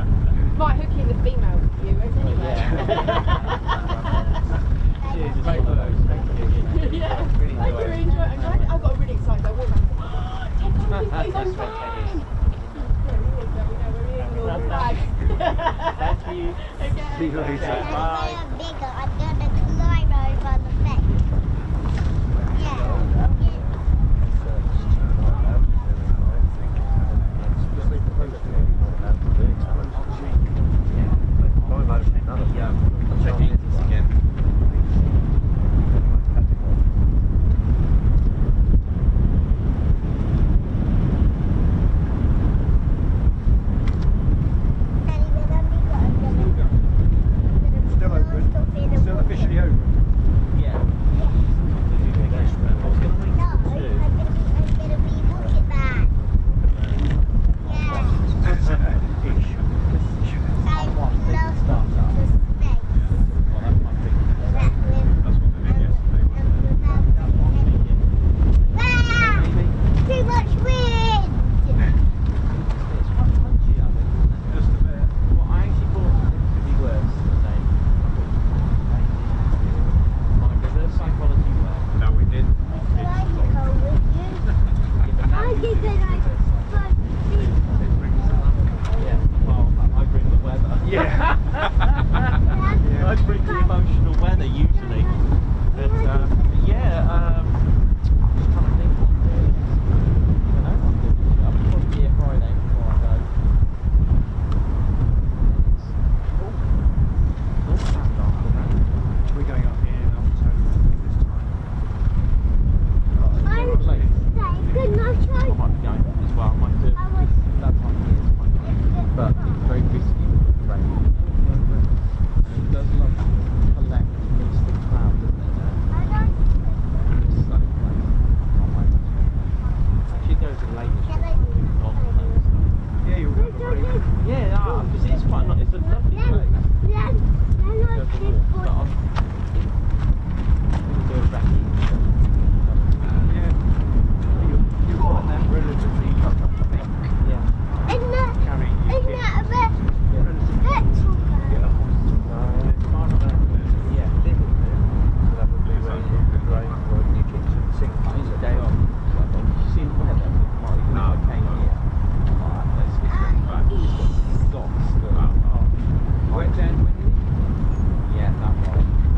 Might hook in the female viewers anyway. Yeah, I really enjoy it. I got really excited. I walked around and said, Ted, come on, Thank you. Okay. See you later. I'm gonna climb over the fence. Still officially open. Yeah. That's pretty emotional weather usually. But I'm trying to think what day. I don't know. I'll probably be here Friday before I go. We're going up here in October this time. I'm saying good night, I might be going as well. I might do that time of year. But it's very risky with the rain. It does look collect against the cloud, doesn't it? It's sunny place. Actually, there's a lake. Yeah, you'll go away. Yeah, because it's quite nice. It's a lovely place. But I'll do a recce. Yeah. You'll find them relatively Yeah. carry you Isn't get that a bit relatively petrol gun? It's a day off. You see the weather? Tomorrow, even if I came here, alright, let's get dots. wet and windy. Yeah, that one.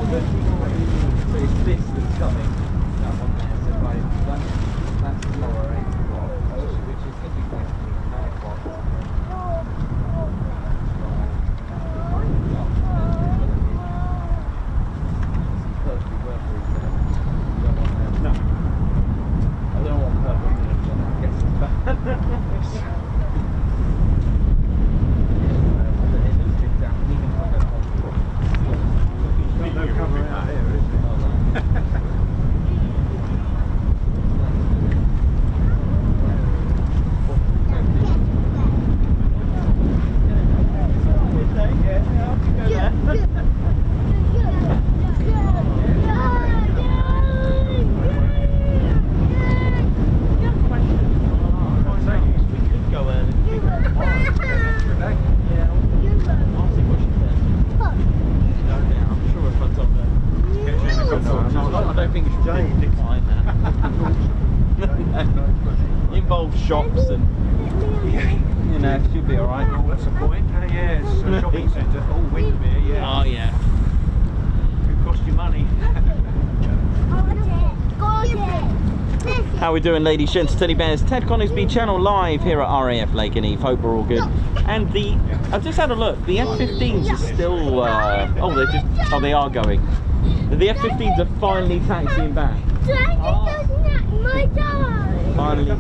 it's this that's coming. That one there. So by that's tomorrow 8 o'clock, which is going to be 9 o'clock. No. I don't want purple moves on that. I guess it's bad. No cover out here, is it? Involves shops and you know, she'll be all right. Oh, that's a point. Yeah, it's a shopping centre. Oh, Windermere, yeah. Oh yeah. It cost you money. How we doing, ladies, gents, teddy bears? Ted Coningsby channel live here at RAF Lakenheath. Hope we're all good. And I've just had a look. The F-15s are still. They are going. The F-15s are finally taxiing back. Finally.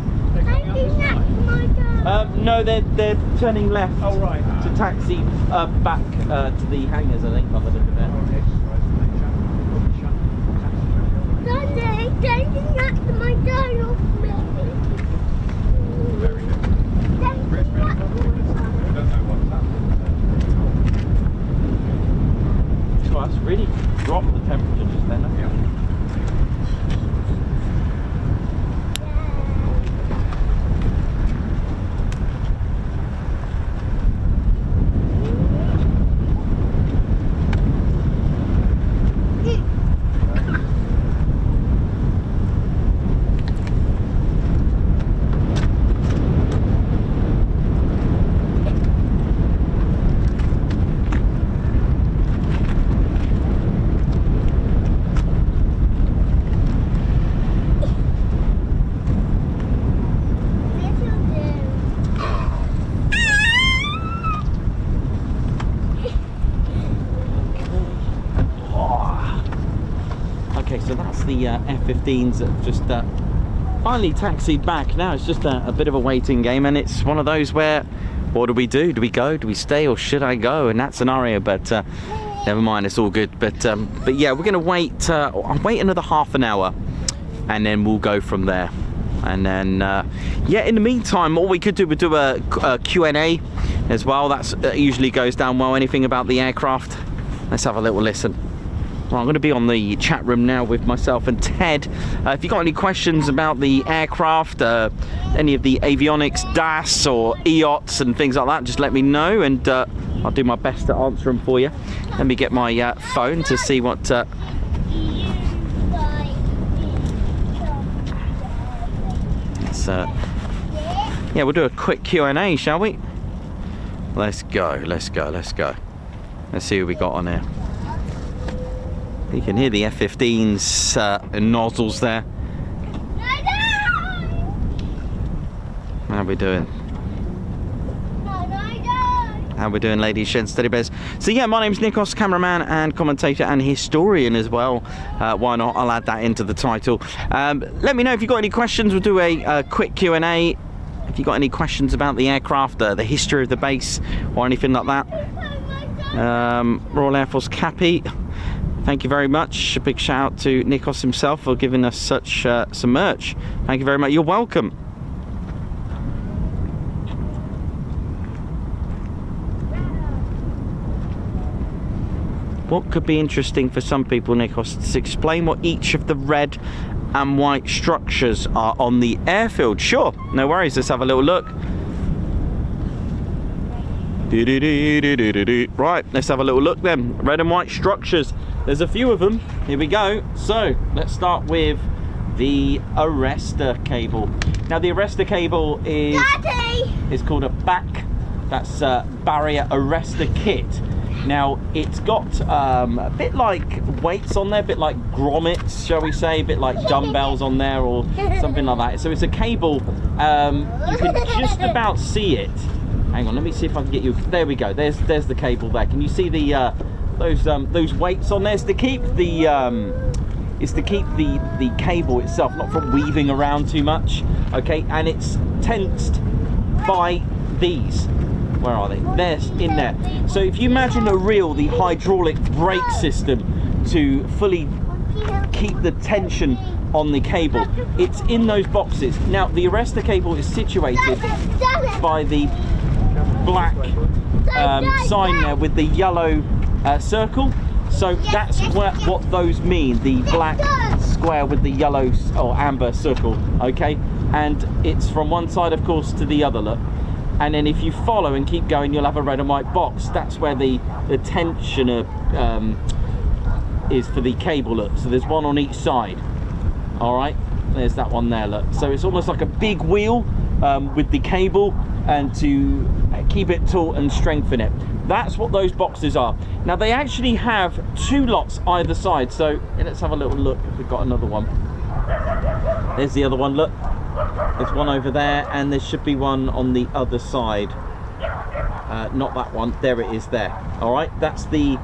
No, they're turning left to taxi back to the hangars, I think, by the look of it. So that's really dropped the temperature just then, hasn't it? Okay, so that's the F-15s that have just finally taxied back. Now it's just a bit of a waiting game, and it's one of those where, what do we do? Do we go? Do we stay, or should I go? In that scenario, but never mind, it's all good. But yeah, we're gonna wait. I'll wait another half an hour, and then we'll go from there. And then yeah, in the meantime, all we could do would do a Q&A as well. That usually goes down well. Anything about the aircraft? Let's have a little listen. Well, I'm going to be on the chat room now with myself and Ted. If you've got any questions about the aircraft, any of the avionics, DAS or EOTs and things like that, just let me know, and I'll do my best to answer them for you. Let me get my phone to see what... yeah, we'll do a quick Q&A, shall we? Let's go, let's go, let's go. Let's see what we got on here. You can hear the F-15's nozzles there. How we doing? How we doing, ladies, gents, teddy bears? So yeah, my name's Nikos, cameraman and commentator and historian as well. Why not? I'll add that into the title. Let me know if you've got any questions. We'll do a quick Q&A. If you've got any questions about the aircraft, the history of the base, or anything like that. Royal Air Force Cappy, thank you very much. A big shout out to Nikos himself for giving us such some merch. Thank you very much. You're welcome. What could be interesting for some people, Nikos, is explain what each of the red and white structures are on the airfield. Sure, no worries. Let's have a little look. Right, let's have a little look then. Red and white structures. There's a few of them. Here we go. So let's start with the arrestor cable. Now the arrestor cable is called a BAC. That's barrier arrestor kit. Now, it's got a bit like weights on there, a bit like grommets, shall we say, a bit like dumbbells on there or something like that. So it's a cable, you can just about see it. Hang on, let me see if I can get you, there we go, there's the cable there. Can you see the those weights on there? It's to keep the the cable itself not from weaving around too much, okay? And it's tensed by these. Where are they? They're in there. So if you imagine a reel, the hydraulic brake system to fully keep the tension on the cable, it's in those boxes. Now the arrestor cable is situated by the black sign there with the yellow circle. So that's what those mean, the black square with the yellow or amber circle, okay? And it's from one side, of course, to the other, look. And then if you follow and keep going, you'll have a red and white box. That's where the tensioner is for the cable, look. So there's one on each side. All right, there's that one there, look. So it's almost like a big wheel with the cable, and to keep it taut and strengthen it. That's what those boxes are. Now they actually have 2 lots either side. So let's have a little look if we've got another one. There's the other one, look. There's one over there, and there should be one on the other side. Not that one, there it is there. All right, that's the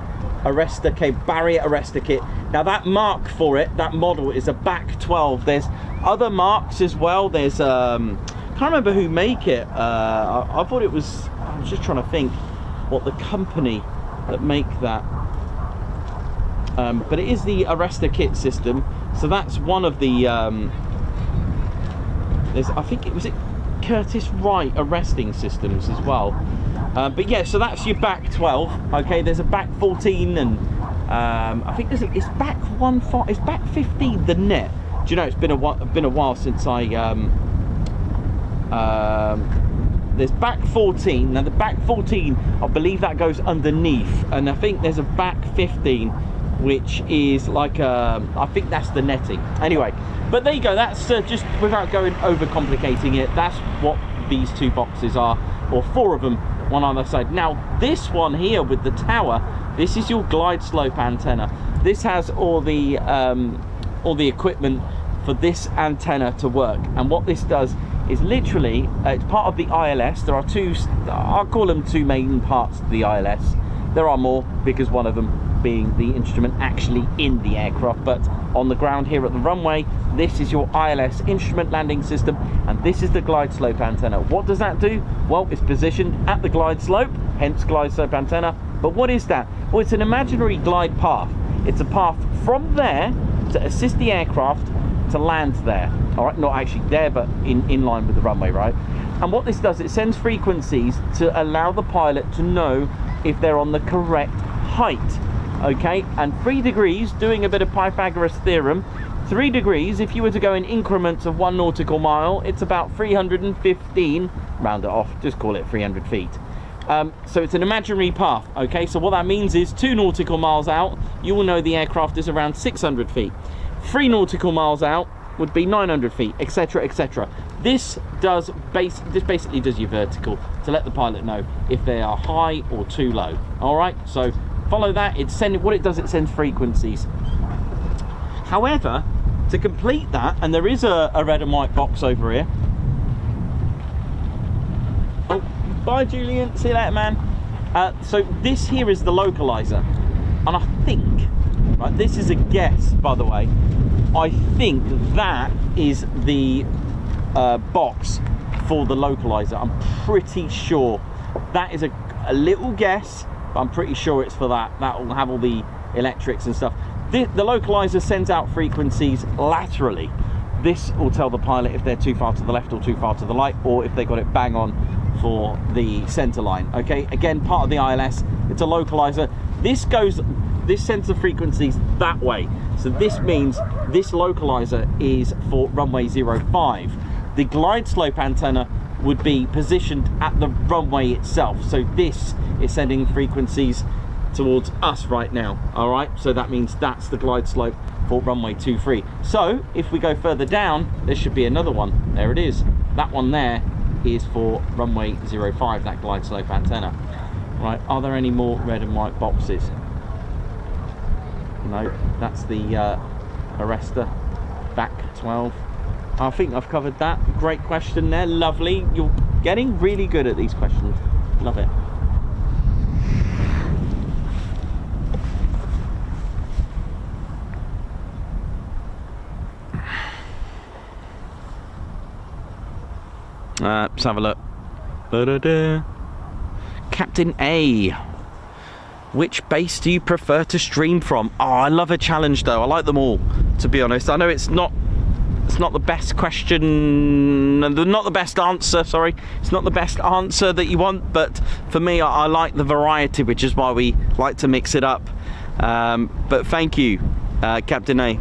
arrestor cable, barrier arrestor kit. Now that mark for it, that model, is a BAC 12. There's other marks as well. There's can't remember who make it. I thought it was, I was just trying to think what the company that make that, but it is the arrestor kit system. So that's one of the there's, I think it was Curtis Wright arresting systems as well. But yeah, so that's your BAC 12. Okay, there's a BAC 14, and I think it's BAC 15. It's BAC 15 the net. Do you know, it's been a while since I there's BAC 14. Now the BAC 14, I believe that goes underneath, and I think there's a BAC 15 which is like I think that's the netting. Anyway, but there you go. That's just, without going over complicating it, that's what these 2 boxes are, or 4 of them, one on either side. Now this one here with the tower, this is your glide slope antenna. This has all the equipment for this antenna to work, and what this does is literally it's part of the ILS. There are 2, I'll call them 2 main parts to the ILS. There are more, because one of them being the instrument actually in the aircraft, but on the ground here at the runway, this is your ILS, instrument landing system, and this is the glide slope antenna. What does that do? Well, it's positioned at the glide slope, hence glide slope antenna. But what is that? Well, it's an imaginary glide path. It's a path from there to assist the aircraft to land there. All right, not actually there, but in line with the runway, right? And what this does, it sends frequencies to allow the pilot to know if they're on the correct height. Okay, and 3 degrees, doing a bit of Pythagoras theorem, 3 degrees, if you were to go in increments of 1 nautical mile, it's about 315, round it off, just call it 300 feet. So it's an imaginary path, okay? So what that means is 2 nautical miles out, you will know the aircraft is around 600 feet. 3 nautical miles out would be 900 feet, etc, etc. This basically does your vertical to let the pilot know if they are high or too low. All right, so follow that. It sends frequencies. However, to complete that, and there is a red and white box over here. Oh, bye Julian, see you later, man. So this here is the localizer, and I think, right, this is a guess, by the way, I think that is the box for the localizer. I'm pretty sure that is a little guess, but I'm pretty sure it's for that. That will have all the electrics and stuff. The localizer sends out frequencies laterally. This will tell the pilot if they're too far to the left or too far to the right, or if they got it bang on for the center line. Okay, again, part of the ILS. It's a localizer. This sends the frequencies that way. So this means this localizer is for runway 05. The glide slope antenna would be positioned at the runway itself. So this is sending frequencies towards us right now. All right, so that means that's the glide slope for runway 23. So if we go further down, there should be another one. There it is. That one there is for runway 05, that glide slope antenna. Right, are there any more red and white boxes? No, that's the arrestor, back 12. I think I've covered that. Great question there, lovely. You're getting really good at these questions. Love it. Let's have a look. Da-da-da. Captain A. Which base do you prefer to stream from? Oh, I love a challenge though. I like them all, to be honest. I know it's not the best question, not the best answer, sorry. It's not the best answer that you want, but for me, I like the variety, which is why we like to mix it up. But thank you, Captain A.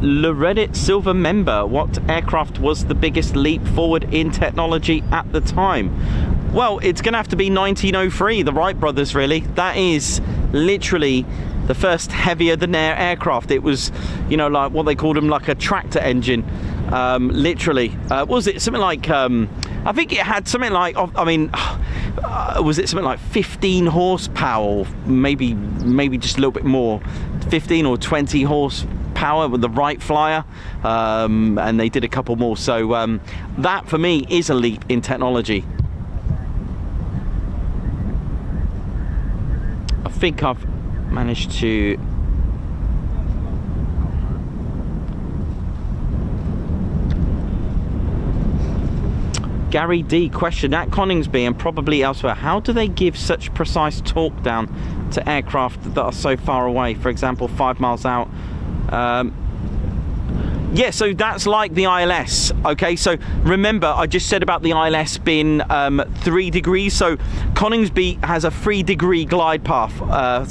Reddit Silver member, what aircraft was the biggest leap forward in technology at the time? Well, it's gonna have to be 1903, the Wright brothers, really. That is literally the first heavier than air aircraft. It was, you know, like what they called them, like a tractor engine, literally. What was it, something like, I think it had something like, I mean, was it something like 15 horsepower, maybe just a little bit more, 15 or 20 horsepower with the Wright Flyer, and they did a couple more. So that for me is a leap in technology. I think I've managed to Gary D question, at Coningsby and probably elsewhere, how do they give such precise torque down to aircraft that are so far away, for example 5 miles out? Yeah, so that's like the ILS. Okay, so remember I just said about the ILS being 3 degrees. So Coningsby has a 3 degree glide path,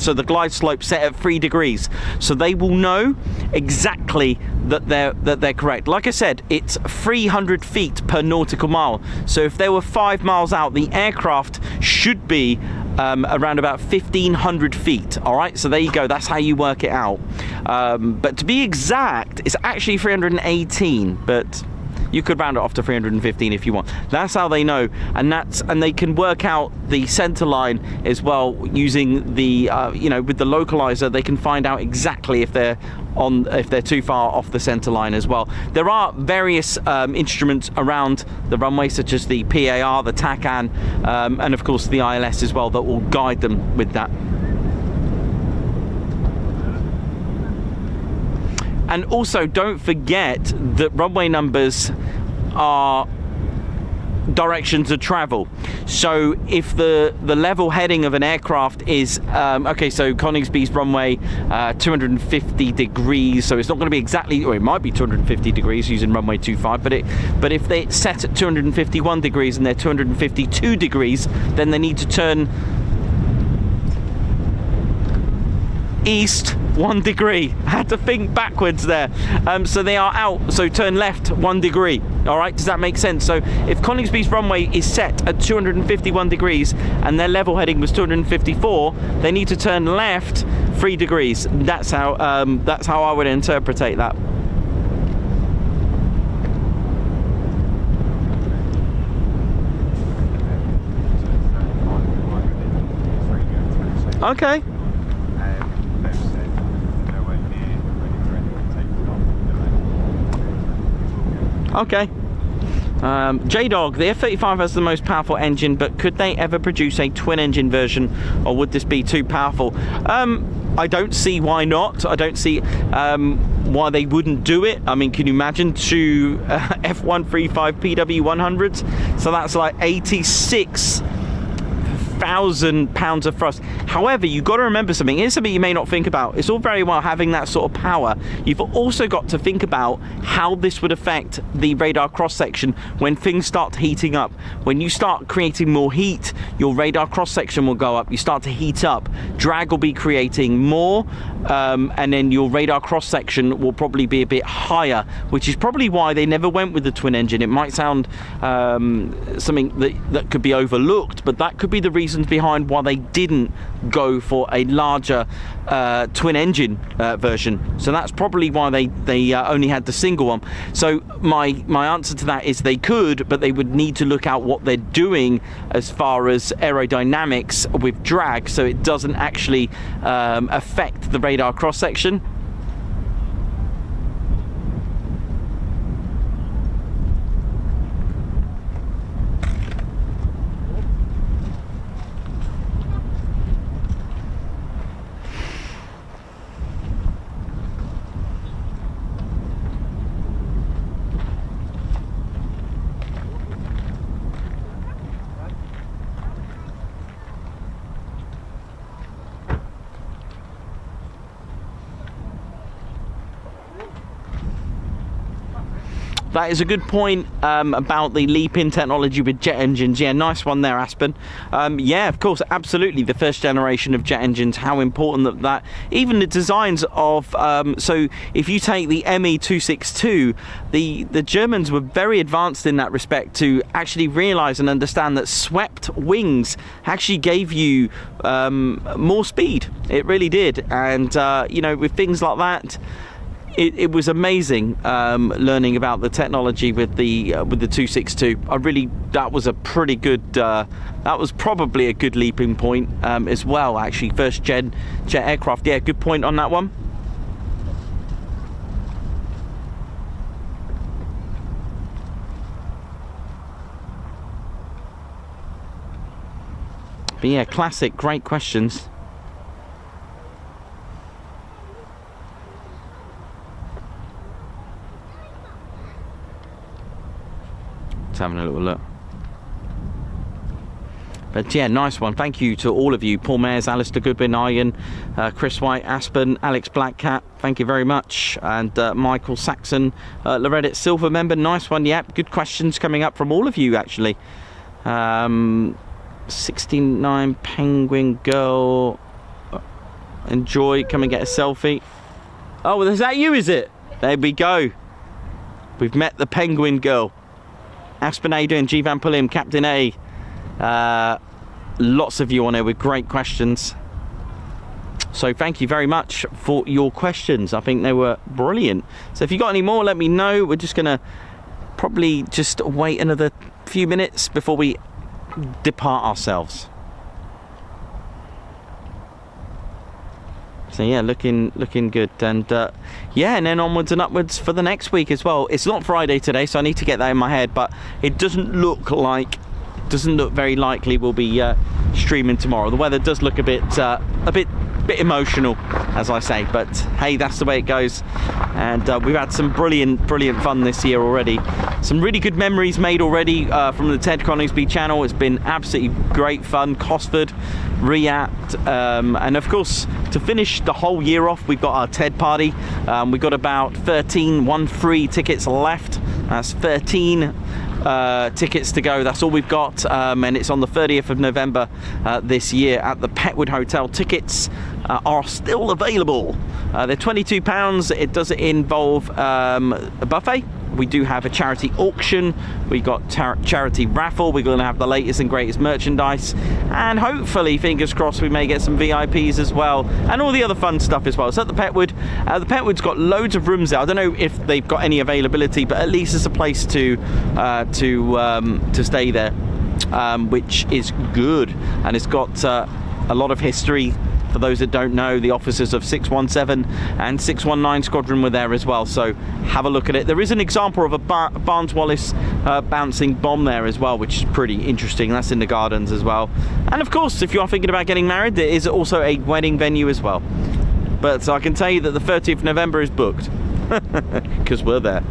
so the glide slope set at 3 degrees, so they will know exactly that they're correct. Like I said, it's 300 feet per nautical mile, so if they were 5 miles out, the aircraft should be around about 1,500 feet. All right, so there you go, that's how you work it out. But to be exact, it's actually 318, but you could round it off to 315 if you want. That's how they know, and they can work out the center line as well using the you know, with the localizer. They can find out exactly if they're too far off the center line as well. There are various instruments around the runway, such as the PAR, the TACAN, and of course the ILS as well, that will guide them with that. And also, don't forget that runway numbers are directions of travel. So if the level heading of an aircraft is okay, so Coningsby's runway 250 degrees, so it's not going to be exactly, or it might be 250 degrees using runway 25, but if they set at 251 degrees and they're 252 degrees, then they need to turn east 1 degree. I had to think backwards there. So they are out, so turn left 1 degree. All right, does that make sense? So if Coningsby's runway is set at 251 degrees and their level heading was 254, they need to turn left 3 degrees. That's how I would interpretate that. Okay. Okay. J-Dog, the F-35 has the most powerful engine, but could they ever produce a twin-engine version, or would this be too powerful? I don't see why not. I don't see why they wouldn't do it. I mean, can you imagine 2 F-135 PW100s? So that's like 86,000 pounds of thrust. However, you've got to remember something. Here's something you may not think about. It's all very well having that sort of power. You've also got to think about how this would affect the radar cross-section when things start heating up. When you start creating more heat, your radar cross-section will go up, you start to heat up, drag will be creating more, and then your radar cross-section will probably be a bit higher, which is probably why they never went with the twin engine. It might sound something that could be overlooked, but that could be the reasons behind why they didn't go for a larger twin engine version. So that's probably why they only had the single one. So my answer to that is they could, but they would need to look out what they're doing as far as aerodynamics with drag, so it doesn't actually affect the radar cross section. That is a good point about the leap-in technology with jet engines. Yeah, nice one there, Aspen. Yeah, of course, absolutely. The first generation of jet engines, how important that even the designs of, so if you take the ME-262, the Germans were very advanced in that respect to actually realize and understand that swept wings actually gave you more speed. It really did. And, you know, with things like that, it was amazing learning about the technology with the 262. That was a pretty good. That was probably a good leaping point as well. Actually, first gen jet aircraft. Yeah, good point on that one. But yeah, classic. Great questions. Having a little look, but yeah, nice one. Thank you to all of you: Paul Mayers, Alistair Goodwin, Ian, Chris White, Aspen, Alex Blackcat, thank you very much, and Michael Saxon, Loretta Silver member, nice one. Yep, good questions coming up from all of you actually. 69 Penguin Girl, enjoy, come and get a selfie. Oh, well, is that you, is it? There we go, we've met the Penguin Girl. Aspen, how you doing? G Van Pullim, Captain A. Lots of you on here with great questions. So thank you very much for your questions. I think they were brilliant. So if you got any more, let me know. We're just gonna probably just wait another few minutes before we depart ourselves. So yeah, looking good, and yeah, and then onwards and upwards for the next week as well. It's not Friday today, so I need to get that in my head, but it doesn't look very likely we'll be streaming tomorrow. The weather does look a bit emotional, as I say, but hey, that's the way it goes. And we've had some brilliant fun this year already. Some really good memories made already from the Ted Coningsby channel. It's been absolutely great fun. Cosford, React, and of course, to finish the whole year off, we've got our TED party. We've got about 13 tickets left. That's 13 tickets to go. That's all we've got, and it's on the 30th of November this year at the Petwood Hotel. Tickets are still available. They're £22. It does involve a buffet. We do have a charity auction. We got charity raffle. We're going to have the latest and greatest merchandise, and hopefully, fingers crossed, we may get some VIPs as well, and all the other fun stuff as well. So at the Petwood, the Petwood's got loads of rooms there. I don't know if they've got any availability, but at least it's a place to stay there, which is good, and it's got a lot of history. For those that don't know, the officers of 617 and 619 Squadron were there as well, so have a look at it. There is an example of a Barnes Wallis bouncing bomb there as well, which is pretty interesting. That's in the gardens as well. And of course, if you are thinking about getting married, there is also a wedding venue as well. But I can tell you that the 30th of November is booked, because we're there.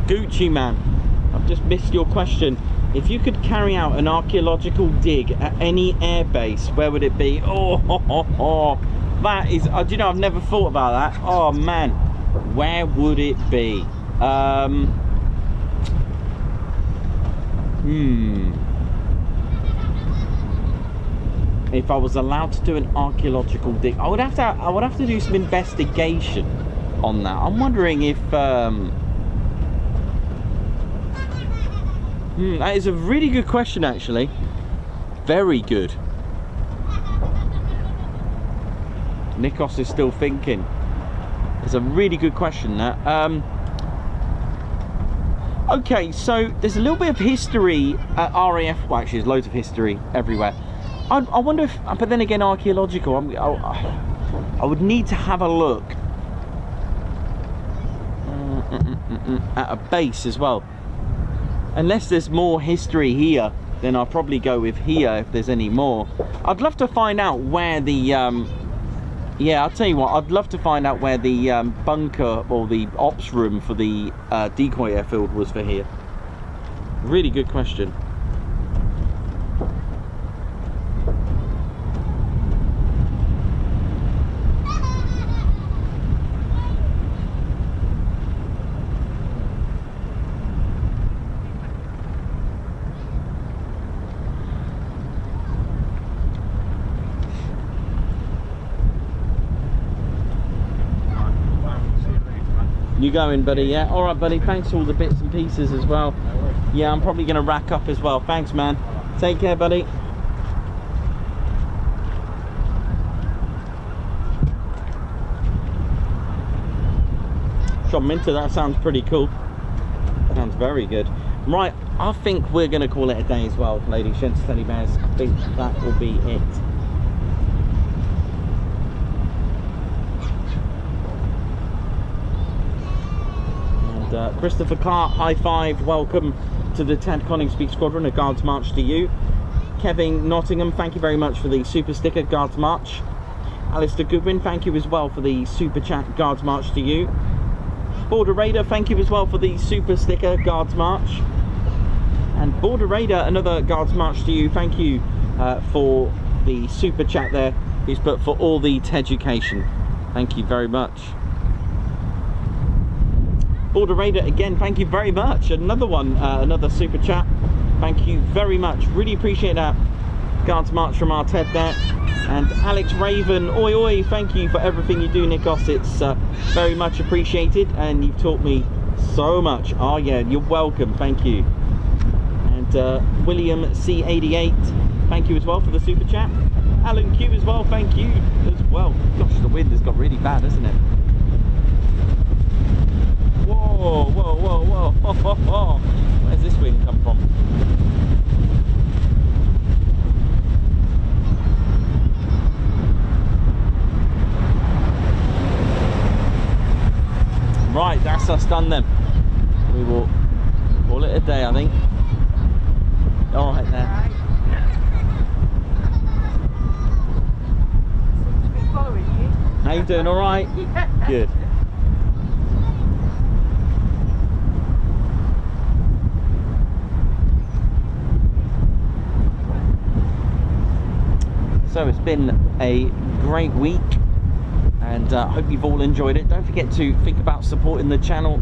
Gucci man, I've just missed your question. If you could carry out an archaeological dig at any airbase, where would it be? Oh, that is, do you know, I've never thought about that. Oh man, where would it be? If I was allowed to do an archaeological dig, I would have to do some investigation on that. I'm wondering if that is a really good question, actually. Very good. Nikos is still thinking. It's a really good question, that. Okay, so there's a little bit of history at RAF. Well, actually, there's loads of history everywhere. I wonder if, but then again, archaeological. I would need to have a look at a base as well. Unless there's more history here, then I'll probably go with here if there's any more. I'd love to find out where the yeah, I'll tell you what, I'd love to find out where the bunker or the ops room for the decoy airfield was for here. Really good question. You going, buddy? Yeah, all right, buddy. Thanks for all the bits and pieces as well. Yeah, I'm probably going to rack up as well. Thanks, man. Take care, buddy. Sean Minter, that sounds pretty cool. Sounds very good. Right, I think we're going to call it a day as well, ladies, gents, teddy bears. I think that will be it. Christopher Clark, high five, welcome to the 10th Coningsby Squadron, a Guards March to you. Kevin Nottingham, thank you very much for the super sticker, Guards March. Alistair Goodwin, thank you as well for the super chat, Guards March to you. Border Raider, thank you as well for the super sticker, Guards March. And Border Raider, another Guards March to you, thank you for the super chat there, who's put for all the education. Thank you very much. Border Raider, again, thank you very much. Another one, another super chat. Thank you very much. Really appreciate that. Guards March from our Ted there. And Alex Raven, oi oi, thank you for everything you do, Nikos. It's very much appreciated, and you've taught me so much. Oh yeah, you're welcome, thank you. And William C88, thank you as well for the super chat. Alan Q as well, thank you as well. Gosh, the wind has got really bad, hasn't it? Whoa, whoa, whoa, whoa, ho, ho, ho. Where's this wind come from? Right, that's us done then. We will call it a day, I think. All right there. Following you. How you doing? All right? Yeah. Good. So it's been a great week, and I hope you've all enjoyed it. Don't forget to think about supporting the channel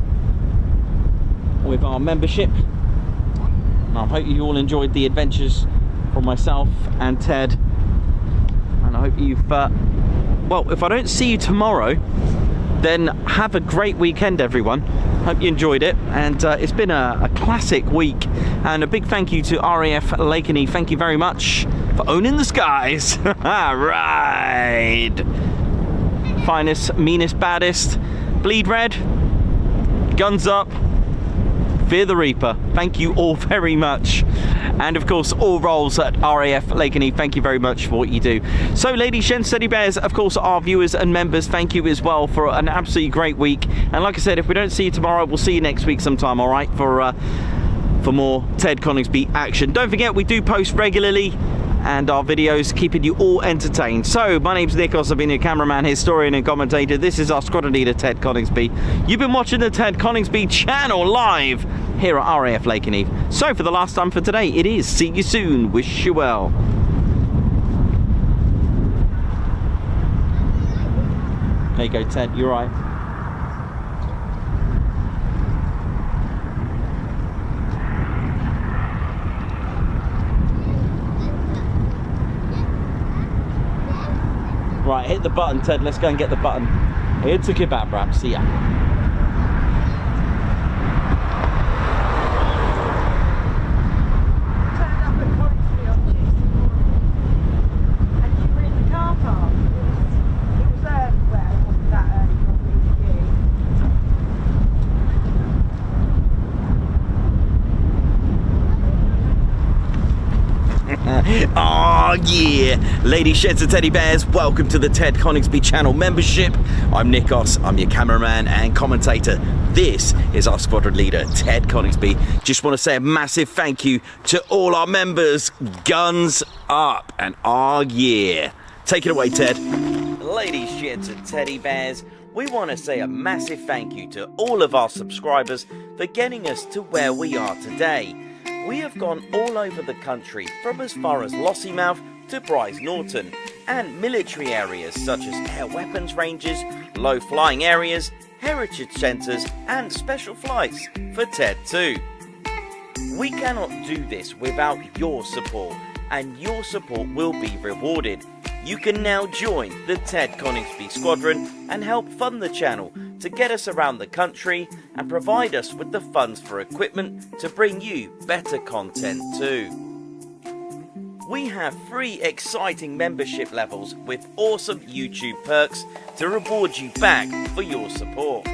with our membership. And I hope you all enjoyed the adventures from myself and Ted. And I hope you've, well, if I don't see you tomorrow, then have a great weekend, everyone. Hope you enjoyed it, and it's been a classic week. And a big thank you to RAF Lakenheath. Thank you very much for owning the skies. Right. Finest, meanest, baddest. Bleed red. Guns up. Fear the Reaper. Thank you all very much. And of course, all roles at RAF Lakenheath, thank you very much for what you do. So ladies, gents, teddy bears, of course, our viewers and members, thank you as well for an absolutely great week. And like I said, if we don't see you tomorrow, we'll see you next week sometime, all right, for more Ted Coningsby action. Don't forget, we do post regularly, and our videos keeping you all entertained. So, my name's Nikos, I've been your cameraman, historian and commentator. This is our squadron leader, Ted Coningsby. You've been watching the Ted Coningsby channel live here at RAF Lakenheath. So, for the last time for today, it is see you soon, wish you well. There you go, Ted, you're right. Right, hit the button, Ted. Let's go and get the button. Here to kebab wrap. See ya. Turned up at Coningsby on Tuesday morning, and you were in the car park. It was early, well, it wasn't that early probably for you. Oh yeah, ladies, sheds and teddy bears, welcome to the Ted Coningsby channel membership. I'm Nikos, I'm your cameraman and commentator. This is our squadron leader, Ted Coningsby. Just want to say a massive thank you to all our members. Guns up and oh yeah. Take it away, Ted. Ladies, sheds and teddy bears, we want to say a massive thank you to all of our subscribers for getting us to where we are today. We have gone all over the country, from as far as Lossiemouth to Bryce Norton, and military areas such as air weapons ranges, low flying areas, heritage centres and special flights for TED 2. We cannot do this without your support, and your support will be rewarded. You can now join the Ted Coningsby Squadron and help fund the channel to get us around the country and provide us with the funds for equipment to bring you better content too. We have 3 exciting membership levels with awesome YouTube perks to reward you back for your support.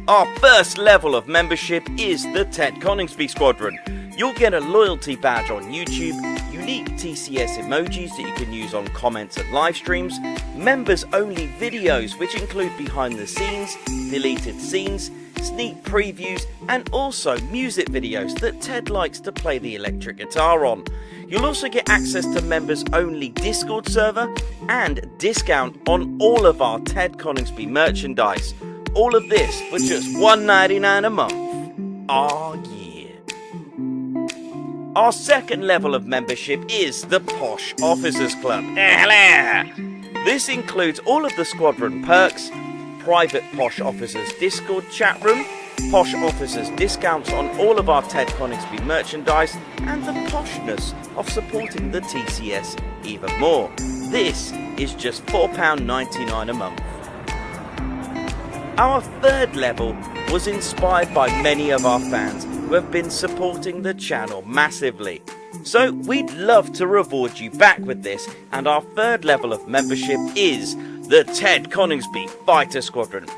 Our first level of membership is the Ted Coningsby Squadron. You'll get a loyalty badge on YouTube, unique TCS emojis that you can use on comments and live streams, members only videos which include behind the scenes, deleted scenes, sneak previews and also music videos that Ted likes to play the electric guitar on. You'll also get access to members only Discord server and discount on all of our Ted Coningsby merchandise. All of this for just $1.99 a month. Oh yeah. Our second level of membership is the Posh Officers Club. This includes all of the squadron perks, private Posh Officers Discord chat room, Posh Officers discounts on all of our Ted Coningsby merchandise, and the poshness of supporting the TCS even more. This is just £4.99 a month. Our third level was inspired by many of our fans who have been supporting the channel massively. So we'd love to reward you back with this, and our third level of membership is the Ted Coningsby Fighter Squadron.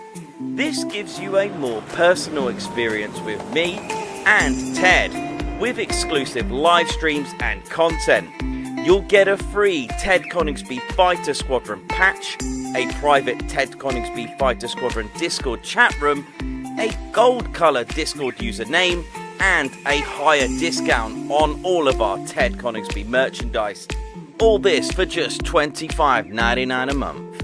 This gives you a more personal experience with me and Ted, with exclusive live streams and content. You'll get a free Ted Coningsby Fighter Squadron patch, a private Ted Coningsby Fighter Squadron Discord chat room, a gold colour Discord username, and a higher discount on all of our Ted Coningsby merchandise. All this for just $25.99 a month.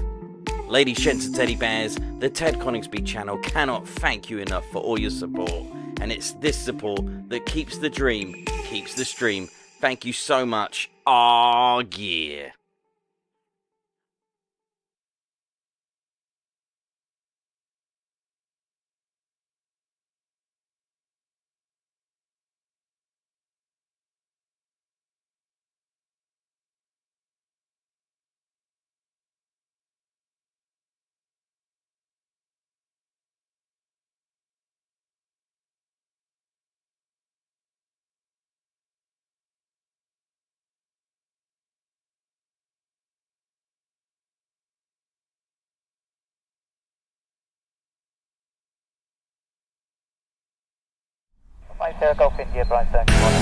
Ladies, gents and teddy bears, the Ted Coningsby channel cannot thank you enough for all your support. And it's this support that keeps the dream, keeps the stream. Thank you so much. Oh yeah. Fighter Golf India, Brian 31,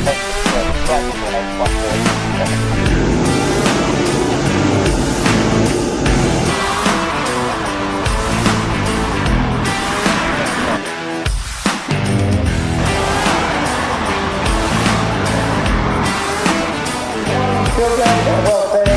Well done, well done.